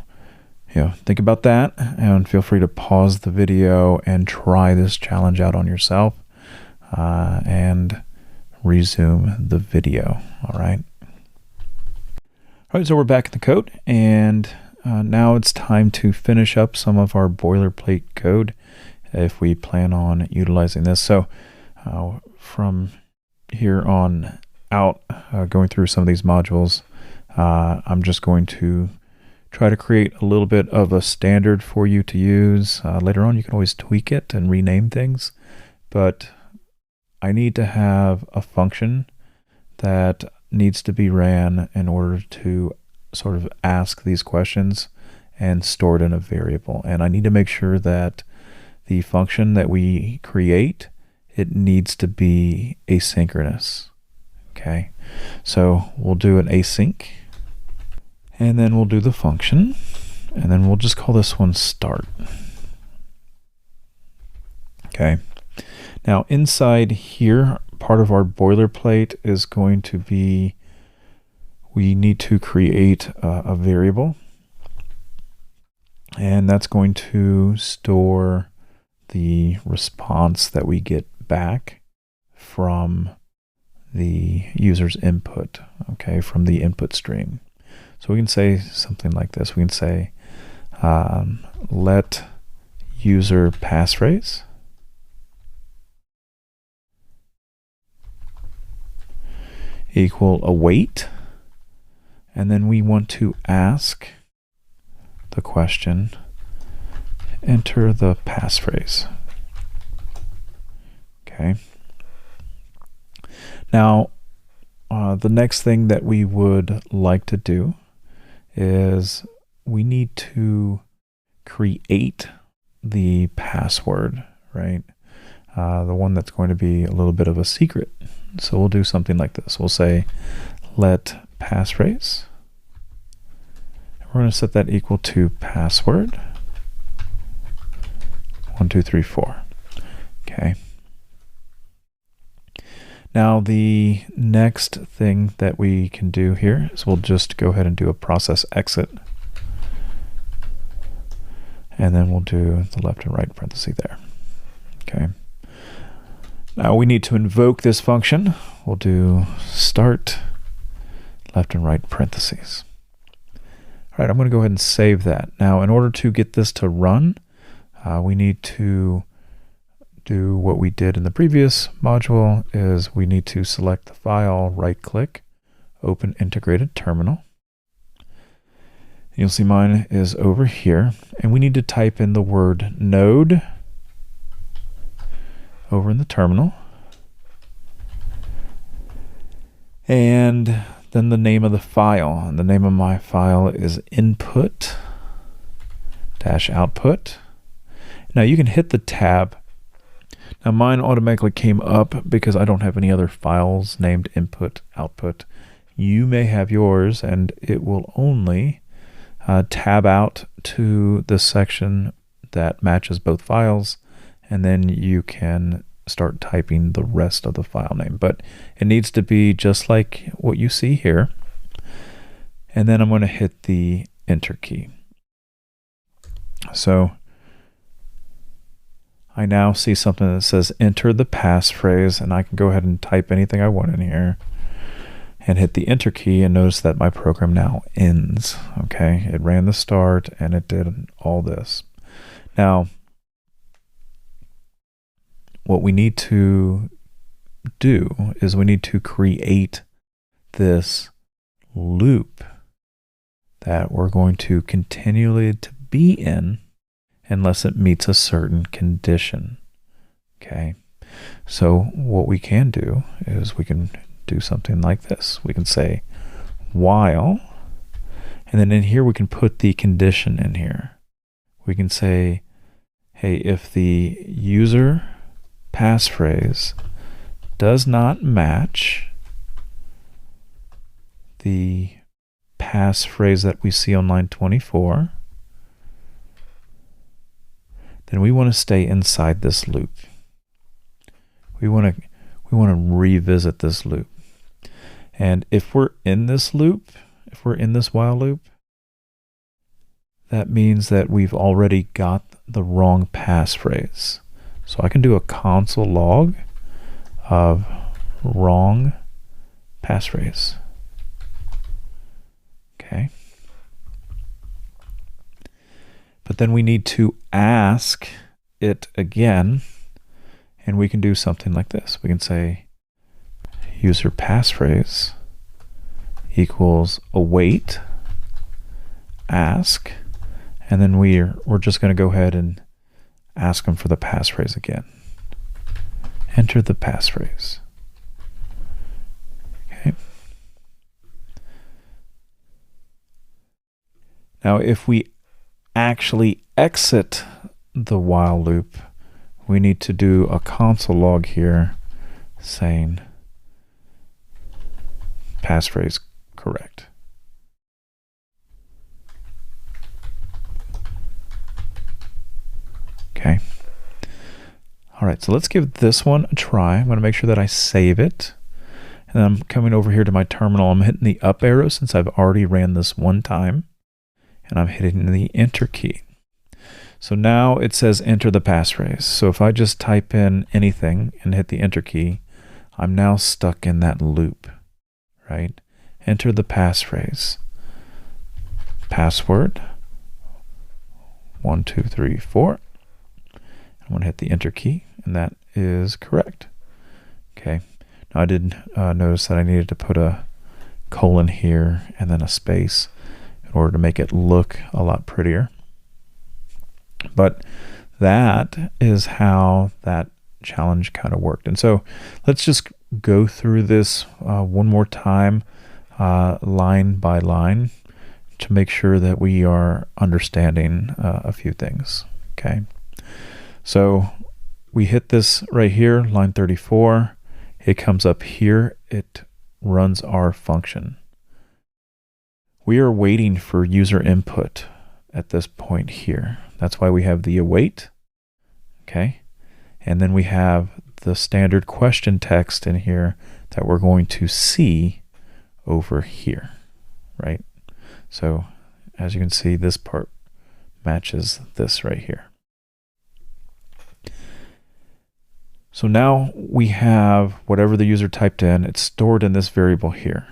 Speaker 5: think about that, and feel free to pause the video and try this challenge out on yourself and resume the video. All right. All right, so we're back in the code, and now it's time to finish up some of our boilerplate code if we plan on utilizing this. So from here on out, going through some of these modules, I'm just going to try to create a little bit of a standard for you to use. Later on, you can always tweak it and rename things, but I need to have a function that needs to be ran in order to sort of ask these questions and store it in a variable. And I need to make sure that the function that we create, it needs to be asynchronous. Okay, so we'll do an async, and then we'll do the function, and then we'll just call this one start. Okay, now inside here, part of our boilerplate is going to be, we need to create a variable, and that's going to store the response that we get back from the user's input, okay, from the input stream. So we can say something like this. We can say let user passphrase equal await, and then we want to ask the question, enter the passphrase. Okay. Now, the next thing that we would like to do is we need to create the password, right? The one that's going to be a little bit of a secret. So we'll do something like this. We'll say let passphrase. We're going to set that equal to password 1 2 3 4. Okay. Now the next thing that we can do here is we'll just go ahead and do a process exit, and then we'll do the left and right parenthesis there. Okay. Now we need to invoke this function. We'll do start left and right parentheses. All right, I'm going to go ahead and save that. Now in order to get this to run, we need to do what we did in the previous module. Is we need to select the file, right click, open integrated terminal. You'll see mine is over here, and we need to type in the word node over in the terminal. And then the name of the file. And the name of my file is input-output. Now you can hit the tab. Now mine automatically came up because I don't have any other files named input, output. You may have yours, and it will only tab out to the section that matches both files, and then you can start typing the rest of the file name. But it needs to be just like what you see here. And then I'm going to hit the enter key. So I now see something that says enter the passphrase, and I can go ahead and type anything I want in here and hit the enter key, and notice that my program now ends. Okay, it ran the start and it did all this. Now, what we need to do is we need to create this loop that we're going to continually to be in unless it meets a certain condition. Okay, so what we can do is we can do something like this. We can say while, and then in here we can put the condition in here. We can say, hey, if the user passphrase does not match the passphrase that we see on line 24, then we want to stay inside this loop. We want to revisit this loop. And if we're in this loop, if we're in this while loop, that means that we've already got the wrong passphrase. So I can do a console log of wrong passphrase. Okay. But then we need to ask it again, and we can do something like this. We can say user passphrase equals await ask, and then we're just going to go ahead and ask them for the passphrase again. Enter the passphrase. Okay. Now, if we actually exit the while loop, we need to do a console log here saying passphrase correct. Okay. All right, so let's give this one a try. I'm going to make sure that I save it. And then I'm coming over here to my terminal. I'm hitting the up arrow since I've already ran this one time. And I'm hitting the enter key. So now it says enter the passphrase. So if I just type in anything and hit the enter key, I'm now stuck in that loop, right? Enter the passphrase. Password 1, 2, 3, 4. I'm going to hit the enter key, and that is correct. Okay. Now I did notice that I needed to put a colon here and then a space in order to make it look a lot prettier. But that is how that challenge kind of worked. And so let's just go through this one more time, line by line, to make sure that we are understanding a few things. Okay. So we hit this right here, line 34. It comes up here. It runs our function. We are waiting for user input at this point here. That's why we have the await. Okay. And then we have the standard question text in here that we're going to see over here, right? So as you can see, this part matches this right here. So now we have whatever the user typed in, it's stored in this variable here.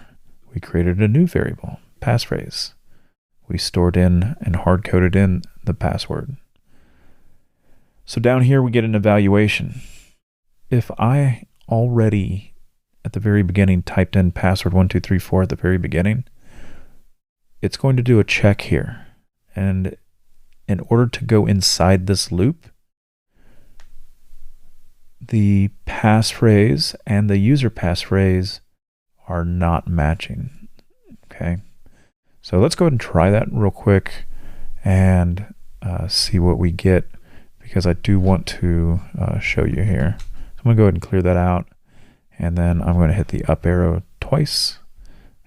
Speaker 5: We created a new variable, passphrase. We stored in and hard-coded in the password. So down here we get an evaluation. If I already at the very beginning typed in password 1, 2, 3, 4 at the very beginning, it's going to do a check here. And in order to go inside this loop, the passphrase and the user passphrase are not matching. Okay, so let's go ahead and try that real quick and see what we get, because I do want to show you here. So I'm going to go ahead and clear that out, and then I'm going to hit the up arrow twice,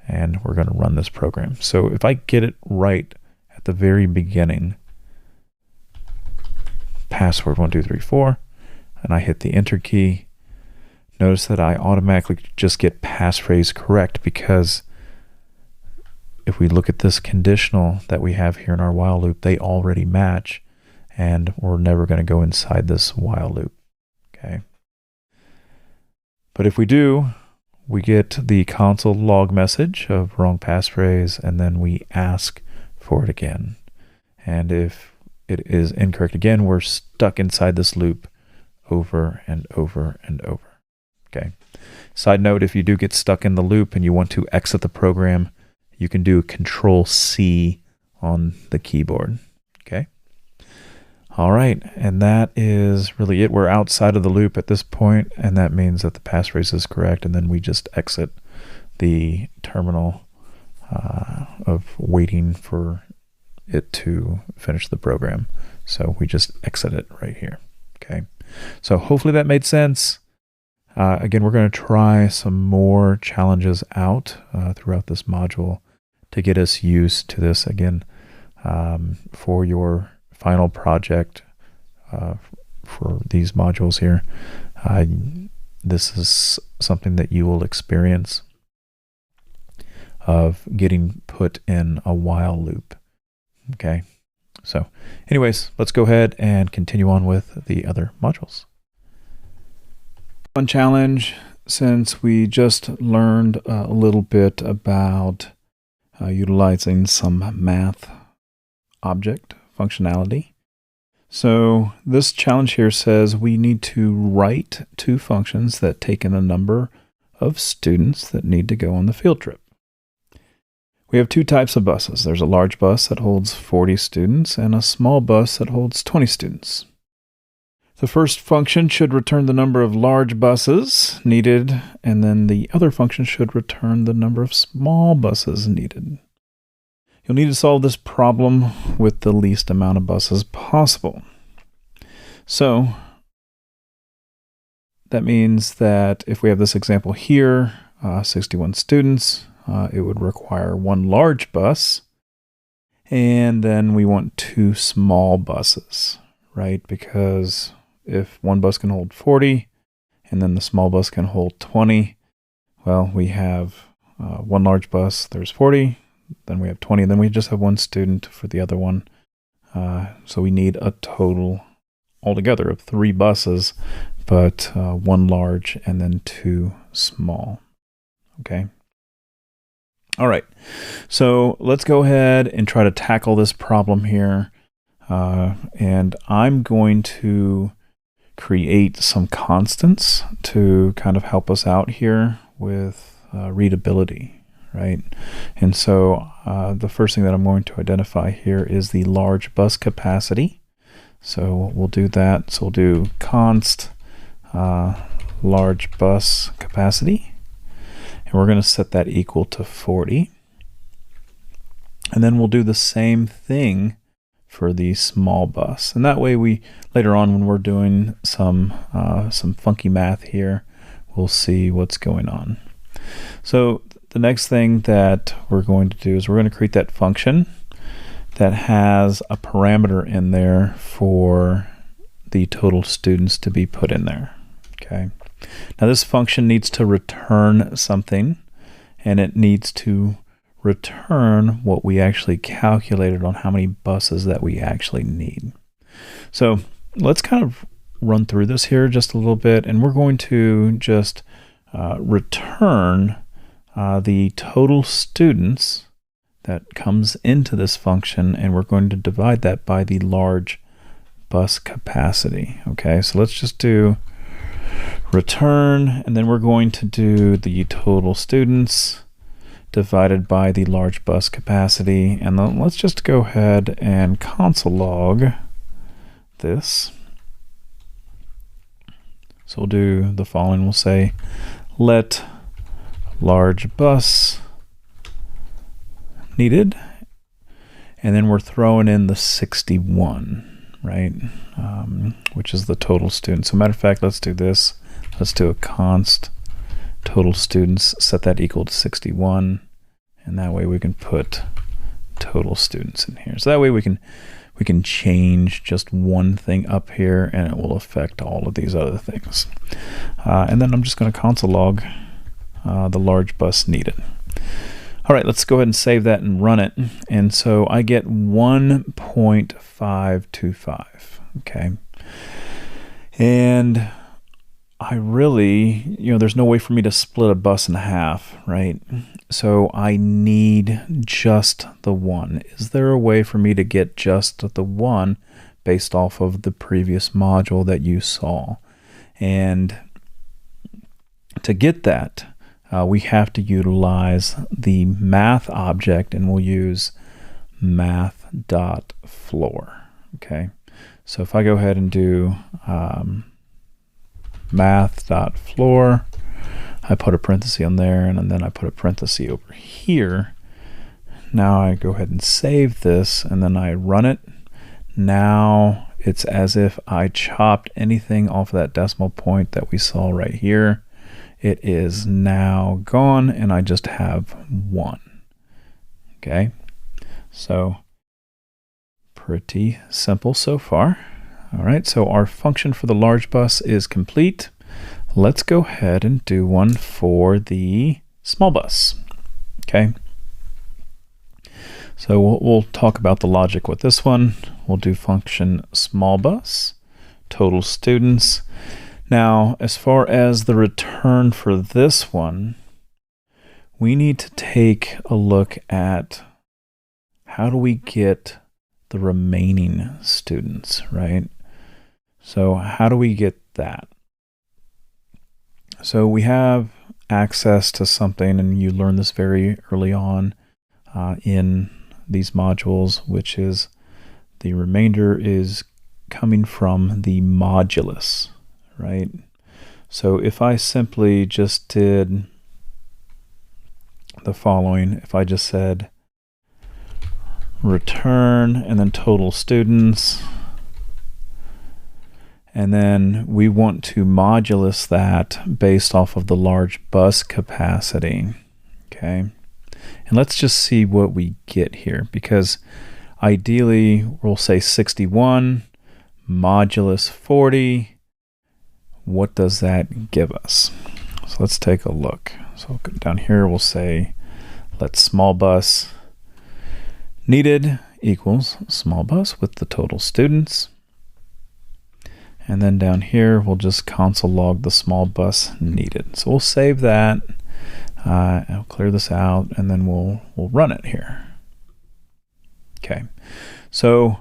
Speaker 5: and we're going to run this program. So if I get it right at the very beginning, password 1234, and I hit the enter key, notice that I automatically just get passphrase correct, because if we look at this conditional that we have here in our while loop, they already match, and we're never going to go inside this while loop. Okay. But if we do, we get the console log message of wrong passphrase, and then we ask for it again. And if it is incorrect again, we're stuck inside this loop over and over and over. Okay. Side note, if you do get stuck in the loop and you want to exit the program, you can do Control-C on the keyboard. Okay. All right, and that is really it. We're outside of the loop at this point, and that means that the passphrase is correct, and then we just exit the terminal of waiting for it to finish the program. So we just exit it right here. Okay, so hopefully that made sense. Again, we're going to try some more challenges out throughout this module to get us used to this. Again, for your final project for these modules here, this is something that you will experience of getting put in a while loop. Okay, so anyways, let's go ahead and continue on with the other modules. One challenge, since we just learned a little bit about utilizing some math object functionality. So this challenge here says we need to write two functions that take in a number of students that need to go on the field trip. We have two types of buses. There's a large bus that holds 40 students and a small bus that holds 20 students. The first function should return the number of large buses needed, and then the other function should return the number of small buses needed. You'll need to solve this problem with the least amount of buses possible. So that means that if we have this example here, 61 students, it would require one large bus, and then we want two small buses, right? Because if one bus can hold 40 and then the small bus can hold 20, well, we have one large bus, there's 40, then we have 20, then we just have one student for the other one. So we need a total altogether of 3 buses, but one large and then 2 small. Okay. All right. So let's go ahead and try to tackle this problem here. And I'm going to create some constants to kind of help us out here with readability, right? And so the first thing that I'm going to identify here is the large bus capacity. So we'll do that. So we'll do const large bus capacity, and we're going to set that equal to 40. And then we'll do the same thing for the small bus. And that way we, later on when we're doing some funky math here, we'll see what's going on. So the next thing that we're going to do is we're going to create that function that has a parameter in there for the total students to be put in there. Okay. Now this function needs to return something, and it needs to return what we actually calculated on how many buses that we actually need. So let's kind of run through this here just a little bit, and we're going to just return the total students that comes into this function, and we're going to divide that by the large bus capacity. Okay, so let's just do return, and then we're going to do the total students divided by the large bus capacity, and then let's just go ahead and console log this. So we'll do the following. We'll say let large bus needed, and then we're throwing in the 61, right? Which is the total students. So matter of fact, let's do this. Let's do a const total students, set that equal to 61, and that way we can put total students in here. So that way we can change just one thing up here and it will affect all of these other things. And then I'm just going to console log the large bus needed. All right, let's go ahead and save that and run it. And so I get 1.525, okay? And I really, there's no way for me to split a bus in half, right? So I need just the one. Is there a way for me to get just the one based off of the previous module that you saw? And to get that, we have to utilize the math object, and we'll use math.floor, okay? So if I go ahead and do math.floor, I put a parenthesis on there, and then I put a parenthesis over here. Now I go ahead and save this, and then I run it. Now it's as if I chopped anything off of that decimal point that we saw right here. It is now gone, and I just have 1. Okay, so pretty simple so far. All right, so our function for the large bus is complete. Let's go ahead and do one for the small bus. Okay, so we'll talk about the logic with this one. We'll do function small bus, total students. Now, as far as the return for this one, we need to take a look at how do we get the remaining students, right? So how do we get that? So we have access to something, and you learn this very early on in these modules, which is the remainder is coming from the modulus, right? So if I simply just did the following, if I just said return and then total students, and then we want to modulus that based off of the large bus capacity, okay? And let's just see what we get here, because ideally we'll say 61 modulus 40. What does that give us? So let's take a look. So down here we'll say let small bus needed equals small bus with the total students. And then down here, we'll just console log the small bus needed. So we'll save that. I'll clear this out, and then we'll run it here. Okay. So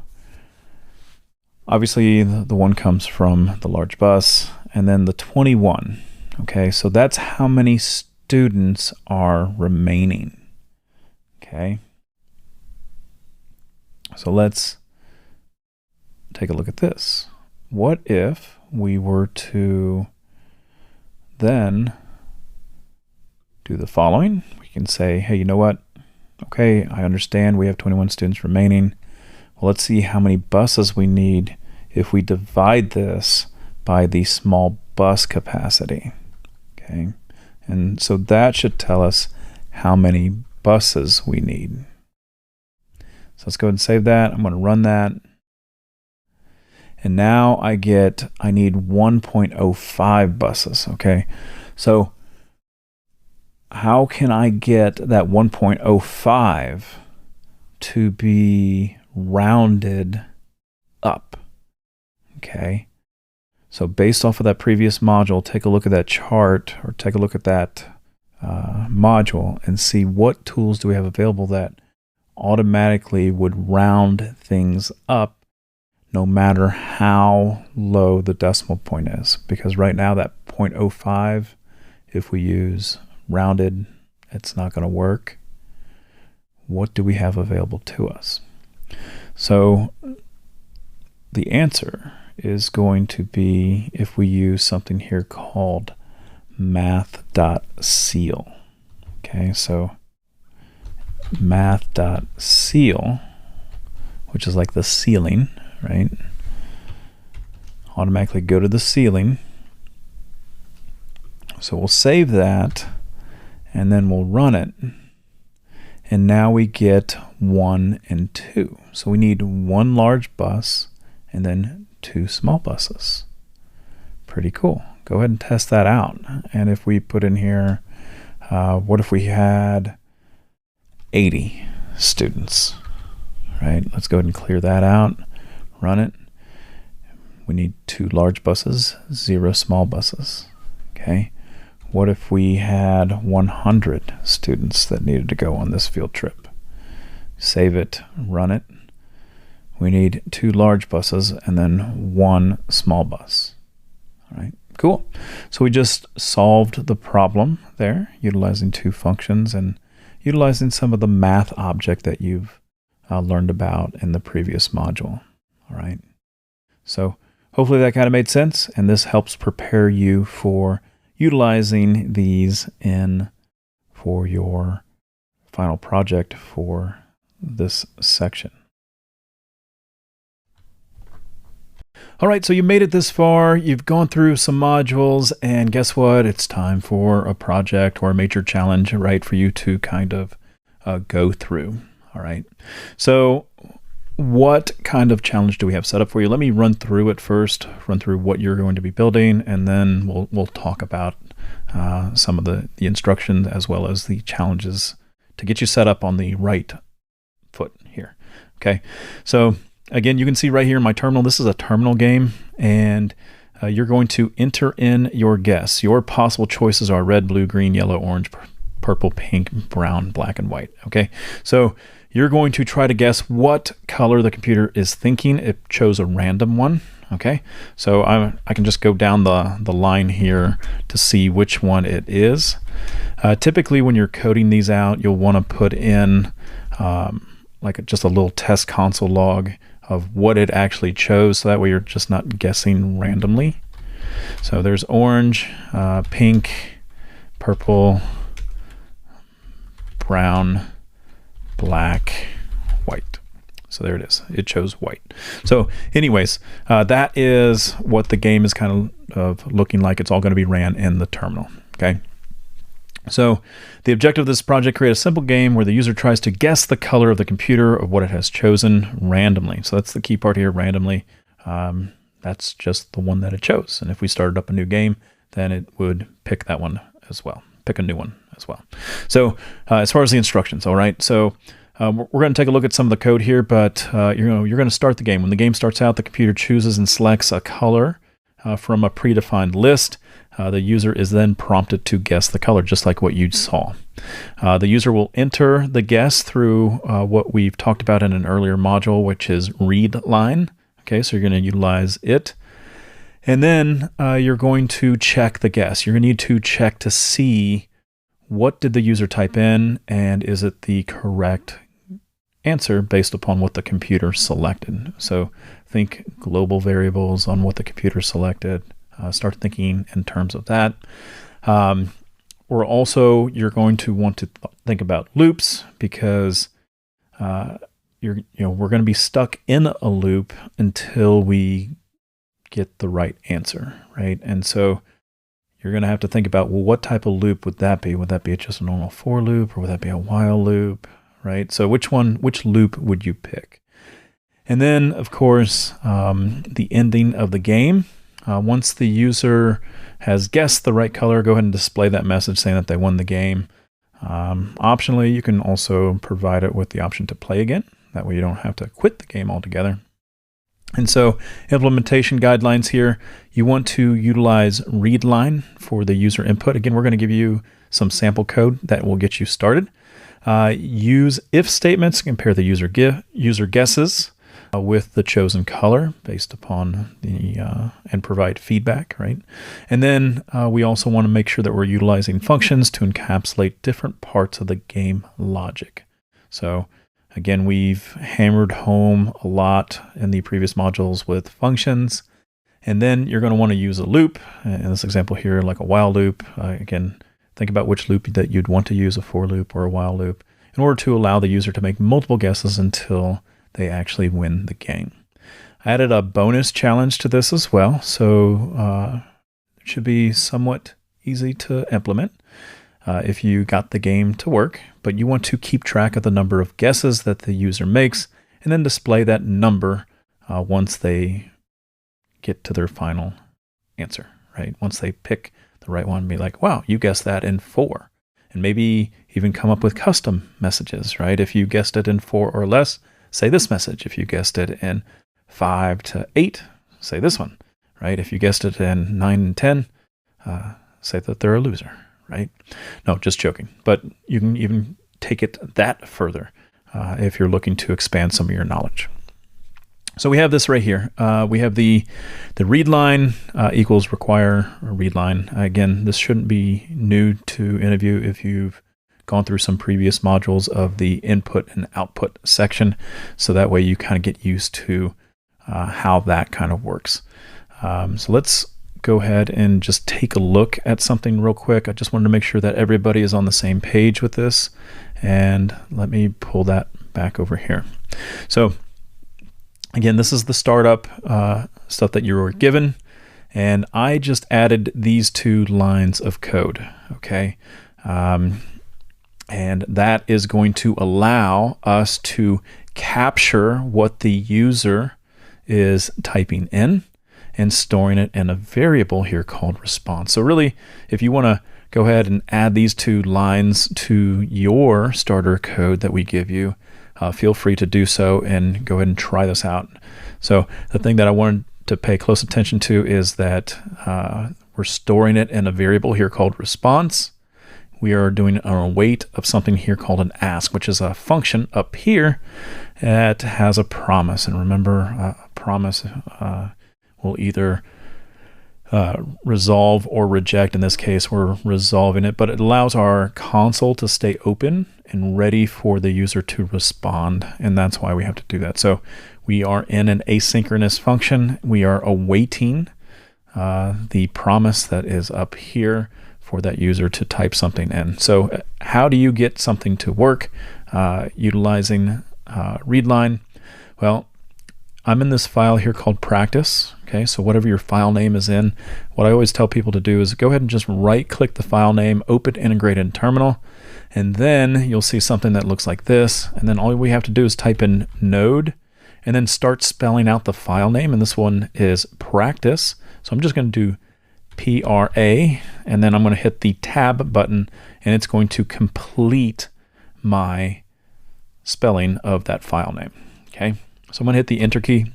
Speaker 5: obviously, the one comes from the large bus, and then the 21. Okay. So that's how many students are remaining. Okay. So let's take a look at this. What if we were to then do the following? We can say, hey, you know what? Okay, I understand we have 21 students remaining. Well, let's see how many buses we need if we divide this by the small bus capacity. Okay, and so that should tell us how many buses we need. So let's go ahead and save that. I'm going to run that. And now I need 1.05 buses, okay? So how can I get that 1.05 to be rounded up, okay? So based off of that previous module, take a look at that chart, or take a look at that module and see what tools do we have available that automatically would round things up no matter how low the decimal point is. Because right now that 0.05, if we use rounded, it's not going to work. What do we have available to us? So the answer is going to be if we use something here called math.seal. Okay, so math.ceil, which is like the ceiling, right? Automatically go to the ceiling. So we'll save that, and then we'll run it. And now we get 1 and 2. So we need 1 large bus and then 2 small buses. Pretty cool. Go ahead and test that out. And if we put in here, what if we had 80 students, right? Let's go ahead and clear that out, run it. We need 2 large buses, 0 small buses, okay? What if we had 100 students that needed to go on this field trip? Save it, run it. We need 2 large buses and then 1 small bus. All right, cool. So we just solved the problem there, utilizing 2 functions and utilizing some of the math object that you've learned about in the previous module. All right. So hopefully that kind of made sense, and this helps prepare you for utilizing these for your final project for this section. All right, so you made it this far. You've gone through some modules, and guess what? It's time for a project or a major challenge, right, for you to kind of go through. All right. So what kind of challenge do we have set up for you? Let me run through it first, run through what you're going to be building, and then we'll talk about some of the instructions as well as the challenges to get you set up on the right foot here. Okay, so again, you can see right here in my terminal, this is a terminal game, and you're going to enter in your guess. Your possible choices are red, blue, green, yellow, orange, purple, pink, brown, black, and white. Okay, so you're going to try to guess what color the computer is thinking. It chose a random one. Okay, so I can just go down the line here to see which one it is. Typically, when you're coding these out, you'll want to put in just a little test console log of what it actually chose, so that way you're just not guessing randomly. So there's orange, pink, purple, brown, black, white. So there it is. It chose white. So anyways, that is what the game is kind of looking like. It's all going to be ran in the terminal. Okay. So the objective of this project: create a simple game where the user tries to guess the color of the computer of what it has chosen randomly. So that's the key part here, randomly. That's just the one that it chose. And if we started up a new game, then it would pick that one as well, pick a new one as well. So as far as the instructions, all right. So we're going to take a look at some of the code here, but you're going to start the game. When the game starts out, the computer chooses and selects a color from a predefined list. The user is then prompted to guess the color, just like what you saw. The user will enter the guess through what we've talked about in an earlier module, which is read line. Okay, so you're going to utilize it. And then you're going to check the guess. You're going to need to check to see what did the user type in, and is it the correct answer based upon what the computer selected. So think global variables on what the computer selected. Start thinking in terms of that. Or also, you're going to want to think about loops, because we're going to be stuck in a loop until we get the right answer, right? And so you're going to have to think about, well, what type of loop would that be? Would that be just a normal for loop, or would that be a while loop, right? So which loop would you pick? And then, of course, the ending of the game. Once the user has guessed the right color, go ahead and display that message saying that they won the game. Optionally, you can also provide it with the option to play again. That way you don't have to quit the game altogether. And so implementation guidelines here, you want to utilize read line for the user input. Again, we're going to give you some sample code that will get you started. Use if statements, compare the user guesses with the chosen color based upon and provide feedback, right? And then we also want to make sure that we're utilizing functions to encapsulate different parts of the game logic. So again, we've hammered home a lot in the previous modules with functions. And then you're going to want to use a loop. In this example here, like a while loop. Again, think about which loop that you'd want to use, a for loop or a while loop, in order to allow the user to make multiple guesses until they actually win the game. I added a bonus challenge to this as well, so it should be somewhat easy to implement if you got the game to work, but you want to keep track of the number of guesses that the user makes and then display that number once they get to their final answer, right? Once they pick the right one, be like, wow, you guessed that in 4. And maybe even come up with custom messages, right? If you guessed it in 4 or less, say this message. If you guessed it in 5 to 8, say this one, right? If you guessed it in 9 and 10, say that they're a loser, right? No, just joking. But you can even take it that further if you're looking to expand some of your knowledge. So we have this right here. We have the read line equals require a read line. Again, this shouldn't be new to any of you if you've gone through some previous modules of the input and output section. So that way you kind of get used to how that kind of works. So let's go ahead and just take a look at something real quick. I just wanted to make sure that everybody is on the same page with this. And let me pull that back over here. So again, this is the startup stuff that you were given, and I just added these 2 lines of code, okay? And that is going to allow us to capture what the user is typing in and storing it in a variable here called response. So really, if you want to go ahead and add these 2 lines to your starter code that we give you, feel free to do so and go ahead and try this out. So the thing that I wanted to pay close attention to is that we're storing it in a variable here called response. We are doing an await of something here called an ask, which is a function up here that has a promise. And remember, a promise will either resolve or reject. In this case, we're resolving it, but it allows our console to stay open and ready for the user to respond. And that's why we have to do that. So we are in an asynchronous function. We are awaiting the promise that is up here for that user to type something in. So how do you get something to work utilizing readline? Well, I'm in this file here called practice. Okay, so whatever your file name is in, what I always tell people to do is go ahead and just right click the file name, open integrate in terminal, and then you'll see something that looks like this. And then all we have to do is type in node and then start spelling out the file name. And this one is practice. So I'm just going to do PRA, and then I'm going to hit the tab button, and it's going to complete my spelling of that file name. Okay, so I'm going to hit the enter key.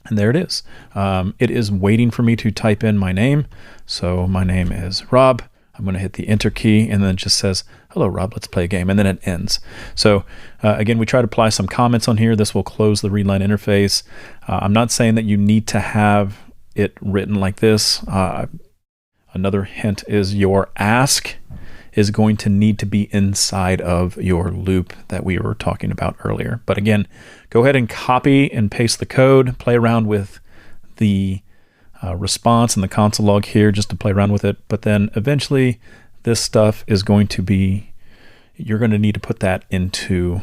Speaker 5: And there it is. It is waiting for me to type in my name. So my name is Rob. I'm going to hit the enter key, and then it just says, hello, Rob, let's play a game. And then it ends. So again, we try to apply some comments on here. This will close the readline interface. I'm not saying that you need to have it written like this. Another hint is your ask is going to need to be inside of your loop that we were talking about earlier. But again, go ahead and copy and paste the code, play around with the response and the console log here just to play around with it. But then eventually this stuff is going to be, you're going to need to put that into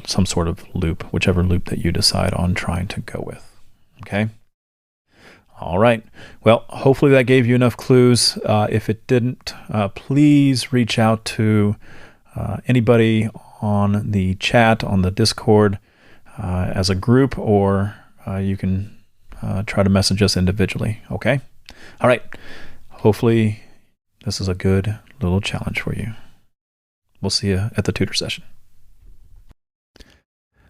Speaker 5: some sort of loop, whichever loop that you decide on trying to go with. Okay. All right. Well, hopefully that gave you enough clues. If it didn't, please reach out to anybody on the chat, on the Discord as a group, or you can try to message us individually. Okay. All right. Hopefully this is a good little challenge for you. We'll see you at the tutor session.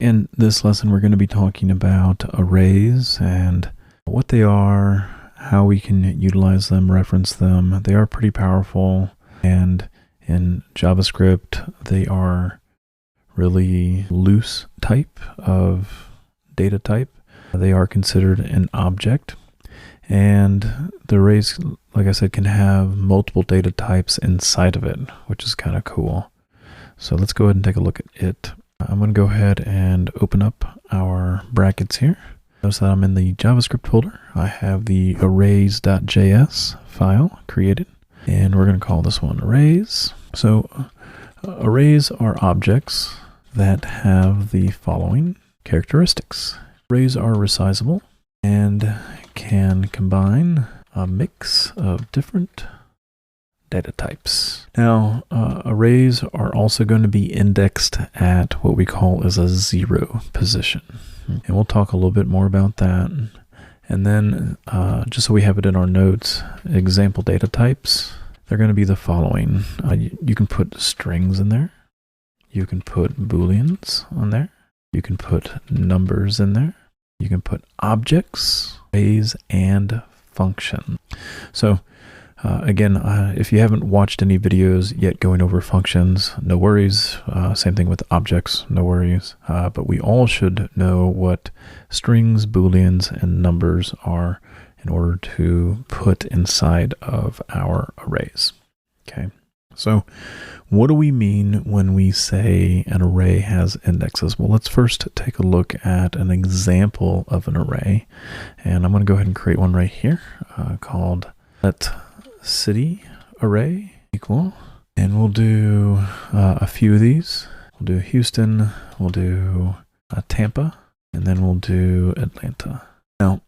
Speaker 5: In this lesson, we're going to be talking about arrays and what they are, how we can utilize them, reference them. They are pretty powerful, and in JavaScript, they are really loose type of data type. They are considered an object, and the arrays, like I said, can have multiple data types inside of it, which is kind of cool. So let's go ahead and take a look at it. I'm going to go ahead and open up our brackets here. Notice that I'm in the JavaScript folder. I have the arrays.js file created. And we're going to call this one arrays. So arrays are objects that have the following characteristics. Arrays are resizable and can combine a mix of different data types. Now, arrays are also going to be indexed at what we call as a 0 position. And we'll talk a little bit more about that. And then, just so we have it in our notes, example data types, they're going to be the following. You can put strings in there. You can put booleans on there. You can put numbers in there. You can put objects, arrays, and function. So again, if you haven't watched any videos yet going over functions, no worries. Same thing with objects, no worries. But we all should know what strings, booleans, and numbers are in order to put inside of our arrays. Okay, so what do we mean when we say an array has indexes? Well, let's first take a look at an example of an array. And I'm going to go ahead and create one right here called let city array equal. And we'll do a few of these. We'll do Houston, we'll do Tampa, and then we'll do Atlanta. Now,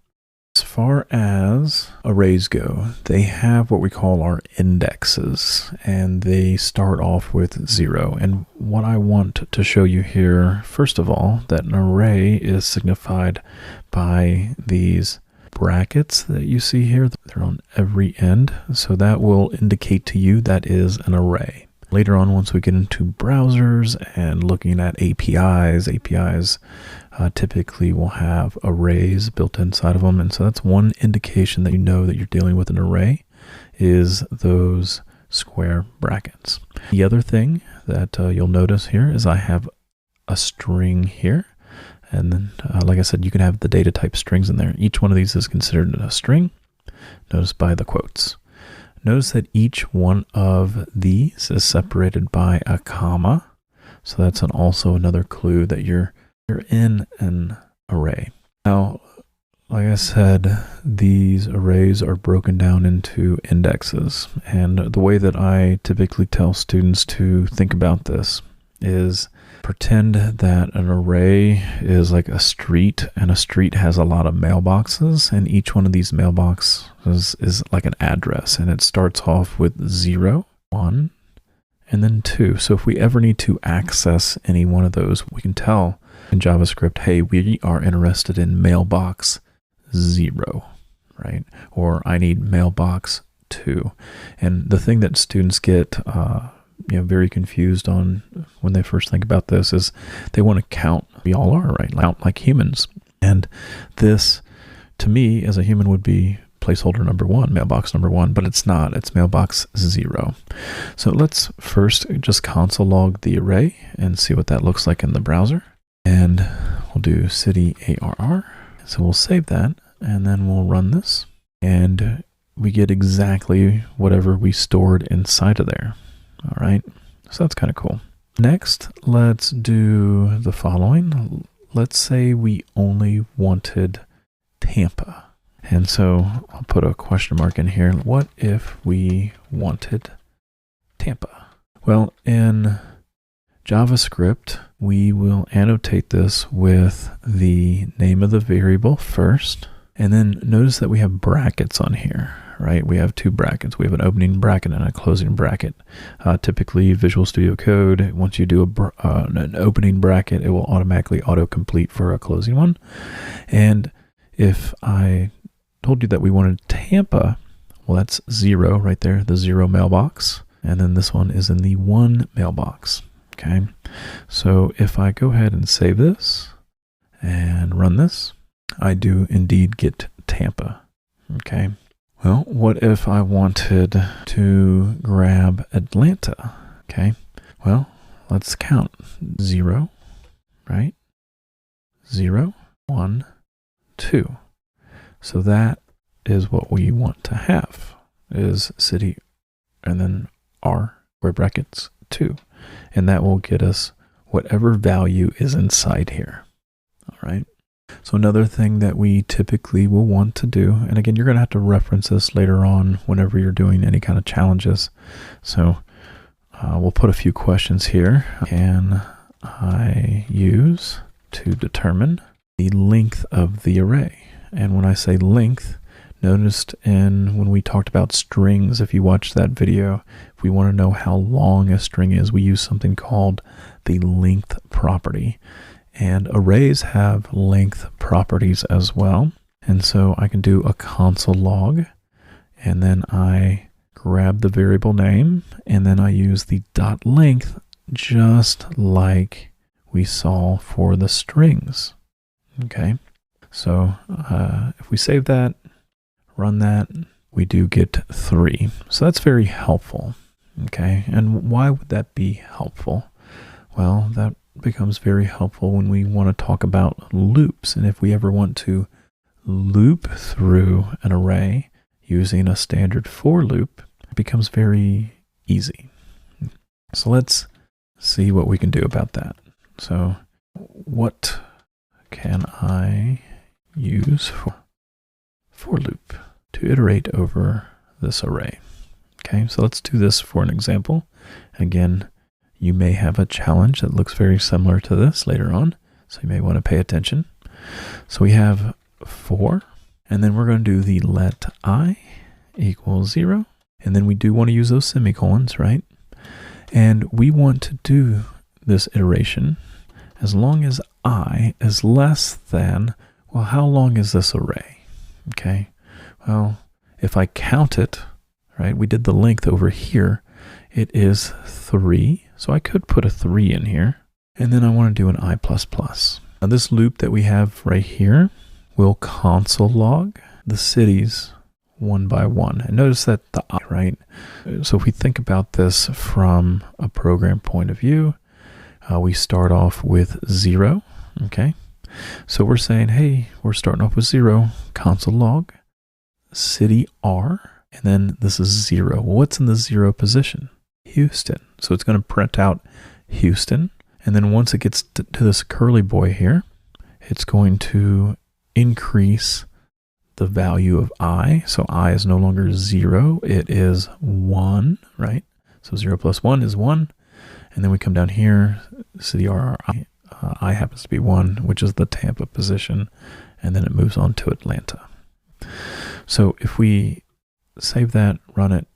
Speaker 5: as far as arrays go, they have what we call our indexes, and they start off with 0. And what I want to show you here, first of all, that an array is signified by these brackets that you see here. They're on every end, so that will indicate to you that is an array. Later on, once we get into browsers and looking at APIs typically will have arrays built inside of them. And so that's one indication that you know that you're dealing with an array is those square brackets. The other thing that you'll notice here is I have a string here. And then, like I said, you can have the data type strings in there. Each one of these is considered a string. Notice by the quotes. Notice that each one of these is separated by a comma. So that's also another clue that you're in an array. Now, like I said, these arrays are broken down into indexes. And the way that I typically tell students to think about this is pretend that an array is like a street, and a street has a lot of mailboxes, and each one of these mailboxes is like an address, and it starts off with 0, 1, and then 2. So if we ever need to access any one of those, we can tell in JavaScript, hey, we are interested in mailbox 0, right? Or I need mailbox 2. And the thing that students get very confused on when they first think about this is they want to count. We all are, right? Count like humans. And this, to me, as a human, would be placeholder number 1, mailbox number 1, but it's not. It's mailbox 0. So let's first just console log the array and see what that looks like in the browser. And we'll do city ARR. So we'll save that, and then we'll run this, and we get exactly whatever we stored inside of there. All right, so that's kind of cool. Next, let's do the following. Let's say we only wanted Tampa. And so I'll put a question mark in here. What if we wanted Tampa? Well, in JavaScript, we will annotate this with the name of the variable first. And then notice that we have brackets on here, right? We have 2 brackets. We have an opening bracket and a closing bracket. Typically, Visual Studio Code, once you do an opening bracket, it will automatically autocomplete for a closing one. And if I told you that we wanted Tampa, well, that's 0 right there, the 0 mailbox. And then this one is in the 1 mailbox. Okay, so if I go ahead and save this and run this, I do indeed get Tampa. Okay, well, what if I wanted to grab Atlanta? Okay, well, let's count. 0, right? 0, 1, 2. So that is what we want to have, is city and then R, square brackets, 2. And that will get us whatever value is inside here. All right. So another thing that we typically will want to do, and again, you're going to have to reference this later on whenever you're doing any kind of challenges. So we'll put a few questions here. Can I use to determine the length of the array? And when I say length, noticed when we talked about strings, if you watch that video, if we want to know how long a string is, we use something called the length property. And arrays have length properties as well. And so I can do a console log, and then I grab the variable name, and then I use the dot length just like we saw for the strings. Okay, so if we save that, run that, we do get 3. So that's very helpful. Okay, and why would that be helpful? Well, that becomes very helpful when we want to talk about loops. And if we ever want to loop through an array using a standard for loop, it becomes very easy. So let's see what we can do about that. So what can I use for loop to iterate over this array? Okay, so let's do this for an example. Again, you may have a challenge that looks very similar to this later on, so you may want to pay attention. So we have for, and then we're going to do the let I equals 0, and then we do want to use those semicolons, right? And we want to do this iteration as long as I is less than, well, how long is this array? Okay, well, if I count it, right, we did the length over here, it is 3, so I could put a 3 in here, and then I want to do an I++. Now this loop that we have right here will console log the cities one by one. And notice that the I, right? So if we think about this from a program point of view, we start off with 0, okay? So we're saying, hey, we're starting off with 0, console log, city R, and then this is 0. Well, what's in the 0 position? Houston. So it's going to print out Houston. And then once it gets to this curly boy here, it's going to increase the value of I. So I is no longer 0. It is 1, right? So 0 plus 1 is 1. And then we come down here, city RRI. I happens to be 1, which is the Tampa position. And then it moves on to Atlanta. So if we save that, run it,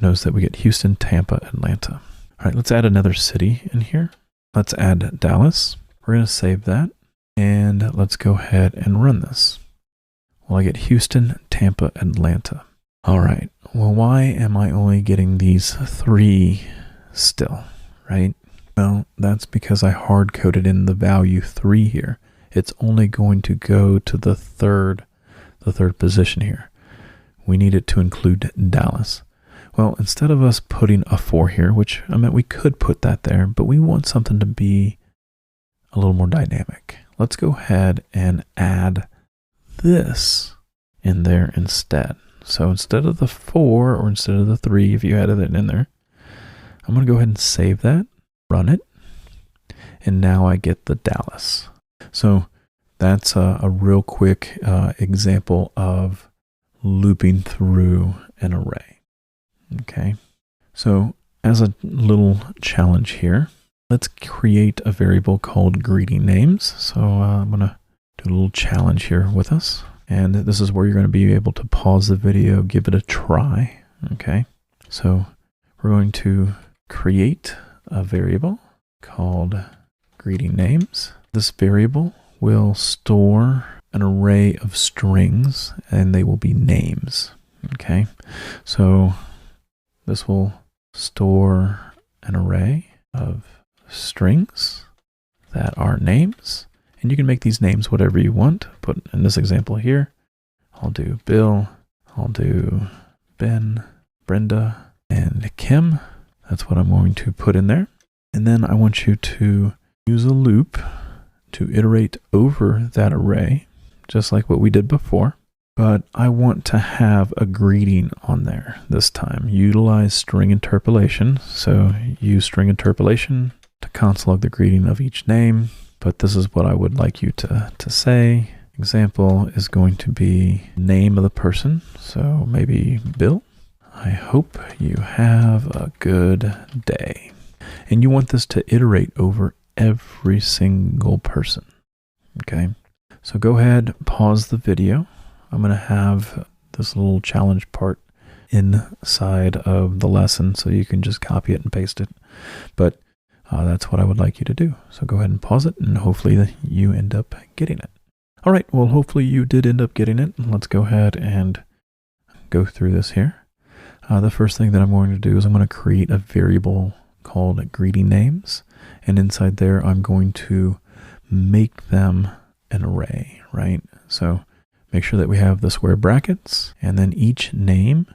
Speaker 5: notice that we get Houston, Tampa, Atlanta. All right, let's add another city in here. Let's add Dallas. We're going to save that, and let's go ahead and run this. Well, I get Houston, Tampa, Atlanta. All right, well, why am I only getting these 3 still, right? Well, that's because I hard-coded in the value 3 here. It's only going to go to the third position here. We need it to include Dallas. Well, instead of us putting a 4 here, which I meant we could put that there, but we want something to be a little more dynamic. Let's go ahead and add this in there instead. So instead of the 4 or instead of the 3, if you added it in there, I'm going to go ahead and save that, run it, and now I get the Dallas. So that's a real quick example of looping through an array. Okay, so as a little challenge here, let's create a variable called greeting names. So I'm going to do a little challenge here with us. And this is where you're going to be able to pause the video, give it a try. Okay, so we're going to create a variable called greeting names. This variable will store an array of strings, and they will be names. Okay, so this will store an array of strings that are names, and you can make these names whatever you want. But in this example here, I'll do Bill, I'll do Ben, Brenda, and Kim. That's what I'm going to put in there. And then I want you to use a loop to iterate over that array, just like what we did before. But I want to have a greeting on there this time. Utilize string interpolation. So use string interpolation to console log the greeting of each name. but this is what I would like you to say. Example is going to be name of the person. So maybe Bill. I hope you have a good day. And you want this to iterate over every single person. Okay. So go ahead, pause the video. I'm going to have this little challenge part inside of the lesson so you can just copy it and paste it. But that's what I would like you to do. So go ahead and pause it, and hopefully you end up getting it. All right, well, hopefully you did end up getting it. Let's go ahead and go through this here. The first thing that I'm going to do is I'm going to create a variable called greeting names. And inside there, I'm going to make them an array, right? So make sure that we have the square brackets, and then each name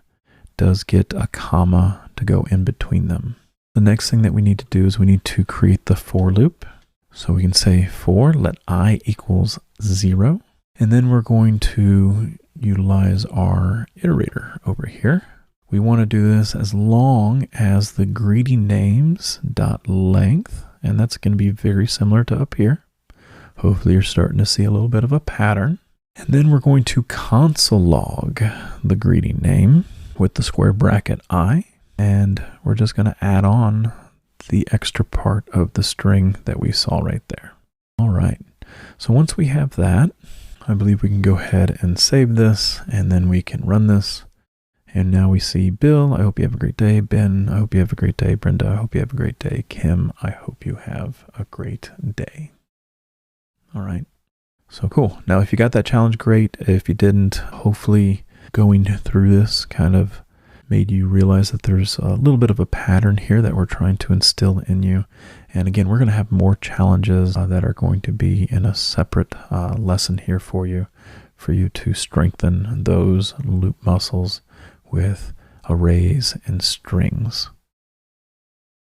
Speaker 5: does get a comma to go in between them. The next thing that we need to do is we need to create the for loop. So we can say for let I equals 0. And then we're going to utilize our iterator over here. We want to do this as long as the greeting names dot length, and that's going to be very similar to up here. Hopefully you're starting to see a little bit of a pattern. And then we're going to console log the greeting name with the square bracket I, and we're just going to add on the extra part of the string that we saw right there. All right. So once we have that, I believe we can go ahead and save this, and then we can run this. And now we see Bill, I hope you have a great day. Ben, I hope you have a great day. Brenda, I hope you have a great day. Kim, I hope you have a great day. All right. So cool. Now, if you got that challenge, great. If you didn't, hopefully going through this kind of made you realize that there's a little bit of a pattern here that we're trying to instill in you. And again, we're going to have more challenges that are going to be in a separate lesson here for you to strengthen those loop muscles with arrays and strings.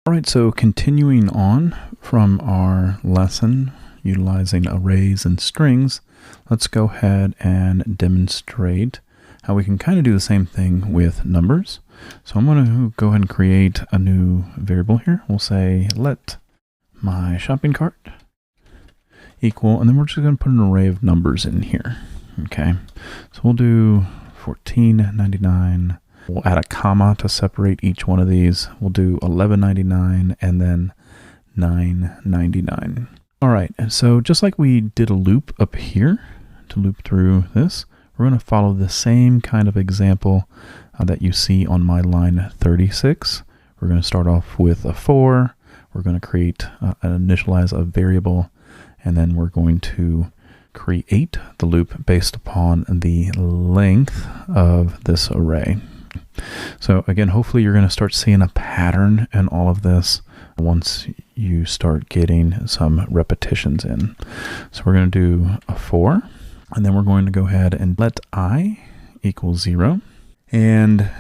Speaker 5: All right, so continuing on from our lesson utilizing arrays and strings, let's go ahead and demonstrate how we can kind of do the same thing with numbers. So I'm going to go ahead and create a new variable here. We'll say let my shopping cart equal, and then we're just going to put an array of numbers in here. Okay, so we'll do $14.99. We'll add a comma to separate each one of these. We'll do $11.99 and then $9.99. All right, and so just like we did a loop up here to loop through this, we're going to follow the same kind of example that you see on my line 36. We're going to start off with a for. We're going to create initialize a variable, and then we're going to create the loop based upon the length of this array. So again, hopefully you're going to start seeing a pattern in all of this once you start getting some repetitions in. So we're going to do a for, and then we're going to go ahead and let I equal 0. And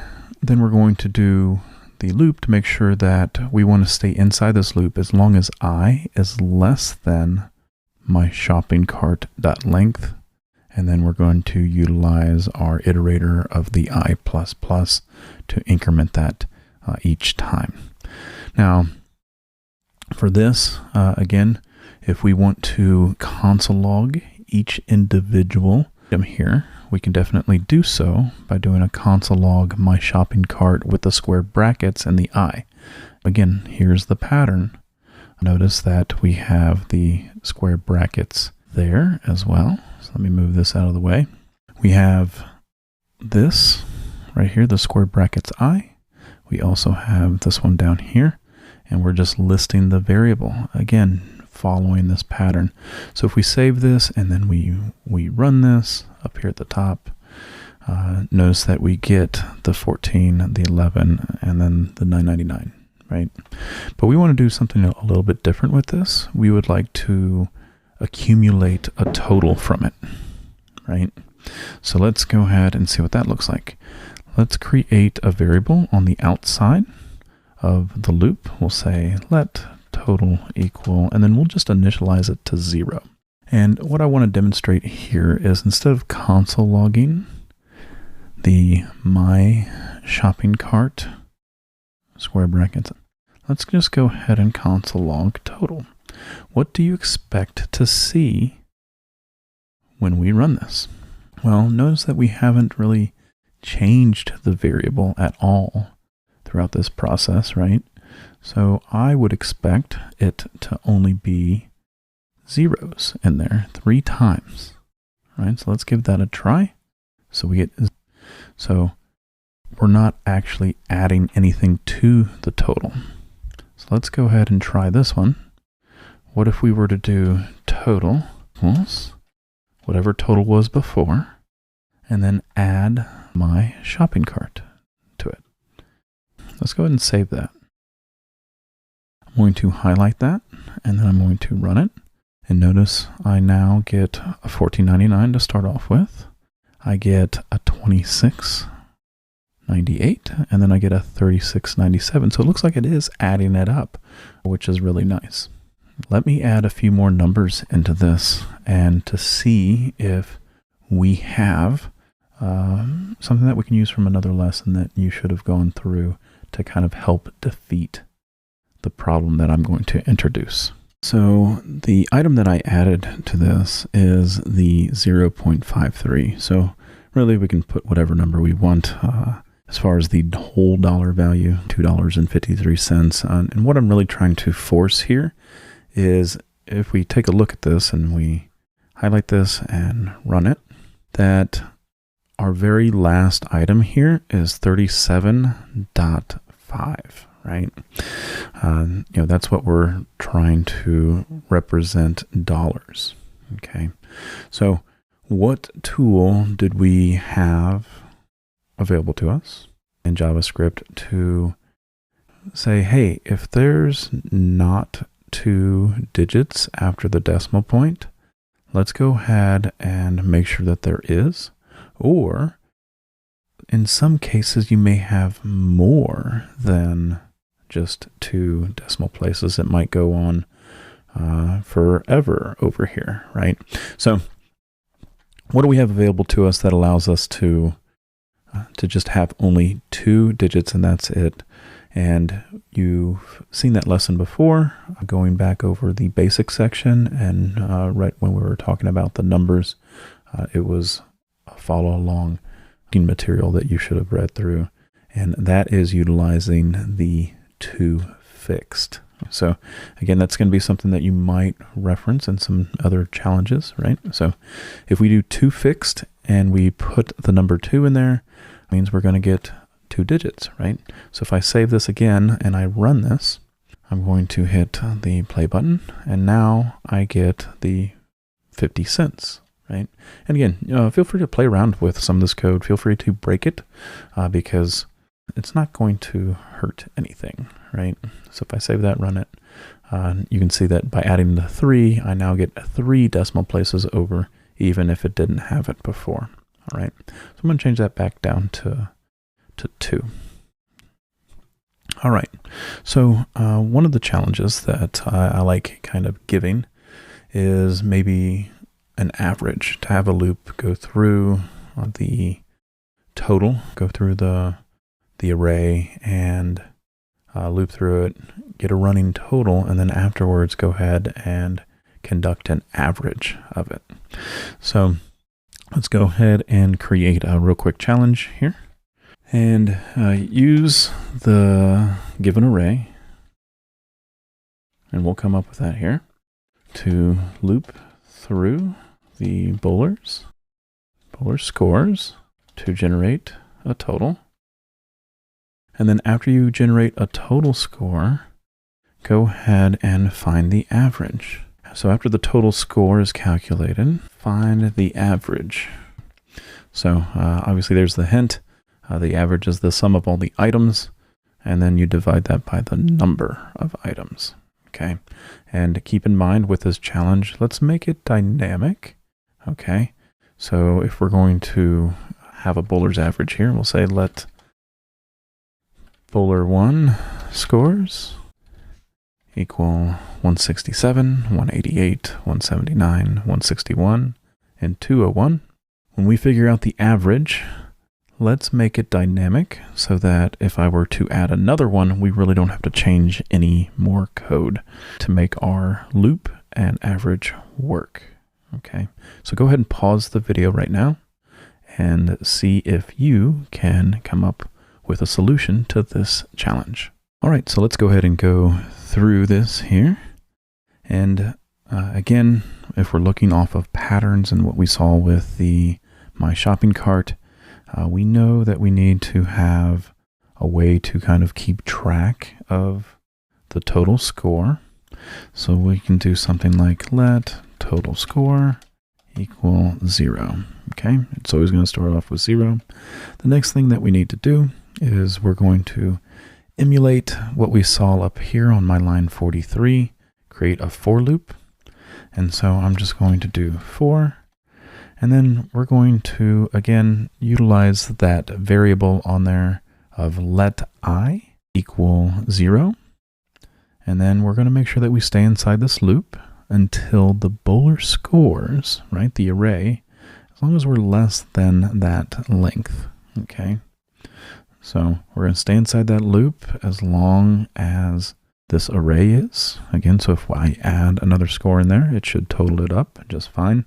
Speaker 5: then we're going to do the loop to make sure that we want to stay inside this loop as long as I is less than my shopping cart dot length. And then we're going to utilize our iterator of the I++ to increment that each time. Now, for this, again, if we want to console log each individual item here, we can definitely do so by doing a console log my shopping cart with the square brackets and the I. Again, here's the pattern. Notice that we have the square brackets there as well. So let me move this out of the way. We have this right here, the square brackets I. We also have this one down here, and we're just listing the variable. Again, following this pattern. So if we save this and then we run this up here at the top, notice that we get the 14, the 11, and then the 9.99, right? But we want to do something a little bit different with this. We would like to accumulate a total from it, right? So let's go ahead and see what that looks like. Let's create a variable on the outside of the loop. We'll say let total equal, and then we'll just initialize it to 0. And what I want to demonstrate here is instead of console logging the my shopping cart square brackets, let's just go ahead and console log total. What do you expect to see when we run this? Well, notice that we haven't really changed the variable at all throughout this process, right? So I would expect it to only be zeros in there 3 times, right? So let's give that a try. So we're not actually adding anything to the total. So let's go ahead and try this one. What if we were to do total equals whatever total was before, and then add my shopping cart to it? Let's go ahead and save that. I'm going to highlight that, and then I'm going to run it. And notice I now get a $14.99 to start off with. I get a $26.98, and then I get a $36.97. So it looks like it is adding it up, which is really nice. Let me add a few more numbers into this, and to see if we have something that we can use from another lesson that you should have gone through to kind of help defeat the problem that I'm going to introduce. So the item that I added to this is the 0.53. So really we can put whatever number we want as far as the whole dollar value, $2.53. And what I'm really trying to force here is, if we take a look at this and we highlight this and run it, that our very last item here is 37.5, right? That's what we're trying to represent dollars. Okay. So what tool did we have available to us in JavaScript to say, hey, if there's not 2 digits after the decimal point, let's go ahead and make sure that there is. Or in some cases, you may have more than just 2 decimal places. It might go on forever over here, right? So what do we have available to us that allows us to just have only 2 digits, and that's it? And you've seen that lesson before, going back over the basic section, and right when we were talking about the numbers, it was a follow along material that you should have read through, and that is utilizing the toFixed. So again, that's going to be something that you might reference in some other challenges, right? So if we do toFixed and we put the number 2 in there, it means we're going to get 2 digits, right? So if I save this again and I run this, I'm going to hit the play button, and now I get the 50 cents, right? And again, feel free to play around with some of this code. Feel free to break it because it's not going to hurt anything, right? So if I save that, run it, you can see that by adding the 3, I now get 3 decimal places over, even if it didn't have it before. All right. So I'm going to change that back down to 2. All right. So one of the challenges that I like kind of giving is maybe an average, to have a loop go through the total, go through the array and loop through it, get a running total, and then afterwards go ahead and conduct an average of it. So let's go ahead and create a real quick challenge here, and use the given array, and we'll come up with that here, to loop through the bowler scores to generate a total. And then after you generate a total score, go ahead and find the average. So after the total score is calculated, find the average. So obviously there's the hint. The average is the sum of all the items, and then you divide that by the number of items. Okay. And keep in mind with this challenge, let's make it dynamic. Okay. So if we're going to have a bowler's average here, we'll say let bowler 1 scores equal 167, 188, 179, 161, and 201. When we figure out the average, let's make it dynamic so that if I were to add another one, we really don't have to change any more code to make our loop and average work. Okay, so go ahead and pause the video right now and see if you can come up with a solution to this challenge. All right, so let's go ahead and go through this here. And again, if we're looking off of patterns and what we saw with the My Shopping Cart, we know that we need to have a way to kind of keep track of the total score. So we can do something like let total score equal 0. Okay, it's always going to start off with 0. The next thing that we need to do is we're going to emulate what we saw up here on my line 43, create a for loop. And so I'm just going to do for, and then we're going to, again, utilize that variable on there of let I equal 0. And then we're going to make sure that we stay inside this loop until the bowler scores, right, the array, as long as we're less than that length, okay? So we're going to stay inside that loop as long as this array is. Again, so if I add another score in there, it should total it up just fine.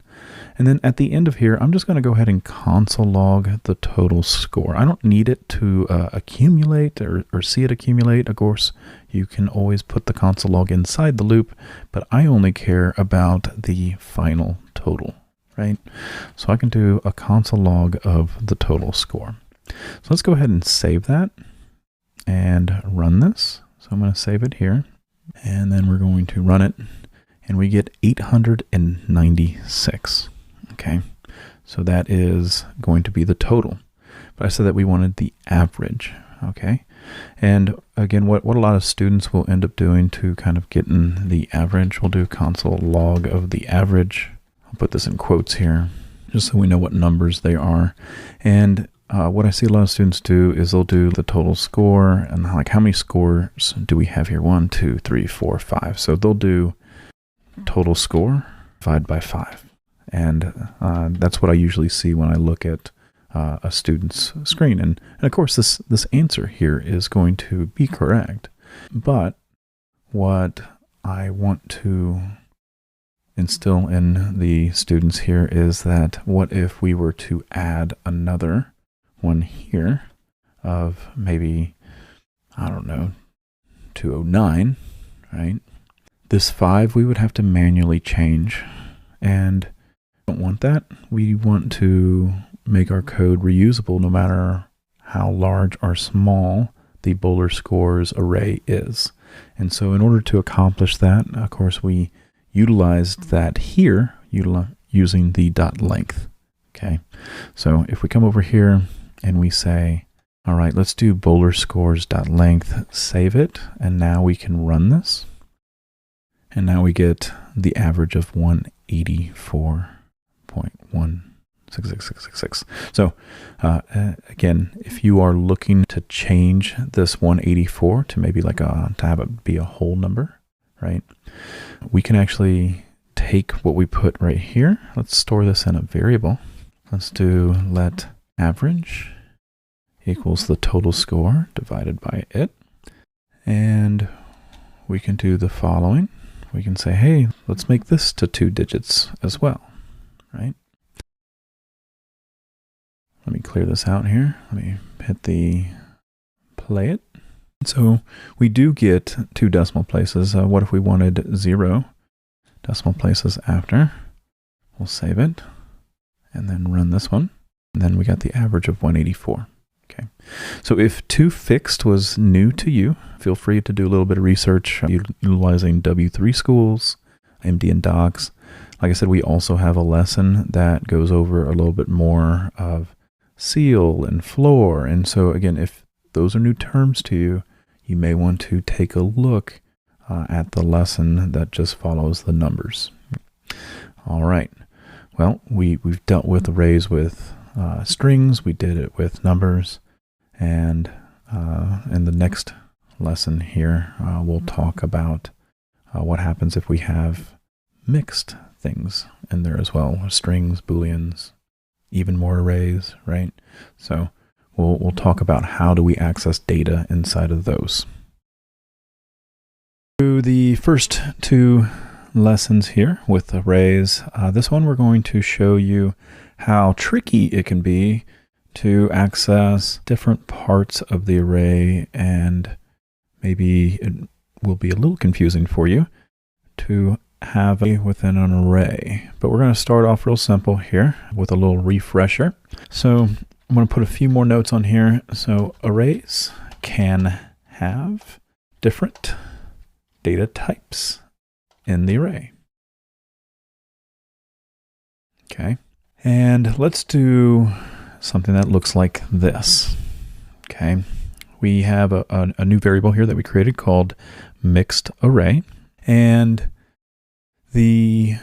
Speaker 5: And then at the end of here, I'm just going to go ahead and console log the total score. I don't need it to accumulate or see it accumulate. Of course, you can always put the console log inside the loop, but I only care about the final total, right? So I can do a console log of the total score. So let's go ahead and save that and run this. So I'm going to save it here, and then we're going to run it, and we get 896. Okay, so that is going to be the total. But I said that we wanted the average. Okay, and again, what a lot of students will end up doing to kind of get in the average, we'll do console log of the average. I'll put this in quotes here, just so we know what numbers they are. And what I see a lot of students do is they'll do the total score and like how many scores do we have here? 1, 2, 3, 4, 5. So they'll do total score divided by 5. And that's what I usually see when I look at a student's screen. And of course, this answer here is going to be correct. But what I want to instill in the students here is that what if we were to add another one here of maybe, I don't know, 209, right? This 5 we would have to manually change, and we don't want that. We want to make our code reusable no matter how large or small the bowler scores array is. And so in order to accomplish that, of course, we utilized that here using the dot length. Okay, so if we come over here and we say, all right, let's do bowler scores.length, save it, and now we can run this. And now we get the average of 184.16666. So again, if you are looking to change this 184 to maybe like to have it be a whole number, right? We can actually take what we put right here. Let's store this in a variable. Let's do let average equals the total score divided by it. And we can do the following. We can say, hey, let's make this to 2 digits as well, right? Let me clear this out here. Let me hit the play it. So we do get 2 decimal places. What if we wanted 0 decimal places after? We'll save it and then run this one. And then we got the average of 184. Okay. So if 2 fixed was new to you, feel free to do a little bit of research utilizing W3 schools, MD and Docs. Like I said, we also have a lesson that goes over a little bit more of seal and floor. And so again, if those are new terms to you, you may want to take a look at the lesson that just follows the numbers. All right. Well, we've dealt with arrays with strings. We did it with numbers. And in the next lesson here, we'll talk about what happens if we have mixed things in there as well. Strings, booleans, even more arrays, right? So we'll talk about how do we access data inside of those. To the first two lessons here with arrays, this one we're going to show you how tricky it can be to access different parts of the array, and maybe it will be a little confusing for you to have within an array. But we're going to start off real simple here with a little refresher. So I'm going to put a few more notes on here. So arrays can have different data types in the array. Okay. And let's do something that looks like this. Okay. We have a new variable here that we created called mixed array. And the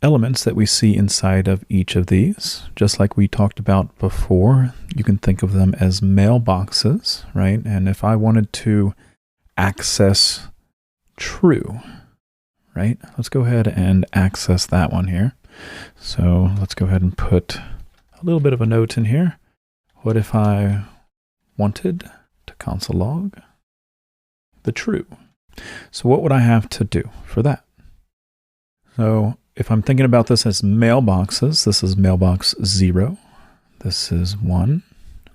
Speaker 5: elements that we see inside of each of these, just like we talked about before, you can think of them as mailboxes, right? And if I wanted to access true, right? Let's go ahead and access that one here. So let's go ahead and put a little bit of a note in here. What if I wanted to console log the true? So what would I have to do for that? So if I'm thinking about this as mailboxes, this is mailbox 0, this is 1,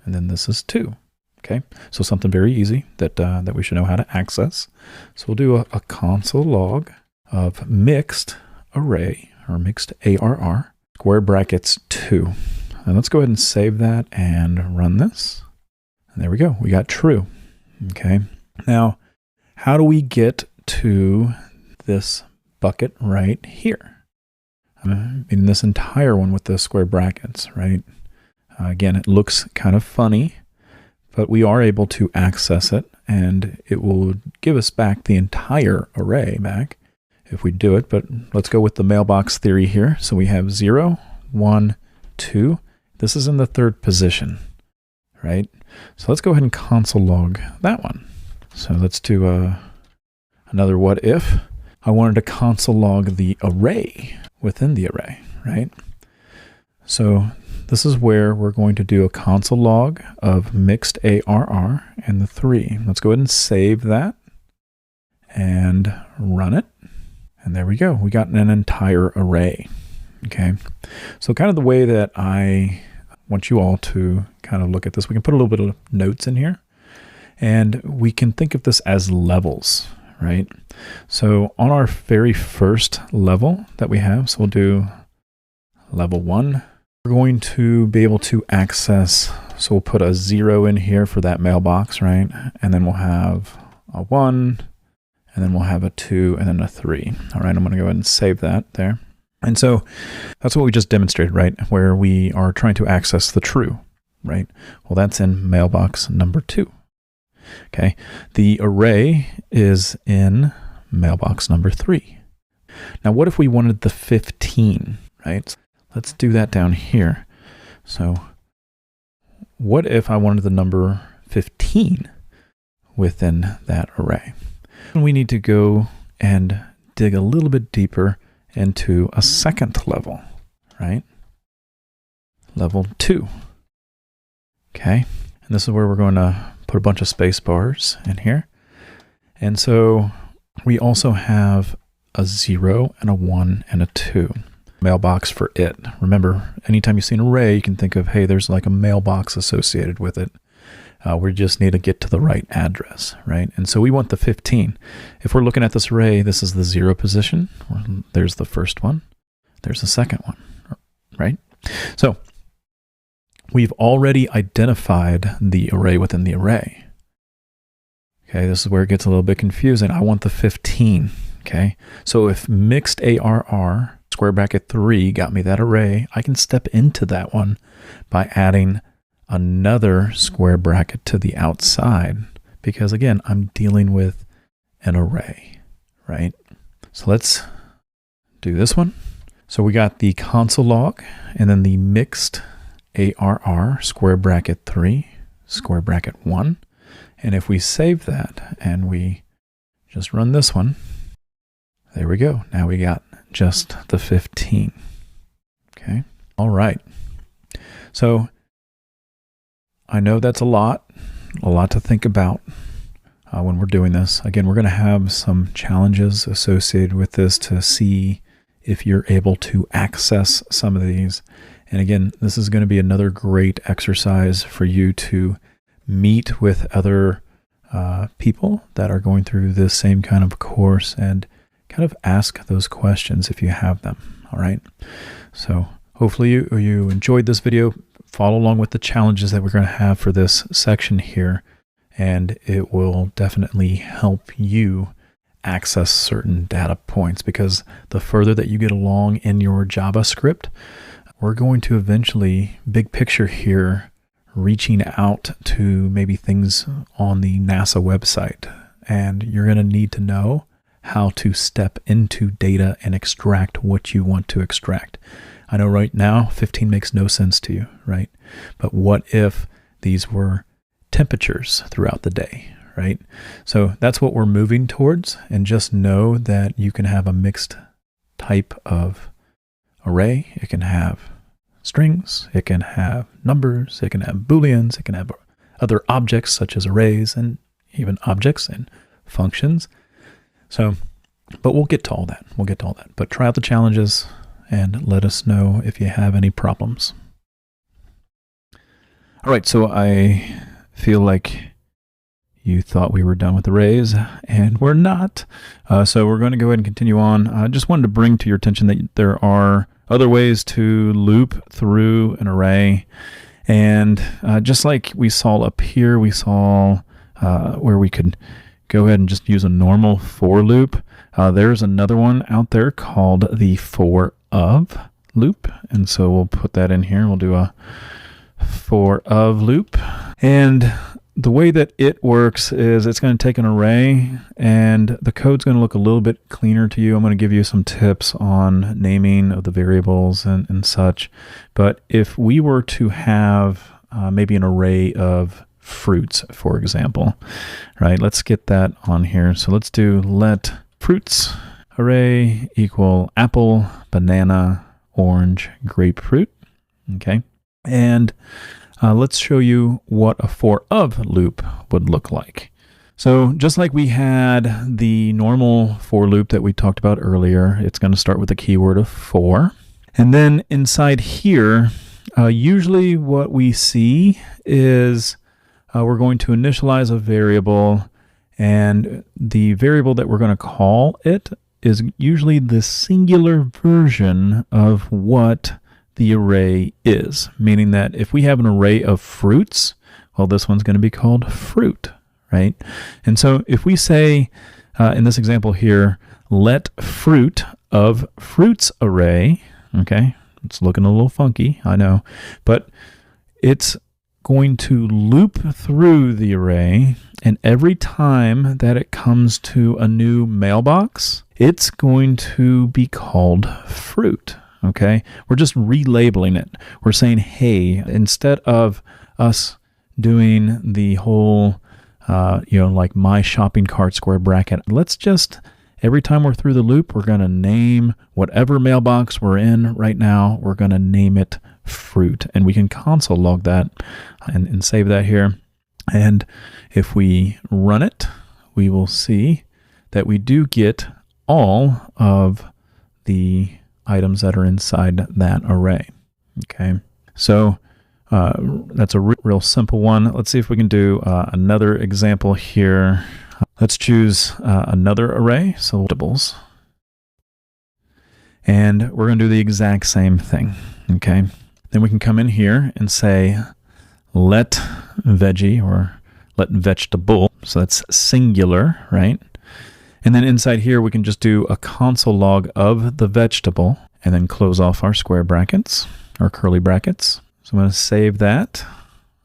Speaker 5: and then this is 2. Okay, so something very easy that we should know how to access. So we'll do a console log of mixed array, or mixed ARR, square brackets 2. And let's go ahead and save that and run this. And there we go, we got true. Okay, now how do we get to this bucket right here? In this entire one with the square brackets, right? Again, it looks kind of funny, but we are able to access it, and it will give us back the entire array back if we do it. But let's go with the mailbox theory here. So we have 0, 1, 2. This is in the third position, right? So let's go ahead and console log that one. So let's do another what if. I wanted to console log the array within the array, right? So this is where we're going to do a console log of mixed ARR and the 3. Let's go ahead and save that and run it. And there we go. We got an entire array. Okay. So kind of the way that I want you all to kind of look at this, we can put a little bit of notes in here, and we can think of this as levels, right? So on our very first level that we have, so we'll do level 1, we're going to be able to access, so we'll put a 0 in here for that mailbox, right? And then we'll have a 1, and then we'll have a 2, and then a 3. All right, I'm going to go ahead and save that there. And so that's what we just demonstrated, right? Where we are trying to access the true, right? Well, that's in mailbox number 2. Okay, the array is in mailbox number 3. Now, what if we wanted the 15, right? Let's do that down here. So what if I wanted the number 15 within that array? And we need to go and dig a little bit deeper into a second level, right? Level 2. Okay, and this is where we're going to put a bunch of space bars in here. And so we also have a 0 and a 1 and a 2. Mailbox for it. Remember, anytime you see an array, you can think of, hey, there's like a mailbox associated with it. We just need to get to the right address, right? And so we want the 15. If we're looking at this array, this is the 0 position. There's the first one. There's the second one, right? So we've already identified the array within the array. Okay, this is where it gets a little bit confusing. I want the 15, okay? So if mixed ARR square bracket 3 got me that array, I can step into that one by adding another square bracket to the outside, because again, I'm dealing with an array, right? So let's do this one. So we got the console log and then the mixed ARR square bracket 3 square bracket 1. And if we save that and we just run this one, there we go. Now we got just the 15. Okay. All right. So I know that's a lot to think about when we're doing this. Again, we're going to have some challenges associated with this to see if you're able to access some of these. And again, this is going to be another great exercise for you to meet with other people that are going through this same kind of course and kind of ask those questions if you have them. All right. So hopefully you enjoyed this video. Follow along with the challenges that we're going to have for this section here, and it will definitely help you access certain data points, because the further that you get along in your JavaScript, we're going to eventually, big picture here, reaching out to maybe things on the NASA website, and you're going to need to know how to step into data and extract what you want to extract. I know right now 15 makes no sense to you, right? But what if these were temperatures throughout the day, right? So that's what we're moving towards, and just know that you can have a mixed type of array. It can have strings, it can have numbers, it can have booleans, it can have other objects such as arrays and even objects and functions. So, but we'll get to all that. But try out the challenges and let us know if you have any problems. All right, so I feel like you thought we were done with arrays, and we're not. So we're going to go ahead and continue on. I just wanted to bring to your attention that there are other ways to loop through an array. And just like we saw up here, we saw where we could go ahead and just use a normal for loop. There's another one out there called the for of loop. And so we'll put that in here. We'll do a for of loop. And the way that it works is it's going to take an array, and the code's going to look a little bit cleaner to you. I'm going to give you some tips on naming of the variables and such. But if we were to have maybe an array of fruits, for example, right? Let's get that on here. So let's do let fruits array equal apple, banana, orange, grapefruit. Okay. And let's show you what a for of loop would look like. So just like we had the normal for loop that we talked about earlier, it's going to start with the keyword of for. And then inside here, usually what we see is we're going to initialize a variable, and the variable that we're going to call it is usually the singular version of what the array is, meaning that if we have an array of fruits, well, this one's going to be called fruit, right? And so if we say, in this example here, let fruit of fruits array, okay, it's looking a little funky, I know, but it's going to loop through the array, and every time that it comes to a new mailbox, it's going to be called fruit. Okay, we're just relabeling it. We're saying, hey, instead of us doing the whole, like my shopping cart square bracket, let's just, every time we're through the loop, we're going to name whatever mailbox we're in right now, we're going to name it fruit. And we can console log that and save that here. And if we run it, we will see that we do get all of the items that are inside that array. Okay, so that's a real simple one. Let's see if we can do another example here. Let's choose another array, so multiples. And we're going to do the exact same thing. Okay, then we can come in here and say let veggie or let vegetable. So that's singular, right? And then inside here, we can just do a console log of the vegetable and then close off our square brackets or curly brackets. So I'm going to save that.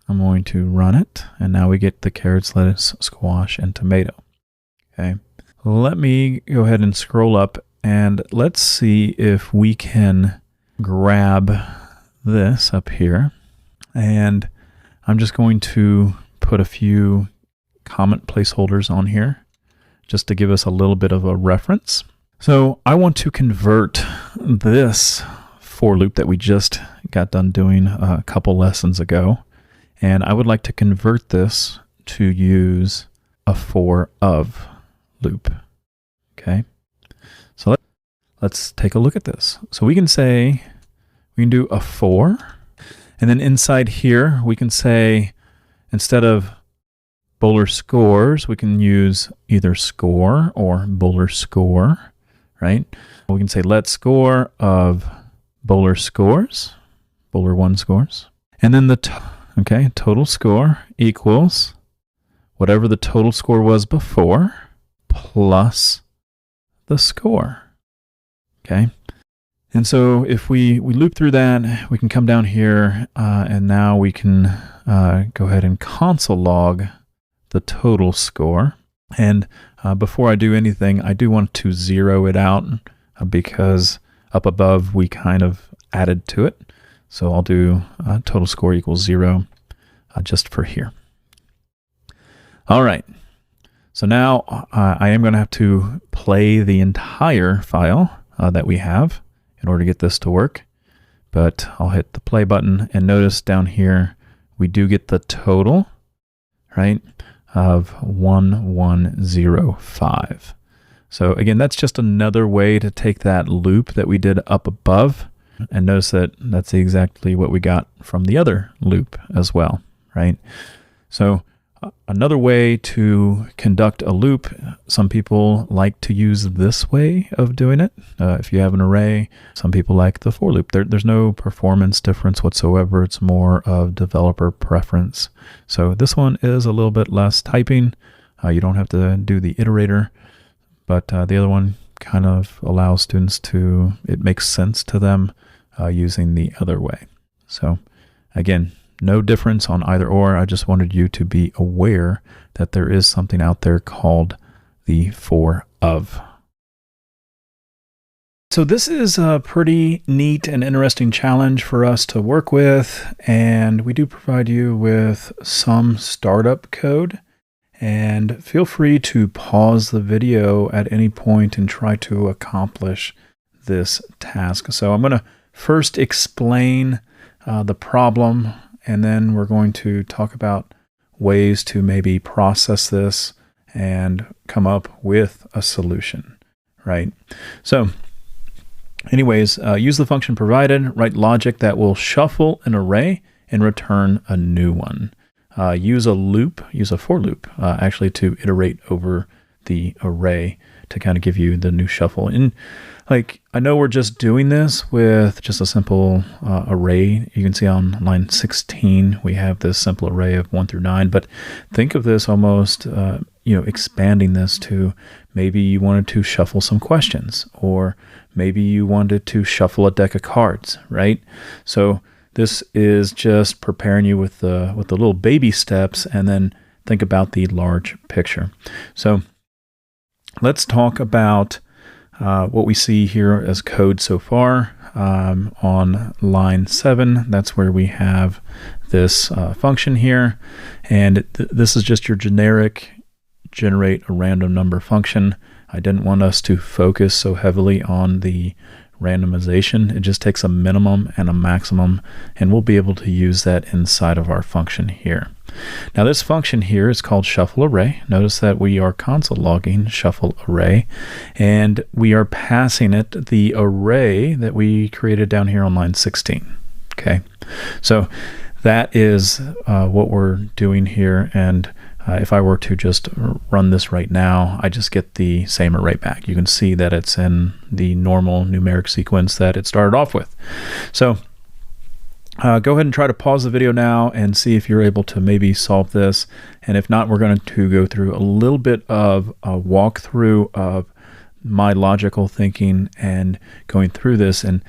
Speaker 5: I'm going to run it. And now we get the carrots, lettuce, squash, and tomato. Okay. Let me go ahead and scroll up, and let's see if we can grab this up here. And I'm just going to put a few comment placeholders on here, just to give us a little bit of a reference. So I want to convert this for loop that we just got done doing a couple lessons ago, And I would like to convert this to use a for of loop. Okay. So let's take a look at this. So we can say, we can do a for, and then inside here, we can say, instead of Bowler scores, we can use either score or Bowler score, right? We can say let score of Bowler scores, Bowler 1 scores, and then the total score equals whatever the total score was before plus the score. Okay. And so if we loop through that, we can come down here and now we can go ahead and console log the total score. And before I do anything, I do want to zero it out because up above we kind of added to it. So I'll do total score equals 0 just for here. All right. So now I am going to have to play the entire file that we have in order to get this to work. But I'll hit the play button and notice down here we do get the total, right, of 1105. So again, that's just another way to take that loop that we did up above and notice that that's exactly what we got from the other loop as well, right? So another way to conduct a loop, some people like to use this way of doing it. If you have an array, some people like the for loop. There's no performance difference whatsoever. It's more of developer preference. So this one is a little bit less typing. You don't have to do the iterator, but the other one kind of allows students to, it makes sense to them using the other way. So again, no difference on either or. I just wanted you to be aware that there is something out there called the for of. So this is a pretty neat and interesting challenge for us to work with, and we do provide you with some startup code. And feel free to pause the video at any point and try to accomplish this task. So I'm going to first explain the problem, and then we're going to talk about ways to maybe process this and come up with a solution, right? So anyways, use the function provided, write logic that will shuffle an array and return a new one. Use a loop, use a for loop, actually to iterate over the array to kind of give you the new shuffle. And like, I know we're just doing this with just a simple array. You can see on line 16, we have this simple array of 1 through 9, but think of this almost, expanding this to maybe you wanted to shuffle some questions, or maybe you wanted to shuffle a deck of cards, right? So this is just preparing you with the little baby steps, and then think about the large picture. So let's talk about what we see here as code so far. On line 7, that's where we have this function here, and this is just your generic generate a random number function. I didn't want us to focus so heavily on the randomization. It just takes a minimum and a maximum, and we'll be able to use that inside of our function here. Now this function here is called shuffle array. Notice that we are console logging shuffle array, and we are passing it the array that we created down here on line 16. Okay, so that is what we're doing here, and if I were to just run this right now, I just get the same array back. You can see that it's in the normal numeric sequence that it started off with. So go ahead and try to pause the video now and see if you're able to maybe solve this. And if not, we're going to go through a little bit of a walkthrough of my logical thinking and going through this, and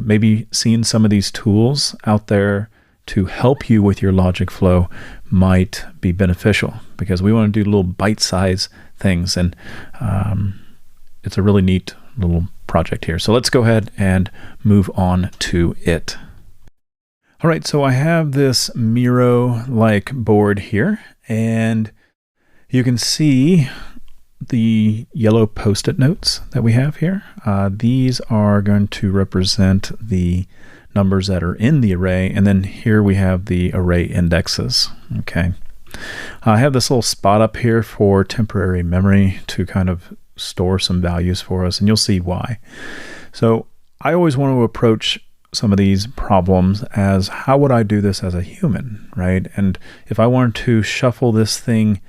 Speaker 5: maybe seeing some of these tools out there to help you with your logic flow might be beneficial, because we want to do little bite-sized things, and it's a really neat little project here. So let's go ahead and move on to it. All right, so I have this Miro-like board here, and you can see the yellow Post-it notes that we have here. These are going to represent the numbers that are in the array, and then here we have the array indexes. Okay, I have this little spot up here for temporary memory to kind of store some values for us, and you'll see why. So I always want to approach some of these problems as, how would I do this as a human, right? And if I wanted to shuffle this thing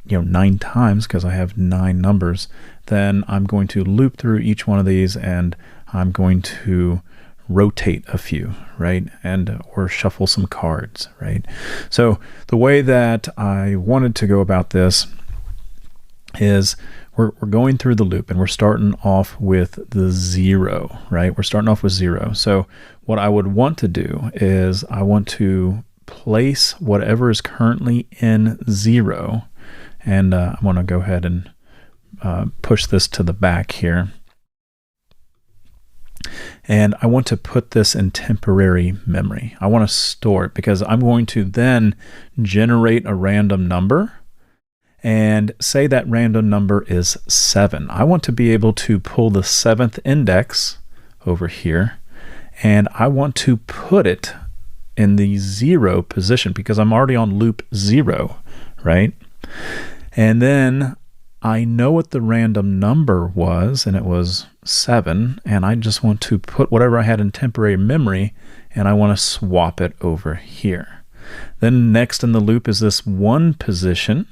Speaker 5: 9 times, because I have 9 numbers, then I'm going to loop through each one of these, and I'm going to rotate a few, right? Or shuffle some cards, right? So the way that I wanted to go about this is we're going through the loop, and we're starting off with the 0, right? We're starting off with 0. So what I would want to do is I want to place whatever is currently in 0, and I want to go ahead and push this to the back here. And I want to put this in temporary memory. I want to store it because I'm going to then generate a random number, and say that random number is 7. I want to be able to pull the 7th index over here, and I want to put it in the 0 position because I'm already on loop 0, right? And then I know what the random number was, and it was 7, and I just want to put whatever I had in temporary memory, and I want to swap it over here. Then next in the loop is this 1 position,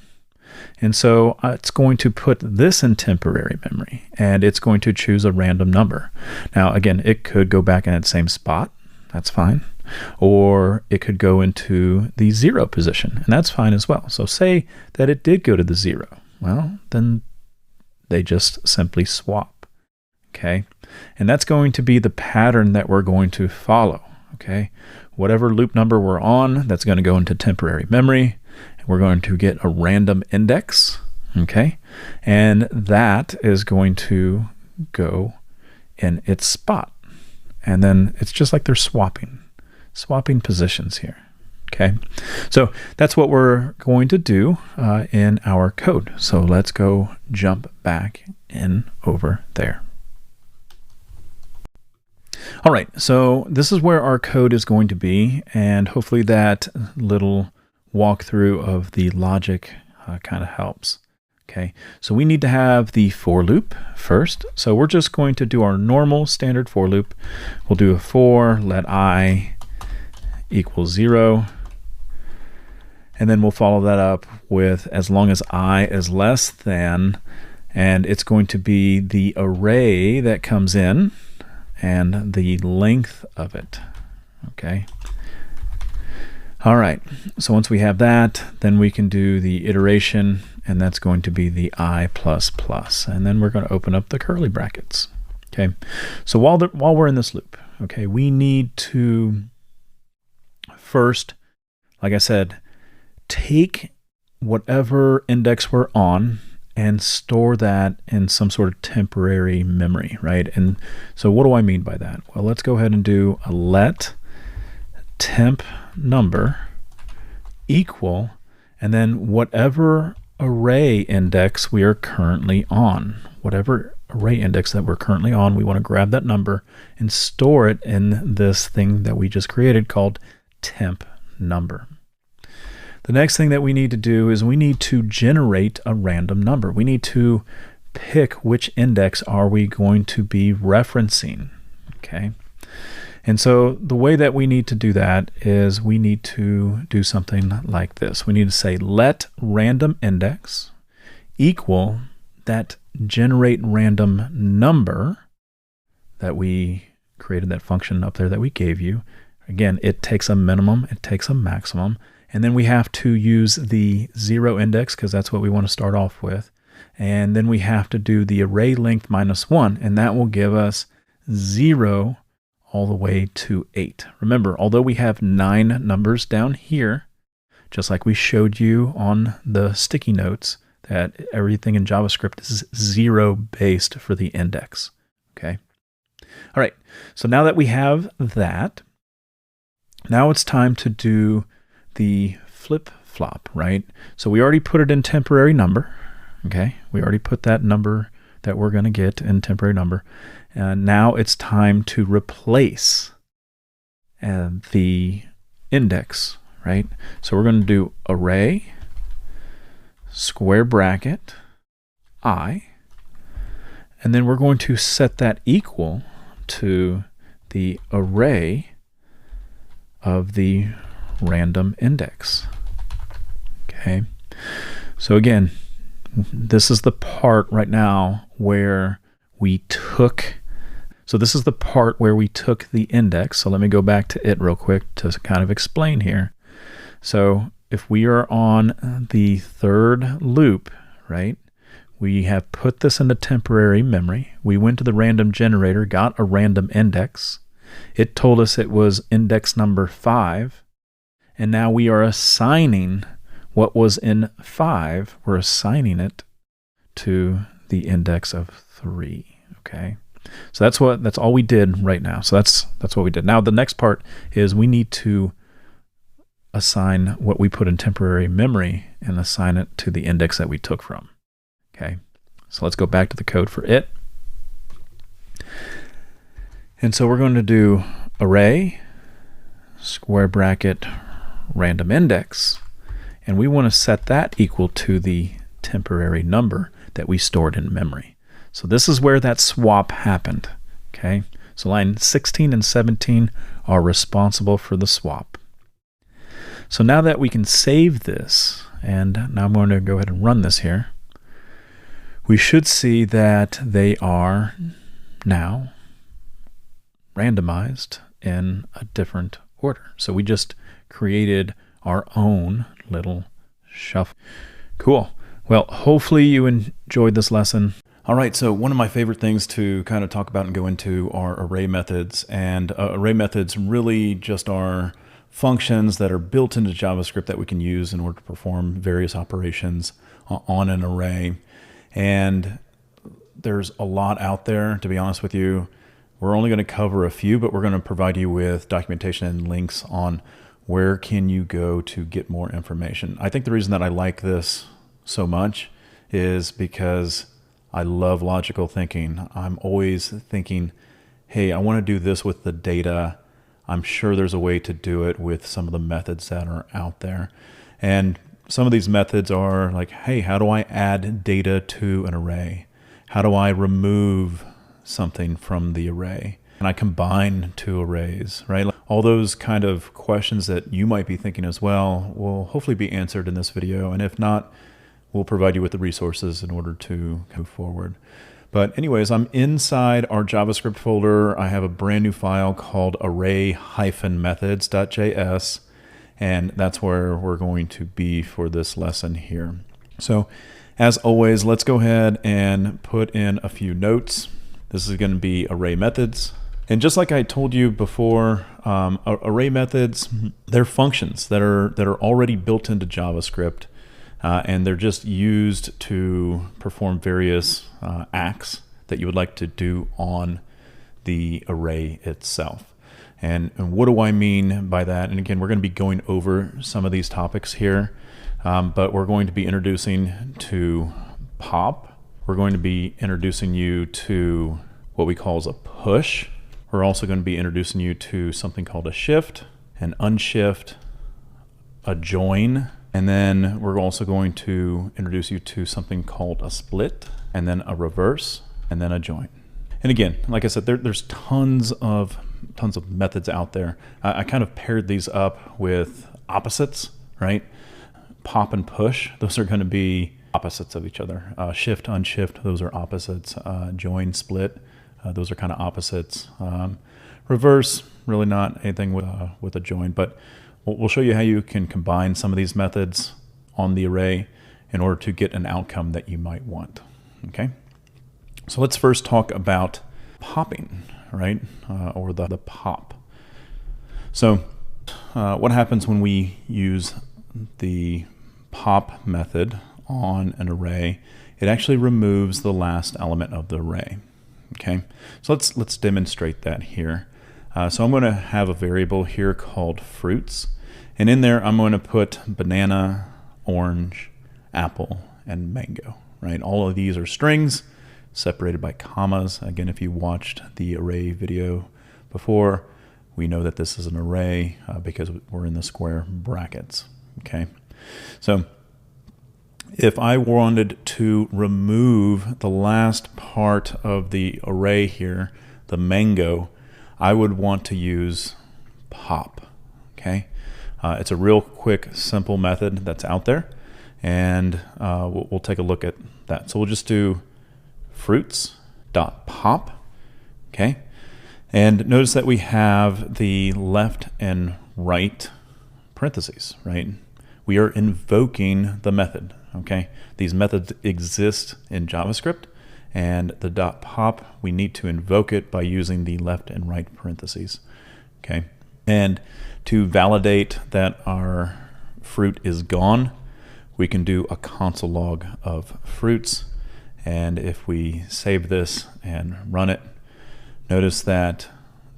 Speaker 5: and so it's going to put this in temporary memory, and it's going to choose a random number. Now again, it could go back in that same spot, that's fine, or it could go into the 0 position, and that's fine as well. So say that it did go to the 0. Well, then they just simply swap, okay? And that's going to be the pattern that we're going to follow, okay? Whatever loop number we're on, that's going to go into temporary memory, and we're going to get a random index, okay? And that is going to go in its spot. And then it's just like they're swapping positions here. Okay, so that's what we're going to do in our code. So let's go jump back in over there. All right, so this is where our code is going to be, and hopefully that little walkthrough of the logic kind of helps. Okay, so we need to have the for loop first. So we're just going to do our normal standard for loop. We'll do a for let I equals 0. And then we'll follow that up with as long as I is less than, and it's going to be the array that comes in and the length of it. Okay. All right. So once we have that, then we can do the iteration, and that's going to be the I++. And then we're going to open up the curly brackets. Okay. So while we're in this loop, okay, we need to first, like I said, take whatever index we're on and store that in some sort of temporary memory, right? And so what do I mean by that? Well, let's go ahead and do a let temp number equal, and then whatever array index we are currently on, whatever array index that we're currently on, we want to grab that number and store it in this thing that we just created called temp number. The next thing that we need to do is we need to generate a random number. We need to pick which index are we going to be referencing, okay? And so the way that we need to do that is we need to do something like this. We need to say let random index equal that generate random number that we created, that function up there that we gave you. Again, it takes a minimum, it takes a maximum. And then we have to use the 0 index because that's what we want to start off with. And then we have to do the array length -1, and that will give us 0 all the way to 8. Remember, although we have 9 numbers down here, just like we showed you on the sticky notes, that everything in JavaScript is 0 based for the index. Okay. All right. So now that we have that, now it's time to do the flip-flop, right? So we already put it in temporary number, okay? We already put that number that we're going to get in temporary number. And now it's time to replace the index, right? So we're going to do array, square bracket, I, and then we're going to set that equal to the array of the random index. Okay, so again, this is the part right now where we took, this is the part where we took the index. So let me go back to it real quick to kind of explain here. So if we are on the third loop, right, we have put this into temporary memory. We went to the random generator, got a random index. It told us it was index number 5. And now we are assigning what was in 5. We're assigning it to the index of 3. Okay. So that's all we did right now. So that's what we did. Now the next part is we need to assign what we put in temporary memory and assign it to the index that we took from. Okay, so let's go back to the code for it. And so we're going to do array, square bracket, random index, and we want to set that equal to the temporary number that we stored in memory. So this is where that swap happened. Okay, so line 16 and 17 are responsible for the swap. So now that we can save this, and now I'm going to go ahead and run this here, we should see that they are now randomized in a different order. So we just created our own little shuffle. Cool. Well, hopefully you enjoyed this lesson. All right, so one of my favorite things to kind of talk about and go into are array methods. And array methods really just are functions that are built into JavaScript that we can use in order to perform various operations on an array. And there's a lot out there, to be honest with you. We're only going to cover a few, but we're going to provide you with documentation and links on where can you go to get more information. I think the reason that I like this so much is because I love logical thinking. I'm always thinking, hey, I want to do this with the data. I'm sure there's a way to do it with some of the methods that are out there. And some of these methods are like, hey, how do I add data to an array? How do I remove something from the array? And I combine two arrays, right? All those kind of questions that you might be thinking as well will hopefully be answered in this video. And if not, we'll provide you with the resources in order to move forward. But anyways, I'm inside our JavaScript folder. I have a brand new file called array-methods.js. And that's where we're going to be for this lesson here. So as always, let's go ahead and put in a few notes. This is going to be array methods. And just like I told you before, array methods, they're functions that are already built into JavaScript. And they're just used to perform various acts that you would like to do on the array itself. And what do I mean by that? And again, we're going to be going over some of these topics here, but we're going to be introducing to pop. We're going to be introducing you to what we call as a push. We're also going to be introducing you to something called a shift, an unshift, a join, and then we're also going to introduce you to something called a split, and then a reverse, and then a join. And again, like I said, there's tons of methods out there. I kind of paired these up with opposites, right? Pop and push, those are going to be opposites of each other. Shift, unshift, those are opposites. Join, split, those are kind of opposites. Reverse, really not anything with a join, but we'll show you how you can combine some of these methods on the array in order to get an outcome that you might want. Okay, so let's first talk about popping, right? Or the pop. So what happens when we use the pop method on an array? It actually removes the last element of the array. Okay, so let's demonstrate that here. So I'm going to have a variable here called fruits, and in there I'm going to put banana, orange, apple, and mango, right? All of these are strings separated by commas. Again, if you watched the array video before, we know that this is an array because we're in the square brackets. Okay, so if I wanted to remove the last part of the array here, the mango, I would want to use pop. Okay, it's a real quick, simple method that's out there, and we'll take a look at that. So we'll just do fruits.pop. Okay, and notice that we have the left and right parentheses, right? We are invoking the method. Okay, these methods exist in JavaScript, and the .pop, we need to invoke it by using the left and right parentheses. Okay, and to validate that our fruit is gone, we can do a console log of fruits, and if we save this and run it, notice that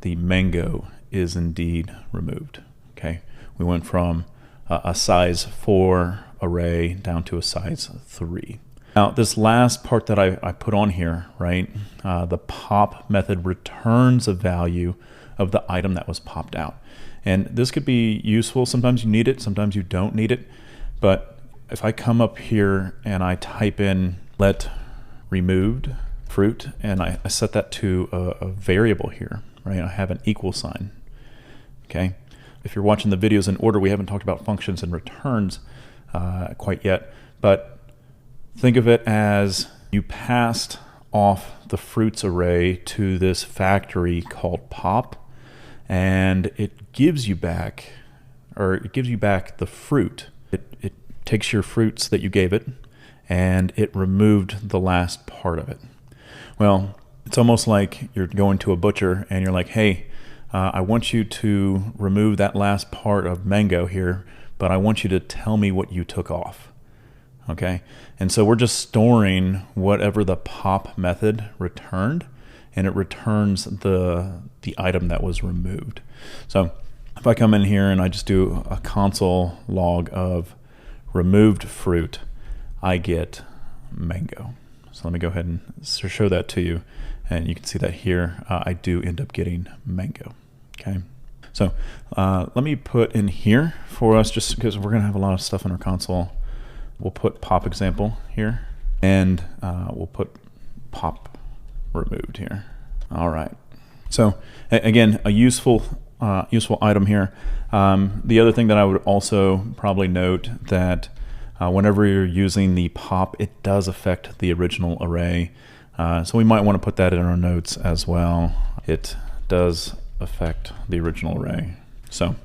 Speaker 5: the mango is indeed removed. Okay, we went from a size 4 array down to a size 3. Now this last part that I put on here, right, the pop method returns a value of the item that was popped out. And this could be useful. Sometimes you need it, sometimes you don't need it. But if I come up here and I type in let removed fruit, and I set that to a variable here, right, I have an equal sign. Okay, if you're watching the videos in order, we haven't talked about functions and returns quite yet, but think of it as you passed off the fruits array to this factory called pop, and it gives you back the fruit. It takes your fruits that you gave it, and it removed the last part of it. Well, it's almost like you're going to a butcher and you're like, hey, I want you to remove that last part of mango here, but I want you to tell me what you took off. Okay, and so we're just storing whatever the pop method returned, and it returns the item that was removed. So if I come in here and I just do a console log of removed fruit, I get mango. So let me go ahead and show that to you, and you can see that here I do end up getting mango. Okay, so let me put in here for us, just because we're gonna have a lot of stuff in our console. We'll put pop example here, and we'll put pop removed here. All right, so again, a useful item here. The other thing that I would also probably note that whenever you're using the pop, it does affect the original array. So we might want to put that in our notes as well. It does affect the original array. So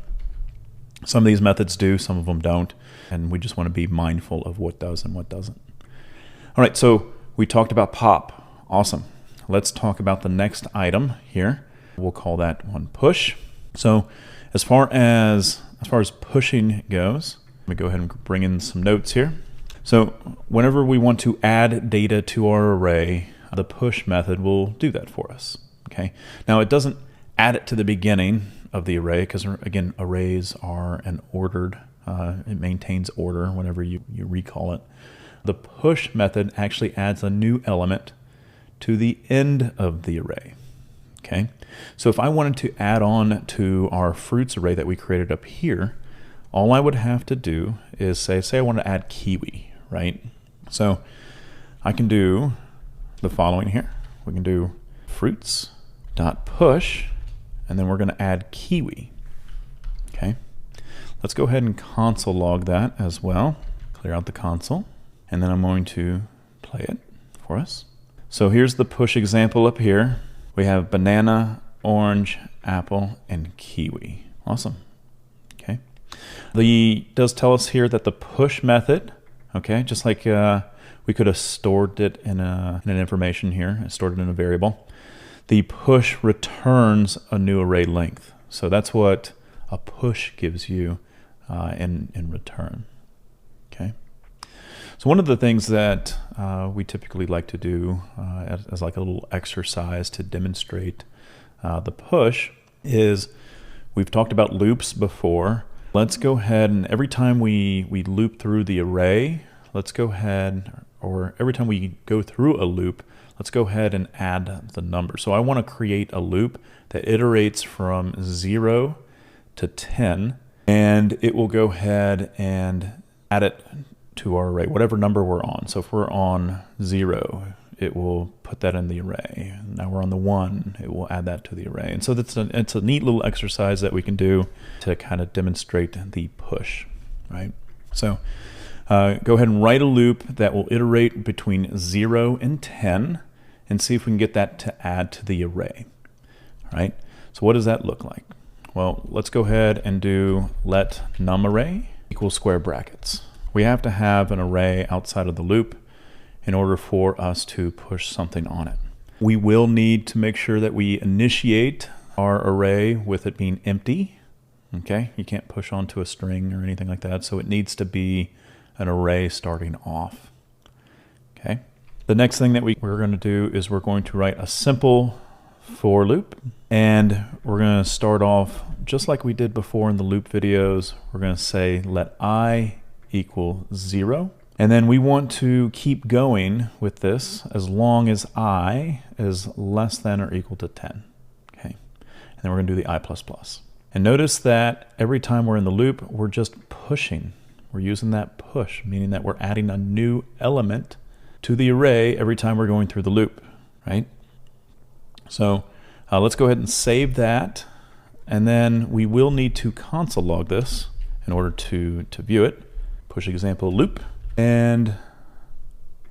Speaker 5: some of these methods do, some of them don't, and we just want to be mindful of what does and what doesn't. All right, so we talked about pop. Awesome. Let's talk about the next item here. We'll call that one push. So as far as pushing goes, let me go ahead and bring in some notes here. So whenever we want to add data to our array, the push method will do that for us. Okay. Now it doesn't add it to the beginning of the array, because again, arrays are an ordered, it maintains order whenever you recall it. The push method actually adds a new element to the end of the array. Okay, so if I wanted to add on to our fruits array that we created up here, all I would have to do is say I want to add kiwi, right? So I can do the following here. We can do fruits.push, and then we're going to add kiwi. Okay, let's go ahead and console log that as well. Clear out the console, and then I'm going to play it for us. So here's the push example up here. We have banana, orange, apple, and kiwi. Awesome. Okay. Does tell us here that the push method, okay, just like we could have stored it in an information here, stored it in a variable. The push returns a new array length. So that's what a push gives you in return. Okay. So one of the things that we typically like to do as like a little exercise to demonstrate the push is, we've talked about loops before. Let's go ahead and every time we loop through the array, let's go ahead, or every time we go through a loop, let's go ahead and add the number. So I want to create a loop that iterates from 0 to 10, and it will go ahead and add it to our array, whatever number we're on. So if we're on 0, it will put that in the array. Now we're on the 1, it will add that to the array. And so it's a neat little exercise that we can do to kind of demonstrate the push, right? So go ahead and write a loop that will iterate between 0 and 10 and see if we can get that to add to the array, all right? So what does that look like? Well, let's go ahead and do let numArray equals square brackets. We have to have an array outside of the loop in order for us to push something on it. We will need to make sure that we initiate our array with it being empty, okay? You can't push onto a string or anything like that, so it needs to be an array starting off, okay? The next thing that we're going to do is we're going to write a simple for loop, and we're going to start off just like we did before in the loop videos. We're going to say let I equal 0, and then we want to keep going with this as long as I is less than or equal to 10, okay? And then we're going to do the I++. And notice that every time we're in the loop, we're just pushing. We're using that push, meaning that we're adding a new element to the array every time we're going through the loop, right? So let's go ahead and save that, and then we will need to console log this in order to view it. Push example loop, and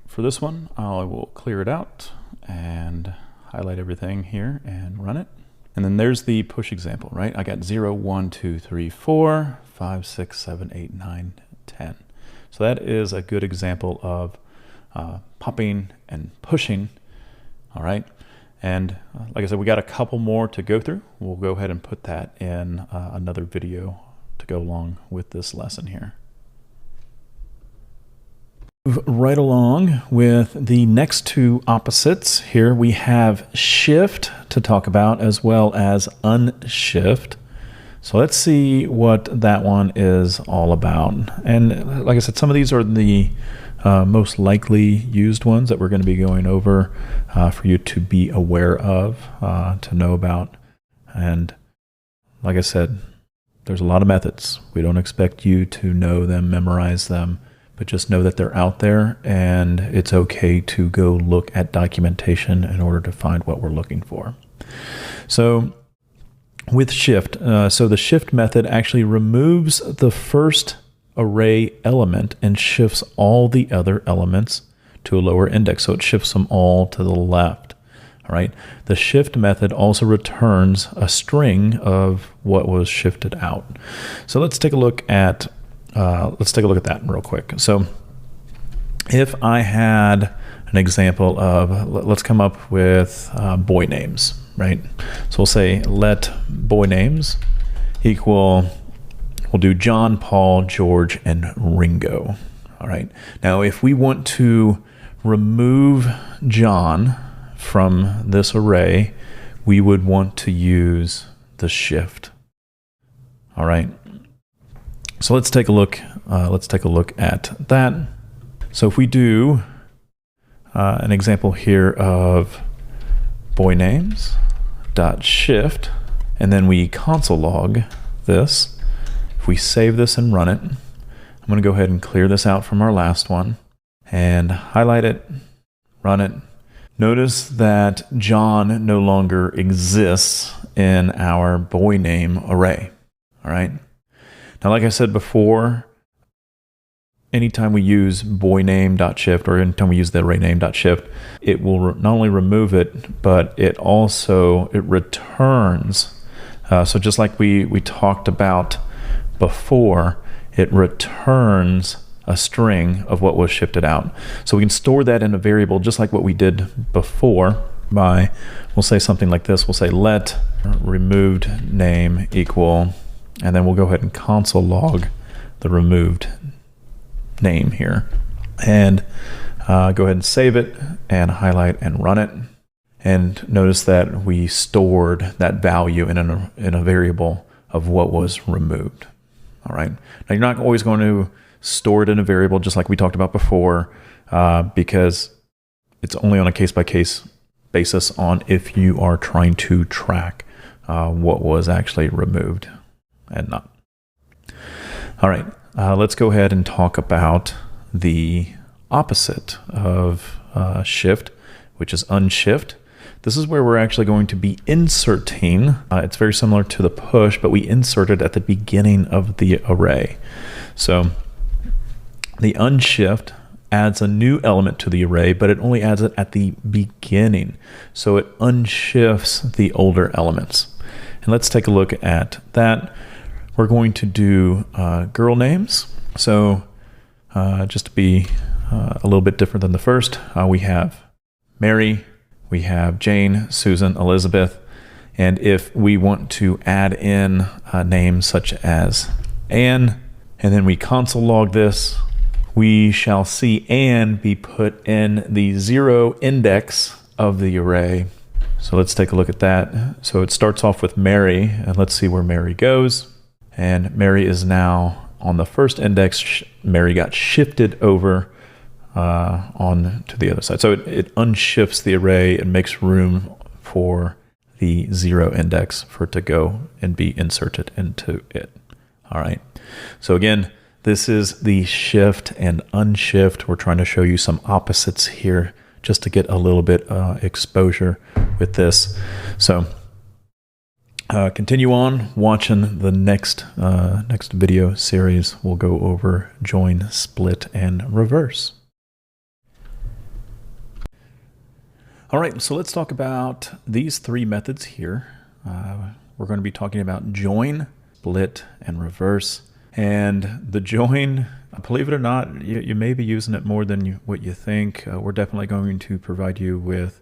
Speaker 5: for this one I will clear it out and highlight everything here and run it. And then there's the push example, right? I got 0, 1, 2, 3, 4, 5, 6, 7, 8, 9, 10. So that is a good example of popping and pushing, all right? And like I said, we got a couple more to go through. We'll go ahead and put that in another video to go along with this lesson here. Right along with the next two opposites here, we have shift to talk about as well as unshift. So let's see what that one is all about. And like I said, some of these are the most likely used ones that we're going to be going over for you to be aware of, to know about. And like I said, there's a lot of methods. We don't expect you to know them, memorize them, but just know that they're out there, and it's okay to go look at documentation in order to find what we're looking for. So with shift, so the shift method actually removes the first array element and shifts all the other elements to a lower index. So it shifts them all to the left. All right. The shift method also returns a string of what was shifted out. So let's take a look at that real quick. So if I had an example of, let's come up with boy names, right? So we'll say let boy names equal, we'll do John, Paul, George, and Ringo. All right. Now, if we want to remove John from this array, we would want to use the shift. All right. So let's take a look. Let's take a look at that. So if we do an example here of boy names dot shift, and then we console log this. If we save this and run it, I'm going to go ahead and clear this out from our last one and highlight it, run it. Notice that John no longer exists in our boy name array. All right. Now, like I said before, anytime we use boy name.shift or anytime we use the array name.shift, it will not only remove it, but it returns. So just like we talked about before, it returns a string of what was shifted out. So we can store that in a variable just like what we did before by, we'll say something like this. We'll say let removed name equal, and then we'll go ahead and console log the removed name here. And go ahead and save it and highlight and run it. And notice that we stored that value in a variable of what was removed. All right. Now you're not always going to store it in a variable just like we talked about before, because it's only on a case-by-case basis on if you are trying to track what was actually removed and not. All right, let's go ahead and talk about the opposite of shift, which is unshift. This is where we're actually going to be inserting. It's very similar to the push, but we insert it at the beginning of the array. So the unshift adds a new element to the array, but it only adds it at the beginning. So it unshifts the older elements. And let's take a look at that. We're going to do girl names. So just to be a little bit different than the first, we have Mary, we have Jane, Susan, Elizabeth. And if we want to add in names such as Anne, and then we console log this, we shall see Anne be put in the 0 index of the array. So let's take a look at that. So it starts off with Mary, and let's see where Mary goes. And Mary is now on the first index. Mary got shifted over on to the other side. So it unshifts the array and makes room for the 0 index for it to go and be inserted into it. All right. So again, this is the shift and unshift. We're trying to show you some opposites here just to get a little bit exposure with this. So continue on watching the next video series. We'll go over join, split, and reverse. All right, so let's talk about these 3 methods here. We're going to be talking about join, split, and reverse. And the join, believe it or not, you may be using it more than what you think. We're definitely going to provide you with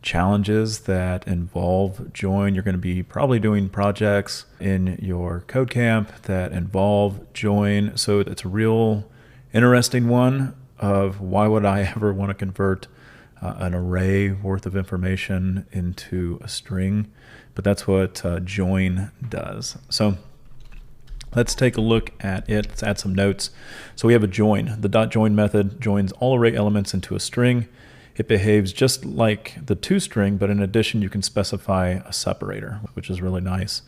Speaker 5: challenges that involve join. You're going to be probably doing projects in your code camp that involve join. So it's a real interesting one of why would I ever want to convert an array worth of information into a string, but that's what join does. So let's take a look at it. Let's add some notes. So we have a join. The .join method joins all array elements into a string. It behaves just like the toString, but in addition, you can specify a separator, which is really nice.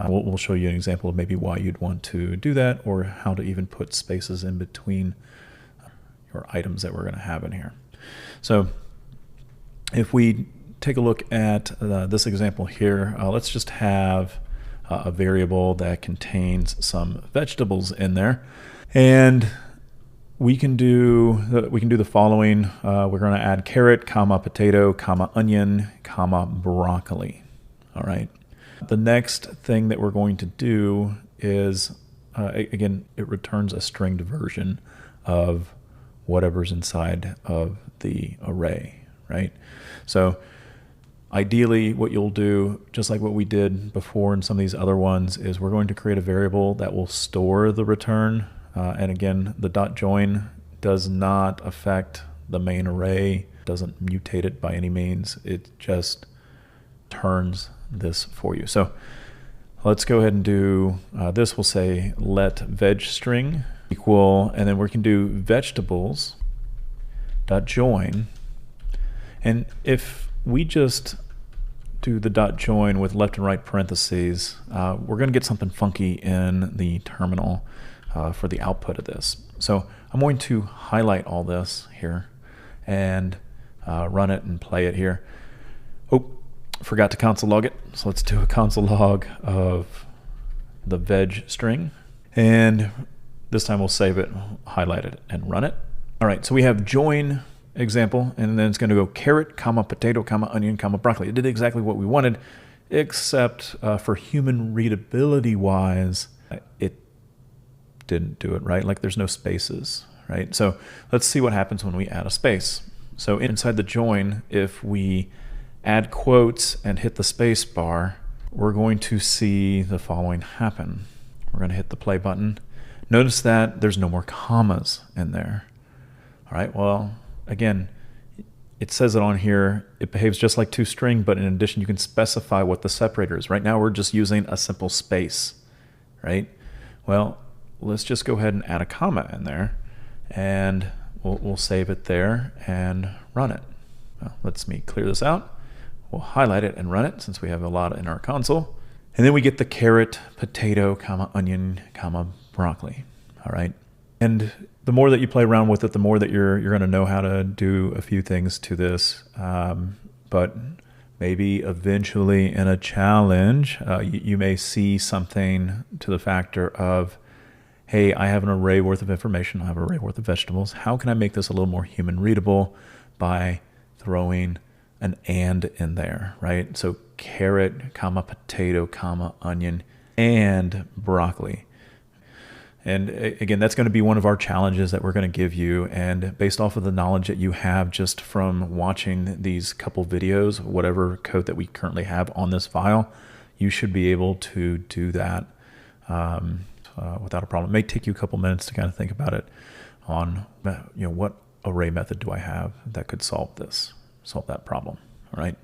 Speaker 5: We'll show you an example of maybe why you'd want to do that or how to even put spaces in between your items that we're going to have in here. So if we take a look at this example here, let's just have a variable that contains some vegetables in there, and we can do the following. We're going to add carrot, comma, potato, comma, onion, comma, broccoli. All right. The next thing that we're going to do is, again, it returns a stringed version of whatever's inside of the array, right? So ideally, what you'll do, just like what we did before in some of these other ones, is we're going to create a variable that will store the return. And again, the .join does not affect the main array, doesn't mutate it by any means. It just turns this for you. So let's go ahead and do this. We'll say let veg string equal, and then we can do vegetables .join. And if we just do the .join with left and right parentheses, we're going to get something funky in the terminal for the output of this. So I'm going to highlight all this here and run it and play it here. Oh, forgot to console log it. So let's do a console log of the veg string. And this time we'll save it, highlight it, and run it. All right, so we have join example, and then it's going to go carrot, comma, potato, comma, onion, comma, broccoli. It did exactly what we wanted, except for human readability wise, it didn't do it right. Like there's no spaces, right? So let's see what happens when we add a space. So inside the join, if we add quotes and hit the space bar, we're going to see the following happen. We're going to hit the play button. Notice that there's no more commas in there. All right, well, again, it says it on here. It behaves just like toString, but in addition, you can specify what the separator is. Right now, we're just using a simple space, right? Well, let's just go ahead and add a comma in there, and we'll save it there and run it. Well, let's me clear this out. We'll highlight it and run it since we have a lot in our console. And then we get the carrot, potato, comma, onion, comma, broccoli. All right. And the more that you play around with it, the more that you're going to know how to do a few things to this. But maybe eventually in a challenge, you may see something to the factor of, hey, I have an array worth of information. I have an array worth of vegetables. How can I make this a little more human readable by throwing an and in there, right? So carrot, comma, potato, comma, onion, and broccoli. And again, that's going to be one of our challenges that we're going to give you. And based off of the knowledge that you have just from watching these couple videos, whatever code that we currently have on this file, you should be able to do that without a problem. It may take you a couple minutes to kind of think about it on, what array method do I have that could solve that problem. All right.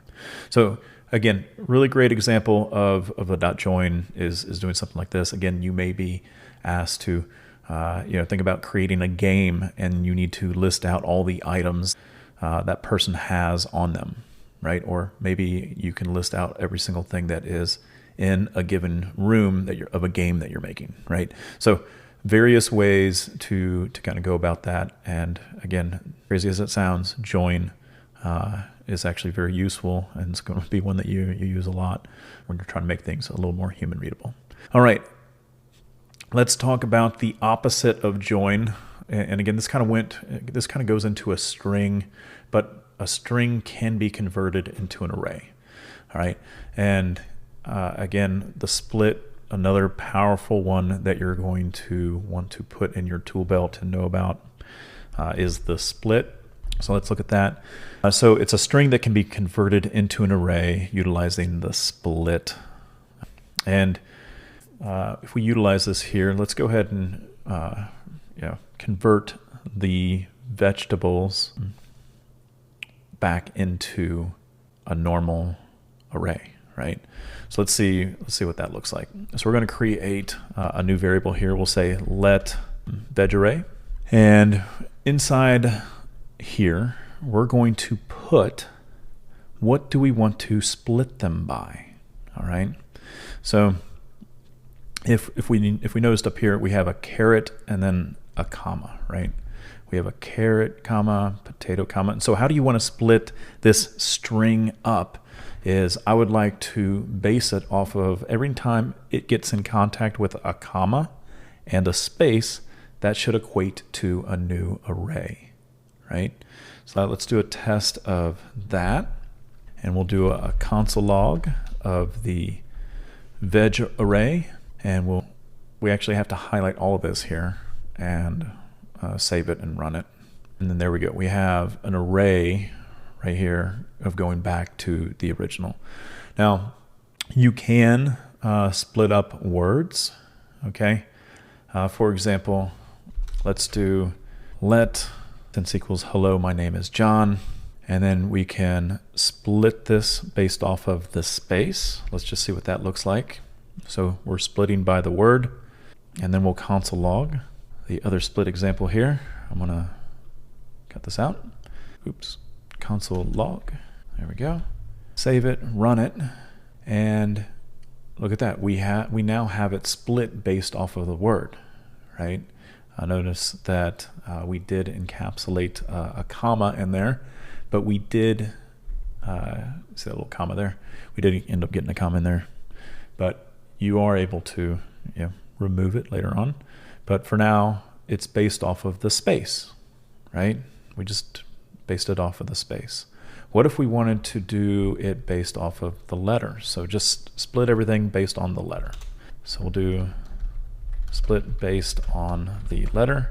Speaker 5: So again, really great example of a dot join is doing something like this. Again, you may be asked to think about creating a game, and you need to list out all the items that person has on them, right? Or maybe you can list out every single thing that is in a given room of a game that you're making, right? So various ways to kind of go about that. And again, crazy as it sounds, join is actually very useful, and it's going to be one that you use a lot when you're trying to make things a little more human readable. All right, let's talk about the opposite of join. And again, this kind of goes into a string, but a string can be converted into an array. All right, and again, the split, another powerful one that you're going to want to put in your tool belt and know about is the split. So let's look at that. So it's a string that can be converted into an array utilizing the split. And if we utilize this here, let's go ahead and convert the vegetables back into a normal array, right? So let's see what that looks like. So we're going to create a new variable here. We'll say let veg array, and inside here we're going to put what do we want to split them by. All right. So if we noticed up here, we have a carrot and then a comma, right? We have a carrot, comma, potato, comma. And so how do you want to split this string up? Is I would like to base it off of every time it gets in contact with a comma and a space, that should equate to a new array, right? So let's do a test of that, and we'll do a console log of the veg array, and we actually have to highlight all of this here and save it and run it. And then there we go. We have an array right here of going back to the original. Now, you can split up words, okay? For example, let's do let since equals hello, my name is John, and then we can split this based off of the space. Let's just see what that looks like. So we're splitting by the word, and then we'll console log the other split example here. I'm gonna cut this out. Oops. Console log. There we go. Save it, run it, and look at that. We now have it split based off of the word, right? Notice that we did encapsulate a comma in there, but we did see that little comma there. We did end up getting a comma in there, but you are able to remove it later on. But for now, it's based off of the space, right? We just based it off of the space. What if we wanted to do it based off of the letter? So just split everything based on the letter. So we'll do split based on the letter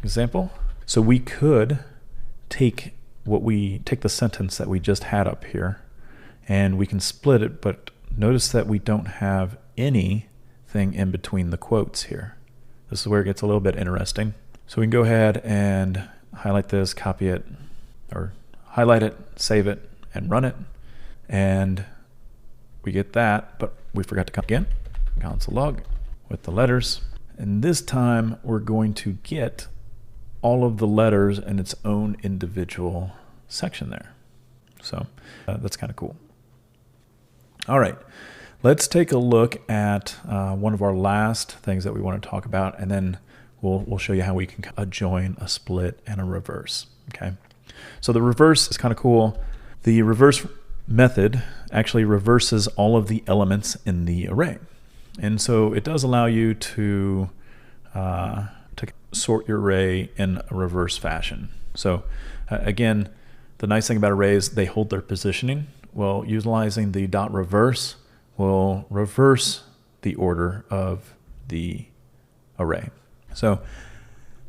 Speaker 5: example. So we could take the sentence that we just had up here, and we can split it, but notice that we don't have anything in between the quotes here. This is where it gets a little bit interesting. So we can go ahead and highlight this, copy it, or highlight it, save it, and run it. And we get that, but we forgot to come again. Console log with the letters. And this time we're going to get all of the letters in its own individual section there. So that's kind of cool. All right, let's take a look at one of our last things that we want to talk about, and then we'll show you how we can join, a split, and a reverse. Okay, so the reverse is kind of cool. The reverse method actually reverses all of the elements in the array, and so it does allow you to sort your array in a reverse fashion. So again, the nice thing about arrays, they hold their positioning. Well, utilizing the dot reverse will reverse the order of the array. So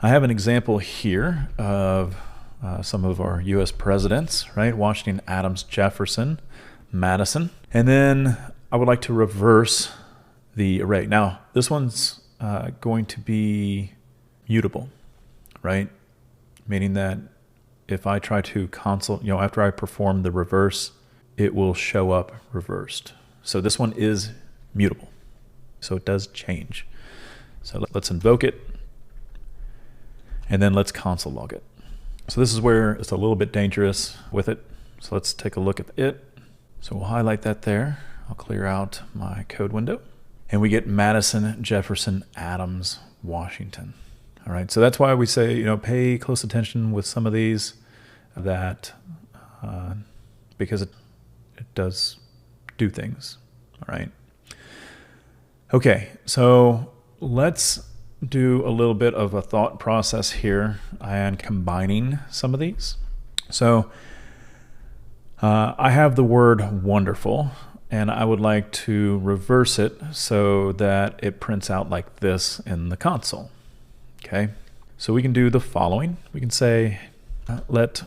Speaker 5: I have an example here of some of our US presidents, right? Washington, Adams, Jefferson, Madison. And then I would like to reverse the array. Now, this one's going to be mutable, right? Meaning that if I try to console, after I perform the reverse, it will show up reversed. So this one is mutable. So it does change. So let's invoke it, and then let's console log it. So this is where it's a little bit dangerous with it. So let's take a look at it. So we'll highlight that there. I'll clear out my code window, and we get Madison, Jefferson, Adams, Washington. All right, so that's why we say, pay close attention with some of these, because it does do things. All right. Okay, so let's do a little bit of a thought process here and combining some of these. So I have the word wonderful, and I would like to reverse it so that it prints out like this in the console. Okay, so we can do the following. We can say let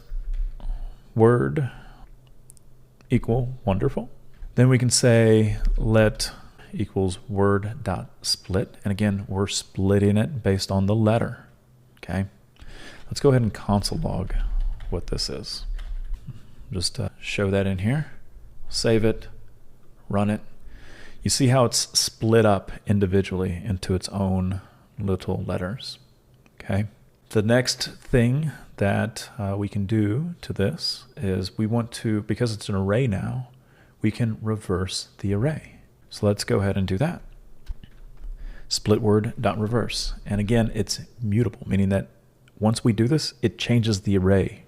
Speaker 5: word equal wonderful. Then we can say let equals word dot split, and again we're splitting it based on the letter. Okay, let's go ahead and console log what this is. Just show that in here, save it, run it. You see how it's split up individually into its own little letters. Okay, the next thing that we can do to this is we want to, because it's an array now, we can reverse the array. So let's go ahead and do that. Split word dot reverse, and again it's mutable, meaning that once we do this, it changes the array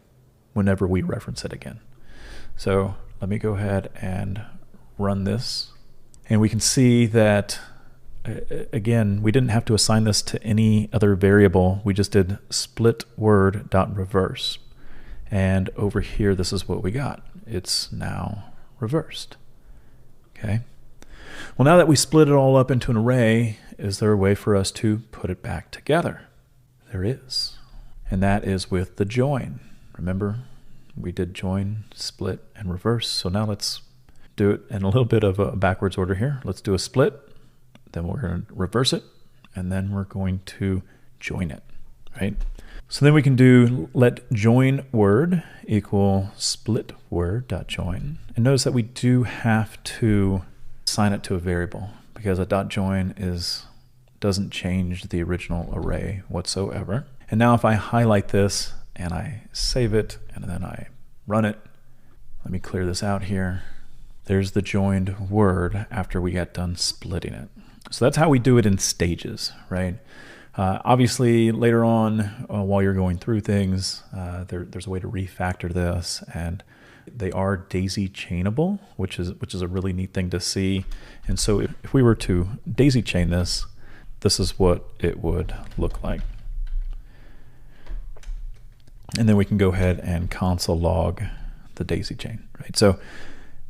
Speaker 5: whenever we reference it again. So let me go ahead and run this, and we can see that again, we didn't have to assign this to any other variable. We just did split word dot reverse. And over here, this is what we got. It's now reversed. Okay. Well, now that we split it all up into an array, is there a way for us to put it back together? There is. And that is with the join. Remember, we did join, split, and reverse. So now let's do it in a little bit of a backwards order here. Let's do a split. Then we're going to reverse it, and then we're going to join it, right? So then we can do let join word equal split word dot join. And notice that we do have to assign it to a variable, because a dot join doesn't change the original array whatsoever. And now if I highlight this and I save it and then I run it, let me clear this out here. There's the joined word after we got done splitting it. So that's how we do it in stages, right? Obviously, later on, while you're going through things, there's a way to refactor this, and they are daisy chainable, which is a really neat thing to see. And so if we were to daisy chain this, this is what it would look like. And then we can go ahead and console log the daisy chain, right? So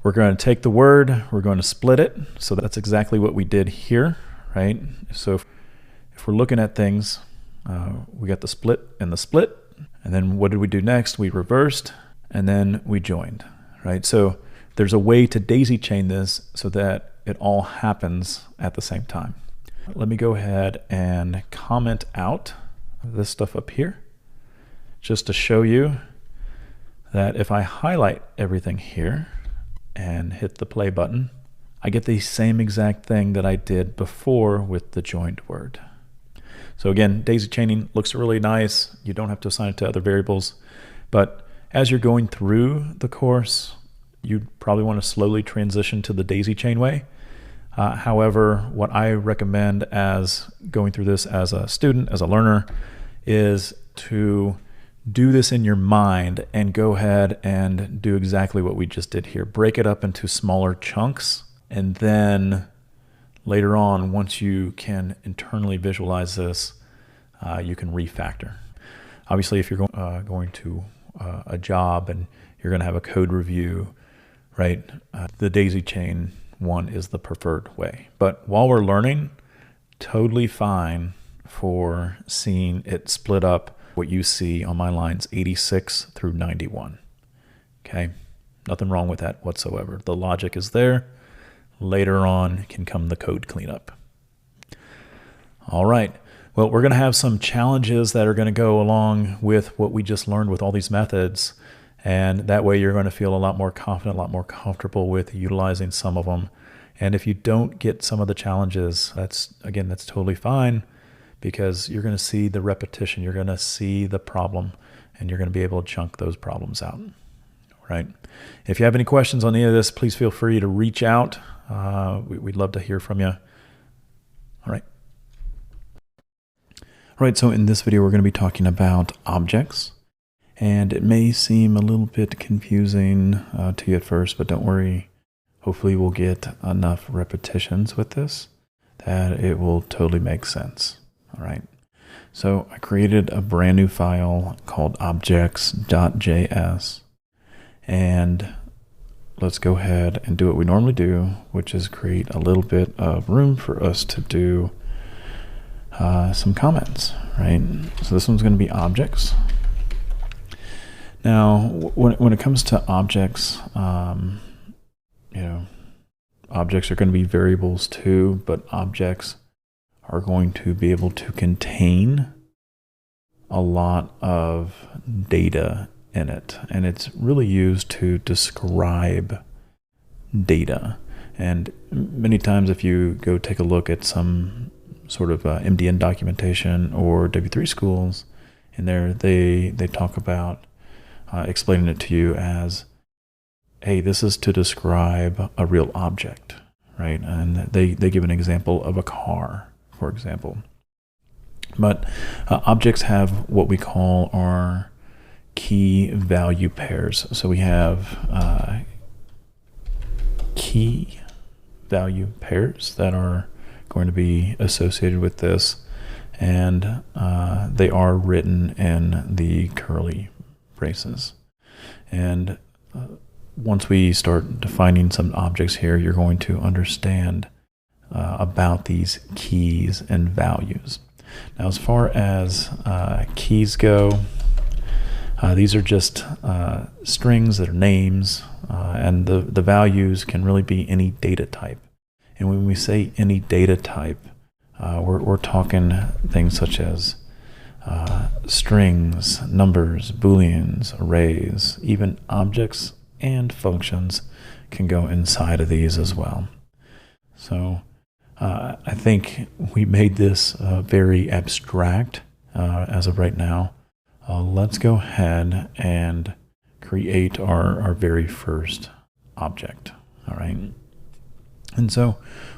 Speaker 5: we're going to take the word, we're going to split it. So that's exactly what we did here, right? So if we're looking at things, we got the split and the split. And then what did we do next? We reversed, and then we joined, right? So there's a way to daisy chain this so that it all happens at the same time. Let me go ahead and comment out this stuff up here, just to show you that if I highlight everything here and hit the play button, I get the same exact thing that I did before with the joined word. So again, daisy chaining looks really nice. You don't have to assign it to other variables, but As you're going through the course, you probably want to slowly transition to the daisy chain way. However, what I recommend as going through this as a student, as a learner, is to do this in your mind and go ahead and do exactly what we just did here. Break it up into smaller chunks, and then later on, once you can internally visualize this, you can refactor. Obviously, if you're going to a job and you're going to have a code review, right, the daisy chain one is the preferred way. But while we're learning, totally fine for seeing it split up what you see on my lines 86 through 91. Okay, nothing wrong with that whatsoever. The logic is there. Later on can come the code cleanup. All right. Well, we're going to have some challenges that are going to go along with what we just learned with all these methods. And that way you're going to feel a lot more confident, a lot more comfortable with utilizing some of them. And if you don't get some of the challenges, that's totally fine, because you're going to see the repetition, you're going to see the problem, and you're going to be able to chunk those problems out. Right? If you have any questions on any of this, please feel free to reach out. We'd love to hear from you. All right. All right, so in this video, we're going to be talking about objects. And it may seem a little bit confusing to you at first, but don't worry. Hopefully we'll get enough repetitions with this that it will totally make sense. All right. So I created a brand new file called objects.js. And let's go ahead and do what we normally do, which is create a little bit of room for us to do some comments, right? So this one's going to be objects. Now, when it comes to objects, objects are going to be variables too, but objects are going to be able to contain a lot of data in it, and it's really used to describe data. And many times if you go take a look at some sort of MDN documentation or W3 schools, in there they talk about explaining it to you as, hey, this is to describe a real object, right? And they give an example of a car, for example. But objects have what we call our key value pairs. So we have key value pairs that are going to be associated with this, and they are written in the curly braces. And once we start defining some objects here, you're going to understand about these keys and values. Now, as far as keys go, these are just strings that are names, and the values can really be any data type. And when we say any data type, we're talking things such as strings, numbers, booleans, arrays, even objects and functions can go inside of these as well. So I think we made this very abstract as of right now. Let's go ahead and create our very first object. All right. And so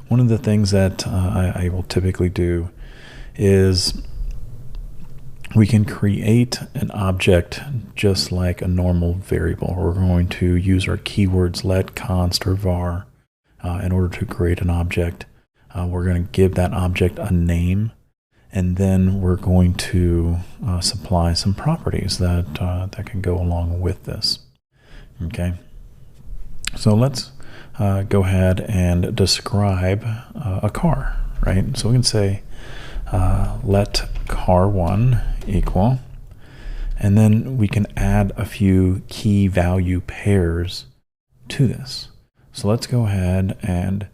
Speaker 5: one of the things that I will typically do is we can create an object just like a normal variable. We're going to use our keywords let, const, or var in order to create an object. We're going to give that object a name, and then we're going to supply some properties that can go along with this. Okay, so let's go ahead and describe a car, right? So we can say let car1 equal, and then we can add a few key value pairs to this. So let's go ahead and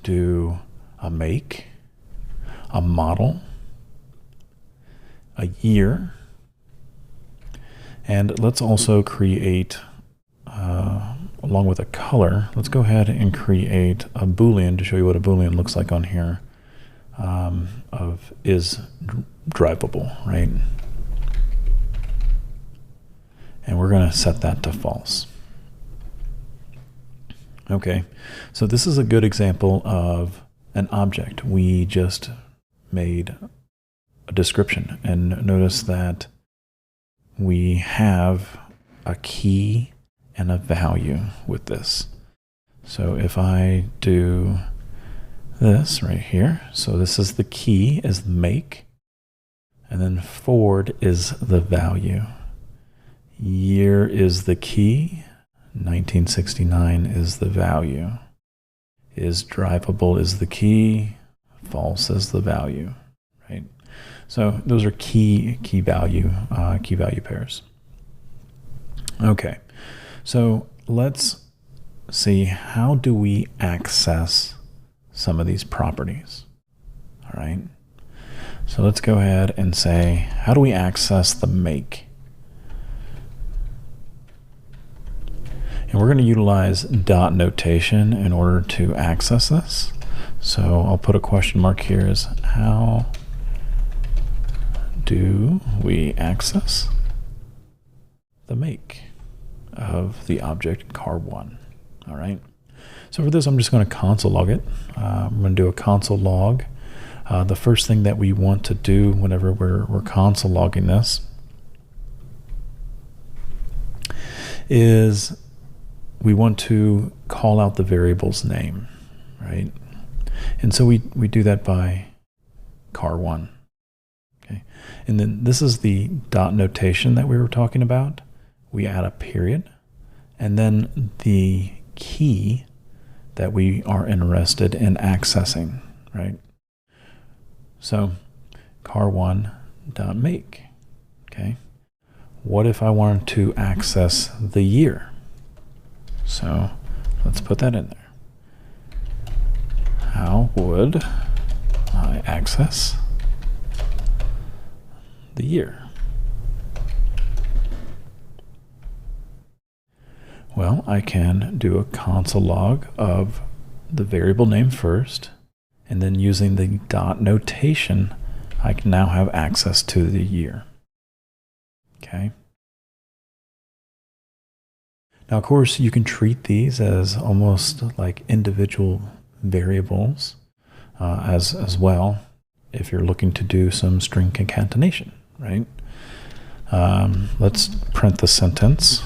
Speaker 5: do a make, a model, a year, and let's also create, along with a color, let's go ahead and create a Boolean to show you what a Boolean looks like on here, of is drivable, right? and we're going to set that to false. Okay, so this is a good example of an object. We just made a description, and notice that we have a key and a value with this. So if I do this right here, so this is the key, is the make, and then forward is the value. Year is the key, 1969 is the value. Is drivable is the key, false is the value, right? So those are key value pairs. Okay, so let's see, how do we access some of these properties? All right, so let's go ahead and say, how do we access the make? And we're going to utilize dot notation in order to access this. So I'll put a question mark here, is how do we access the make of the object car1? All right. So for this, I'm just going to console log it. I'm going to do a console log. The first thing that we want to do whenever we're console logging this is we want to call out the variable's name, right? And so we do that by car1. Okay. And then this is the dot notation that we were talking about. We add a period, and then the key that we are interested in accessing, right? So car1.make. Okay. What if I wanted to access the year? So let's put that in there. How would I access the year? Well, I can do a console log of the variable name first, and then using the dot notation, I can now have access to the year. Okay. Now, of course, you can treat these as almost like individual variables as well if you're looking to do some string concatenation, right? Let's print the sentence.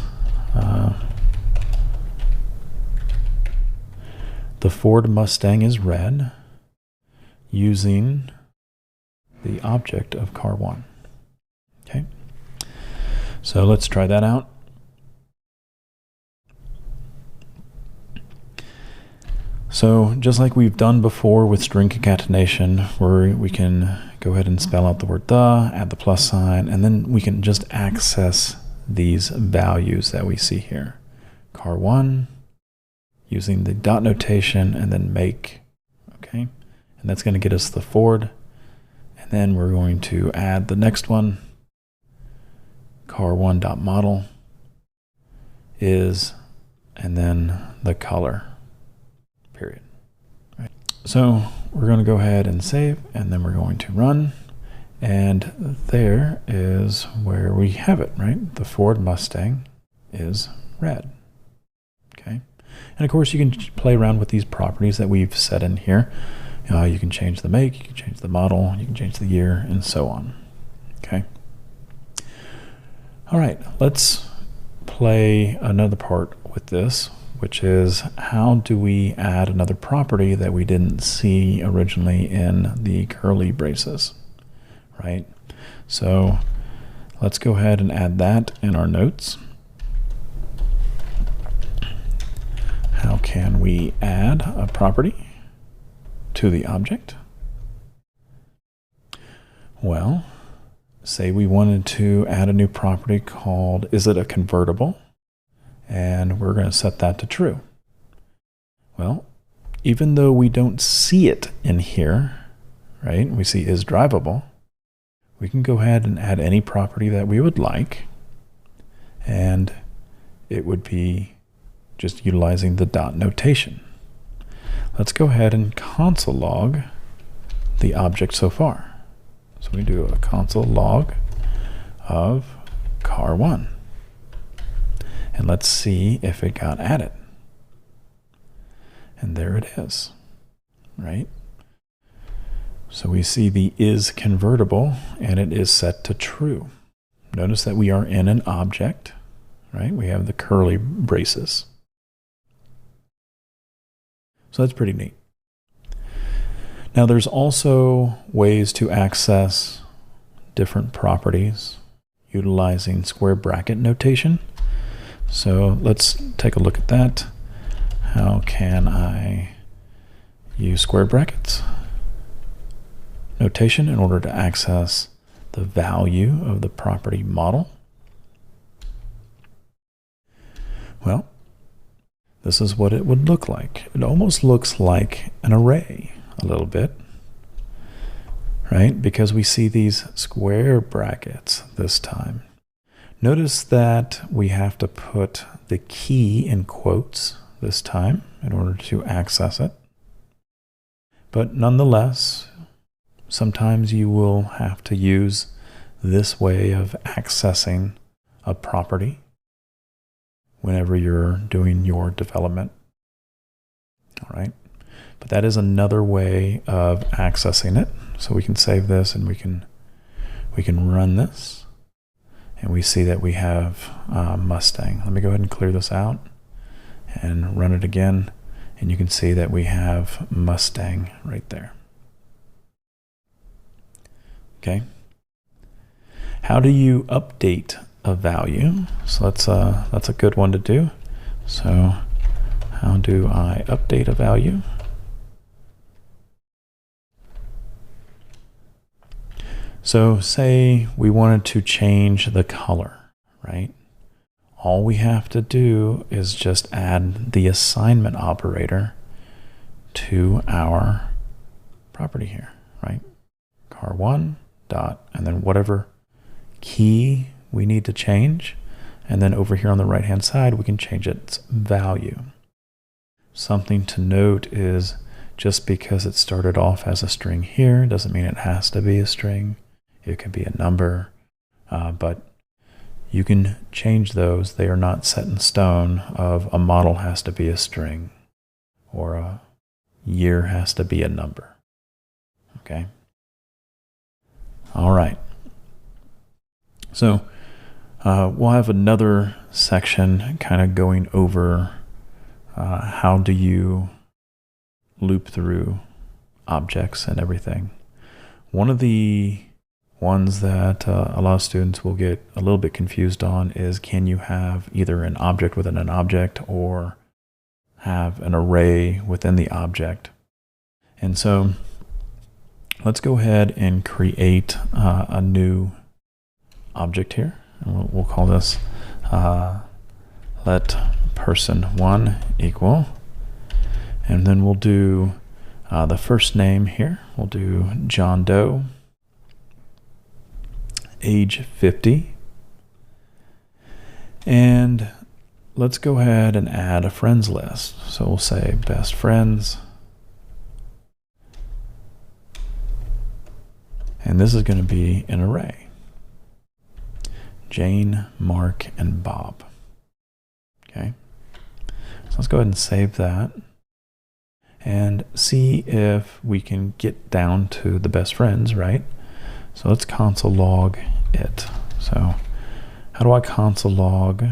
Speaker 5: The Ford Mustang is red using the object of car1. Okay, so let's try that out. So just like we've done before with string concatenation, where we can go ahead and spell out the word the, add the plus sign, and then we can just access these values that we see here. car1, using the dot notation, and then make, okay? And that's going to get us the Ford. And then we're going to add the next one, car1.model is, and then the color, period. Right. So we're going to go ahead and save, and then we're going to run. And there is where we have it, right? The Ford Mustang is red. Okay. And of course, you can play around with these properties that we've set in here. You can change the make, you can change the model, you can change the year, and so on. Okay. All right, let's play another part with this, which is how do we add another property that we didn't see originally in the curly braces, right? So let's go ahead and add that in our notes. How can we add a property to the object? Well, say we wanted to add a new property called, is it a convertible? And we're going to set that to true. Well, even though we don't see it in here, right? We see is drivable. We can go ahead and add any property that we would like, and it would be just utilizing the dot notation. Let's go ahead and console log the object so far. So we do a console log of car1. And let's see if it got added. And there it is, right? So we see the is convertible and it is set to true. Notice that we are in an object, right? We have the curly braces. So that's pretty neat. Now there's also ways to access different properties utilizing square bracket notation. So let's take a look at that. How can I use square brackets notation in order to access the value of the property model? Well, this is what it would look like. It almost looks like an array a little bit, right? Because we see these square brackets this time. Notice that we have to put the key in quotes this time in order to access it. But nonetheless, sometimes you will have to use this way of accessing a property whenever you're doing your development. All right. But that is another way of accessing it. So we can save this and we can run this. And we see that we have Mustang. Let me go ahead and clear this out and run it again. And you can see that we have Mustang right there. Okay. How do you update a value? So that's a good one to do. So how do I update a value? So say we wanted to change the color, right? All we have to do is just add the assignment operator to our property here, right? car1 dot, and then whatever key we need to change. And then over here on the right-hand side, we can change its value. Something to note is just because it started off as a string here doesn't mean it has to be a string. It can be a number, but you can change those. They are not set in stone of a model has to be a string or a year has to be a number. Okay. All right. So we'll have another section kind of going over how do you loop through objects and everything. One of the ones that a lot of students will get a little bit confused on is, can you have either an object within an object or have an array within the object? And so let's go ahead and create a new object here. And we'll call this let person1 equal. And then we'll do the first name here. We'll do John Doe, age 50. And let's go ahead and add a friends list. So we'll say best friends. And this is going to be an array. Jane, Mark, and Bob. Okay. So let's go ahead and save that and see if we can get down to the best friends, right? So let's console log it. So how do I console log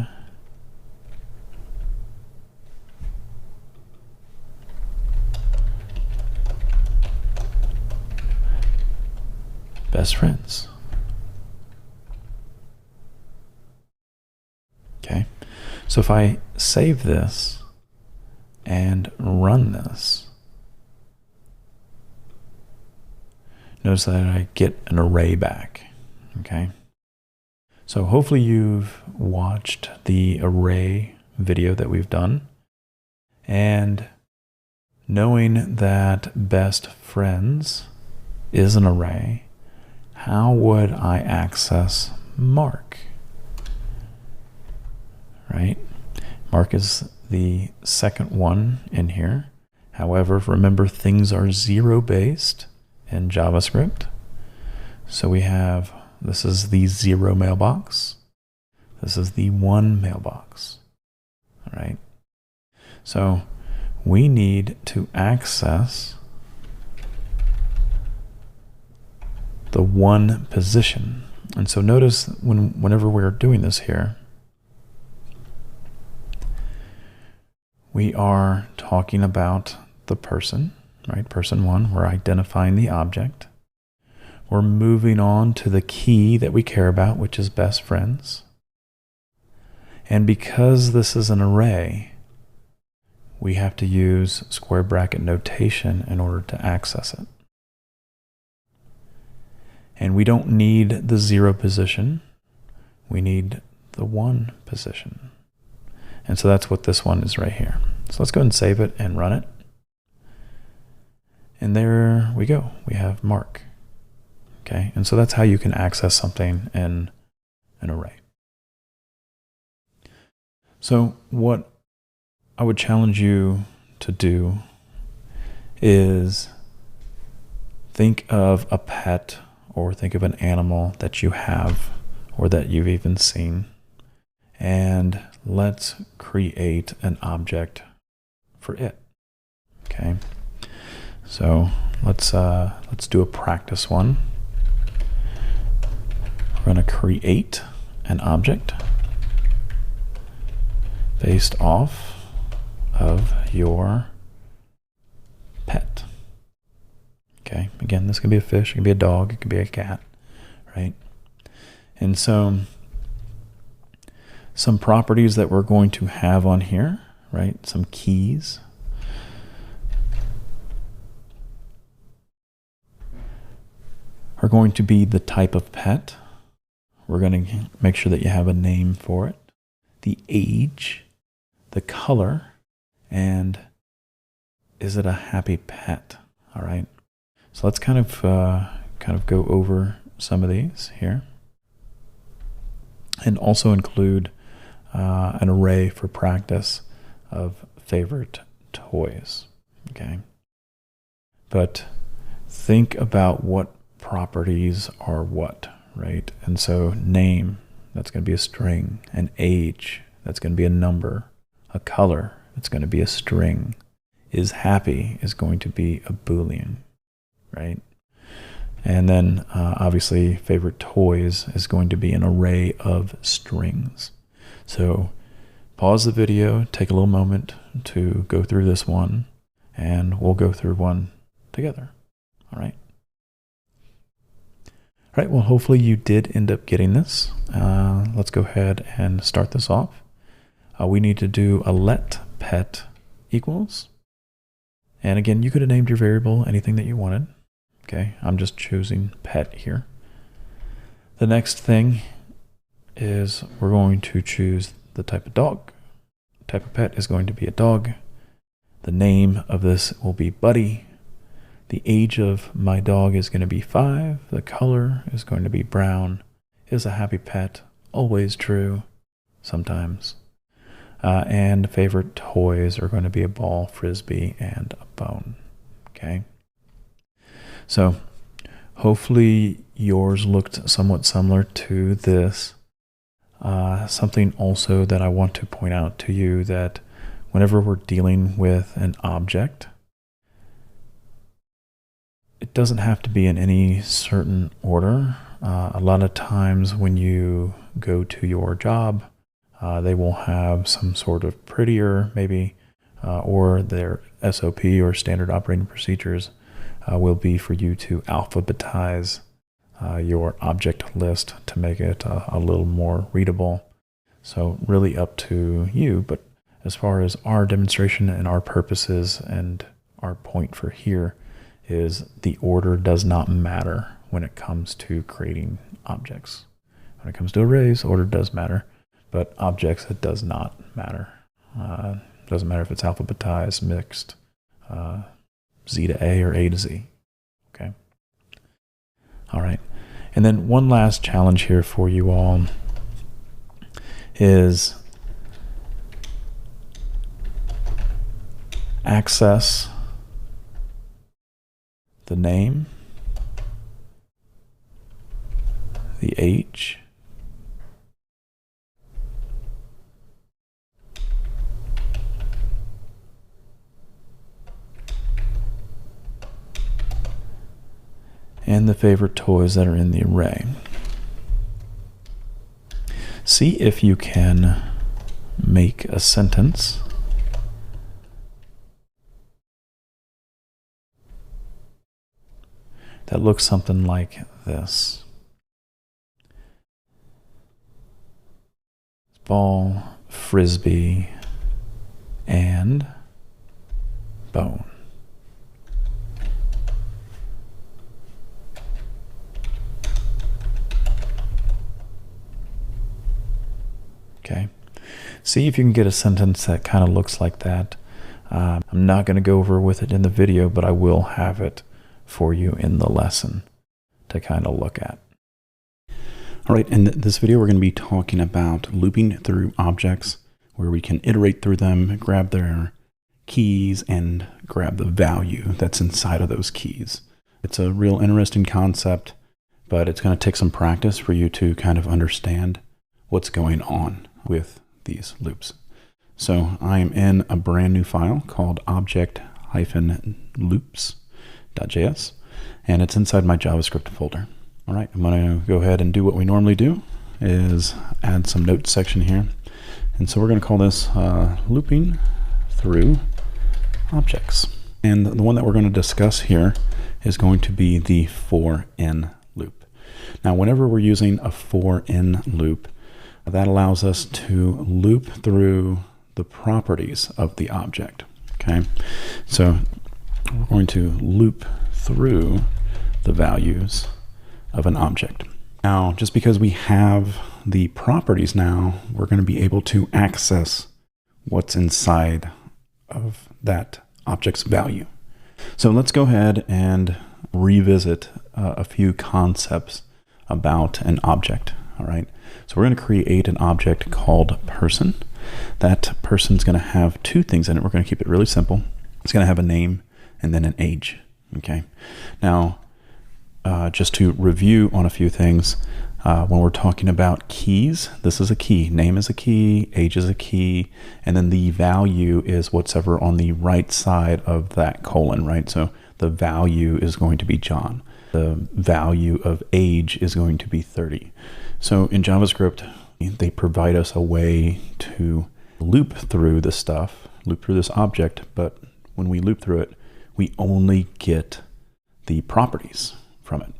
Speaker 5: best friends? Okay. So if I save this and run this, notice that I get an array back. Okay. So hopefully you've watched the array video that we've done, and knowing that best friends is an array, how would I access Mark? Right? Mark is the second one in here. However, remember, things are zero-based in JavaScript. So we have, this is the 0 mailbox. This is the 1 mailbox. All right. So we need to access the one position. And so notice whenever we're doing this here, we are talking about the person, right? Person one, we're identifying the object. We're moving on to the key that we care about, which is best friends. And because this is an array, we have to use square bracket notation in order to access it. And we don't need the 0 position. We need the 1 position. And so that's what this one is right here. So let's go ahead and save it and run it. And there we go. We have Mark. Okay, and so that's how you can access something in an array. So what I would challenge you to do is think of a pet or think of an animal that you have or that you've even seen, and let's create an object for it. Okay, so let's do a practice one. We're going to create an object based off of your pet. Okay, again, this could be a fish, it could be a dog, it could be a cat, right? And so some properties that we're going to have on here, right? Some keys. Are going to be the type of pet. We're going to make sure that you have a name for it, the age, the color, and is it a happy pet? All right. So let's kind of go over some of these here, and also include an array for practice of favorite toys. Okay. But think about what properties are what, right? And so name, that's going to be a string. An age, that's going to be a number. A color, that's going to be a string. Is happy is going to be a Boolean, right? And then obviously favorite toys is going to be an array of strings. So pause the video, take a little moment to go through this one, and we'll go through one together. All right. All right, well, hopefully you did end up getting this. Let's go ahead and start this off. We need to do a let pet equals. And again, you could have named your variable anything that you wanted. Okay, I'm just choosing pet here. The next thing is we're going to choose the type of dog. Type of pet is going to be a dog. The name of this will be Buddy. The age of my dog is going to be 5. The color is going to be brown. Is a happy pet. Always true. Sometimes. And favorite toys are going to be a ball, frisbee, and a bone. Okay. So hopefully yours looked somewhat similar to this. Something also that I want to point out to you, that whenever we're dealing with an object, it doesn't have to be in any certain order. A lot of times when you go to your job, they will have some sort of prettier, maybe, or their SOP or standard operating procedures will be for you to alphabetize your object list to make it a little more readable. So really up to you, but as far as our demonstration and our purposes and our point for here is the order does not matter when it comes to creating objects. When it comes to arrays, order does matter, but objects, it does not matter. It doesn't matter if it's alphabetized, mixed, Z to A or A to Z. Okay. All right. And then one last challenge here for you all is access the name, the age,
Speaker 2: and the favorite toys that are in the array. See if you can make a sentence that looks something like this. Ball, frisbee, and bone. Okay. See if you can get a sentence that kind of looks like that. I'm not going to go over with it in the video, but I will have it for you in the lesson to kind of look at. All right, in this video, we're going to be talking about looping through objects where we can iterate through them, grab their keys, and grab the value that's inside of those keys. It's a real interesting concept, but it's going to take some practice for you to kind of understand what's going on with these loops. So I am in a brand new file called object-loops.js, and it's inside my JavaScript folder. All right, I'm going to go ahead and do what we normally do, is add some notes section here. And so we're going to call this looping through objects. And the one that we're going to discuss here is going to be the for-in loop. Now, whenever we're using a for-in loop, that allows us to loop through the properties of the object. Okay, so we're going to loop through the values of an object. Now, just because we have the properties now, we're going to be able to access what's inside of that object's value. So let's go ahead and revisit a few concepts about an object. All right, so we're going to create an object called person. That person's going to have two things in it. We're going to keep it really simple. It's going to have a name and then an age. Okay, now just to review on a few things, when we're talking about keys, this is a key, name is a key, age is a key, and then the value is whatever on the right side of that colon, right? So the value is going to be John. The value of age is going to be 30. So in JavaScript, they provide us a way to loop through this stuff, loop through this object, but when we loop through it, we only get the properties from it.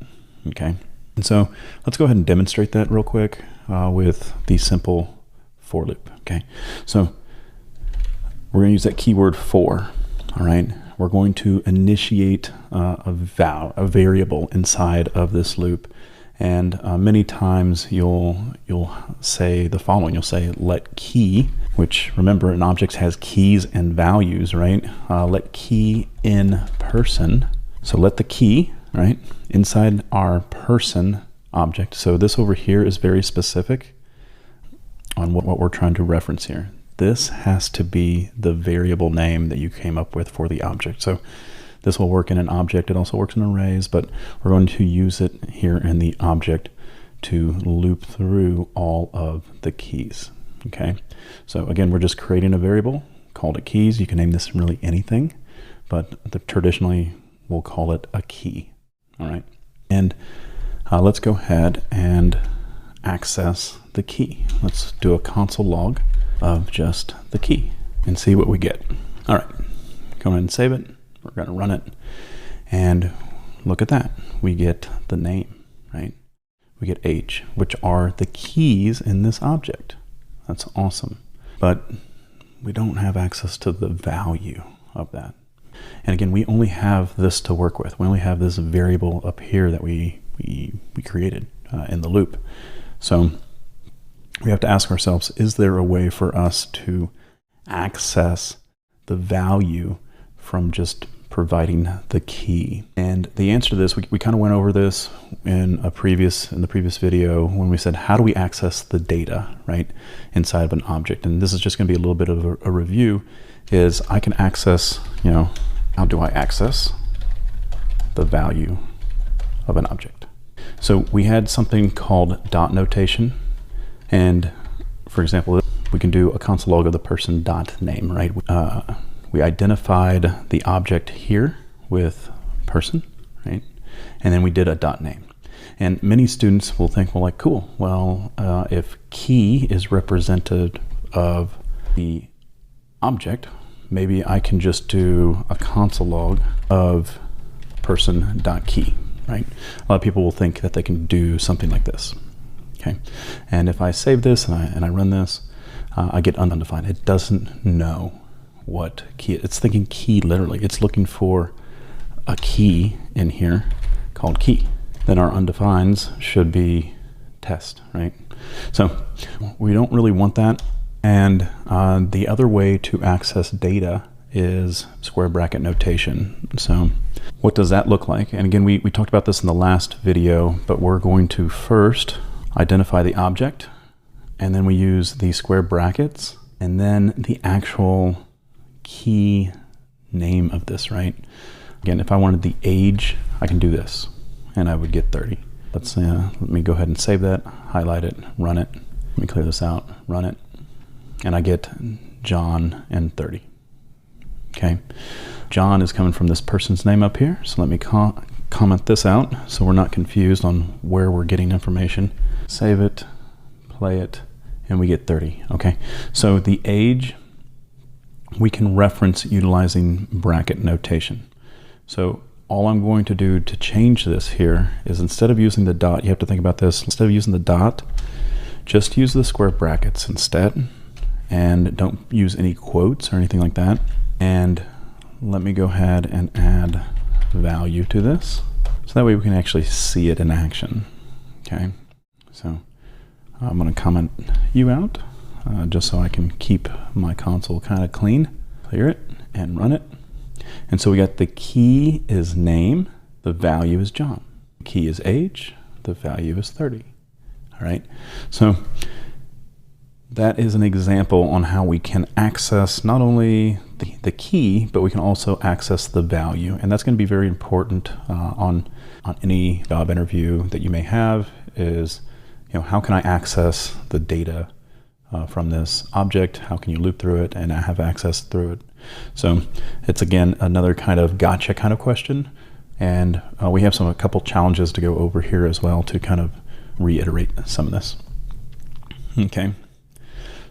Speaker 2: Okay, and so let's go ahead and demonstrate that real quick with the simple for loop. Okay, so we're going to use that keyword for. All right, we're going to initiate a variable inside of this loop, and many times you'll say the following. You'll say let key, which remember an object has keys and values, right? Let key in person. So let the key, right, inside our person object. So this over here is very specific on what we're trying to reference here. This has to be the variable name that you came up with for the object. So this will work in an object. It also works in arrays, but we're going to use it here in the object to loop through all of the keys. Okay, so again, we're just creating a variable, called it keys. You can name this really anything, but traditionally we'll call it a key. All right, and let's go ahead and access the key. Let's do a console log of just the key and see what we get. All right, go ahead and save it. We're going to run it, and look at that. We get the name, right? We get age, which are the keys in this object. That's awesome, but we don't have access to the value of that. And again, we only have this to work with. We only have this variable up here that we created in the loop. So we have to ask ourselves, is there a way for us to access the value from just providing the key? And the answer to this, we kind of went over this in the previous video when we said, how do we access the data, right, inside of an object? And this is just going to be a little bit of a review, is I can access, how do I access the value of an object? So we had something called dot notation. And for example, we can do a console log of the person dot name, right? We identified the object here with person, right? and then we did a dot name. And many students will think, well, like, cool, well, if key is representative of the object, maybe I can just do a console log of person.key, right? A lot of people will think that they can do something like this, okay? And if I save this and I run this, I get undefined. It doesn't know what key. It's thinking key literally. It's looking for a key in here called key. Then our undefines should be test, right? So we don't really want that. And the other way to access data is square bracket notation. So what does that look like? And again, we talked about this in the last video, but we're going to first identify the object, and then we use the square brackets, and then the actual key name of this, right? Again, if I wanted the age, I can do this, and I would get 30. Let me go ahead and save that, highlight it, run it. Let me clear this out, run it, and I get John and 30. Okay, John is coming from this person's name up here, so let me comment this out so we're not confused on where we're getting information. Save it, play it, and we get 30. Okay, so the age we can reference utilizing bracket notation. So all I'm going to do to change this here is, instead of using the dot, you have to think about this, instead of using the dot, just use the square brackets instead, and don't use any quotes or anything like that. And let me go ahead and add value to this, so that way we can actually see it in action. Okay, so I'm going to comment you out just so I can keep my console kind of clean. Clear it and run it. And so we got the key is name, the value is John. Key is age, the value is 30. All right, so that is an example on how we can access not only the key, but we can also access the value. And that's going to be very important on any job interview that you may have, is, how can I access the data from this object? How can you loop through it and have access through it? So it's, again, another kind of gotcha kind of question. And we have a couple challenges to go over here as well to kind of reiterate some of this. Okay,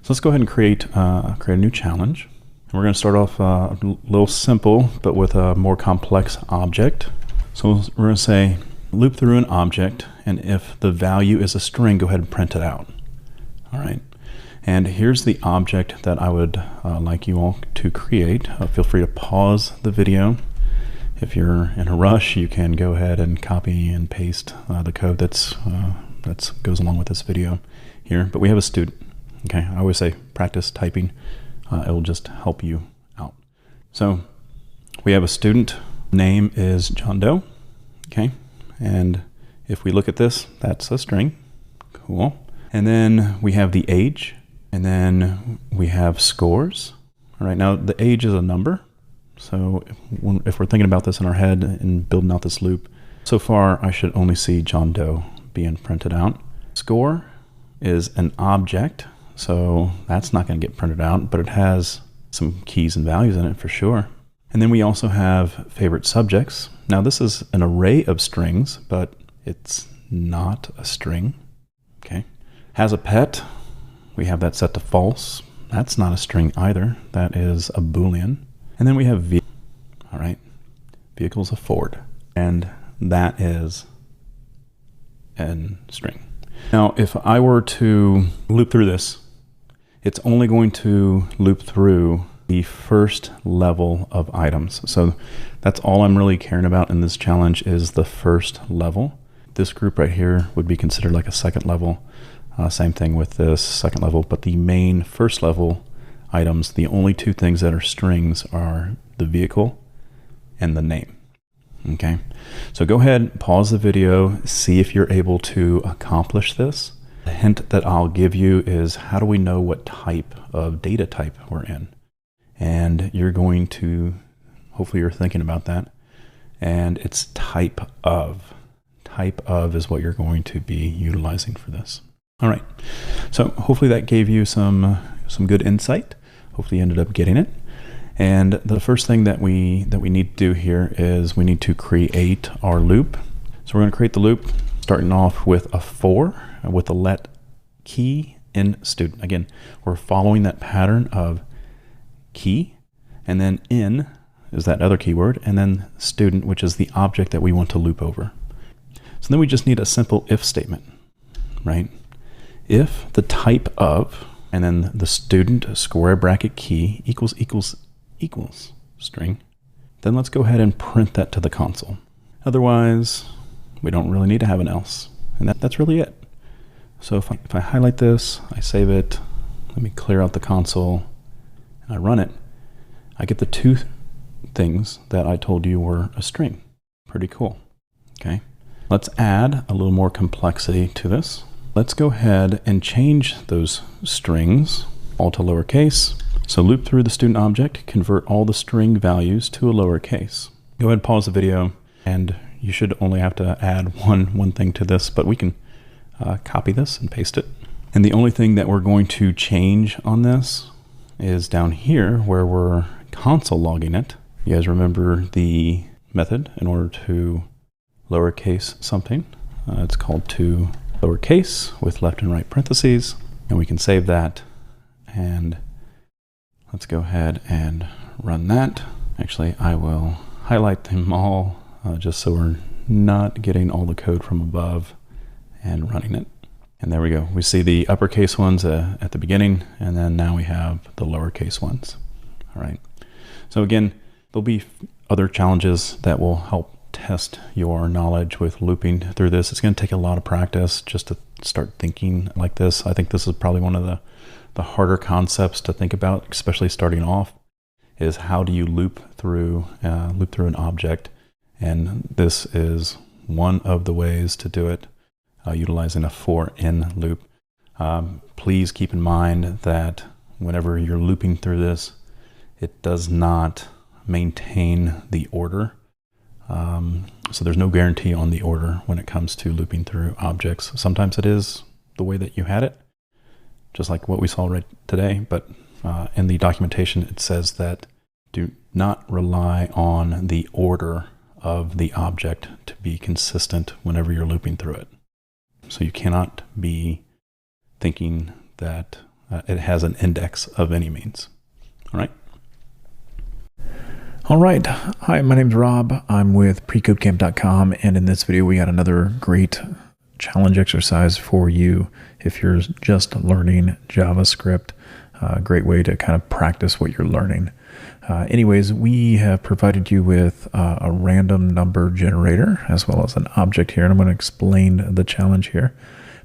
Speaker 2: so let's go ahead and create a new challenge. We're going to start off a little simple, but with a more complex object. So we're going to say loop through an object, and if the value is a string, go ahead and print it out. All right, and here's the object that I would like you all to create. Feel free to pause the video. If you're in a rush, you can go ahead and copy and paste the code that goes along with this video here. But we have a student. Okay, I always say practice typing. It will just help you out. So we have a student. Name is John Doe. Okay, and if we look at this, that's a string. Cool. And then we have the age, and then we have scores. All right, now the age is a number. So if we're thinking about this in our head and building out this loop, so far I should only see John Doe being printed out. Score is an object, so that's not going to get printed out, but it has some keys and values in it for sure. And then we also have favorite subjects. Now this is an array of strings, but it's not a string. Okay. Has a pet. We have that set to false. That's not a string either. That is a Boolean. And then we have vehicle. All right. Vehicle's a Ford. And that is a string. Now, if I were to loop through this, it's only going to loop through the first level of items. So that's all I'm really caring about in this challenge, is the first level. This group right here would be considered like a second level. Same thing with this second level, but the main first level items, the only two things that are strings are the vehicle and the name. Okay, so go ahead, pause the video, see if you're able to accomplish this. The hint that I'll give you is, how do we know what type of data type we're in? And you're going to, hopefully you're thinking about that, and it's type of. Type of is what you're going to be utilizing for this. All right, so hopefully that gave you some good insight. Hopefully you ended up getting it. And the first thing that we need to do here is we need to create our loop. So we're going to create the loop, starting off with a for with a let key in student. Again, we're following that pattern of key, and then in is that other keyword, and then student, which is the object that we want to loop over. So then we just need a simple if statement, right? If the type of, and then the student square bracket key equals string, then let's go ahead and print that to the console. Otherwise, we don't really need to have an else. And that's really it. So if I highlight this, I save it, let me clear out the console, and I run it, I get the two things that I told you were a string. Pretty cool. Okay. Let's add a little more complexity to this. Let's go ahead and change those strings all to lowercase. So loop through the student object, convert all the string values to a lowercase. Go ahead and pause the video, and you should only have to add one thing to this, but we can copy this and paste it. And the only thing that we're going to change on this is down here where we're console logging it. You guys remember the method in order to lowercase something. It's called to lowercase with left and right parentheses, and we can save that. And let's go ahead and run that. Actually, I will highlight them all just so we're not getting all the code from above and running it. And there we go. We see the uppercase ones at the beginning, and then now we have the lowercase ones. All right. So again, there'll be other challenges that will help test your knowledge with looping through this. It's going to take a lot of practice just to start thinking like this. I think this is probably one of the harder concepts to think about, especially starting off, is how do you loop through an object. And this is one of the ways to do it, utilizing a for in loop. Please keep in mind that whenever you're looping through this, it does not maintain the order. So there's no guarantee on the order when it comes to looping through objects. Sometimes it is the way that you had it, just like what we saw right today, but in the documentation it says that do not rely on the order of the object to be consistent whenever you're looping through it. So you cannot be thinking that it has an index of any means. All right.
Speaker 5: All right. Hi, my name's Rob. I'm with precodecamp.com, and in this video we got another great challenge exercise for you if you're just learning JavaScript. A great way to kind of practice what you're learning. Anyways, we have provided you with a random number generator as well as an object here, and I'm going to explain the challenge here.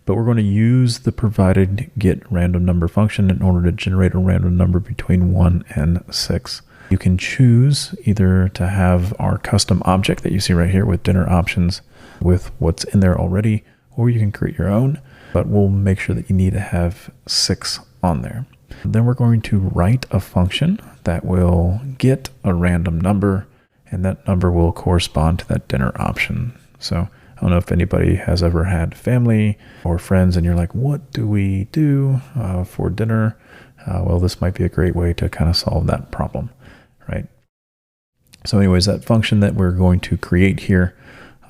Speaker 5: But we're going to use the provided getRandomNumber function in order to generate a random number between 1 and 6. You can choose either to have our custom object that you see right here with dinner options with what's in there already, or you can create your own, but we'll make sure that you need to have 6 on there. Then we're going to write a function that will get a random number, and that number will correspond to that dinner option. So I don't know if anybody has ever had family or friends and you're like, what do we do for dinner? Well, this might be a great way to kind of solve that problem, right? So anyways, that function that we're going to create here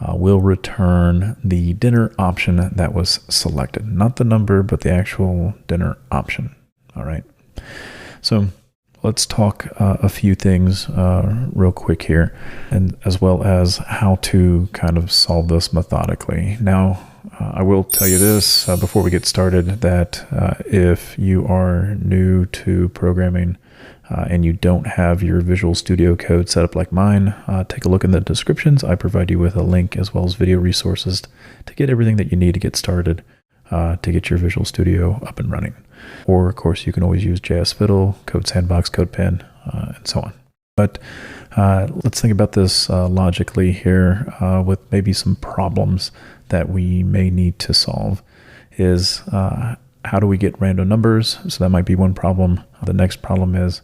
Speaker 5: will return the dinner option that was selected, not the number, but the actual dinner option. All right. So let's talk a few things real quick here, and as well as how to kind of solve this methodically. Now, I will tell you this before we get started, that if you are new to programming and you don't have your Visual Studio Code set up like mine, take a look in the descriptions. I provide you with a link as well as video resources to get everything that you need to get started to get your Visual Studio up and running. Or, of course, you can always use JS Fiddle, Code Sandbox, CodePen, and so on. But let's think about this logically here with maybe some problems that we may need to solve. Is how do we get random numbers? So that might be one problem. The next problem is,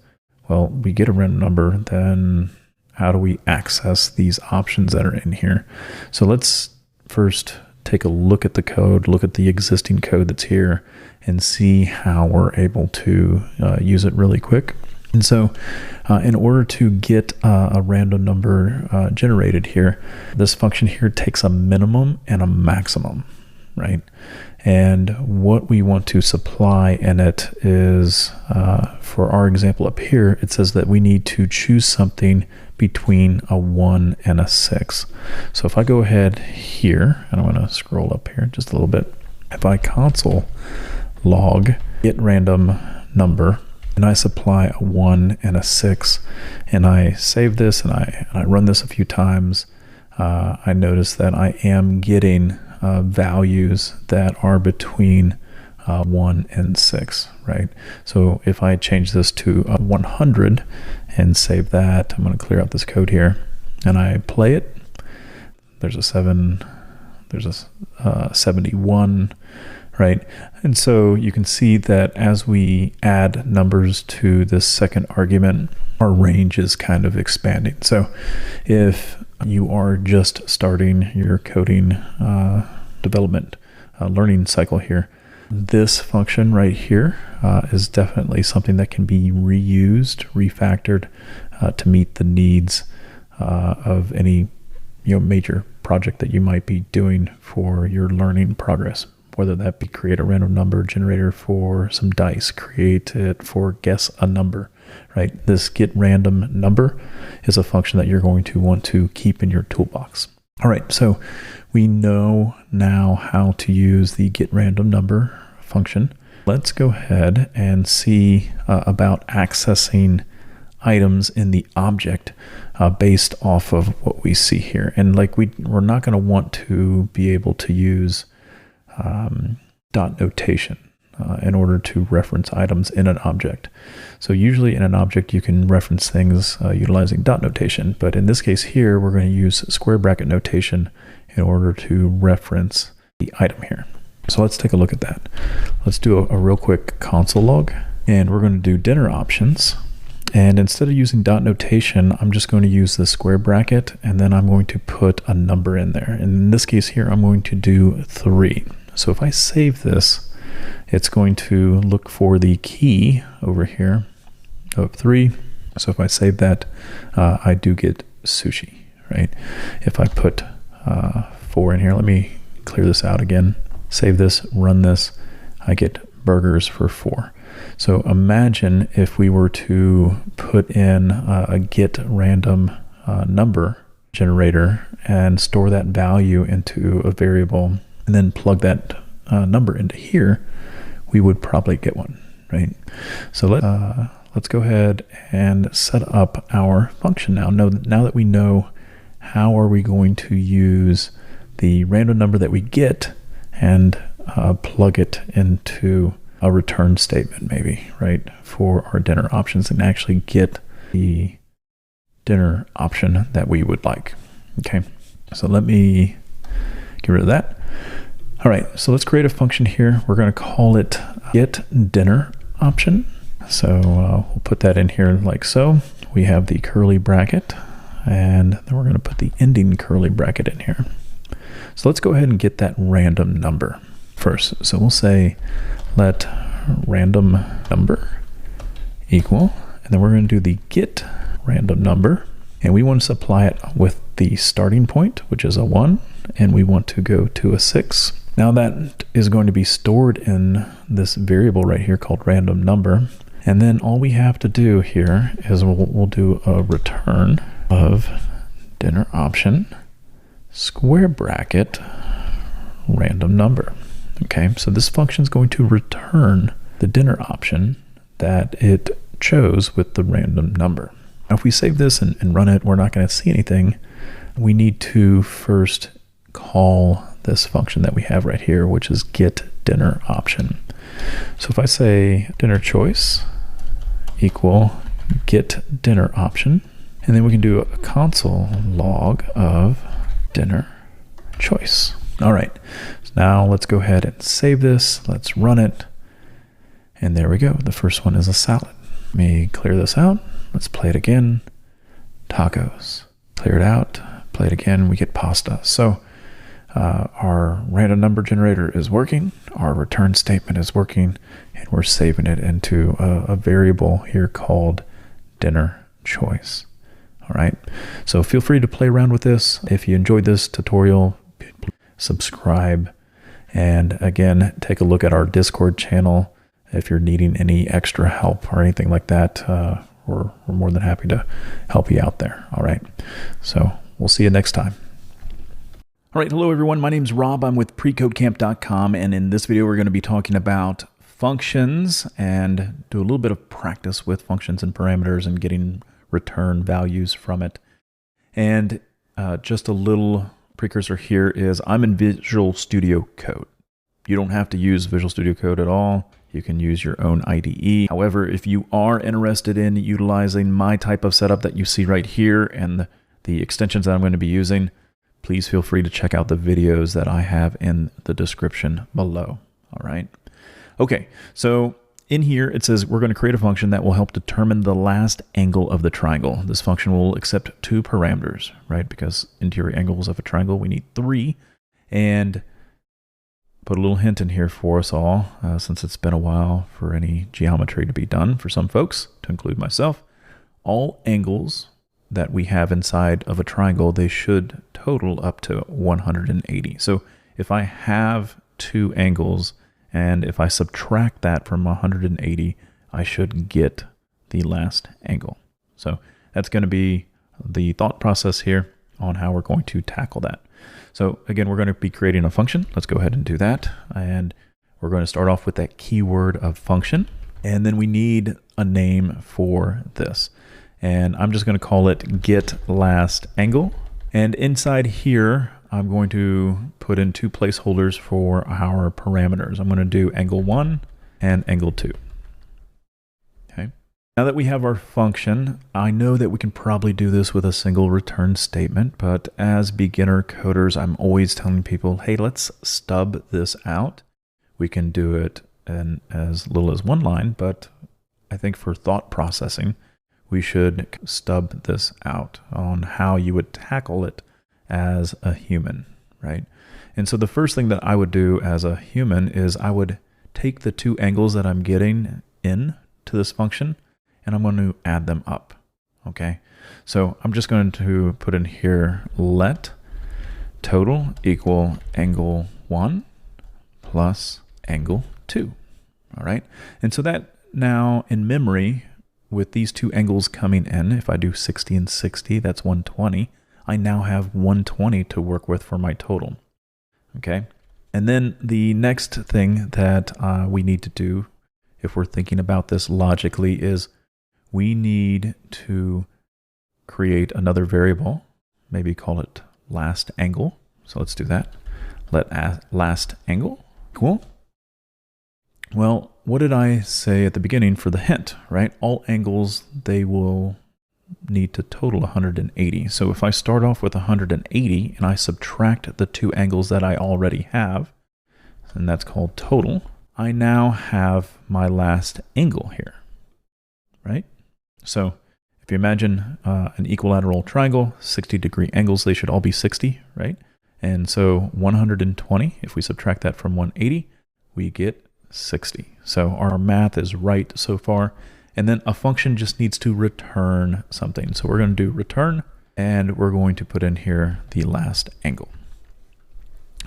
Speaker 5: well, we get a random number, then how do we access these options that are in here? So let's first take a look at the code, look at the existing code that's here, and see how we're able to use it really quick. And so in order to get a random number generated here, this function here takes a minimum and a maximum, right? And what we want to supply in it is, for our example up here, it says that we need to choose something between a 1 and a 6. So if I go ahead here, and I'm going to scroll up here just a little bit. If I console log get random number, and I supply a 1 and a 6, and I save this and I run this a few times, I notice that I am getting values that are between 1 and 6, right? So if I change this to 100 and save that, I'm going to clear out this code here, and I play it. There's a 7, there's a 71, right? And so you can see that as we add numbers to this second argument, our range is kind of expanding. So if you are just starting your coding development learning cycle here, this function right here is definitely something that can be reused, refactored to meet the needs of any major project that you might be doing for your learning progress. Whether that be create a random number generator for some dice, create it for guess a number, right? This get random number is a function that you're going to want to keep in your toolbox. All right, so we know now how to use the get random number function. Let's go ahead and see about accessing items in the object based off of what we see here. And like we're not going to want to be able to use dot notation in order to reference items in an object. So usually in an object you can reference things utilizing dot notation, but in this case here we're going to use square bracket notation in order to reference the item here. So let's take a look at that. Let's do a real quick console log, and we're going to do dinner options. And instead of using dot notation, I'm just going to use the square bracket, and then I'm going to put a number in there. And in this case here, I'm going to do 3. So if I save this, it's going to look for the key over here of 3. So if I save that, I do get sushi, right? If I put 4 in here, let me clear this out again. Save this, run this, I get burgers for 4. So imagine if we were to put in a get random number generator and store that value into a variable and then plug that number into here, we would probably get one, right? So let's go ahead and set up our function now. Now that we know how are we going to use the random number that we get and plug it into a return statement maybe, right, for our dinner options and actually get the dinner option that we would like. Okay, so let me get rid of that. All right, so let's create a function here. We're going to call it get dinner option. So we'll put that in here like so. We have the curly bracket, and then we're going to put the ending curly bracket in here. So let's go ahead and get that random number first. So we'll say let random number equal, and then we're going to do the get random number, and we want to supply it with the starting point, which is a 1, and we want to go to a 6. Now that is going to be stored in this variable right here called random number, and then all we have to do here is we'll do a return of dinner option square bracket random number. Okay, so this function is going to return the dinner option that it chose with the random number. Now if we save this and run it, we're not going to see anything. We need to first call this function that we have right here, which is get dinner option. So if I say dinner choice equal get dinner option, and then we can do a console log of dinner choice. All right, so now let's go ahead and save this. Let's run it. And there we go. The first one is a salad. Let me clear this out. Let's play it again. Tacos. Clear it out. Play it again. We get pasta. So our random number generator is working. Our return statement is working. And we're saving it into a variable here called dinner choice. All right. So feel free to play around with this. If you enjoyed this tutorial, subscribe. And again, take a look at our Discord channel. If you're needing any extra help or anything like that, we're more than happy to help you out there. All right. So we'll see you next time. All right. Hello, everyone. My name's Rob. I'm with precodecamp.com. And in this video, we're going to be talking about functions and do a little bit of practice with functions and parameters and getting return values from it. And just a little precursor here is I'm in Visual Studio Code. You don't have to use Visual Studio Code at all. You can use your own IDE. However, if you are interested in utilizing my type of setup that you see right here and the extensions that I'm going to be using, please feel free to check out the videos that I have in the description below. All right. Okay. So in here, it says we're going to create a function that will help determine the last angle of the triangle. This function will accept 2 parameters, right? Because interior angles of a triangle, we need 3. And put a little hint in here for us all, since it's been a while for any geometry to be done for some folks, to include myself. All angles that we have inside of a triangle, they should total up to 180. So if I have 2 angles, and if I subtract that from 180, I should get the last angle. So that's going to be the thought process here on how we're going to tackle that. So again, we're going to be creating a function. Let's go ahead and do that. And we're going to start off with that keyword of function. And then we need a name for this. And I'm just going to call it getLastAngle. And inside here, I'm going to put in 2 placeholders for our parameters. I'm going to do angle 1 and angle 2. Okay. Now that we have our function, I know that we can probably do this with a single return statement, but as beginner coders, I'm always telling people, hey, let's stub this out. We can do it in as little as 1 line, but I think for thought processing, we should stub this out on how you would tackle it as a human, right? And so the first thing that I would do as a human is I would take the 2 angles that I'm getting in to this function, and I'm going to add them up, okay? So I'm just going to put in here, let total equal angle 1 plus angle 2, all right? And so that now in memory, with these 2 angles coming in, if I do 60 and 60, that's 120. I now have 120 to work with for my total. Okay. And then the next thing that we need to do, if we're thinking about this logically, is we need to create another variable, maybe call it last angle. So let's do that. Let last angle equal. Well, what did I say at the beginning for the hint, right? All angles, they will need to total 180. So if I start off with 180 and I subtract the 2 angles that I already have, and that's called total, I now have my last angle here, right? So if you imagine an equilateral triangle, 60-degree angles, they should all be 60, right? And so 120, if we subtract that from 180, we get 60. So our math is right so far. And then a function just needs to return something. So we're going to do return, and we're going to put in here the last angle.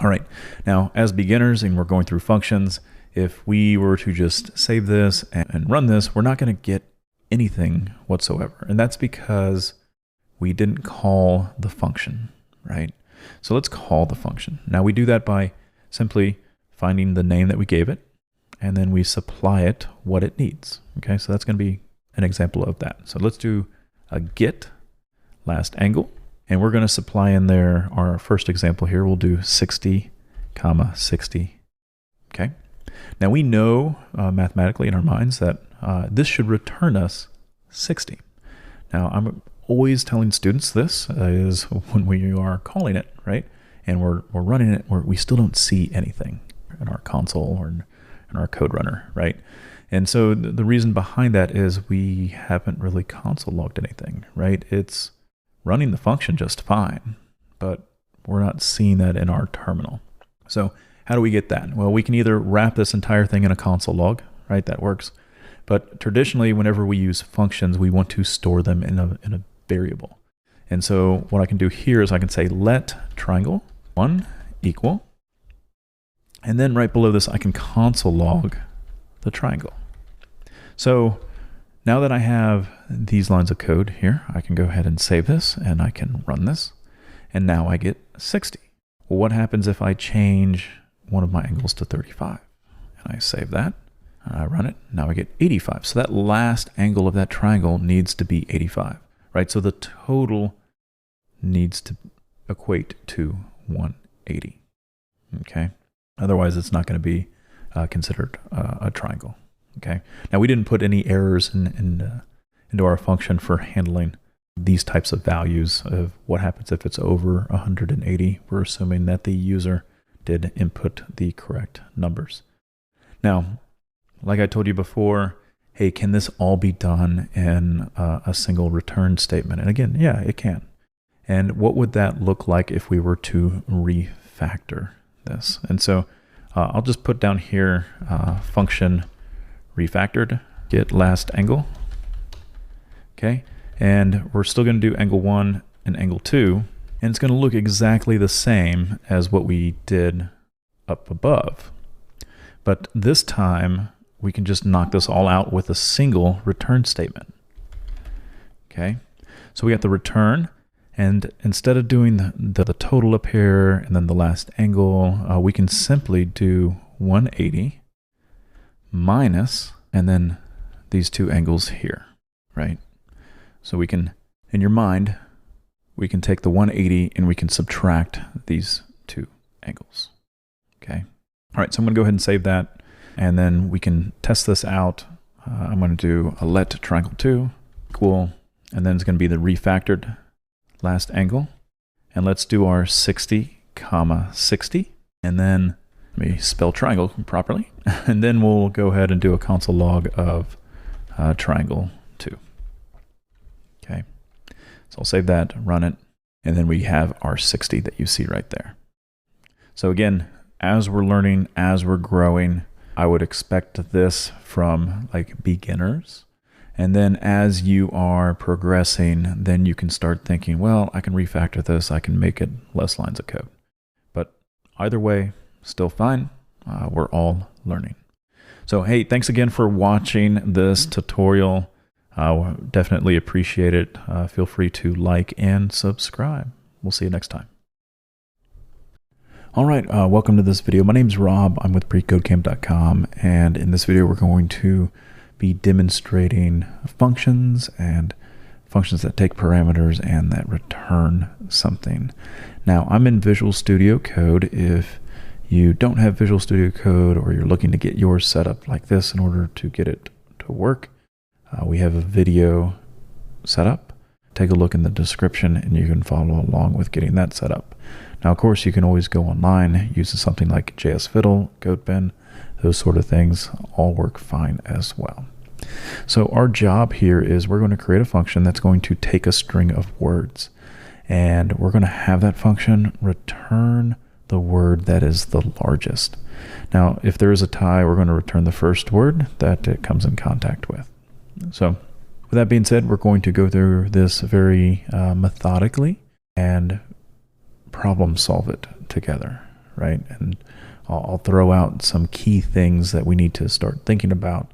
Speaker 5: All right. Now, as beginners, and we're going through functions, if we were to just save this and run this, we're not going to get anything whatsoever. And that's because we didn't call the function, right? So let's call the function. Now we do that by simply finding the name that we gave it, and then we supply it what it needs. Okay, so that's going to be an example of that. So let's do a get last angle, and we're going to supply in there our first example here. We'll do 60, 60. Okay. Now we know mathematically in our minds that this should return us 60. Now I'm always telling students this is when we are calling it, right? And we're running it, we still don't see anything in our console or in our code runner, right? And so the reason behind that is we haven't really console logged anything, right? It's running the function just fine, but we're not seeing that in our terminal. So how do we get that? Well, we can either wrap this entire thing in a console log, right? That works. But traditionally, whenever we use functions, we want to store them in a variable. And so what I can do here is I can say let triangle 1 equal, and then right below this, I can console log the triangle. So now that I have these lines of code here, I can go ahead and save this, and I can run this. And now I get 60. Well, what happens if I change one of my angles to 35? And I save that, and I run it. Now I get 85. So that last angle of that triangle needs to be 85, right? So the total needs to equate to 180, okay? Otherwise, it's not going to be considered a triangle, okay? Now, we didn't put any errors into our function for handling these types of values of what happens if it's over 180. We're assuming that the user did input the correct numbers. Now, like I told you before, hey, can this all be done in a single return statement? And again, yeah, it can. And what would that look like if we were to refactor this? And so I'll just put down here function refactored, get last angle. Okay, and we're still going to do angle 1 and angle 2, and it's going to look exactly the same as what we did up above. But this time, we can just knock this all out with a single return statement. Okay, so we got the return, and instead of doing the total up here and then the last angle, we can simply do 180 minus, and then these two angles here, right? So we can, in your mind, we can take the 180 and we can subtract these two angles, okay? All right, so I'm going to go ahead and save that, and then we can test this out. I'm going to do a let triangle 2 equal, and then it's going to be the refactored last angle. And let's do our 60, 60, and then let me spell triangle properly. And then we'll go ahead and do a console log of triangle 2. Okay, so I'll save that, run it, and then we have our 60 that you see right there. So again, as we're learning, as we're growing, I would expect this from like beginners. And then as you are progressing, then you can start thinking, well, I can refactor this, I can make it less lines of code. But either way, still fine. We're all learning. So hey, thanks again for watching this tutorial. Definitely appreciate it. Feel free to like and subscribe. We'll see you next time. All right, welcome to this video. My name's Rob. I'm with precodecamp.com, and in this video we're going to be demonstrating functions and functions that take parameters and that return something. Now, I'm in Visual Studio Code. If you don't have Visual Studio Code or you're looking to get yours set up like this in order to get it to work, we have a video set up. Take a look in the description and you can follow along with getting that set up. Now, of course, you can always go online using something like JS Fiddle, CodePen, those sort of things all work fine as well. So our job here is we're going to create a function that's going to take a string of words, and we're going to have that function return the word that is the largest. Now, if there is a tie, we're going to return the first word that it comes in contact with. So with that being said, we're going to go through this very methodically and problem solve it together, right? And I'll throw out some key things that we need to start thinking about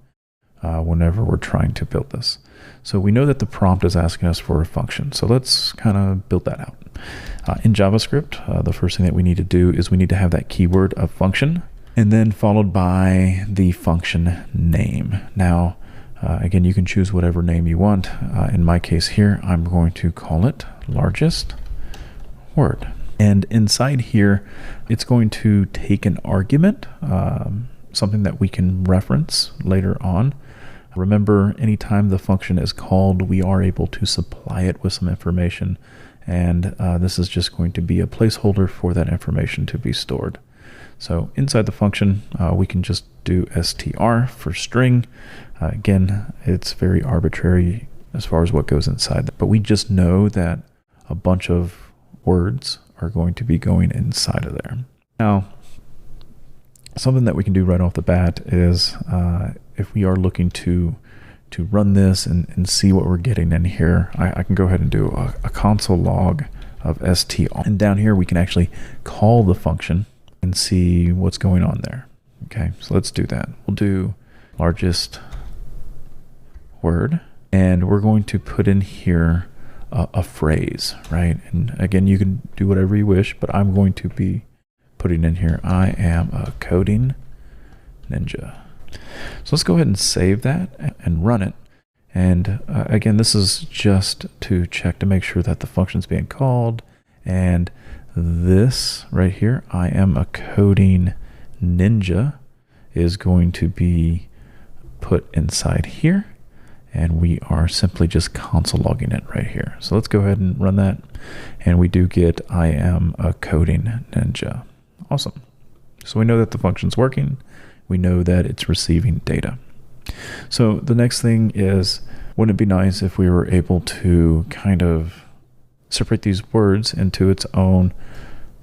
Speaker 5: whenever we're trying to build this. So we know that the prompt is asking us for a function. So let's kind of build that out. In JavaScript, the first thing that we need to do is we need to have that keyword of function, and then followed by the function name. Now, again, you can choose whatever name you want. In my case here, I'm going to call it largest word. And inside here, it's going to take an argument, something that we can reference later on. Remember, anytime the function is called, we are able to supply it with some information. And this is just going to be a placeholder for that information to be stored. So inside the function, we can just do str for string. Again, it's very arbitrary as far as what goes inside, but we just know that a bunch of words are going to be going inside of there. Now, something that we can do right off the bat is if we are looking to to run this and see what we're getting in here, I can go ahead and do a console log of str. And down here, we can actually call the function and see what's going on there. Okay, so let's do that. We'll do largest word, and we're going to put in here a phrase, right? And again, you can do whatever you wish, but I'm going to be putting in here, I am a coding ninja. So let's go ahead and save that and run it. And again, this is just to check to make sure that the function's being called. And this right here, I am a coding ninja, is going to be put inside here. And we are simply just console logging it right here. So let's go ahead and run that. And we do get, I am a coding ninja. Awesome. So we know that the function's working. We know that it's receiving data. So the next thing is, wouldn't it be nice if we were able to kind of separate these words into its own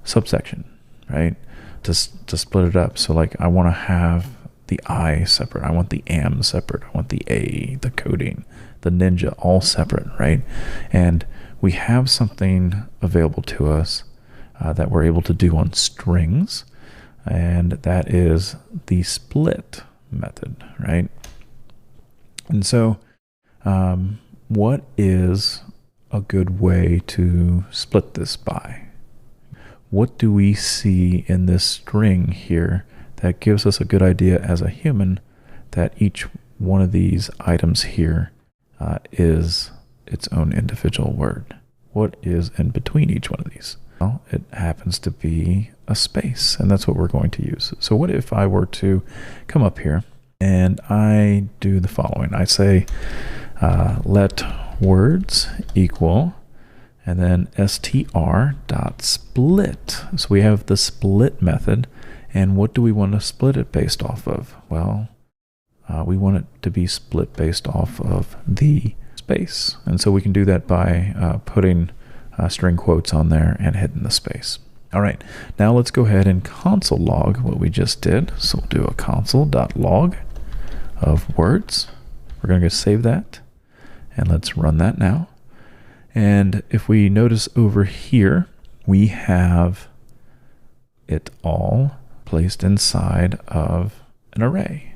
Speaker 5: subsection, right? To split it up. So like I want to have the I separate. I want the am separate. I want the A, the coding, the ninja, all separate, right? And we have something available to us that we're able to do on strings, and that is the split method, right? And so what is a good way to split this by? What do we see in this string here that gives us a good idea as a human that each one of these items here is its own individual word? What is in between each one of these? Well, it happens to be a space, and that's what we're going to use. So what if I were to come up here and I do the following? I say let words equal, and then str.split. So we have the split method, and what do we want to split it based off of? Well, we want it to be split based off of the space, and so we can do that by putting string quotes on there and hitting the space. All right, now let's go ahead and console log what we just did. So we'll do a console.log of words. We're going to go save that, and let's run that now. And if we notice over here, we have it all placed inside of an array,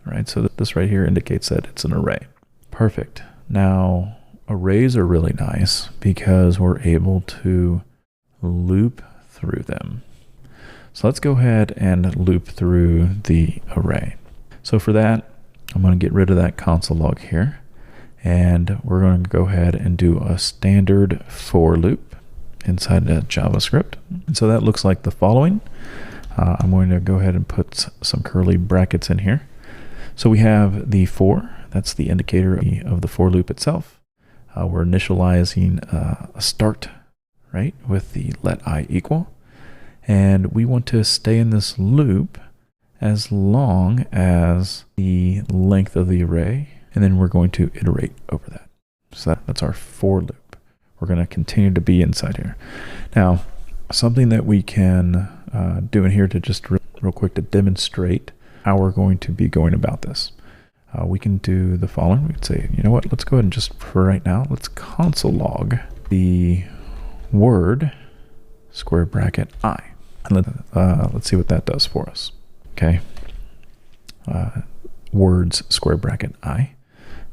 Speaker 5: right? So this right here indicates that it's an array. Perfect. Now, arrays are really nice because we're able to loop through them. So let's go ahead and loop through the array. So for that, I'm going to get rid of that console log here, and we're going to go ahead and do a standard for loop inside the JavaScript. And so that looks like the following. I'm going to go ahead and put some curly brackets in here. So we have the for, that's the indicator of the for loop itself. We're initializing a start, right, with the let I equal. And we want to stay in this loop as long as the length of the array, and then we're going to iterate over that. So that's our for loop. We're going to continue to be inside here. Now, something that we can do in here to just real quick to demonstrate how we're going to be going about this. We can do the following. We can say, you know what, let's go ahead and just, for right now, let's console log the word square bracket I. And let's see what that does for us. Okay. Words square bracket I.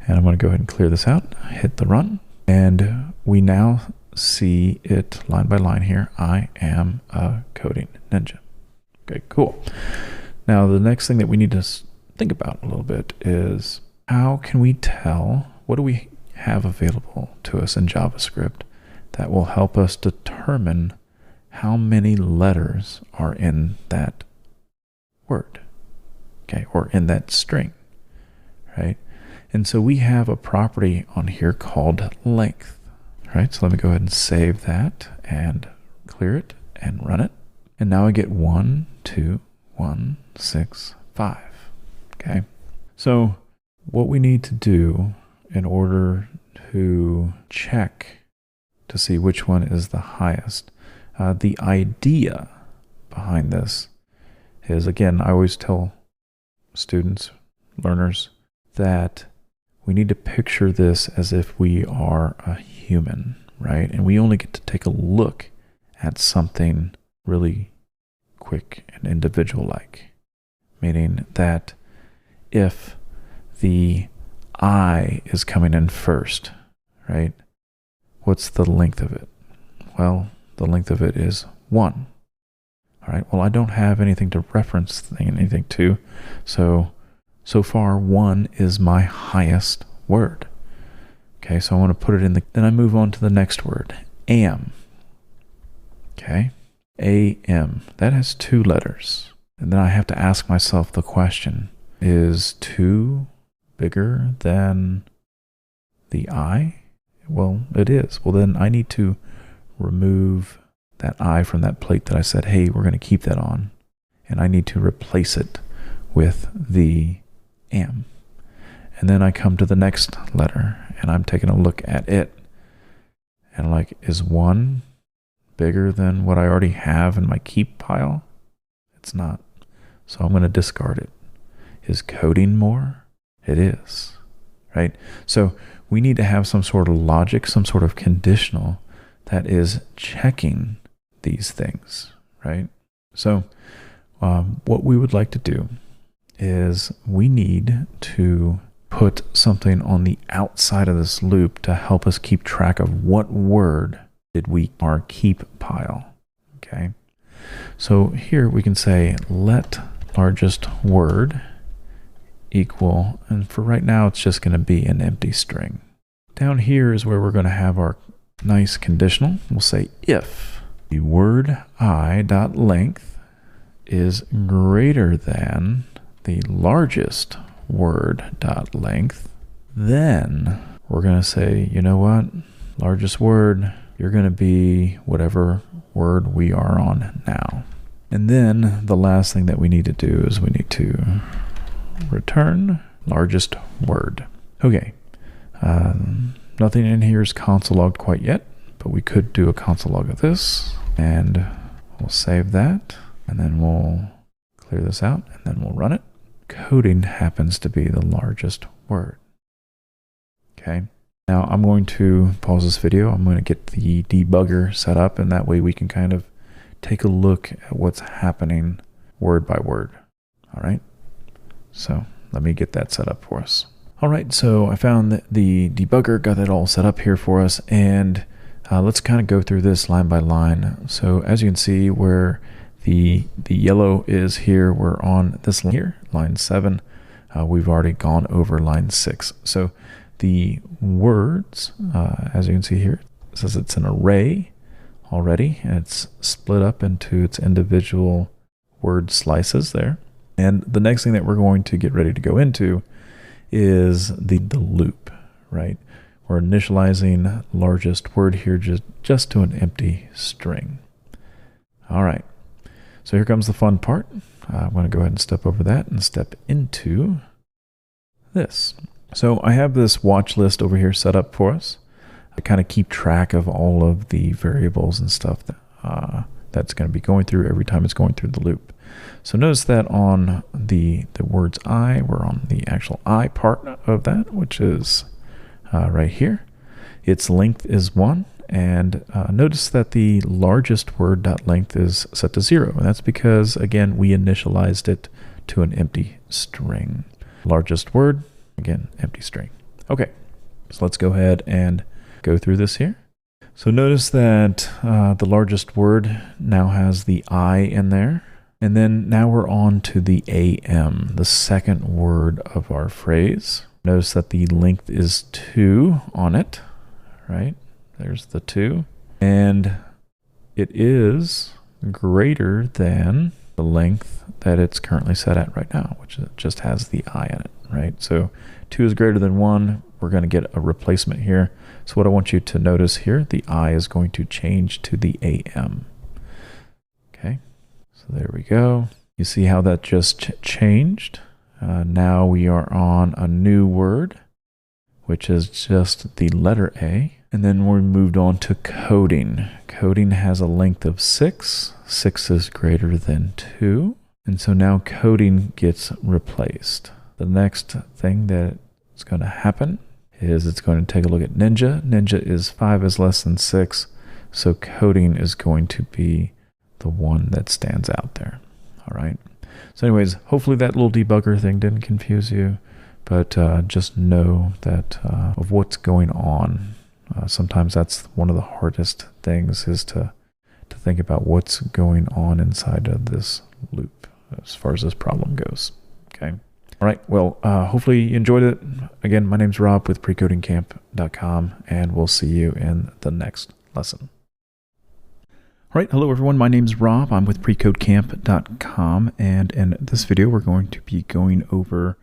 Speaker 5: And I'm going to go ahead and clear this out, hit the run, and we now see it line by line here. I am a coding ninja. Okay, cool. Now, the next thing that we need to think about a little bit is how can we tell, what do we have available to us in JavaScript that will help us determine how many letters are in that word, okay, or in that string, right? And so we have a property on here called length, right? So let me go ahead and save that and clear it and run it. And now I get 1, 2, 1, 6, 5. Okay. So what we need to do in order to check to see which one is the highest, the idea behind this is, again, I always tell students, learners, that we need to picture this as if we are a human, right? And we only get to take a look at something really quick and individual-like, meaning that if the I is coming in first, right? What's the length of it? Well, the length of it is 1. All right, well, I don't have anything to reference anything to, so far 1 is my highest word. Okay, so I want to put it in then I move on to the next word, am. Okay, AM, that has 2 letters. And then I have to ask myself the question, is 2 bigger than the I? Well, it is. Well, then I need to remove that I from that plate that I said, hey, we're going to keep that on. And I need to replace it with the am. And then I come to the next letter and I'm taking a look at it. And like, is 1 bigger than what I already have in my keep pile? It's not. So I'm going to discard it. Is coding more? It is, right? So we need to have some sort of logic, some sort of conditional that is checking these things, right? So what we would like to do is we need to put something on the outside of this loop to help us keep track of what word did we our keep pile, okay? So here we can say let largest word equal, and for right now it's just going to be an empty string. Down here is where we're going to have our nice conditional. We'll say if the word I.length is greater than the largest word.length, then we're going to say, you know what, largest word, you're going to be whatever word we are on now. And then the last thing that we need to do is we need to return largest word. Okay, nothing in here is console logged quite yet, but we could do a console log of this, and we'll save that, and then we'll clear this out, and then we'll run it. Coding happens to be the largest word. Okay, now I'm going to pause this video. I'm going to get the debugger set up, and that way we can kind of take a look at what's happening word by word. All right, so let me get that set up for us. All right, so I found that the debugger got that all set up here for us, and let's kind of go through this line by line. So as you can see, where the yellow is here, we're on this line here, line 7. We've already gone over line 6. So the words, as you can see here, it says it's an array already, and it's split up into its individual word slices there. And the next thing that we're going to get ready to go into is the loop, right? We're initializing largest word here just to an empty string. All right, so here comes the fun part. I'm going to go ahead and step over that and step into this. So I have this watch list over here set up for us. I kind of keep track of all of the variables and stuff that, that's going to be going through every time it's going through the loop. So notice that on the words I, we're on the actual I part of that, which is right here. Its length is 1, and notice that the largest word.length is set to 0, and that's because, again, we initialized it to an empty string. Largest word, again, empty string. Okay, so let's go ahead and go through this here. So notice that the largest word now has the I in there. And then now we're on to the AM, the second word of our phrase. Notice that the length is 2 on it, right? There's the 2. And it is greater than the length that it's currently set at right now, which just has the I in it, right? So 2 is greater than 1. We're going to get a replacement here. So what I want you to notice here, the I is going to change to the AM. Okay. So there we go. You see how that just changed? Now we are on a new word, which is just the letter A. And then we moved on to coding. Coding has a length of 6. 6 is greater than 2. And so now coding gets replaced. The next thing that's what's going to happen is it's going to take a look at Ninja. Ninja is 5 is less than 6. So coding is going to be the one that stands out there. All right. So anyways, hopefully that little debugger thing didn't confuse you, but just know that of what's going on. Sometimes that's one of the hardest things, is to think about what's going on inside of this loop as far as this problem goes. Okay. All right. Well, hopefully you enjoyed it. Again, my name's Rob with precodingcamp.com, and we'll see you in the next lesson. All right. Hello, everyone. My name's Rob. I'm with precodecamp.com, and in this video, we're going to be going over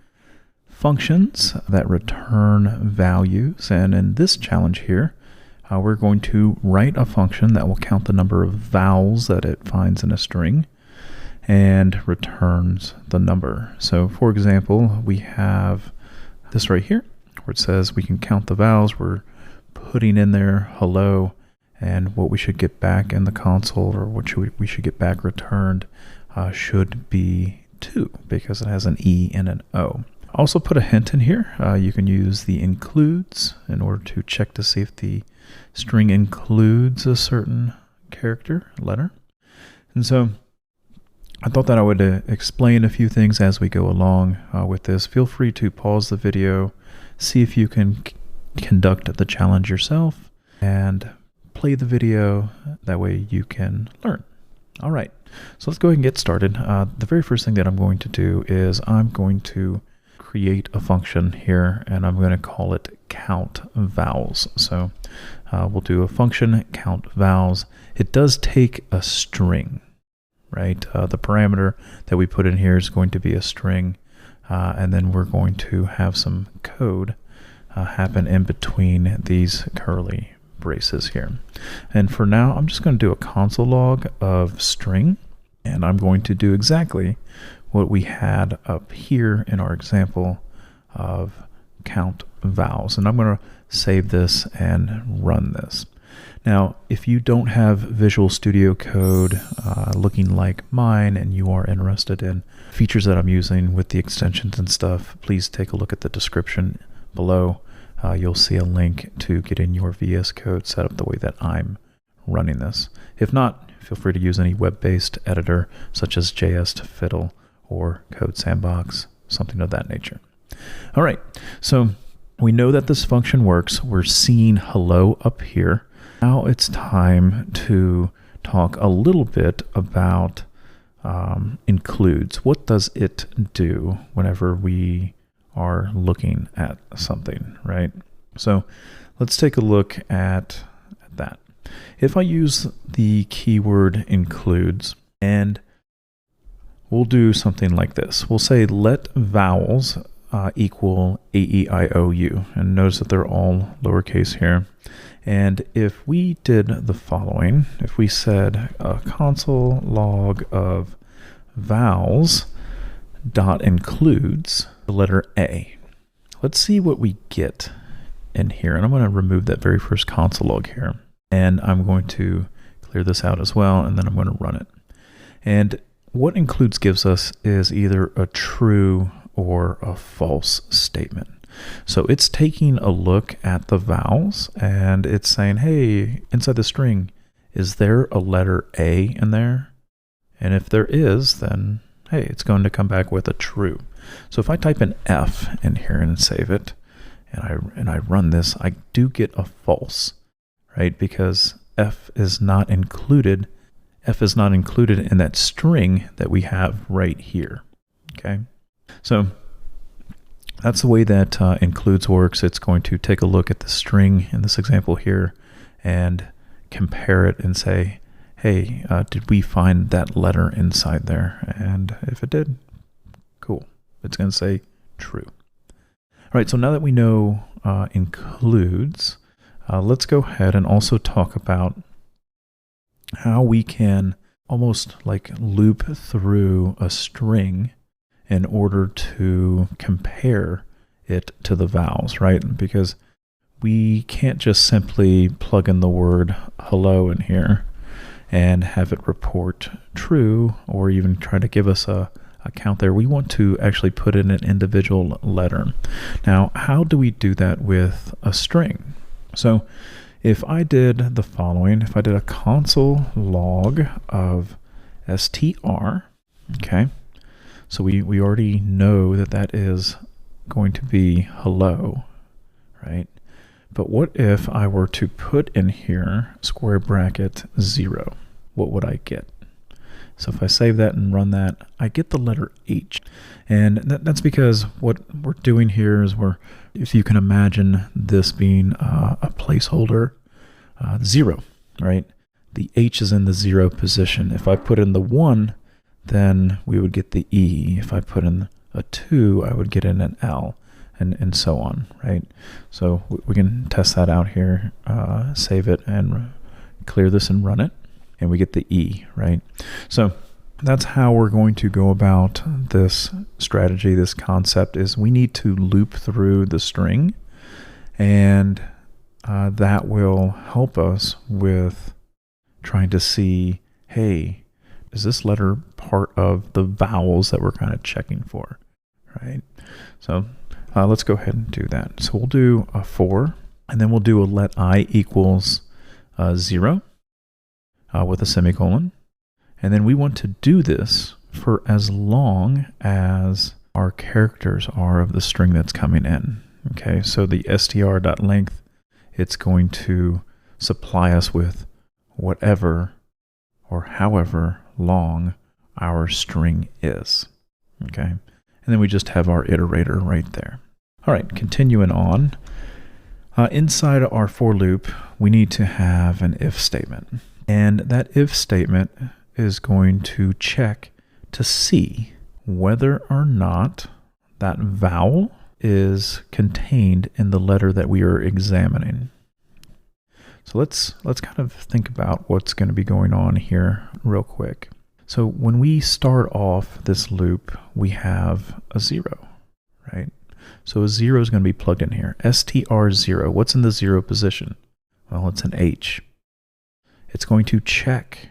Speaker 5: functions that return values. And in this challenge here, we're going to write a function that will count the number of vowels that it finds in a string and returns the number. So for example, we have this right here where it says we can count the vowels. We're putting in there hello, and what we should get back in the console, or what we should get back returned, should be 2, because it has an E and an O. Also put a hint in here. You can use the includes in order to check to see if the string includes a certain character, letter. And so I thought that I would explain a few things as we go along with this. Feel free to pause the video, see if you can conduct the challenge yourself, and play the video. That way you can learn. All right, so let's go ahead and get started. The very first thing that I'm going to do is I'm going to create a function here, and I'm going to call it count vowels. So we'll do a function count vowels. It does take a string, right? The parameter that we put in here is going to be a string, and then we're going to have some code happen in between these curly braces here. And for now, I'm just going to do a console log of string, and I'm going to do exactly what we had up here in our example of count vowels. And I'm going to save this and run this. Now, if you don't have Visual Studio Code looking like mine, and you are interested in features that I'm using with the extensions and stuff, please take a look at the description below. You'll see a link to getting your VS Code set up the way that I'm running this. If not, feel free to use any web-based editor such as JS to Fiddle or Code Sandbox, something of that nature. All right, so we know that this function works. We're seeing hello up here. Now it's time to talk a little bit about includes. What does it do whenever we are looking at something, right? So let's take a look at that. If I use the keyword includes, and we'll do something like this. We'll say let vowels equal A-E-I-O-U, and notice that they're all lowercase here. And if we did the following, if we said a console log of vowels dot includes the letter A, let's see what we get in here. And I'm going to remove that very first console log here, and I'm going to clear this out as well, and then I'm going to run it. And what includes gives us is either a true or a false statement. So it's taking a look at the vowels, and it's saying, hey, inside the string, is there a letter A in there? And if there is, then hey, it's going to come back with a true. So if I type an F in here and save it, and I run this, I do get a false, right? Because F is not included. F is not included in that string that we have right here. Okay, so that's the way that includes works. It's going to take a look at the string in this example here and compare it and say, hey, did we find that letter inside there? And if it did, cool. It's going to say true. All right, so now that we know includes, let's go ahead and also talk about how we can almost like loop through a string in order to compare it to the vowels, right? Because we can't just simply plug in the word hello in here and have it report true, or even try to give us a count there, we want to actually put in an individual letter. Now, how do we do that with a string? So if I did the following, if I did a console log of str, okay, so we already know that that is going to be hello, right? But what if I were to put in here square bracket 0? What would I get? So if I save that and run that, I get the letter H. And that's because what we're doing here is if you can imagine this being a placeholder, 0, right? The H is in the 0 position. If I put in the 1, then we would get the E. If I put in a 2, I would get in an L, and so on, right? So we can test that out here, save it and clear this and run it, and we get the E, right? So that's how we're going to go about this strategy. This concept is we need to loop through the string, and that will help us with trying to see, hey, is this letter part of the vowels that we're kind of checking for, right? So let's go ahead and do that. So we'll do a for, and then we'll do a let I equals 0 with a semicolon. And then we want to do this for as long as our characters are of the string that's coming in. Okay, so the str.length, it's going to supply us with whatever or however long our string is. Okay, and then we just have our iterator right there. All right, continuing on. Inside our for loop, we need to have an if statement. And that if statement is going to check to see whether or not that vowel is contained in the letter that we are examining. So let's kind of think about what's going to be going on here real quick. So when we start off this loop, we have a 0, right? So a 0 is going to be plugged in here. str0, what's in the 0 position? Well, it's an H. It's going to check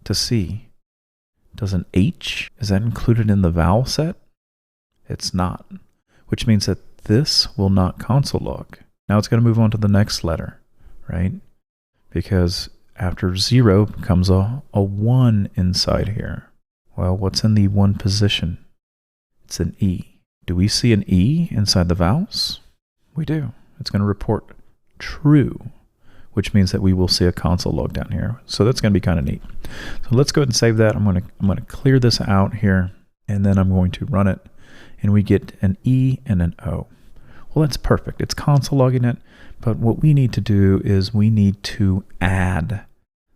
Speaker 5: to see, does an H, is that included in the vowel set? It's not, which means that this will not console log. Now it's going to move on to the next letter, right? Because after 0 comes a 1 inside here. Well, what's in the 1 position? It's an E. Do we see an E inside the vowels? We do. It's going to report true, which means that we will see a console log down here. So that's going to be kind of neat. So let's go ahead and save that. I'm going to clear this out here, and then I'm going to run it, and we get an E and an O. Well, that's perfect. It's console logging it, but what we need to do is we need to add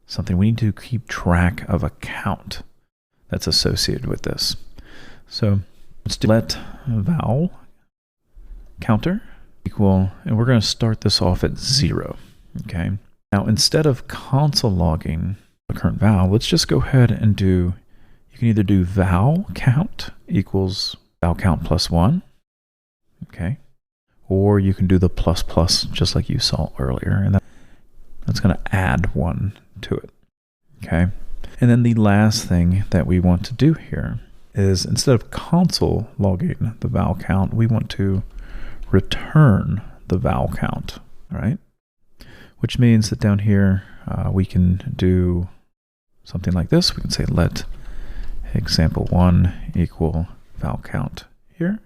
Speaker 5: something. We need to keep track of a count that's associated with this. So let's do let vowel counter equal, and we're going to start this off at 0. Okay. Now, instead of console logging the current vowel, let's just go ahead and you can either do vowel count equals vowel count plus 1. Okay. Or you can do the plus plus just like you saw earlier, and that's going to add 1 to it. Okay. And then the last thing that we want to do here is instead of console logging the vowel count, we want to return the vowel count, right? Which means that down here we can do something like this. We can say let example1 equal vowel count here,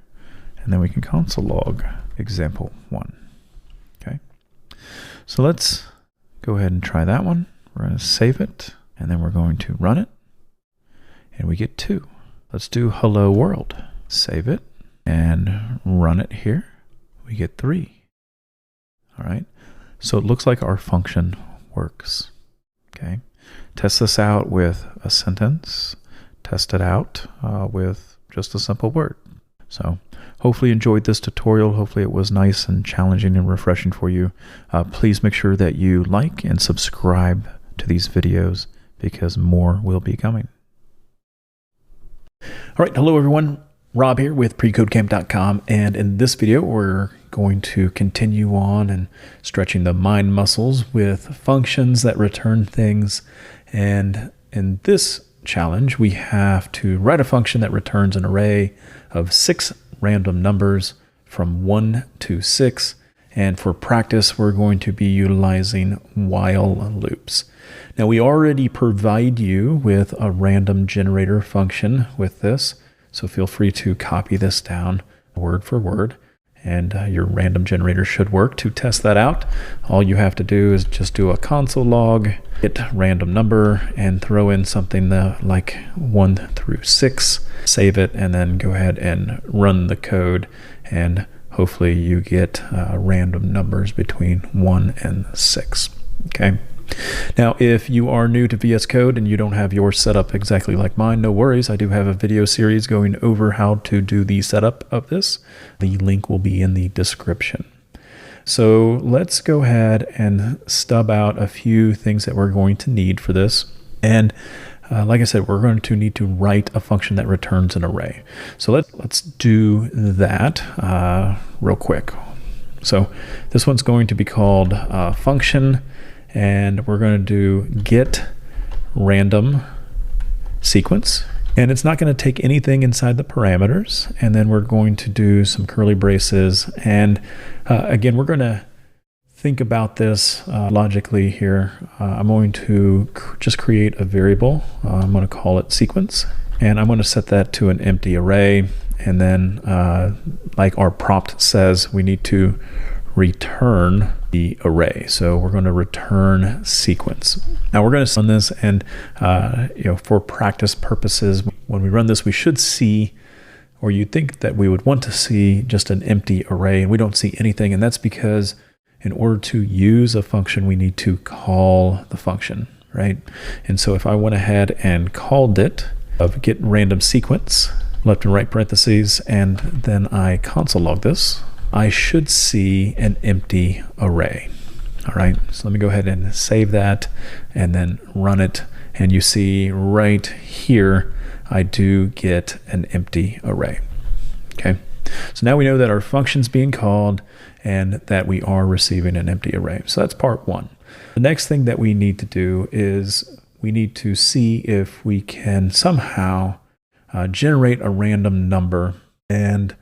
Speaker 5: and then we can console log example1. Okay, so let's go ahead and try that one. We're going to save it, and then we're going to run it, and we get 2. Let's do hello world. Save it and run it here. We get 3. All right. So it looks like our function works. Okay. Test this out with a sentence. Test it out with just a simple word. So hopefully you enjoyed this tutorial. Hopefully it was nice and challenging and refreshing for you. Please make sure that you like and subscribe to these videos because more will be coming. All right, hello everyone. Rob here with precodecamp.com, and in this video we're going to continue on and stretching the mind muscles with functions that return things. And in this challenge, we have to write a function that returns an array of 6 random numbers from 1 to 6. And for practice, we're going to be utilizing while loops. Now, we already provide you with a random generator function with this, so feel free to copy this down word for word, and your random generator should work. To test that out, all you have to do is just do a console log, get random number, and throw in something like 1 through 6, save it, and then go ahead and run the code, and hopefully you get random numbers between 1 and 6. Okay. Now, if you are new to VS Code and you don't have yours set up exactly like mine, no worries. I do have a video series going over how to do the setup of this. The link will be in the description. So let's go ahead and stub out a few things that we're going to need for this. And like I said, we're going to need to write a function that returns an array. So let's do that real quick. So this one's going to be called function, and we're going to do get random sequence. And it's not going to take anything inside the parameters. And then we're going to do some curly braces. And again, we're going to think about this logically here. I'm going to just create a variable. I'm going to call it sequence, and I'm going to set that to an empty array. And then like our prompt says, we need to return the array. So we're going to return sequence. Now we're going to run this, and for practice purposes, when we run this, we should see, or you'd think that we would want to see, just an empty array, and we don't see anything. And that's because in order to use a function, we need to call the function, right? And so if I went ahead and called it of get random sequence, left and right parentheses, and then I console log this, I should see an empty array. All right, so let me go ahead and save that and then run it. And you see right here, I do get an empty array. Okay, so now we know that our function's being called and that we are receiving an empty array. So that's part one. The next thing that we need to do is we need to see if we can somehow generate a random number and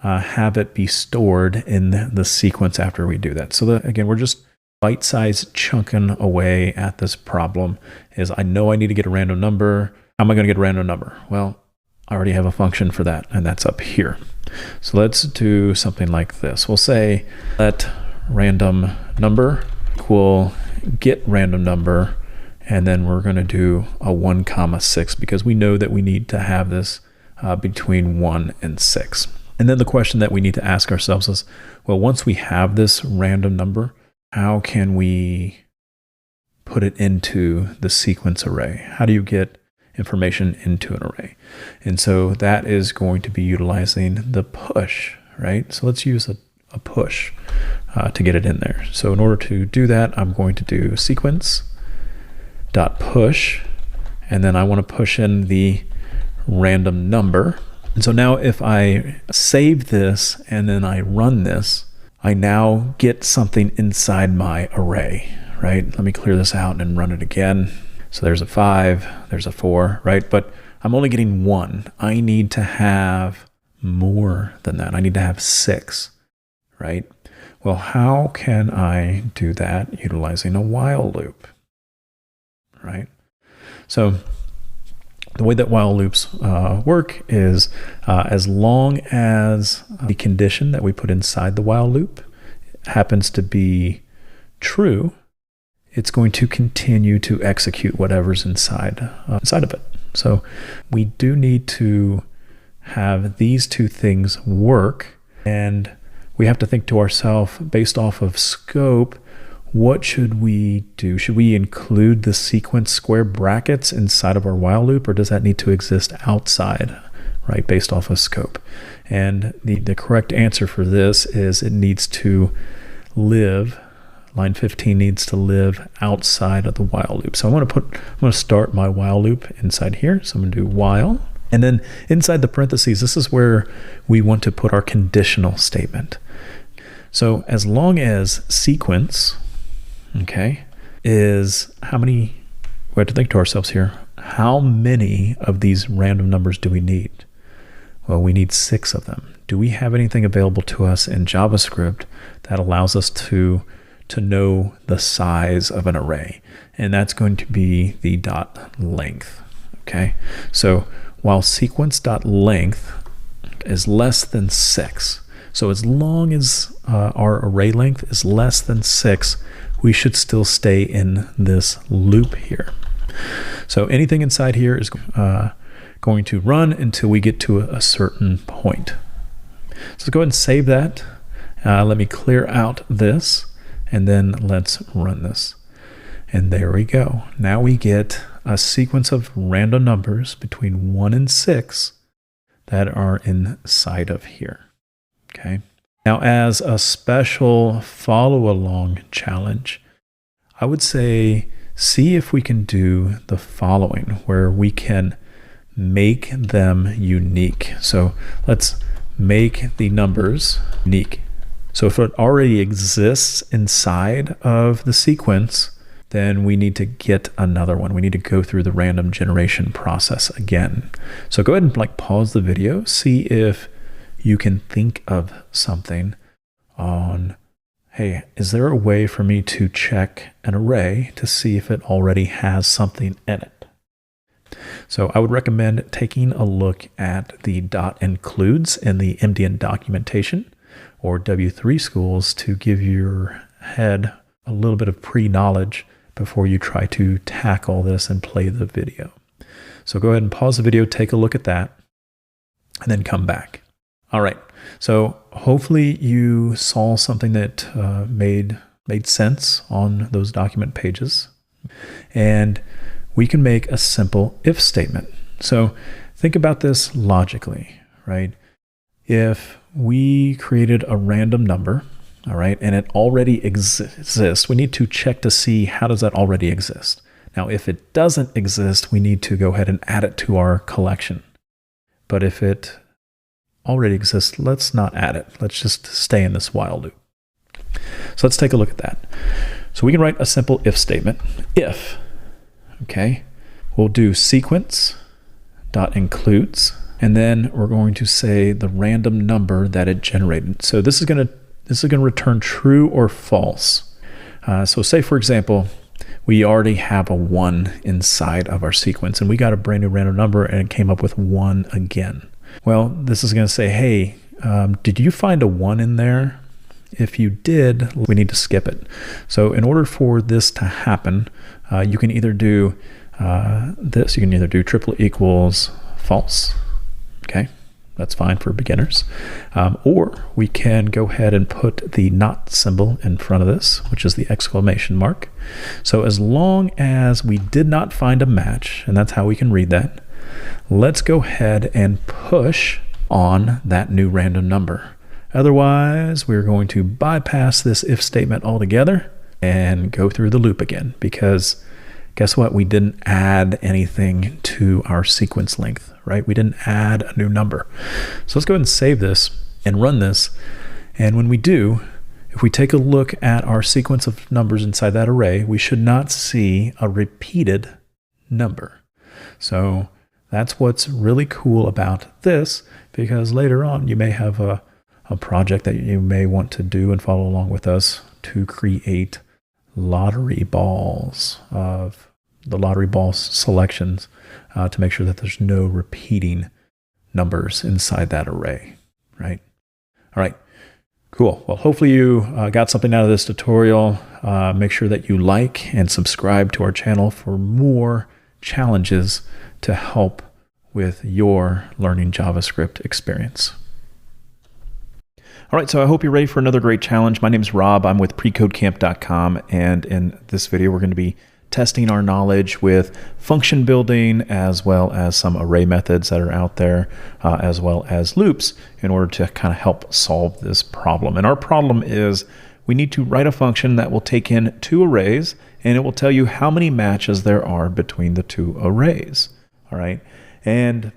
Speaker 5: have it be stored in the sequence after we do that. So again, we're just bite-sized chunking away at this problem. Is I know I need to get a random number. How am I going to get a random number? Well, I already have a function for that, and that's up here. So let's do something like this. We'll say let random number equal get random number, and then we're going to do a 1, 6, because we know that we need to have this between 1 and 6. And then the question that we need to ask ourselves is, well, once we have this random number, how can we put it into the sequence array? How do you get information into an array? And so that is going to be utilizing the push, right? So let's use a push to get it in there. So in order to do that, I'm going to do sequence dot push, and then I want to push in the random number. And so now if I save this and then I run this, I now get something inside my array, right? Let me clear this out and run it again. So there's a 5, there's a 4, right? But I'm only getting 1. I need to have more than that. I need to have 6, right? Well, how can I do that utilizing a while loop, right? So the way that while loops work is as long as the condition that we put inside the while loop happens to be true, it's going to continue to execute whatever's inside of it. So we do need to have these two things work, and we have to think to ourselves, based off of scope, what should we do? Should we include the sequence square brackets inside of our while loop, or does that need to exist outside, right, based off of scope? And the correct answer for this is it needs to live, line 15 needs to live outside of the while loop. So I'm going to start my while loop inside here. So I'm going to do while, and then inside the parentheses, this is where we want to put our conditional statement. So as long as sequence, okay, is how many, we have to think to ourselves here, how many of these random numbers do we need? Well, we need 6 of them. Do we have anything available to us in JavaScript that allows us to know the size of an array? And that's going to be the dot length. Okay, so while sequence.length is less than 6, so as long as our array length is less than 6, we should still stay in this loop here. So anything inside here is going to run until we get to a certain point. So let's go ahead and save that. Let me clear out this, and then let's run this. And there we go. Now we get a sequence of random numbers between 1 and 6 that are inside of here. Okay. Now, as a special follow-along challenge, I would say see if we can do the following, where we can make them unique. So let's make the numbers unique. So if it already exists inside of the sequence, then we need to get another one. We need to go through the random generation process again. So go ahead and pause the video, see if you can think of something on, hey, is there a way for me to check an array to see if it already has something in it? So I would recommend taking a look at the .includes in the MDN documentation or W3 schools to give your head a little bit of pre-knowledge before you try to tackle this and play the video. So go ahead and pause the video, take a look at that, and then come back. All right, so hopefully you saw something that made sense on those document pages. And we can make a simple if statement. So think about this logically, right? If we created a random number, all right, and it already exists, we need to check to see how does that already exist. Now, if it doesn't exist, we need to go ahead and add it to our collection. But if it already exists, let's not add it. Let's just stay in this while loop. So let's take a look at that. So we can write a simple if statement. If, okay, we'll do sequence.includes, and then we're going to say the random number that it generated. So this is going to return true or false. So say, for example, we already have a 1 inside of our sequence, and we got a brand new random number, and it came up with 1 again. Well, this is going to say, hey, did you find a 1 in there? If you did, we need to skip it. So in order for this to happen, you can either do this. You can either do triple equals false. Okay, that's fine for beginners. Or we can go ahead and put the not symbol in front of this, which is the exclamation mark. So as long as we did not find a match, and that's how we can read that, let's go ahead and push on that new random number. Otherwise, we're going to bypass this if statement altogether and go through the loop again, because guess what? We didn't add anything to our sequence length, right? We didn't add a new number. So let's go ahead and save this and run this. And when we do, if we take a look at our sequence of numbers inside that array, we should not see a repeated number. So that's what's really cool about this, because later on you may have a project that you may want to do and follow along with us to create lottery balls of the lottery ball selections to make sure that there's no repeating numbers inside that array, right? All right, cool. Well, hopefully you got something out of this tutorial. Make sure that you like and subscribe to our channel for more challenges to help with your learning JavaScript experience. All right, so I hope you're ready for another great challenge. My name is Rob. I'm with precodecamp.com, and in this video, we're going to be testing our knowledge with function building, as well as some array methods that are out there, as well as loops, in order to kind of help solve this problem. And our problem is we need to write a function that will take in 2 arrays, and it will tell you how many matches there are between the 2 arrays. All right, and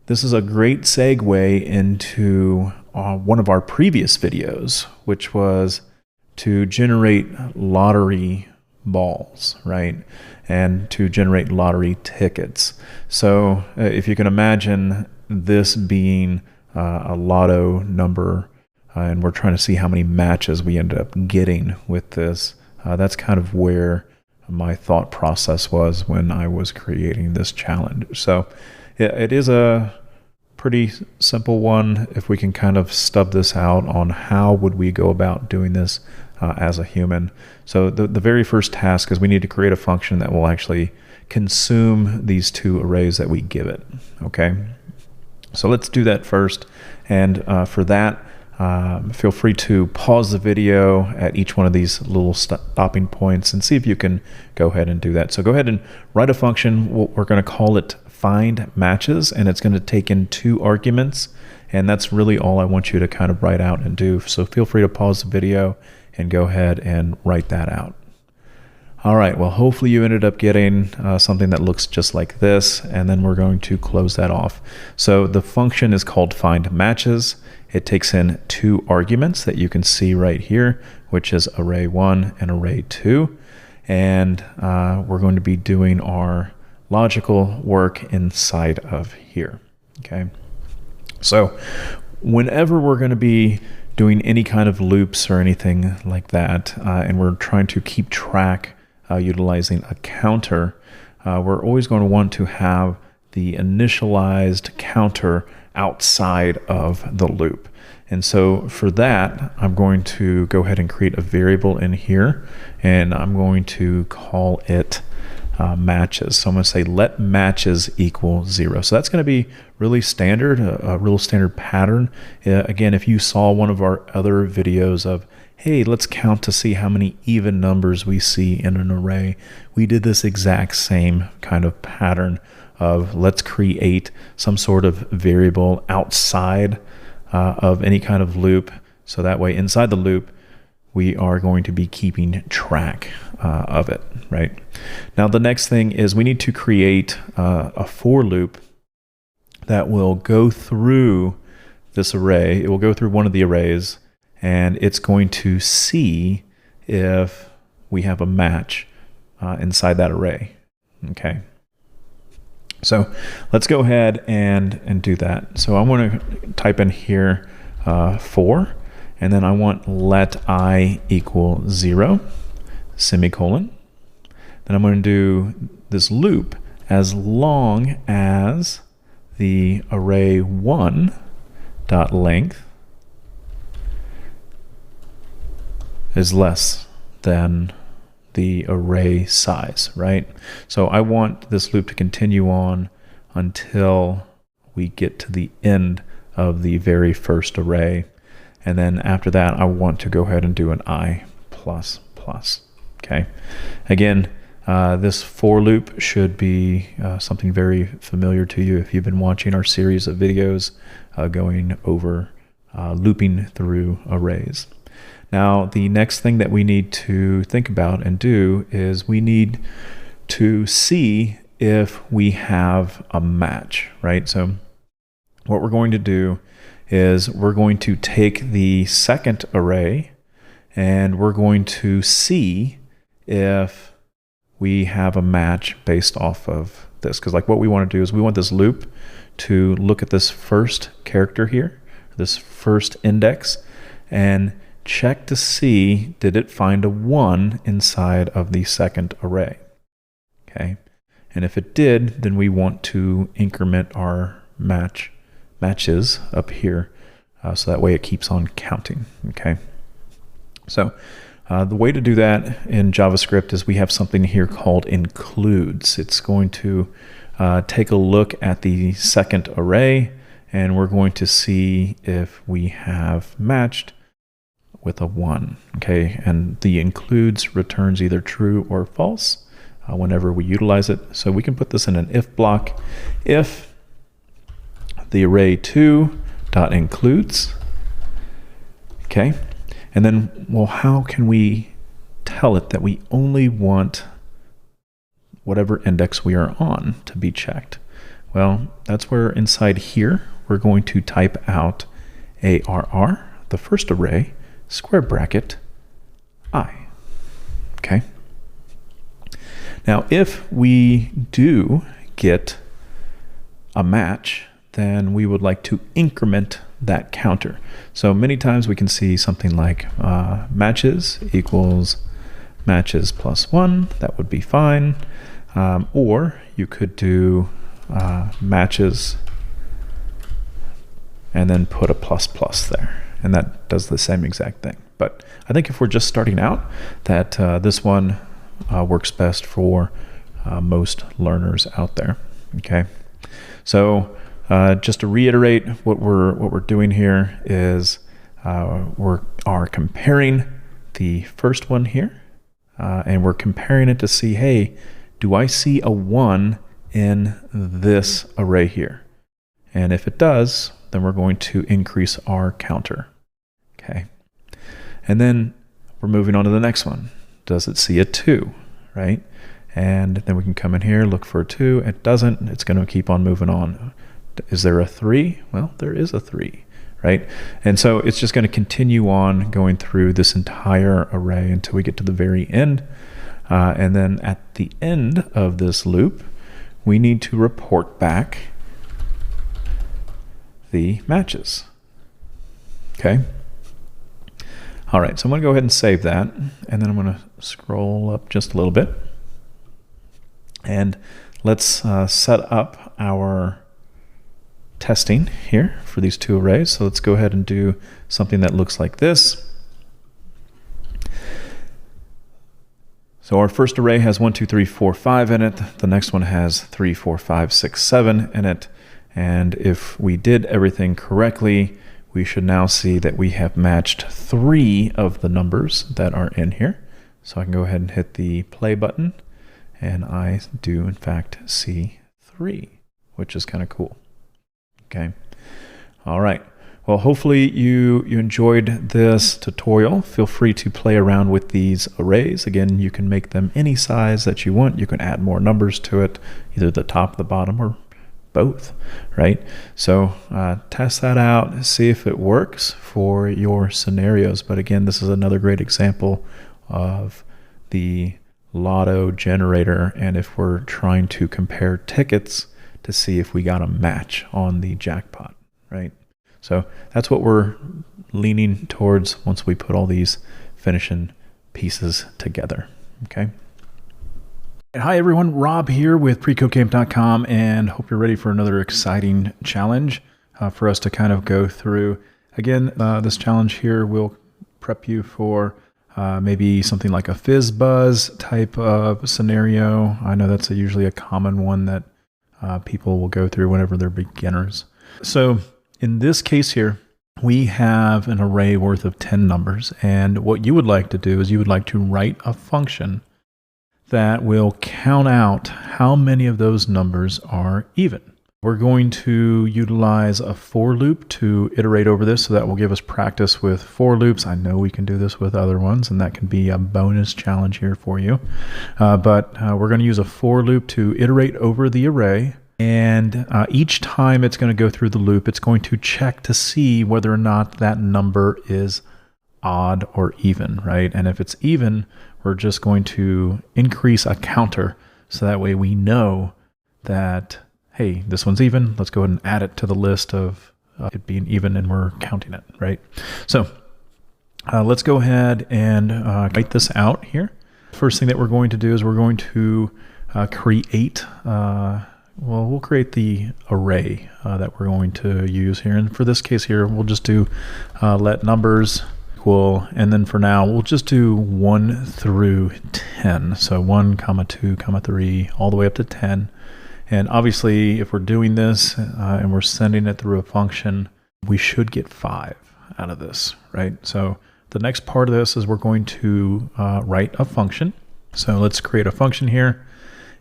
Speaker 5: this is a great segue into one of our previous videos, which was to generate lottery balls, right? and to generate lottery tickets. So if you can imagine this being a lotto number, and we're trying to see how many matches we end up getting with this, that's kind of where my thought process was when I was creating this challenge. So it is a pretty simple one. If we can kind of stub this out on how would we go about doing this as a human. So the very first task is we need to create a function that will actually consume these two arrays that we give it. Okay, so let's do that first. And for that, feel free to pause the video at each one of these little stopping points and see if you can go ahead and do that. So go ahead and write a function. We're going to call it find matches, and it's going to take in 2 arguments. And that's really all I want you to kind of write out and do. So feel free to pause the video and go ahead and write that out. All right, well, hopefully you ended up getting something that looks just like this, and then we're going to close that off. So the function is called find matches. It takes in 2 arguments that you can see right here, which is array 1 and array 2. And we're going to be doing our logical work inside of here. Okay, so whenever we're going to be doing any kind of loops or anything like that, and we're trying to keep track utilizing a counter, we're always going to want to have the initialized counter outside of the loop. And so for that, I'm going to go ahead and create a variable in here, and I'm going to call it matches. So I'm going to say let matches equal 0. So that's going to be really standard, a real standard pattern. Again, if you saw one of our other videos of, hey, let's count to see how many even numbers we see in an array, we did this exact same kind of pattern of let's create some sort of variable outside of any kind of loop. So that way inside the loop, we are going to be keeping track of it, right? Now, the next thing is we need to create a for loop that will go through this array. It will go through one of the arrays, and it's going to see if we have a match inside that array. Okay. So let's go ahead and do that. So I'm going to type in here for, and then I want let I equal 0, semicolon. Then I'm going to do this loop as long as the array 1 dot length is less than the array size, right? So I want this loop to continue on until we get to the end of the very first array. And then after that, I want to go ahead and do an I plus plus, okay? Again, this for loop should be something very familiar to you if you've been watching our series of videos going over looping through arrays. Now, the next thing that we need to think about and do is we need to see if we have a match, right? So what we're going to do is we're going to take the second array and we're going to see if we have a match based off of this. Because like what we want to do is we want this loop to look at this first character here, this first index, and check to see did it find a 1 inside of the second array. Okay, and if it did, then we want to increment our matches up here, so that way it keeps on counting. Okay, so the way to do that in JavaScript is we have something here called includes. It's going to take a look at the second array, and we're going to see if we have matched with a 1, okay? And the includes returns either true or false whenever we utilize it. So we can put this in an if block. If the array 2 dot includes, okay? And then, well, how can we tell it that we only want whatever index we are on to be checked? Well, that's where inside here, we're going to type out ARR, the first array, square bracket, I, okay? Now, if we do get a match, then we would like to increment that counter. So many times we can see something like matches equals matches plus 1. That would be fine. Or you could do matches and then put a plus plus there. And that does the same exact thing. But I think if we're just starting out, that this one works best for most learners out there. Okay, so just to reiterate, what we're doing here is we are comparing the first one here, and we're comparing it to see, hey, do I see a 1 in this array here? And if it does, then we're going to increase our counter. Okay, and then we're moving on to the next one. Does it see a 2, right? And then we can come in here, look for a 2. It doesn't. It's going to keep on moving on. Is there a 3? Well, there is a 3, right? And so it's just going to continue on going through this entire array until we get to the very end. And then at the end of this loop, we need to report back the matches. Okay. All right, so I'm going to go ahead and save that, and then I'm going to scroll up just a little bit. And let's set up our testing here for these two arrays. So let's go ahead and do something that looks like this. So our first array has 1, 2, 3, 4, 5 in it. The next one has 3, 4, 5, 6, 7 in it. And if we did everything correctly, we should now see that we have matched 3 of the numbers that are in here. So I can go ahead and hit the play button, and I do in fact see 3, which is kind of cool. Okay. All right. Well, hopefully you enjoyed this tutorial. Feel free to play around with these arrays. Again, you can make them any size that you want. You can add more numbers to it, either the top, the bottom, or both, right? So test that out, see if it works for your scenarios. But again, this is another great example of the lotto generator, and if we're trying to compare tickets to see if we got a match on the jackpot, right? So that's what we're leaning towards once we put all these finishing pieces together. Okay. Hi everyone, Rob here with precodecamp.com, and hope you're ready for another exciting challenge for us to kind of go through. Again, this challenge here will prep you for maybe something like a fizz buzz type of scenario. I know that's usually a common one that people will go through whenever they're beginners. So in this case here, we have an array worth of 10 numbers, and what you would like to do is you would like to write a function that will count out how many of those numbers are even. We're going to utilize a for loop to iterate over this, so that will give us practice with for loops. I know we can do this with other ones, and that can be a bonus challenge here for you. But we're going to use a for loop to iterate over the array. And each time it's going to go through the loop, it's going to check to see whether or not that number is odd or even, right? And if it's even, we're just going to increase a counter, so that way we know that, hey, this one's even. Let's go ahead and add it to the list of it being even, and we're counting it, right? So let's go ahead and write this out here. First thing that we're going to do is we're going to create we'll create the array that we're going to use here. And for this case here, we'll just do let numbers equal, and then for now, we'll just do 1 through 10. So 1, 2, 3, all the way up to 10. And obviously, if we're doing this and we're sending it through a function, we should get 5 out of this, right? So the next part of this is we're going to write a function. So let's create a function here.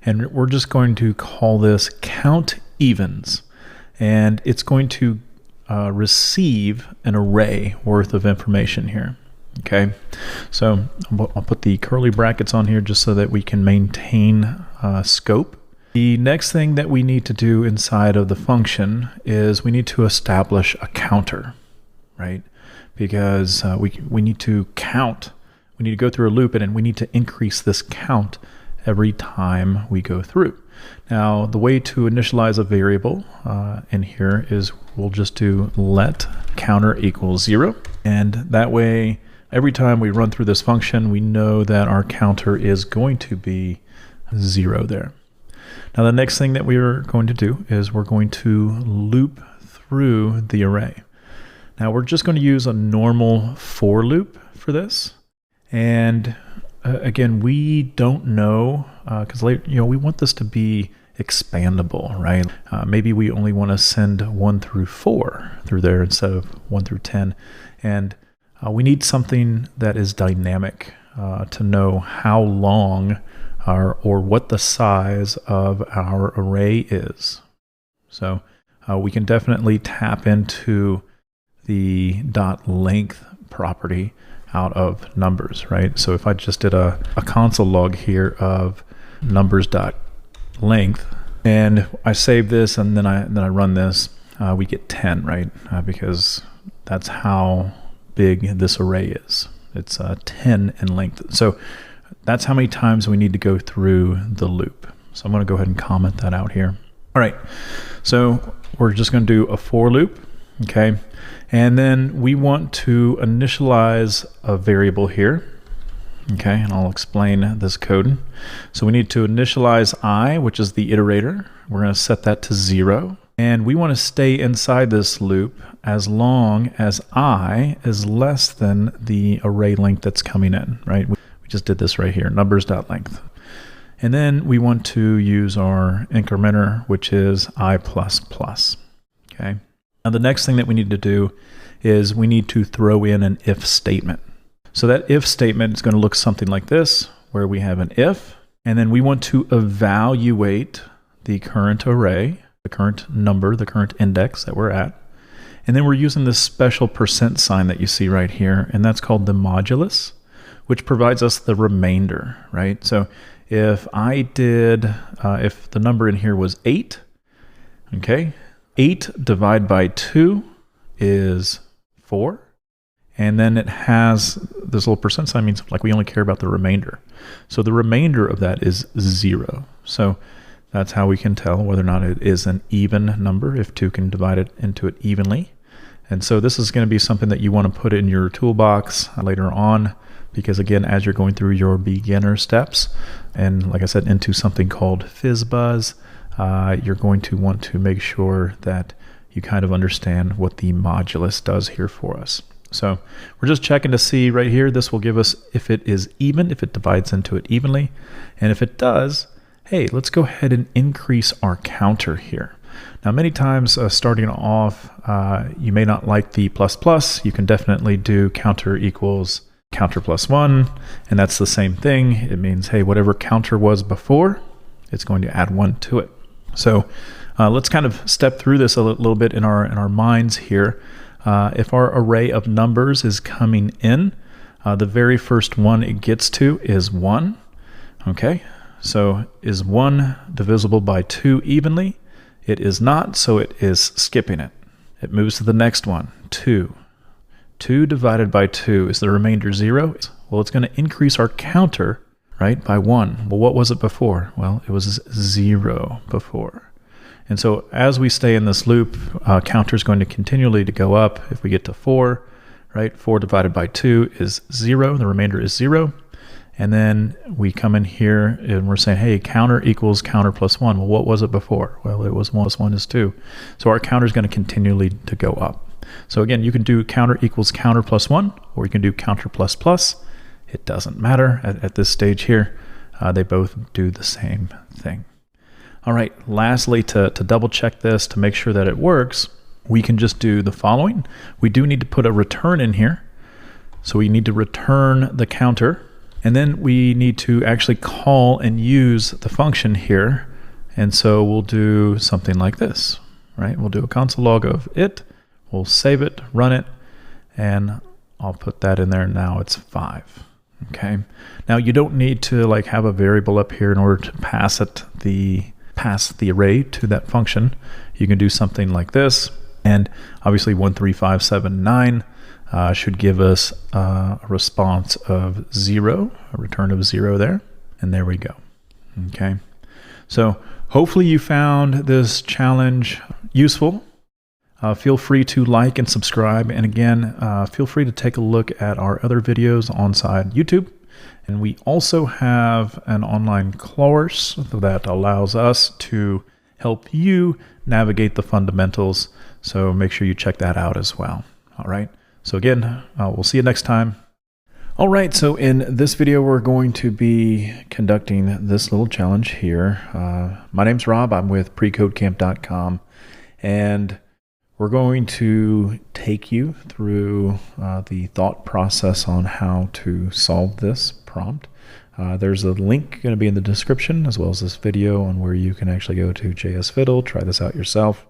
Speaker 5: And we're just going to call this count evens, and it's going to receive an array worth of information here. Okay, so I'll put the curly brackets on here just so that we can maintain scope. The next thing that we need to do inside of the function is we need to establish a counter, right? Because we need to count. We need to go through a loop, and we need to increase this count every time we go through. Now, the way to initialize a variable in here is we'll just do let counter equals 0. And that way, every time we run through this function, we know that our counter is going to be 0 there. Now, the next thing that we are going to do is we're going to loop through the array. Now, we're just going to use a normal for loop for this. And again, we don't know, because we want this to be expandable, right? Maybe we only want to send 1 through 4 through there instead of 1 through 10. And we need something that is dynamic to know how long or what the size of our array is. So we can definitely tap into the .length property out of numbers, right? So if I just did a console log here of numbers.length, and I save this and then I run this, we get 10, right? Because that's how big this array is. It's 10 in length. So that's how many times we need to go through the loop. So I'm going to go ahead and comment that out here. All right, so we're just going to do a for loop, okay? And then we want to initialize a variable here, okay? And I'll explain this code. So we need to initialize I, which is the iterator. We're going to set that to 0. And we want to stay inside this loop as long as I is less than the array length that's coming in, right? We just did this right here, numbers.length. And then we want to use our incrementer, which is I++, okay? Now the next thing that we need to do is we need to throw in an if statement. So that if statement is going to look something like this, where we have an if, and then we want to evaluate the current array, the current number, the current index that we're at. And then we're using this special % sign that you see right here, and that's called the modulus, which provides us the remainder, right? So if I did, if the number in here was 8, okay, 8 divided by 2 is 4. And then it has this little % sign, means like we only care about the remainder. So the remainder of that is 0. So that's how we can tell whether or not it is an even number, if 2 can divide it into it evenly. And so this is going to be something that you want to put in your toolbox later on, because again, as you're going through your beginner steps, and like I said, into something called FizzBuzz, you're going to want to make sure that you kind of understand what the modulus does here for us. So we're just checking to see right here, this will give us if it is even, if it divides into it evenly. And if it does, hey, let's go ahead and increase our counter here. Now, many times starting off, you may not like the ++. You can definitely do counter equals counter +1, and that's the same thing. It means, hey, whatever counter was before, it's going to add 1 to it. So let's kind of step through this a little bit in our minds here. If our array of numbers is coming in, the very first one it gets to is 1. Okay, so is 1 divisible by 2 evenly? It is not, so it is skipping it. It moves to the next one, 2. 2 divided by 2, is the remainder 0? Well, it's going to increase our counter, right, by 1. Well, what was it before? Well, it was 0 before. And so as we stay in this loop, counter is going to continually to go up. If we get to 4, right, 4 divided by 2 is 0. The remainder is 0. And then we come in here and we're saying, hey, counter equals counter +1. Well, what was it before? Well, it was 1 + 1 is 2. So our counter is going to continually to go up. So again, you can do counter equals counter +1, or you can do counter ++. It doesn't matter at this stage here. They both do the same thing. All right, lastly, to double check this, to make sure that it works, we can just do the following. We do need to put a return in here. So we need to return the counter. And then we need to actually call and use the function here. And so we'll do something like this, right? We'll do a console log of it. We'll save it, run it, and I'll put that in there. Now it's 5. Okay. Now you don't need to like have a variable up here in order to pass the array to that function. You can do something like this, and obviously 13579 should give us a response of 0, a return of 0 there, and there we go. Okay, so hopefully you found this challenge useful. Feel free to like and subscribe. And again, feel free to take a look at our other videos on YouTube. And we also have an online course that allows us to help you navigate the fundamentals. So make sure you check that out as well. All right. So again, we'll see you next time. All right. So in this video, we're going to be conducting this little challenge here. My name's Rob. I'm with precodecamp.com, and we're going to take you through the thought process on how to solve this prompt. There's a link going to be in the description, as well as this video, on where you can actually go to JS Fiddle, try this out yourself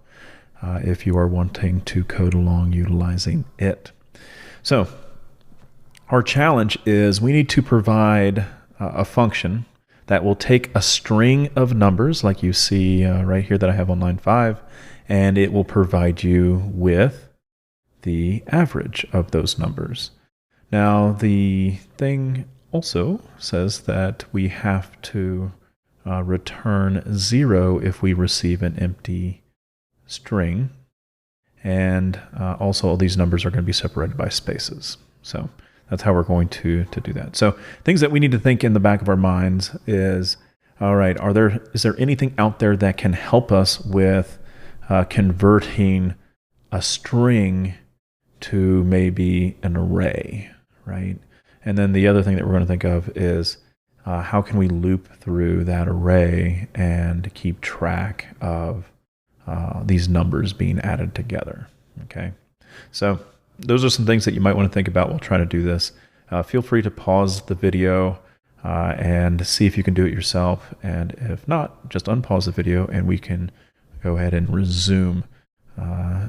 Speaker 5: if you are wanting to code along utilizing it. So our challenge is we need to provide a function that will take a string of numbers, like you see right here that I have on line 5, and it will provide you with the average of those numbers. Now, the thing also says that we have to return 0 if we receive an empty string. And also all these numbers are going to be separated by spaces. So that's how we're going to do that. So things that we need to think in the back of our minds is, all right, is there anything out there that can help us with converting a string to maybe an array, right? And then the other thing that we're going to think of is how can we loop through that array and keep track of these numbers being added together, okay? So those are some things that you might want to think about while trying to do this. Feel free to pause the video and see if you can do it yourself. And if not, just unpause the video and we can go ahead and resume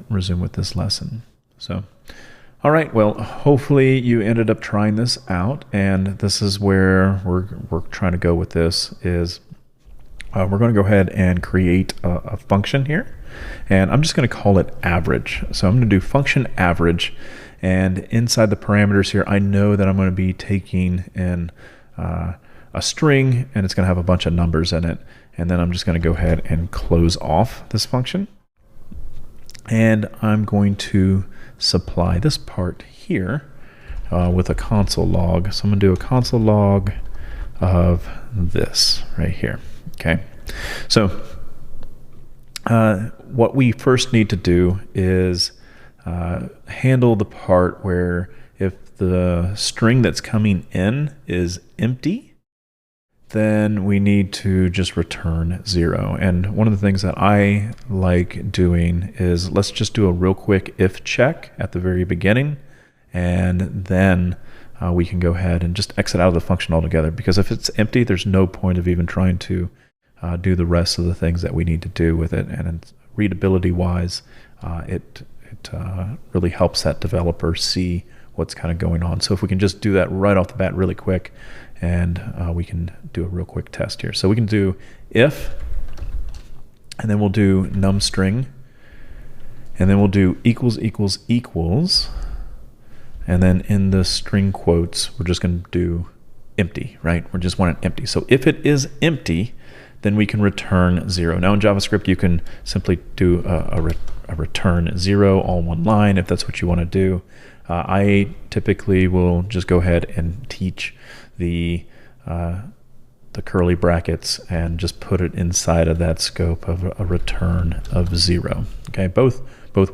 Speaker 5: with this lesson. So, all right, well, hopefully you ended up trying this out, and this is where we're trying to go with this is we're going to go ahead and create a function here, and I'm just going to call it average. So I'm going to do function average, and inside the parameters here, I know that I'm going to be taking in a string, and it's going to have a bunch of numbers in it. And then I'm just going to go ahead and close off this function. And I'm going to supply this part here with a console log. So I'm going to do a console log of this right here. Okay. So what we first need to do is handle the part where if the string that's coming in is empty, then we need to just return 0. And one of the things that I like doing is let's just do a real quick if check at the very beginning, and then we can go ahead and just exit out of the function altogether, because if it's empty, there's no point of even trying to do the rest of the things that we need to do with it. And readability wise, it really helps that developer see what's kind of going on. So if we can just do that right off the bat really quick, and we can do a real quick test here. So we can do if, and then we'll do num string, and then we'll do equals equals equals, and then in the string quotes, we're just going to do empty, right? We just want it empty. So if it is empty, then we can return 0. Now in JavaScript, you can simply do a return 0 all one line if that's what you want to do. I typically will just go ahead and teach the curly brackets and just put it inside of that scope of a return of 0. Okay, both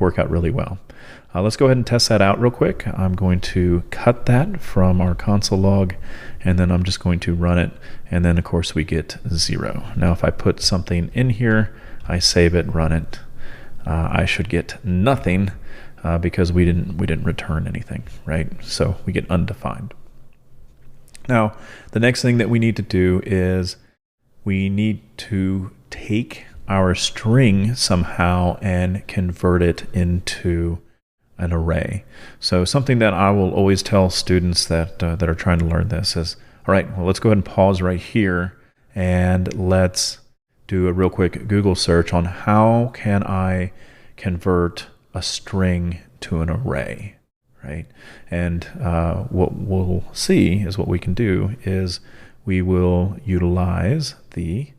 Speaker 5: work out really well. Let's go ahead and test that out real quick. I'm going to cut that from our console log, and then I'm just going to run it, and then of course we get 0. Now if I put something in here, I save it, run it, I should get nothing because we didn't return anything, right? So we get undefined. Now, the next thing that we need to do is we need to take our string somehow and convert it into an array. So something that I will always tell students that are trying to learn this is, all right, well, let's go ahead and pause right here and let's do a real quick Google search on how can I convert a string to an array, right? And what we'll see is what we can do is we will utilize the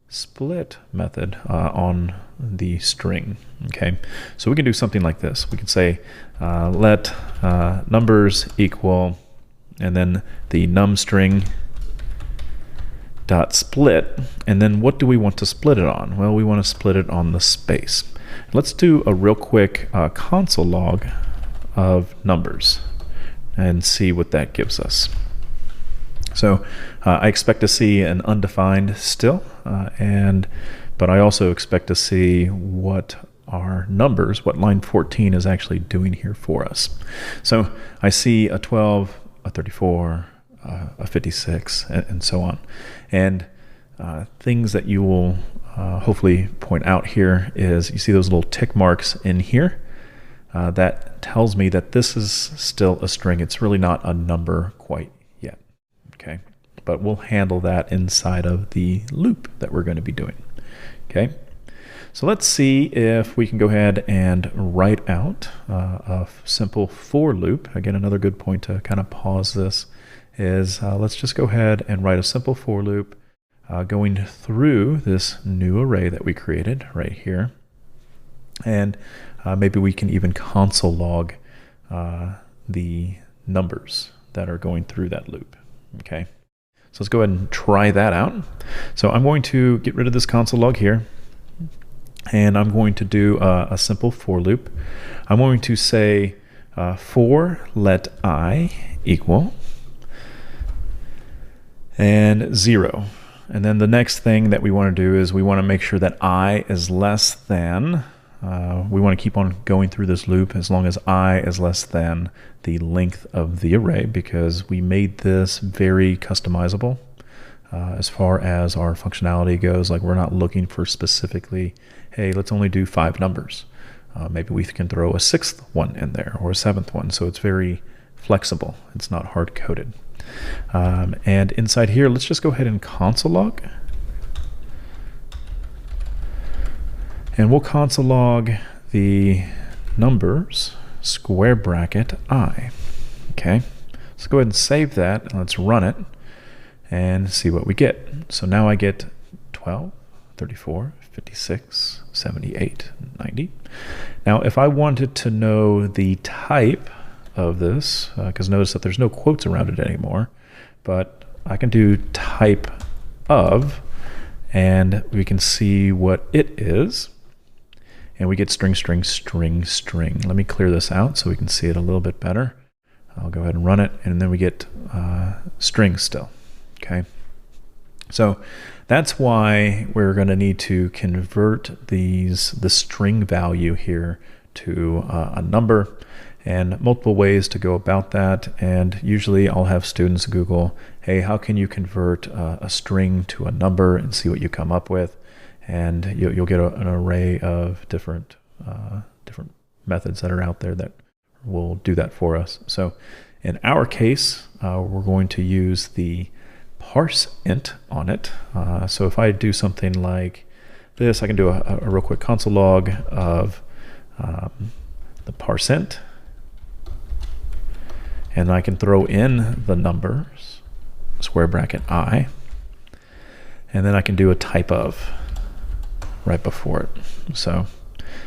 Speaker 5: split method on the string. Okay, so we can do something like this. We can say let numbers equal, and then the num string dot split, and then what do we want to split it on? Well, we want to split it on the space. Let's do a real quick console log of numbers and see what that gives us. So I expect to see an undefined still, but I also expect to see what our numbers, what line 14 is actually doing here for us. So I see a 12, a 34, a 56, and so on. And things that you will hopefully point out here is you see those little tick marks in here. That tells me that this is still a string. It's really not a number quite yet. Okay, but we'll handle that inside of the loop that we're going to be doing. Okay, so let's see if we can go ahead and write out a simple for loop. Again, another good point to kind of pause this is let's just go ahead and write a simple for loop going through this new array that we created right here. And maybe we can even console log the numbers that are going through that loop. Okay, so let's go ahead and try that out. So I'm going to get rid of this console log here, and I'm going to do a simple for loop. I'm going to say for let I equal and 0. And then the next thing that we want to do is we want to make sure that I is less than, we want to keep on going through this loop as long as I is less than the length of the array, because we made this very customizable as far as our functionality goes. Like, we're not looking for specifically, hey, let's only do 5 numbers. Maybe we can throw a 6th one in there or a 7th one. So it's very flexible. It's not hard coded. And inside here, let's just go ahead and console log. And we'll console log the numbers square bracket I. Okay, let's go ahead and save that, and let's run it and see what we get. So now I get 12, 34, 56, 78, 90. Now if I wanted to know the type of this, because notice that there's no quotes around it anymore, but I can do type of, and we can see what it is. And we get string, string, string, string. Let me clear this out so we can see it a little bit better. I'll go ahead and run it, and then we get string still. Okay, so that's why we're going to need to convert the string value here to a number, and multiple ways to go about that. And usually I'll have students Google, hey, how can you convert a string to a number, and see what you come up with. And you'll get an array of different methods that are out there that will do that for us. So in our case, we're going to use the parse int on it. So if I do something like this, I can do a real quick console log of the parse int, and I can throw in the numbers, square bracket I, and then I can do a type of right before it. So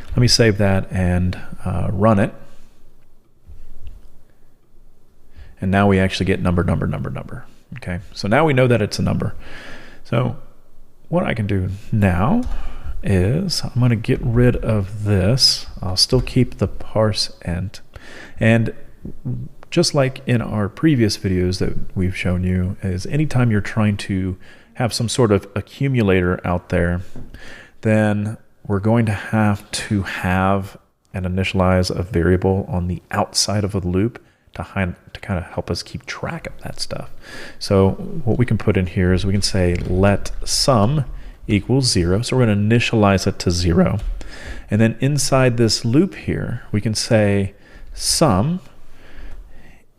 Speaker 5: let me save that and run it. And now we actually get number, number, number, number. Okay, so now we know that it's a number. So what I can do now is I'm going to get rid of this. I'll still keep the parse int. And just like in our previous videos that we've shown you, is anytime you're trying to have some sort of accumulator out there, then we're going to have an initialize a variable on the outside of a loop to kind of help us keep track of that stuff. So what we can put in here is we can say let sum equals 0. So we're going to initialize it to 0. And then inside this loop here, we can say sum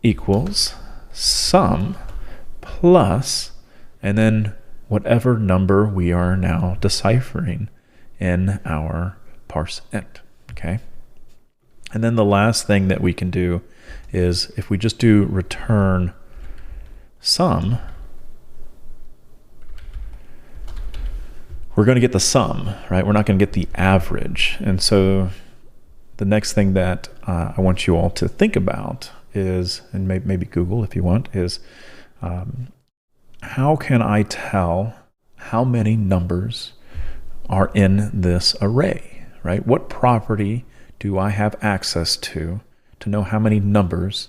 Speaker 5: equals sum plus, and then whatever number we are now deciphering in our parse int. Okay, and then the last thing that we can do is if we just do return sum, we're going to get the sum, right? We're not going to get the average. And so the next thing that I want you all to think about is, and maybe Google if you want, is how can I tell how many numbers are in this array, right? What property do I have access to know how many numbers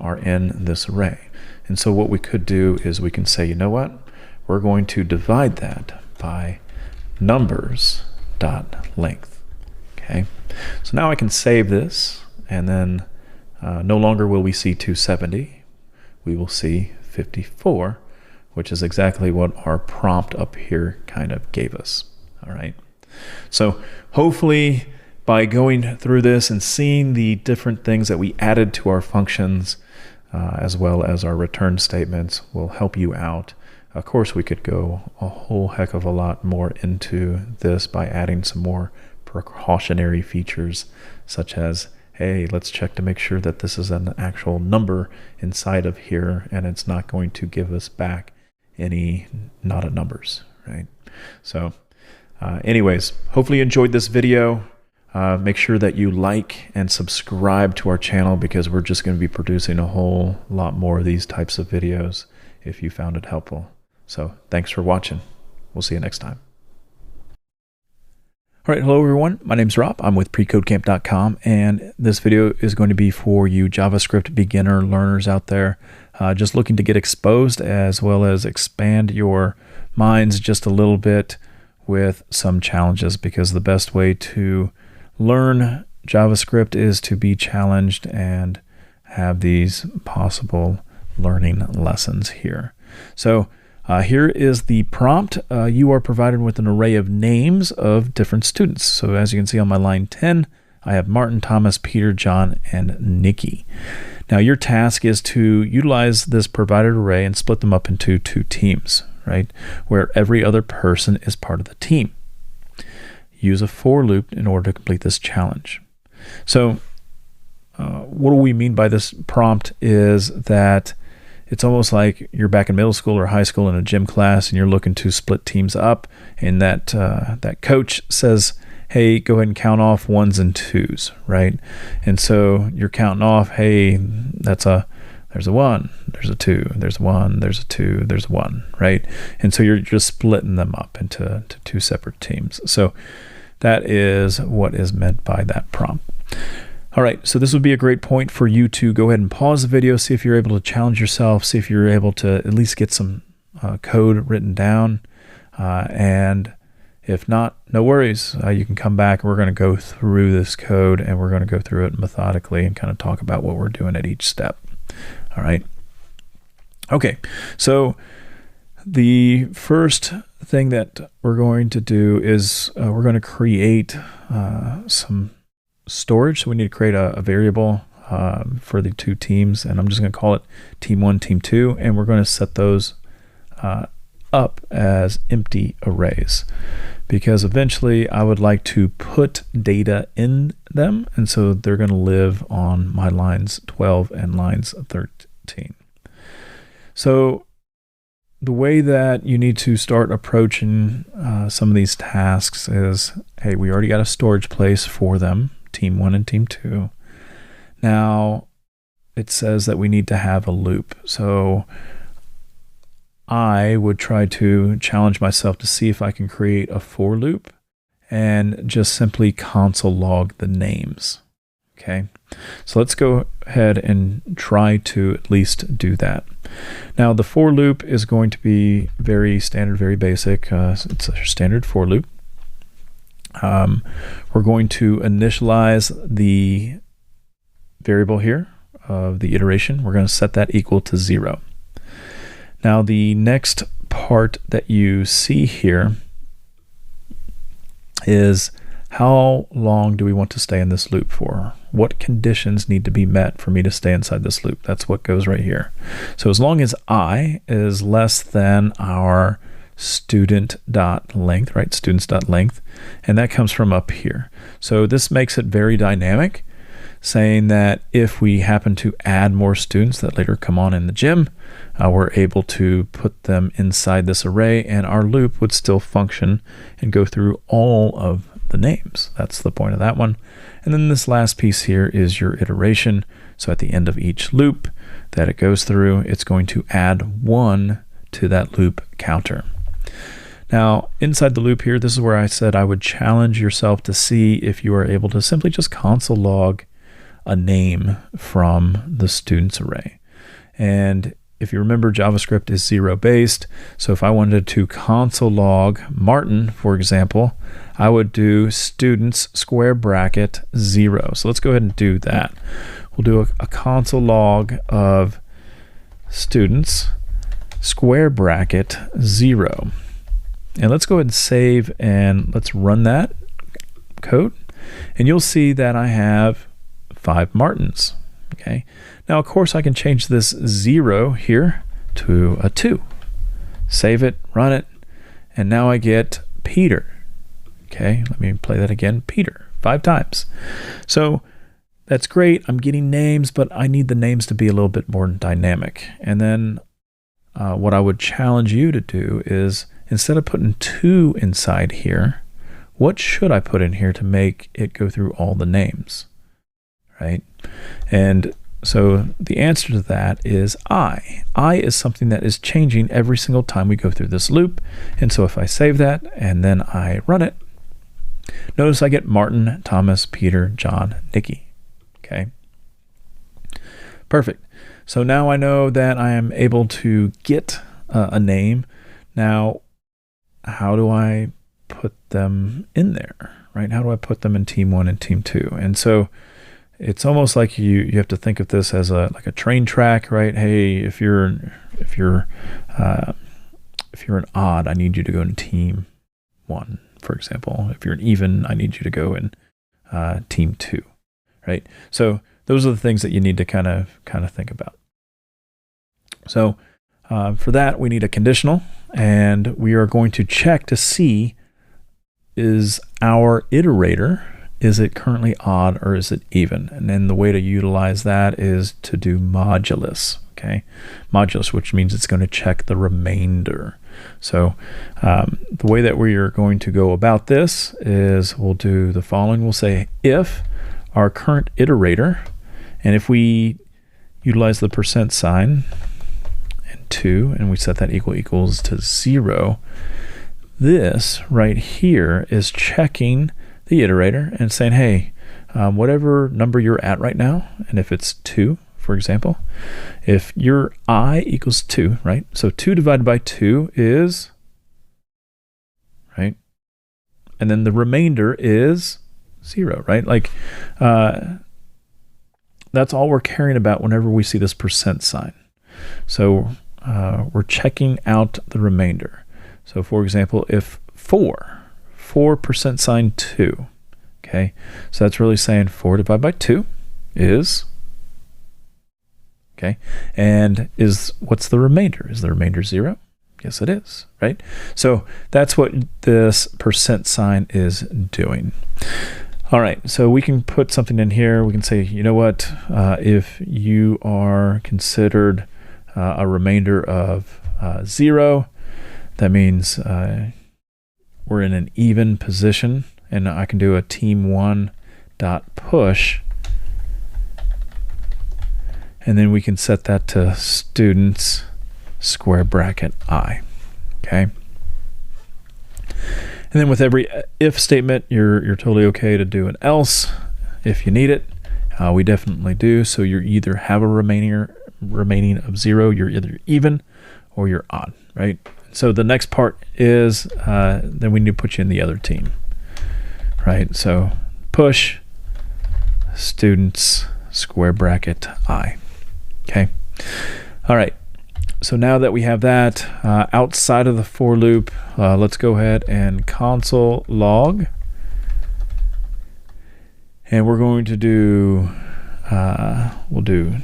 Speaker 5: are in this array? And so what we could do is we can say, you know what? We're going to divide that by numbers.length. Okay, so now I can save this, and then no longer will we see 270. We will see 54, which is exactly what our prompt up here kind of gave us. All right. So hopefully by going through this and seeing the different things that we added to our functions, as well as our return statements, will help you out. Of course, we could go a whole heck of a lot more into this by adding some more precautionary features, such as, hey, let's check to make sure that this is an actual number inside of here and it's not going to give us back any not a numbers, right? So anyways, hopefully you enjoyed this video. Make sure that you like and subscribe to our channel, because we're just going to be producing a whole lot more of these types of videos if you found it helpful. So thanks for watching. We'll see you next time. All right, hello everyone. My name's Rob. I'm with precodecamp.com, and this video is going to be for you JavaScript beginner learners out there, just looking to get exposed as well as expand your minds just a little bit with some challenges, because the best way to learn JavaScript is to be challenged and have these possible learning lessons here. So here is the prompt. You are provided with an array of names of different students. So as you can see on my line 10, I have Martin, Thomas, Peter, John, and Nikki. Now your task is to utilize this provided array and split them up into two teams, right? Where every other person is part of the team. Use a for loop in order to complete this challenge. So what do we mean by this prompt is that it's almost like you're back in middle school or high school in a gym class and you're looking to split teams up, and that coach says, hey, go ahead and count off ones and twos, right? And so you're counting off, hey, there's a 1, there's a 2, there's a 1, there's a 2, there's a 1, right? And so you're just splitting them up into two separate teams. So that is what is meant by that prompt. All right, so this would be a great point for you to go ahead and pause the video, see if you're able to challenge yourself, see if you're able to at least get some code written down. And if not, no worries. You can come back. We're going to go through this code, and we're going to go through it methodically and kind of talk about what we're doing at each step. All right. Okay, so the first thing that we're going to do is we're going to create some storage. So we need to create a variable for the two teams, and I'm just going to call it team 1, team 2, and we're going to set those up as empty arrays, because eventually I would like to put data in them, and so they're going to live on my lines 12 and lines 13. So the way that you need to start approaching some of these tasks is, hey, we already got a storage place for them, team 1 and team 2. Now it says that we need to have a loop. So I would try to challenge myself to see if I can create a for loop and just simply console log the names. Okay, so let's go ahead and try to at least do that. Now the for loop is going to be very standard, very basic. It's a standard for loop. We're going to initialize the variable here of the iteration. We're going to set that equal to 0. Now the next part that you see here is, how long do we want to stay in this loop for? What conditions need to be met for me to stay inside this loop? That's what goes right here. So as long as I is less than our student.length, right? Students.length, and that comes from up here. So this makes it very dynamic. saying that if we happen to add more students that later come on in the gym, we're able to put them inside this array, and our loop would still function and go through all of the names. That's the point of that one. And then this last piece here is your iteration. So at the end of each loop that it goes through, it's going to add 1 to that loop counter. Now, inside the loop here, this is where I said I would challenge yourself to see if you are able to simply just console log a name from the students array. And if you remember, JavaScript is 0 based. So if I wanted to console log Martin, for example, I would do students square bracket 0. So let's go ahead and do that. We'll do a console log of students square bracket 0. And let's go ahead and save and let's run that code. And you'll see that I have 5 Martins. Okay. Now, of course, I can change this 0 here to a 2. Save it, run it, and now I get Peter. Okay, let me play that again. Peter, 5 times. So that's great. I'm getting names, but I need the names to be a little bit more dynamic. And then what I would challenge you to do is, instead of putting 2 inside here, what should I put in here to make it go through all the names, right? And so the answer to that is I. I is something that is changing every single time we go through this loop. And so if I save that and then I run it, notice I get Martin, Thomas, Peter, John, Nikki. Okay. Perfect. So now I know that I am able to get a name. Now, how do I put them in there, right? How do I put them in team 1 and team 2? And so it's almost like you have to think of this as like a train track, right? Hey, if you're an odd, I need you to go in team 1, for example. If you're an even, I need you to go in team 2, right? So those are the things that you need to kind of think about. So for that, we need a conditional, and we are going to check to see, is our iterator, is it currently odd or is it even? And then the way to utilize that is to do modulus, okay? Modulus, which means it's going to check the remainder. So the way that we are going to go about this is we'll do the following. We'll say if our current iterator, and if we utilize the %, and 2, and we set that equals to 0, this right here is checking the iterator and saying, hey, whatever number you're at right now, and if it's 2, for example, if your I equals 2, right? So 2 divided by 2 is, right? And then the remainder is 0, right? Like, that's all we're caring about whenever we see this %. So we're checking out the remainder. So for example, if 4% 2, okay, so that's really saying 4 divided by 2 is, okay, and what's the remainder? Is the remainder 0? Yes, it is, right? So that's what this % is doing. All right, so we can put something in here. We can say, you know what, if you are considered a remainder of 0, that means we're in an even position, and I can do a team1.push, and then we can set that to students square bracket I, okay? And then with every if statement, you're totally okay to do an else if you need it. We definitely do. So you either have a remaining of 0, you're either even or you're odd, right? So the next part is then we need to put you in the other team, right? So push students square bracket I, okay? All right. So now that we have that outside of the for loop, let's go ahead and console log. And we're going to do, we'll do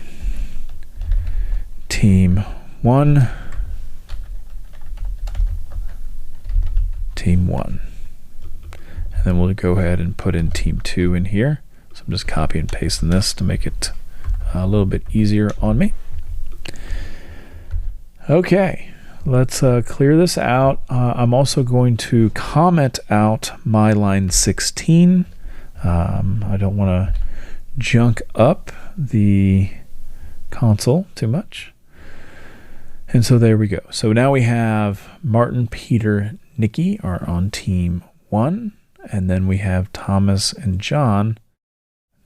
Speaker 5: team 1, team 1. And then we'll go ahead and put in team 2 in here. So I'm just copy and pasting this to make it a little bit easier on me. Okay, let's clear this out. I'm also going to comment out my line 16. I don't want to junk up the console too much. And so there we go. So now we have Martin, Peter, Nikki are on team 1, and then we have Thomas and John,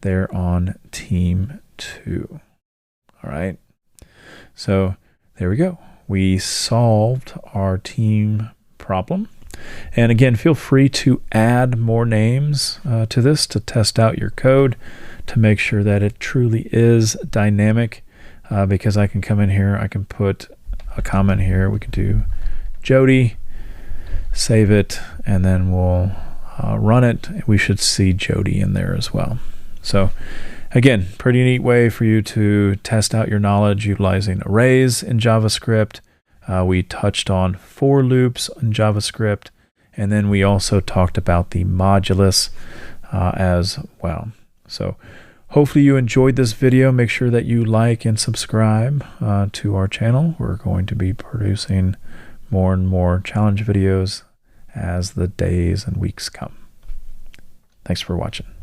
Speaker 5: they're on team 2. All right. So there we go. We solved our team problem. And again, feel free to add more names to this to test out your code to make sure that it truly is dynamic, because I can come in here, I can put a comment here, we can do Jody, save it, and then we'll run it. We should see Jody in there as well. So again, pretty neat way for you to test out your knowledge utilizing arrays in JavaScript. We touched on for loops in JavaScript, and then we also talked about the modulus as well. So hopefully you enjoyed this video. Make sure that you like and subscribe to our channel. We're going to be producing more and more challenge videos as the days and weeks come. Thanks for watching.